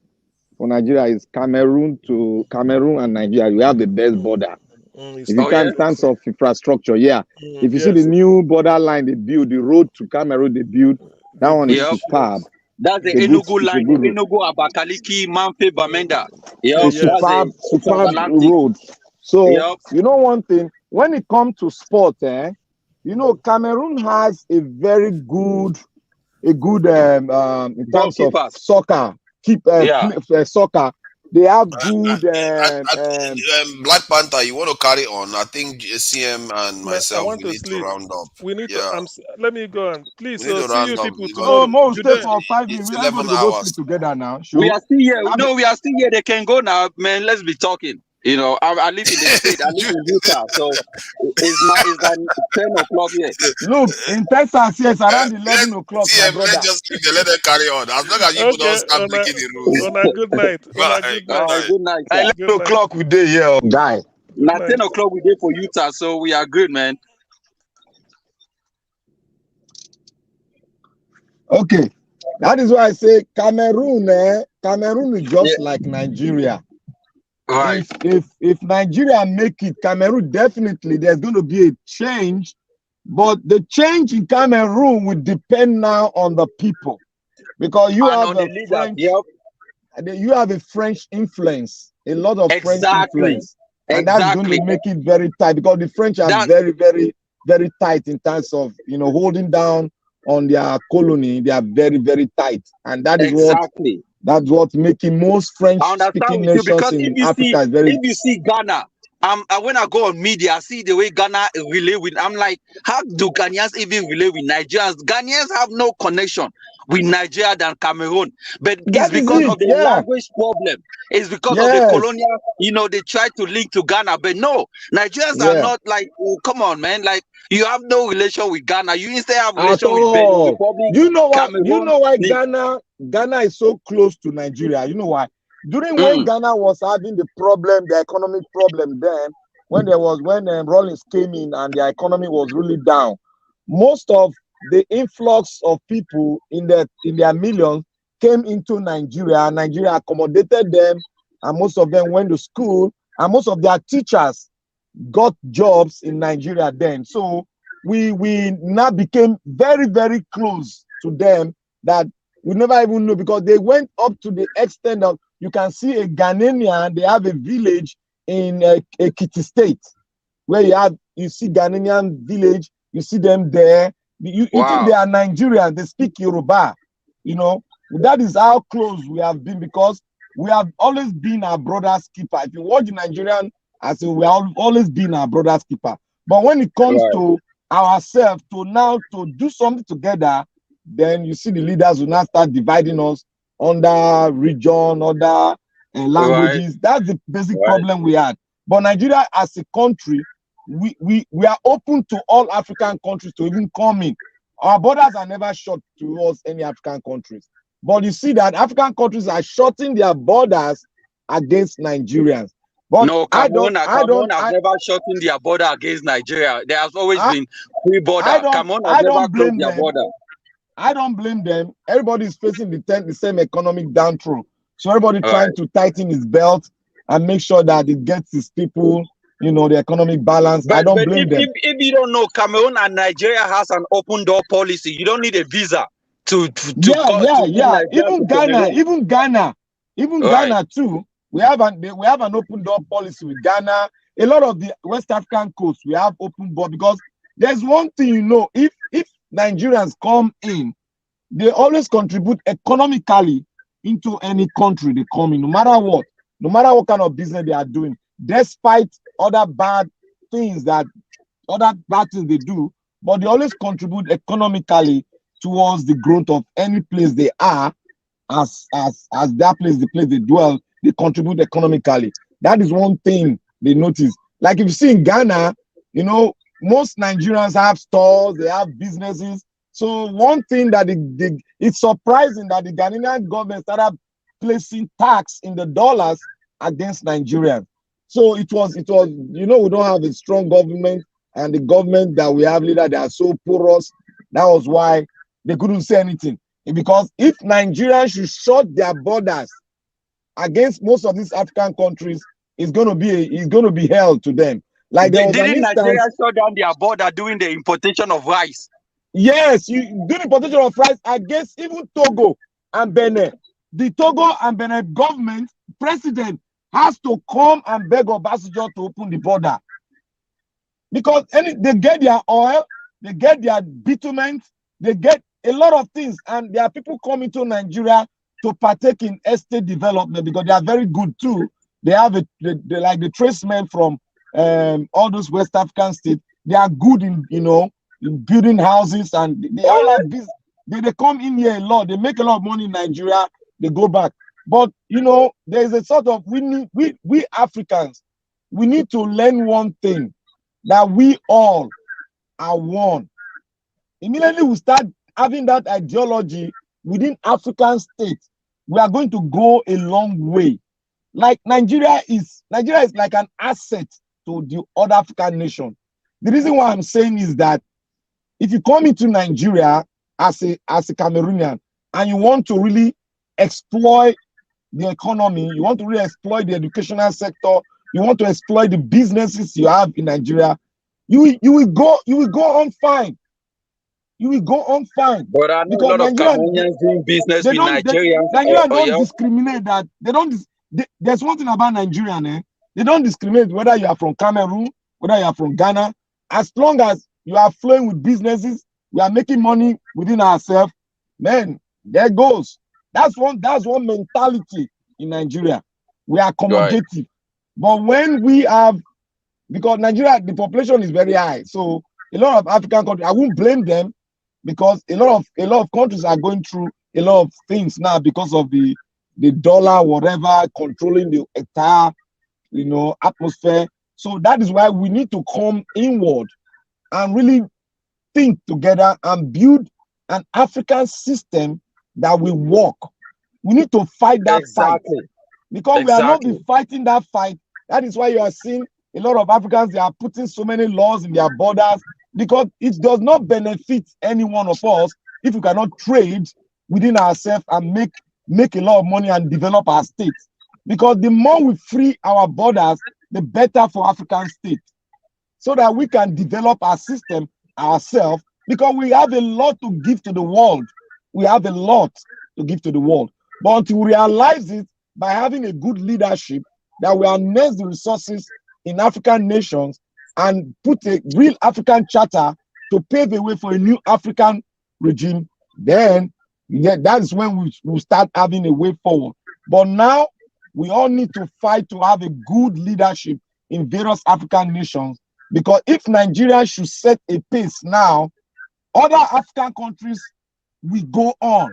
for Nigeria is Cameroon and Nigeria. We have the best border. If you can, in terms of infrastructure, yeah. If you see the new borderline they build, the road to Cameroon they build, that one is superb. That's the It's a good, Enugu it's a line, good road. Enugu, Abakaliki, Manfe, Bamenda. A superb road. So you know one thing, when it comes to sport, you know, Cameroon has a very good, in terms of soccer. Soccer. They have good. Black Panther, you want to carry on? I think CM and myself I want we need to round up. We need to. Let me go and please. We need to See round you up. people tomorrow. Mo, stay for 5 minutes. It's We 11 go hours. sleep together now. Sure. We are still here. No, we are still here. They can go now, man. Let's be talking. You know, I live in the state. I live in Utah, so it's like 10 o'clock here. Look, in Texas, yes, around 11 o'clock, my brother. Let's just keep the let them carry on. As long as you don't start breaking the rules. On a good night. Good night. 11 o'clock we day here, guy. Now 10 o'clock we day for Utah, so we are good, man. Okay, that is why I say Cameroon. Cameroon is just like Nigeria. Right. If Nigeria make it, Cameroon definitely there's going to be a change, but the change in Cameroon will depend now on the people, because you have a French. You have a French influence, a lot of French influence, and that's going to make it very tight, because the French are very, very, very tight in terms of, you know, holding down on their colony. They are very, very tight, and that is that's what's making most French-speaking nations in Africa is very. If you see Ghana, when I go on media, I see the way Ghana relay with. I'm like, how do Ghanaians even relay with Nigerians? Ghanaians have no connection with Nigeria than Cameroon, but it's because of the language problem. It's because of the colonial. You know, they try to link to Ghana, but no, Nigerians are not like. Oh, come on, man, like. You have no relation with Ghana. You instead have relation with Benin Republic. You know what? Cameroon. You know why Ghana is so close to Nigeria? You know why? During when Ghana was having the problem, the economic problem, then when Rollins came in and the economy was really down, most of the influx of people in their millions came into Nigeria. And Nigeria accommodated them, and most of them went to school, and most of their teachers got jobs in Nigeria then. So we now became very, very close to them that we never even know, because they went up to the extent of, you can see a Ghanaian, they have a village in Ekiti State where you see Ghanaian village, you see them there. You think they are Nigerians, they speak Yoruba. You know, that is how close we have been, because we have always been our brother's keeper. If you watch the Nigerian, I say we have always been our brother's keeper. But when it comes to ourselves to do something together, then you see the leaders will now start dividing us under region, under languages. That's the basic problem we had. But Nigeria as a country, we are open to all African countries to even come in. Our borders are never shut towards any African countries. But you see that African countries are shutting their borders against Nigerians. But no, Cameroon has never shutting their border against Nigeria. There has always been free border. Cameroon has never closed their border. I don't blame them. Everybody is facing the same economic downthrow. So everybody trying to tighten his belt and make sure that it gets his people, you know, the economic balance. I don't blame them. If you don't know, Cameroon and Nigeria has an open door policy. You don't need a visa to Even Ghana too. We have an open door policy with Ghana. A lot of the West African coast, we have open door, because there's one thing, you know, if Nigerians come in, they always contribute economically into any country they come in, no matter what kind of business they are doing, despite other bad things they do, but they always contribute economically towards the growth of any place they are, as that place, the place they dwell, they contribute economically. That is one thing they notice. Like if you see in Ghana, you know, most Nigerians have stores, they have businesses. So one thing that it's surprising that the Ghanaian government started placing tax in the dollars against Nigerians. So it was, you know, we don't have a strong government, and the government that we have leader, they are so porous. That was why they couldn't say anything. Because if Nigerians should shut their borders against most of these African countries, it's going to be hell to them. Like there was an Didn't instance, Nigeria shut down their border doing the importation of rice? yes, you do the importation of rice against even Togo and Benin. The Togo and Benin government president has to come and beg Obasanjo to open the border, because they get their oil, they get their bitumen, they get a lot of things, and there are people coming to Nigeria to partake in estate development because they are very good too. They have they like the tradesmen from all those West African states. They are good in, you know, in building houses, and they all have this. They come in here a lot. They make a lot of money in Nigeria. They go back. But you know, there's a sort of we Africans, we need to learn one thing, that we all are one. Immediately we start having that ideology within African states, we are going to go a long way. Like Nigeria is like an asset to the other African nation. The reason why I'm saying is that if you come into Nigeria as a Cameroonian and you want to really exploit the economy, you want to really exploit the educational sector, you want to exploit the businesses you have in Nigeria, you will go on fine. You will go on fine. But I know because a lot of Cameroonians doing business with Nigerians. Nigerians don't discriminate that. There's one thing about Nigerian, they don't discriminate whether you are from Cameroon, whether you are from Ghana. As long as you are flowing with businesses, we are making money within ourselves, man, there goes. That's one mentality in Nigeria. We are accommodative. Right. But when we have, because Nigeria, the population is very high, so a lot of African countries, I won't blame them, because a lot of countries are going through a lot of things now because of the dollar, whatever, controlling the entire, you know, atmosphere. So that is why we need to come inward and really think together and build an African system that will work. We need to fight that fight, because we are not be fighting that fight. That is why you are seeing a lot of Africans, they are putting so many laws in their borders, because it does not benefit any one of us if we cannot trade within ourselves and make a lot of money and develop our states. Because the more we free our borders, the better for African states, so that we can develop our system ourselves, because we have a lot to give to the world. We have a lot to give to the world. But until we realize it by having a good leadership, that we harness the resources in African nations and put a real African charter to pave the way for a new African regime, then that is when we start having a way forward. But now we all need to fight to have a good leadership in various African nations, because if Nigeria should set a pace now, other African countries will go on.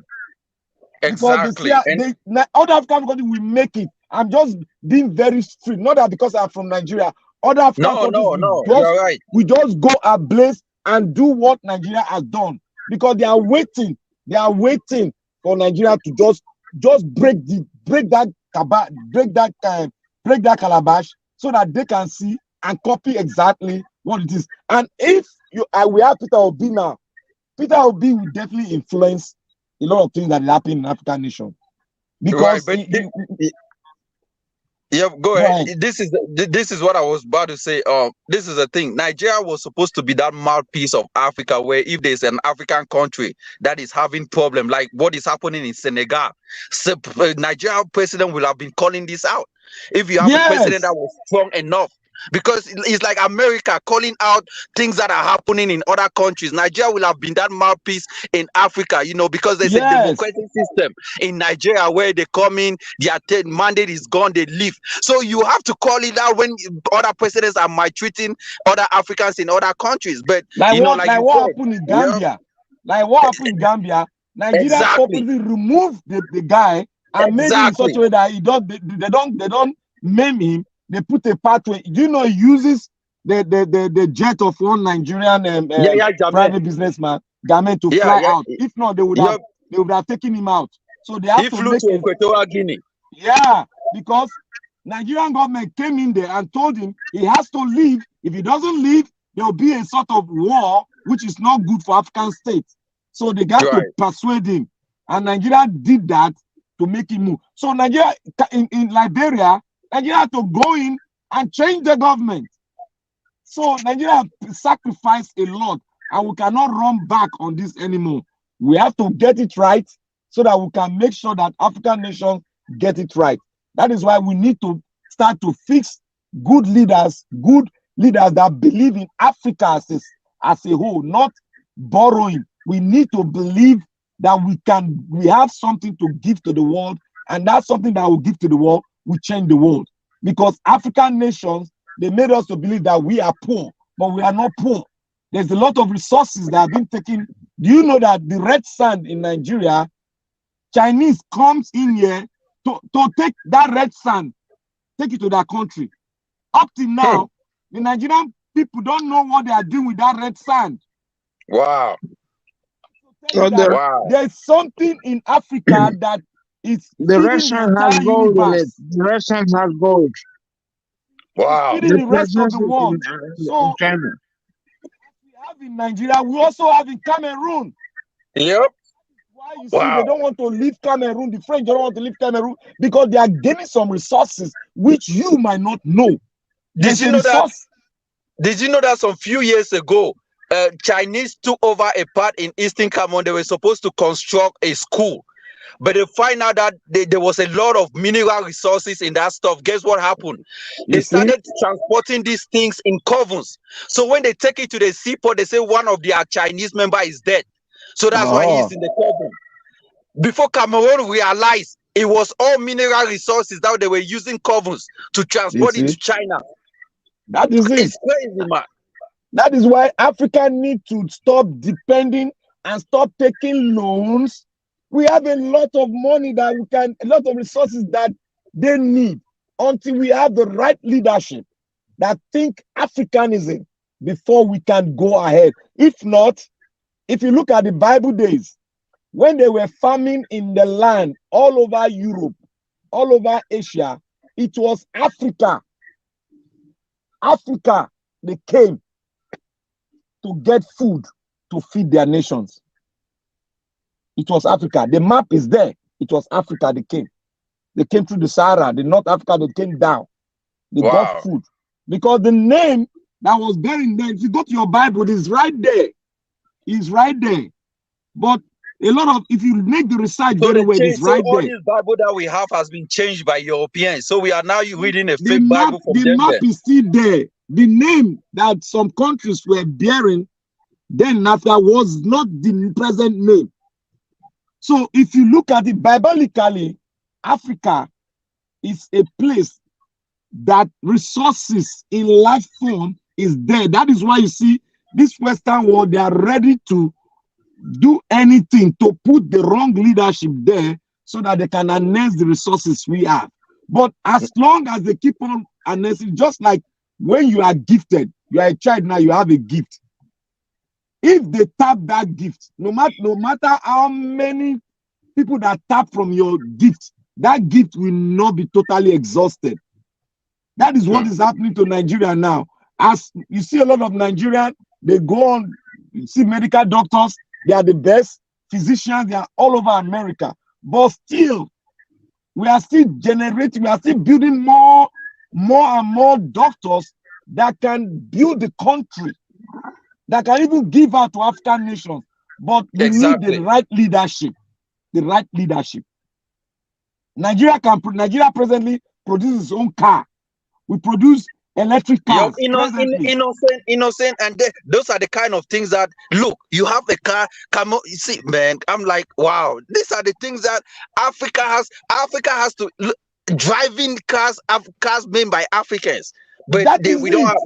Exactly. Other African countries will make it. I'm just being very strict. Not that because I'm from Nigeria. Other African countries we just go ablaze and do what Nigeria has done, because they are waiting. They are waiting for Nigeria to just break that calabash, so that they can see and copy exactly what it is. And if we have Peter Obi now, Peter Obi will definitely influence a lot of things that happen in African nation. Because go ahead. This is what I was about to say. This is the thing. Nigeria was supposed to be that mouthpiece of Africa, where if there's an African country that is having problem, like what is happening in Senegal, Nigeria president will have been calling this out. If you have a president that was strong enough because it's like America calling out things that are happening in other countries. Nigeria will have been that mouthpiece in Africa, you know, because there's a democratic system in Nigeria where they come in, their mandate is gone, they leave. So you have to call it out when other presidents are maltreating other Africans in other countries. But Like you know, what happened in Gambia? Like what happened in Gambia? Nigeria purposely removed the guy and made him in such a way that they don't maim him. They put a pathway. You know, he uses the jet of one Nigerian private businessman, Game, to fly out. If not, they would have taken him out. So they have to make it. Equatorial Guinea. Yeah, because Nigerian government came in there and told him he has to leave. If he doesn't leave, there will be a sort of war, which is not good for African states. So they got to persuade him. And Nigeria did that to make him move. So Nigeria, in Liberia, Nigeria had to go in and change the government. So Nigeria sacrificed a lot, and we cannot run back on this anymore. We have to get it right so that we can make sure that African nations get it right. That is why we need to start to fix good leaders that believe in Africa as a whole, not borrowing. We need to believe that we have something to give to the world, and that's something that will give to the world will change the world. Because African nations, they made us to believe that we are poor, but we are not poor. There's a lot of resources that have been taken. Do you know that the red sand in Nigeria, Chinese comes in here to take that red sand, take it to their country. Up till now, the Nigerian people don't know what they are doing with that red sand. Wow. There's something in Africa that is the Russian has gold in it. The Russian has gold. Wow. Feeding the rest of the world. So China. we have in Nigeria, we also have in Cameroon. Yep. Why you see they don't want to leave Cameroon, the French don't want to leave Cameroon, because they are gaining some resources which you might not know. Did you know that some few years ago, Chinese took over a part in Eastern Cameroon? They were supposed to construct a school, but they find out that there was a lot of mineral resources in that stuff. Guess what happened? They started transporting these things in covens. So when they take it to the seaport, they say one of their Chinese member is dead. So that's why he's in the coven. Before Cameroon realized it was all mineral resources that they were using covens to transport it to China. That is it. It's crazy, man. That is why Africa need to stop depending and stop taking loans. We have a lot of money a lot of resources that they need, until we have the right leadership that think Africanism before we can go ahead. If not, if you look at the Bible days, when they were farming in the land all over Europe, all over Asia, it was Africa. Africa, they came to get food to feed their nations. It was Africa. The map is there. It was Africa they came. They came through the Sahara, the North Africa, they came down. They got food. Because the name that was there in there, if you go to your Bible, it is right there. It's right there. But a lot of, if you make the research very well, it's right there. All this Bible that we have has been changed by Europeans. So we are now reading a fake Bible from them. The map is still there. The name that some countries were bearing then after was not the present name. So if you look at it biblically, Africa is a place that resources in life form is there. That is why you see this Western world, they are ready to do anything to put the wrong leadership there so that they can harness the resources we have. But as long as they keep on harnessing, just like when you are gifted, you are a child now, you have a gift. If they tap that gift, no matter how many people that tap from your gift, that gift will not be totally exhausted. That is what is happening to Nigeria now. As you see a lot of Nigerians, they go on, you see medical doctors, they are the best physicians, they are all over America. But still, we are still generating, we are still building more and more doctors that can build the country, that can even give out to African nations. But we need the right leadership. The right leadership. Nigeria presently produces its own car. We produce electric cars presently. Innocent, and those are the kind of things that look. You have a car. Come on, you see, man. I'm like, wow. These are the things that Africa has. Africa has to driving cars made by Africans, but we don't have.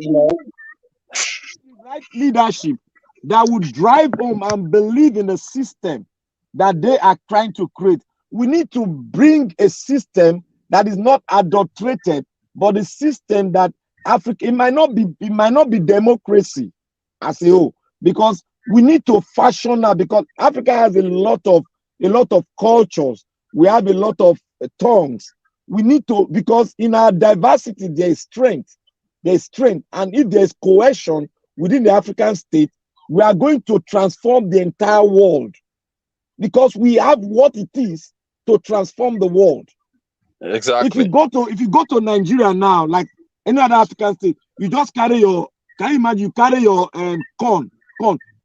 Right leadership that would drive home and believe in the system that they are trying to create. We need to bring a system that is not adulterated, but a system that Africa, it might not be democracy as a whole, because we need to fashion that, because Africa has a lot of cultures. We have a lot of tongues. We need to, because in our diversity there is strength. And if there's cohesion within the African state, we are going to transform the entire world, because we have what it is to transform the world. Exactly. If you go to Nigeria now, like any other African state, you just carry your, can you imagine, you carry your corn,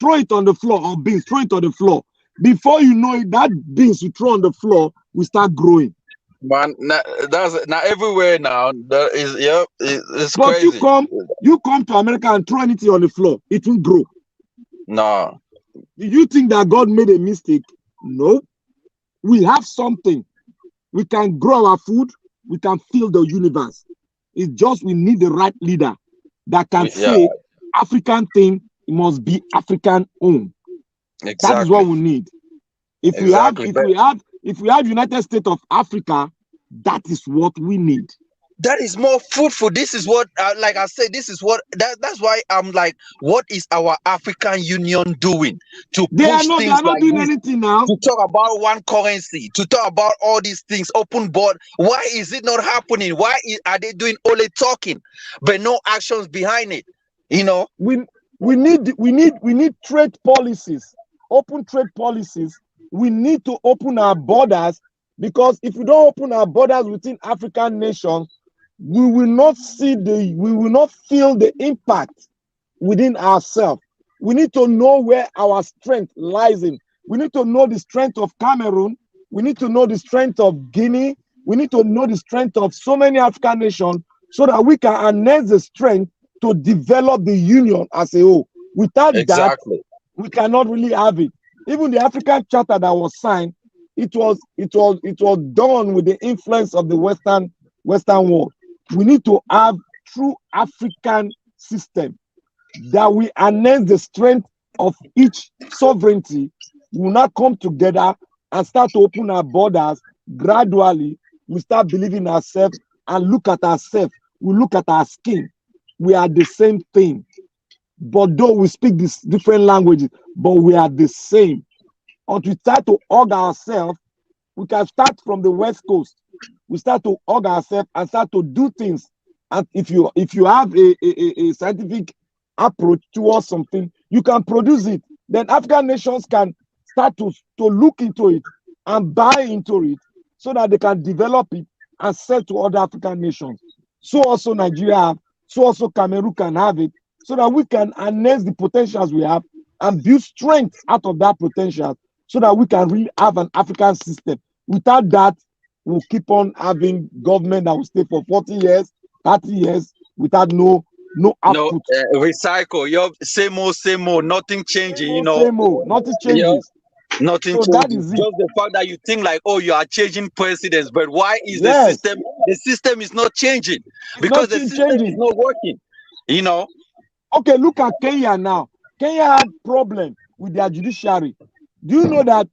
throw it on the floor, or beans, throw it on the floor. Before you know it, that beans you throw on the floor will start growing. Man, that's now everywhere now. That is, yeah, it's but crazy. You come to America and throw anything on the floor, it will grow. No. Do you think that God made a mistake? No. We have something. We can grow our food. We can fill the universe. It's just we need the right leader that can say African thing, it must be African owned. Exactly. That is what we need. If we have United States of Africa, that is what we need. That is more fruitful. This is what, like I said, this is what. That's why I'm like, what is our African Union doing to push things like this? Anything now. To talk about one currency, to talk about all these things, open board. Why is it not happening? Why are they doing only talking, but no actions behind it? You know, we need trade policies, open trade policies. We need to open our borders, because if we don't open our borders within African nations, we will not feel the impact within ourselves. We need to know where our strength lies in. We need to know the strength of Cameroon. We need to know the strength of Guinea. We need to know the strength of so many African nations, so that we can harness the strength to develop the union as a whole. Without that, we cannot really have it. Even the African Charter that was signed, it was done with the influence of the Western world. We need to have true African system that we harness the strength of each sovereignty. We will not come together and start to open our borders gradually. We start believing ourselves and look at ourselves. We look at our skin. We are the same thing. But though we speak these different languages, but we are the same. Until we start to hug ourselves, we can start from the West Coast. We start to hug ourselves and start to do things. And if you have a scientific approach towards something, you can produce it. Then African nations can start to look into it and buy into it, so that they can develop it and sell to other African nations. So also Nigeria have, so also Cameroon can have it, so that we can harness the potentials we have and build strength out of that potential, so that we can really have an African system. Without that, we'll keep on having government that will stay for 40 years, 30 years without no output. Recycle. You're same old, nothing changing. Same old, nothing changes. Nothing So changes. that is it. Just the fact that you think like, oh, you are changing presidents, but why is the system? The system is not changing because the system is not working. You know. Okay, look at Kenya now. Kenya had problem with their judiciary. Do you know that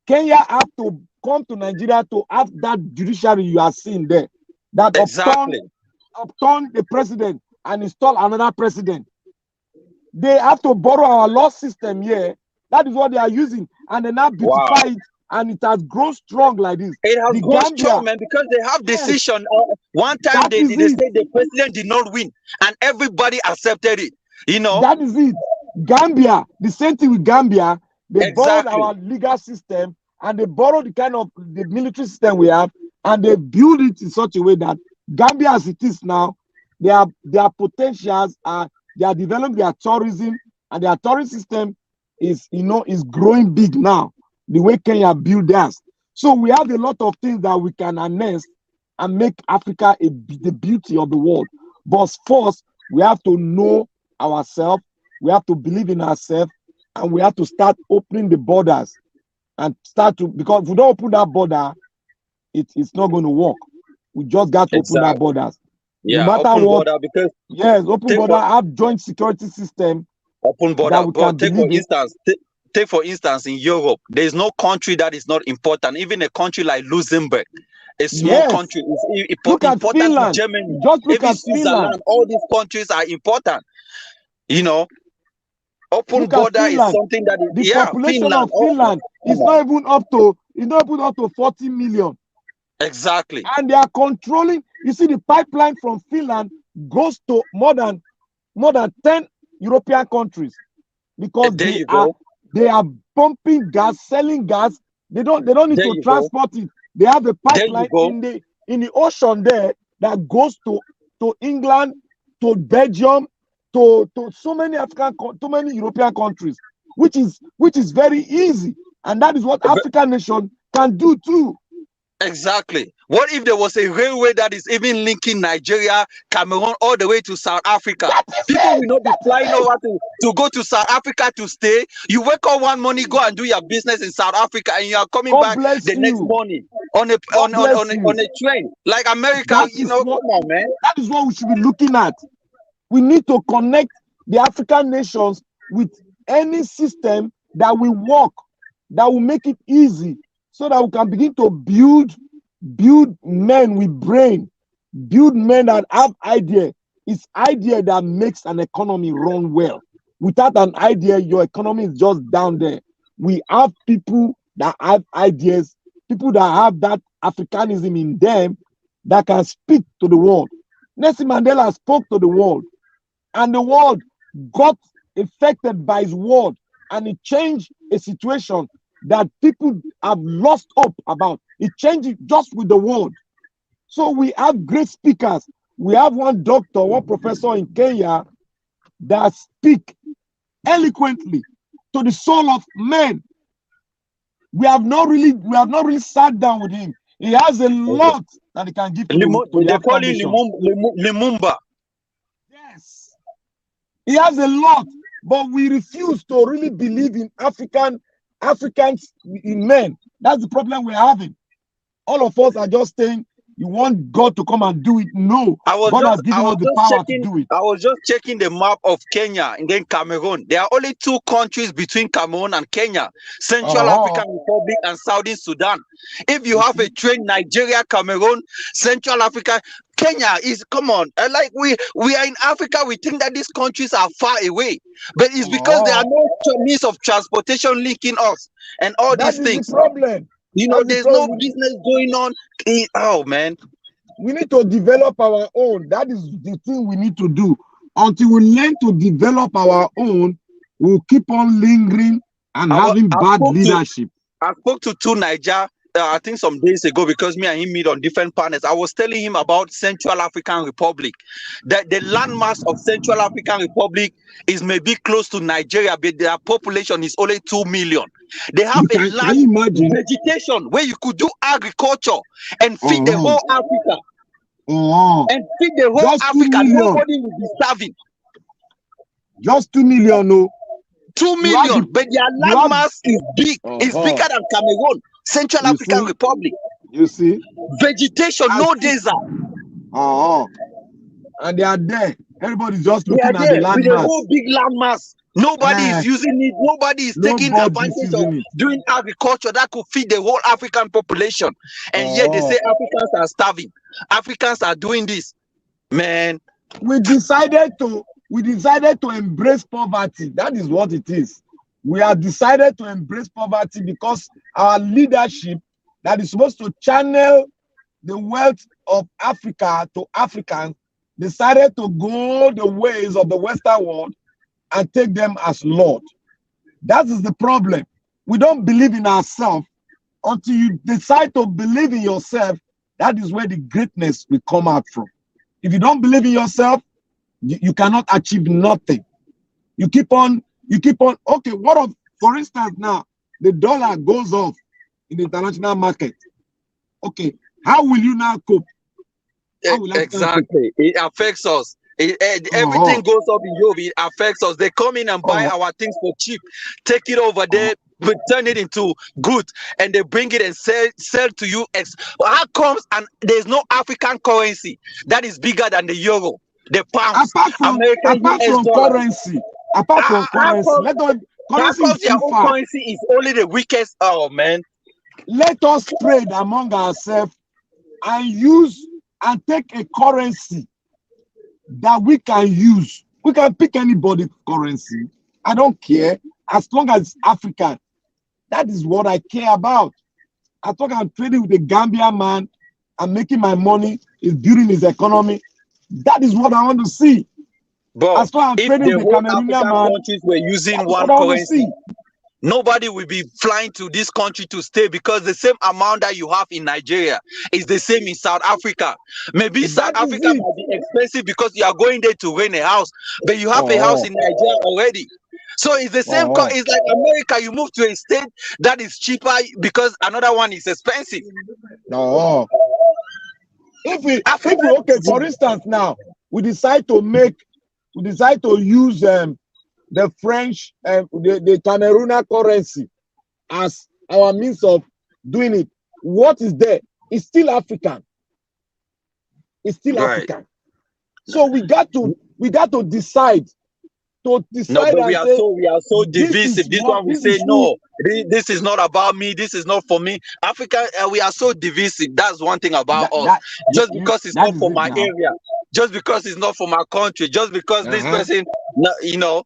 Kenya have to come to Nigeria to have that judiciary you are seeing there, that upturn the president and install another president? They have to borrow our law system here. That is what they are using, and they now beautify it, and it has grown strong like this. It has grown strong, man, because they have decision. One time they said the president did not win, and everybody accepted it. You know, that is it. Gambia, the same thing with Gambia. They borrowed our legal system, and they borrowed the kind of the military system we have, and they build it in such a way that Gambia, as it is now, their potentials are, they are developing their tourism, and their tourism system is growing big now, the way Kenya built theirs. So we have a lot of things that we can harness and make Africa the beauty of the world. But first, we have to know ourselves, we have to believe in ourselves, and we have to start opening the borders and start to, because if we don't open that border, it's not going to work. We just got to open that borders. Yeah, No matter open what, border because yes, open take border, for have joint security system open border. that we But can take for believe in. instance, take for instance in Europe, there is no country that is not important. Even a country like Luxembourg, a small Yes. country, is Look at important to Finland. Germany. Just look Even at Finland. Switzerland, all these countries are important. You know, open Look at border is Finland. something that is, The yeah, population Finland. of Finland is come on. not even up to 40 million. Exactly. And they are controlling. You see, the pipeline from Finland goes to more than 10 European countries, because There you go. they are pumping gas, selling gas. They don't need There to you transport it. They have a There you pipeline go. in the ocean there that goes to England, to Belgium, to so many European countries, which is very easy, and that is what African nation can do too. Exactly. What if there was a railway that is even linking Nigeria, Cameroon, all the way to South Africa? People will not be flying over to go to South Africa to stay. You wake up one morning, go and do your business in South Africa, and you are coming back the next morning on a train. Like America, That you is know, what, come on, man. That is what we should be looking at. We need to connect the African nations with any system that will work, that will make it easy, so that we can begin to build men with brain, build men that have idea. It's idea that makes an economy run well. Without an idea, your economy is just down there. We have people that have ideas, people that have that Africanism in them, that can speak to the world. Nelson Mandela spoke to the world, and the world got affected by his word, and it changed a situation that people have lost hope about. It changed it just with the word. So we have great speakers. We have one doctor, one professor in Kenya that speak eloquently to the soul of men. We have not really sat down with him. He has a lot that he can give to the They call African him nation. Lumumba. Yes, he has a lot, but we refuse to really believe in Africans in men. That's the problem we're having. All of us are just saying, you want God to come and do it. No, God has given us the power to do it. I was just checking the map of Kenya and then Cameroon. There are only two countries between Cameroon and Kenya, Central African Republic and Southern Sudan. If you have a train, Nigeria, Cameroon, Central Africa, Kenya is, come on, like we are in Africa, we think that these countries are far away, but it's because there are no means of transportation linking us and all these things. That is the problem. You know, there's no business going on. Oh man, we need to develop our own. That is the thing we need to do. Until we learn to develop our own, we'll keep on lingering and having bad leadership. I spoke to two Niger, I think some days ago, because me and him meet on different panels. I was telling him about Central African Republic. That the landmass of Central African Republic is maybe close to Nigeria, but their population is only 2 million. They have a large vegetation where you could do agriculture and feed the whole Africa. And feed the whole Just Africa. Nobody will be starving. Just 2 million, no. 2 million, but their landmass is big. It's bigger than Cameroon, Central African Republic. You see? Vegetation, no desert. And they are there. Everybody's just looking at the landmass. With a whole big landmass. Nobody is using it. Nobody is taking advantage of doing agriculture that could feed the whole African population. And yet they say Africans are starving. Africans are doing this. Man. We decided to embrace poverty. That is what it is. We have decided to embrace poverty because our leadership that is supposed to channel the wealth of Africa to Africans decided to go the ways of the Western world and take them as Lord. That is the problem. We don't believe in ourselves. Until you decide to believe in yourself, that is where the greatness will come out from. If you don't believe in yourself, you cannot achieve nothing. You keep on, okay, what if, for instance, now, the dollar goes off in the international market. Okay, how will you now cope? Exactly. It affects us. Everything goes up in Europe. It affects us. They come in and buy our things for cheap, take it over there, but turn it into goods, and they bring it and sell to you. How comes and there's no African currency that is bigger than the euro, the pounds, American US dollar? Apart from currency, let us currency is their too own far. currency is only the weakest. Oh man, let us trade among ourselves and use and take a currency that we can use. We can pick anybody's currency. I don't care as long as it's African. That is what I care about. As long as I'm trading with a Gambian man and making my money, is building his economy. That is what I want to see. But as long as I'm if trading the with a whole Cameroonian African man, countries were using that's one what I want to currency, see. nobody will be flying to this country to stay, because the same amount that you have in Nigeria is the same in South Africa. Maybe South Africa might be expensive because you are going there to rent a house, but you have a house in Nigeria already. So it's the same. It's like America. You move to a state that is cheaper because another one is expensive. No. If we okay, for instance, now we decide to use the French the Cameroonian currency as our means of doing it. What is there? It's still African. It's still African. So we got to decide. No, but we are so divisive. This one we say no. This is not about me. This is not for me. Africa, we are so divisive. That's one thing about us. Just because it's not for my area, just because it's not for my country, just because this person, you know.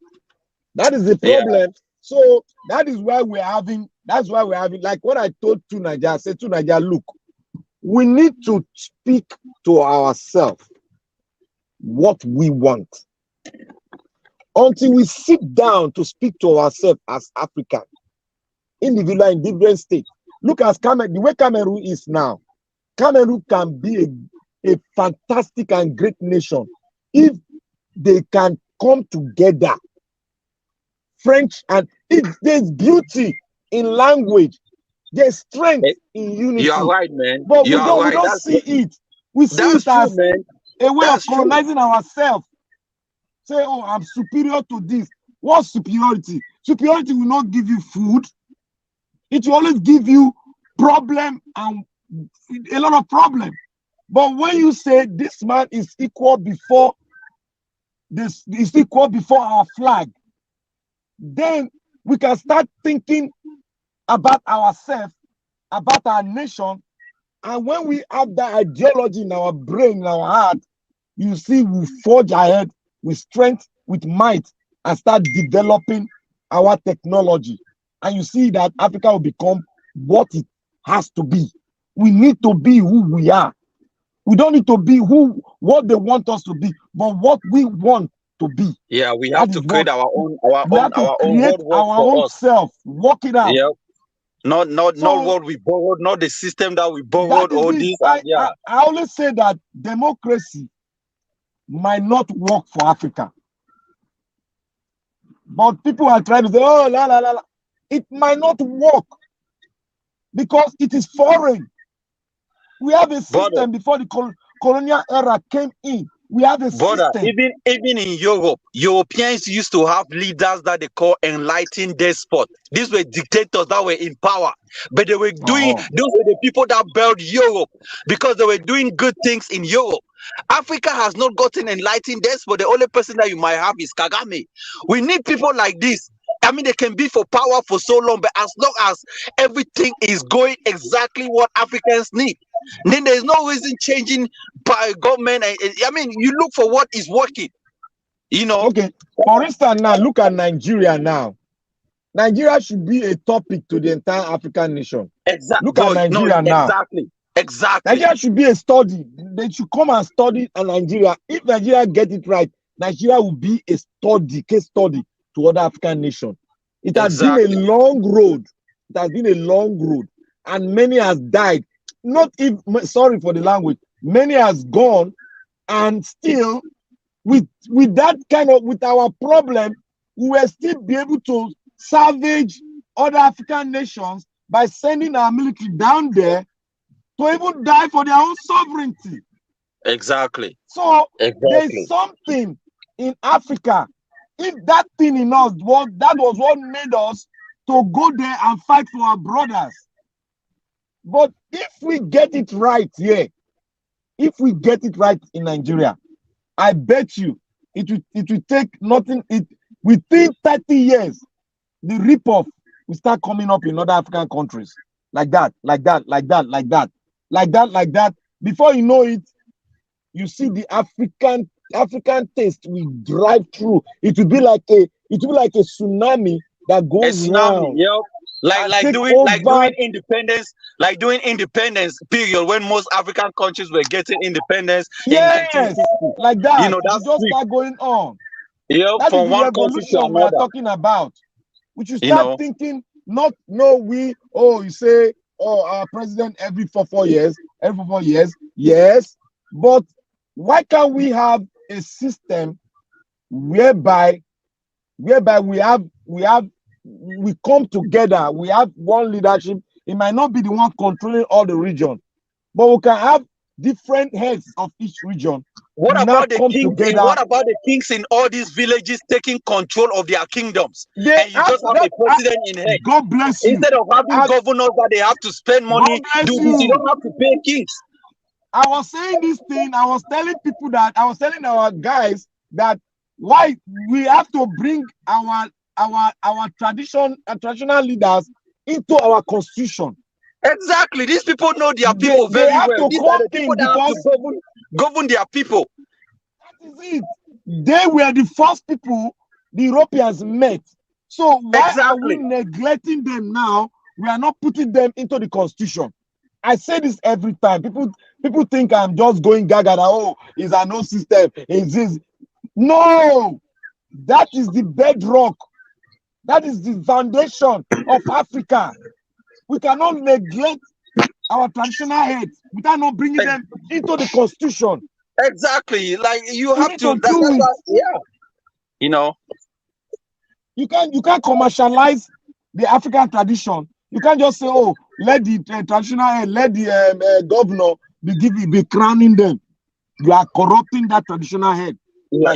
That is the problem. So that is why we're having. That's why we're having. Like what I told Tunaja, I said Tunaja, look, we need to speak to ourselves what we want. Until we sit down to speak to ourselves as African, individual in different states. Look at Cameroon, the way Cameroon is now. Cameroon can be a fantastic and great nation if they can come together. French, and there's beauty in language, there's strength in unity. You are right, man. But we don't see it. We see it as a way of colonizing ourselves. Say, oh, I'm superior to this. What's superiority? Superiority will not give you food. It will always give you problem and a lot of problem. But when you say this man is equal before our flag, then we can start thinking about ourselves, about our nation. And when we have that ideology in our brain, in our heart, you see we forge ahead with strength, with might, and start developing our technology. And you see that Africa will become what it has to be. We need to be who we are. We don't need to be what they want us to be, but what we want to be. Yeah, we have to create our own self, work it out. Yep. Not what we borrowed, not the system that we borrowed, all this. I always say that democracy might not work for Africa. But people are trying to say, oh, la, la, la, la. It might not work because it is foreign. We have a system before the colonial era came in. We have a system. Even in Europe, Europeans used to have leaders that they call enlightened despots. These were dictators that were in power, but they were doing, those were the people that built Europe because they were doing good things in Europe. Africa has not gotten enlightened despot. The only person that you might have is Kagame. We need people like this. I mean, they can be for power for so long, but as long as everything is going exactly what Africans need, then there's no reason changing by government. I mean, you look for what is working, you know. Okay, for instance, now look at Nigeria now. Nigeria should be a topic to the entire African nation. Exactly. Look at Nigeria now. Exactly. Nigeria should be a study. They should come and study Nigeria. If Nigeria get it right, Nigeria will be a study, case study to other African nations. It has been a long road. It has been a long road, and many has died. Not even, sorry for the language, many has gone, and still with that kind of, with our problem, we will still be able to salvage other African nations by sending our military down there to even die for their own sovereignty. Exactly. So there's Exactly. something in Africa. If that thing in us was what made us to go there and fight for our brothers. But if we get it right here, if we get it right in Nigeria, I bet you it will take nothing. Within 30 years, the rip-off will start coming up in other African countries. Like that. Before you know it, you see the African taste will drive through. It will be like a tsunami that goes round. Yep. Like doing independence period when most African countries were getting independence in Yes, 1960. like that. You know, It just start going on. Yep, That is from the one country to revolution we are another. talking about. We should You start know, thinking, you say, our president every 4 years. Yes, but why can't we have a system whereby we come together, we have one leadership. It might not be the one controlling all the region, but we can have different heads of each region. what about the kings in all these villages taking control of their kingdoms? And you just have a president in head. God bless you. Instead of having governors that they have to spend money, you don't have to pay kings. I was saying this thing, I was telling our guys that why we have to bring our traditional leaders into our constitution. Exactly. These people know their people very well. These are the people that have to govern their people. That is it. They were the first people the Europeans met. So why are we neglecting them now? We are not putting them into the constitution. I say this every time. People think I'm just going gaga. Oh, it's a no system. It's this. No, that is the bedrock. That is the foundation of Africa. We cannot neglect our traditional heads without not bringing them into the constitution. Exactly. Like you have to do it. Yeah. You know, you can't commercialize the African tradition. You can't just say, oh, let the traditional head, let the governor be crowning them. You are corrupting that traditional head. No,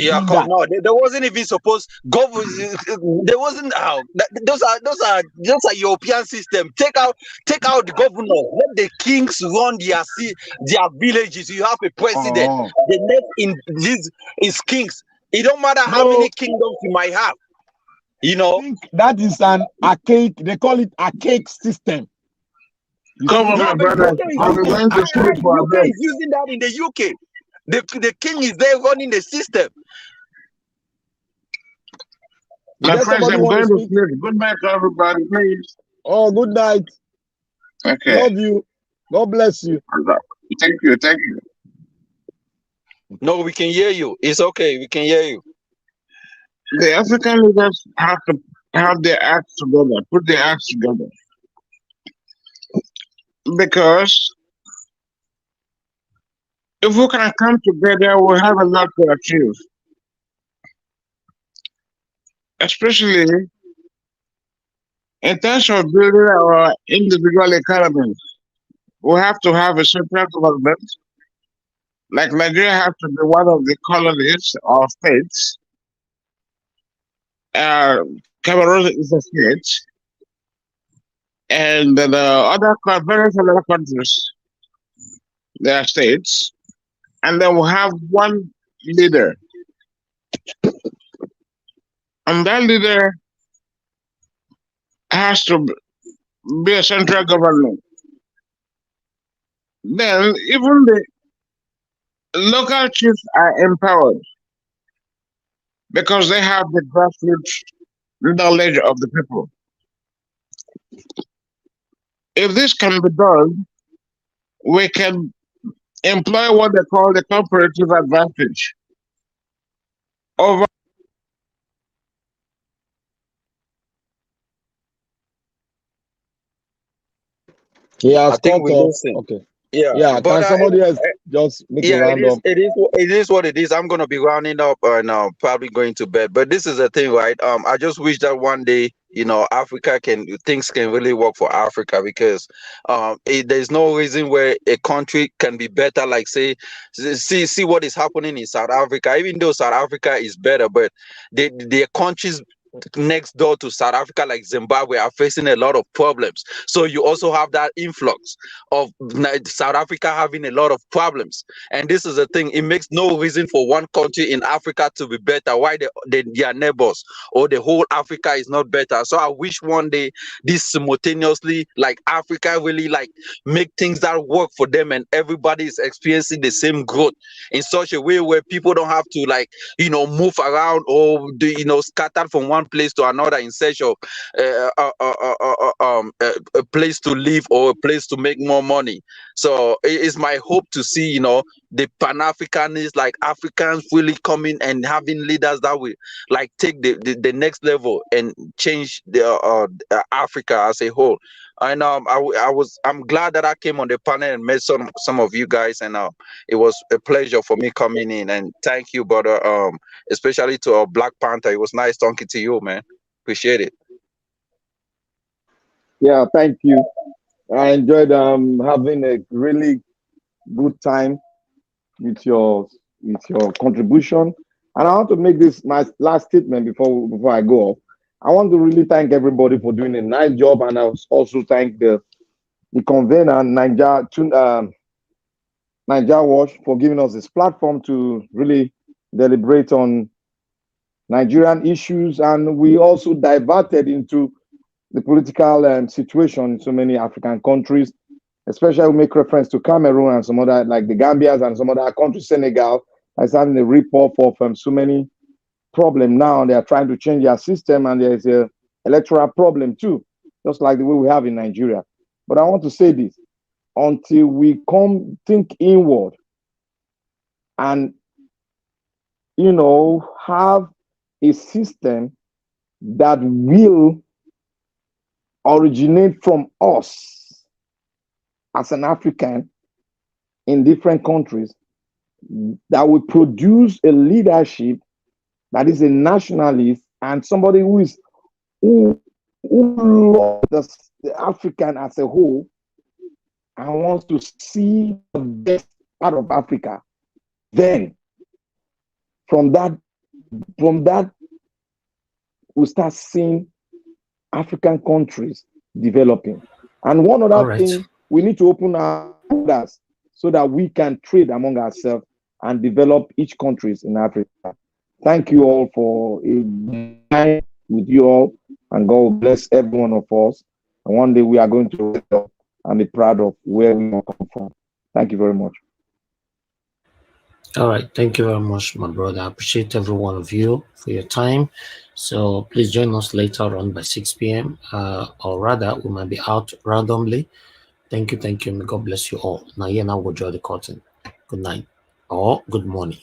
there wasn't even supposed there wasn't those are European system. Take out the governor, let the kings run their villages. You have a president. The next in this is kings. It don't matter how many kingdoms you might have. You know, I think that is an archaic. They call it archaic system. UK is using that in the UK. The king is there running the system. My friends, I'm going to sleep. Good night, everybody, please. Oh, good night. Okay. Love you. God bless you. Thank you. Thank you. No, we can hear you. It's okay. We can hear you. The African leaders have to have their acts together, put their acts together. Because if we can come together, we'll have a lot to achieve. Especially in terms of building our individual economies. We have to have a central government. Like Nigeria has to be one of the colonies or states. Cameroon is a state. And the various other countries, they are states. And then we'll have one leader. And that leader has to be a central government. Then even the local chiefs are empowered because they have the grassroots knowledge of the people. If this can be done, we can employ what they call the comparative advantage over I think we listen. Okay. Yeah. But can somebody else just make a round up? It is what it is. I'm gonna be rounding up and probably going to bed. But this is the thing, right? I just wish that one day Africa things can really work for Africa, because there's no reason where a country can be better. Like see what is happening in South Africa. Even though South Africa is better, but the countries next door to South Africa, like Zimbabwe, are facing a lot of problems. So you also have that influx of South Africa having a lot of problems. And this is the thing, it makes no reason for one country in Africa to be better. Why their neighbors or the whole Africa is not better? So I wish one day this simultaneously, like Africa really like make things that work for them, and everybody is experiencing the same growth in such a way where people don't have to move around or scattered from one place to another in search of a place to live or a place to make more money. So it is my hope to see the Pan-Africanists, like Africans, really coming and having leaders that will like take the next level and change the Africa as a whole. And I'm glad that I came on the panel and met some of you guys, and it was a pleasure for me coming in. And thank you, brother, especially to our Black Panther. It was nice talking to you, man. Appreciate it. Yeah, thank you. I enjoyed having a really good time with your contribution. And I want to make this my last statement before I go off. I want to really thank everybody for doing a nice job, and I also thank the convener, Niger Watch, for giving us this platform to really deliberate on Nigerian issues. And we also diverted into the political situation in so many African countries, especially we make reference to Cameroon and some other, like the Gambias and some other countries, Senegal, is having a rip-off of so many problems now. They are trying to change their system, and there's a electoral problem too, just like the way we have in Nigeria. But I want to say this, until we think inward and, have a system that will originate from us as an African in different countries, that will produce a leadership that is a nationalist and somebody who loves the African as a whole and wants to see the best part of Africa. Then from that we start seeing African countries developing. And one other thing, we need to open our borders so that we can trade among ourselves and develop each countries in Africa. Thank you all for a time with you all, and God bless every one of us. And one day we are going to wake up and be proud of where we come from. Thank you very much. All right, thank you very much, my brother. I appreciate every one of you for your time. So please join us later on by 6 p.m. Or rather, we might be out randomly. Thank you. May God bless you all. Now, we'll draw the curtain. Good night or good morning.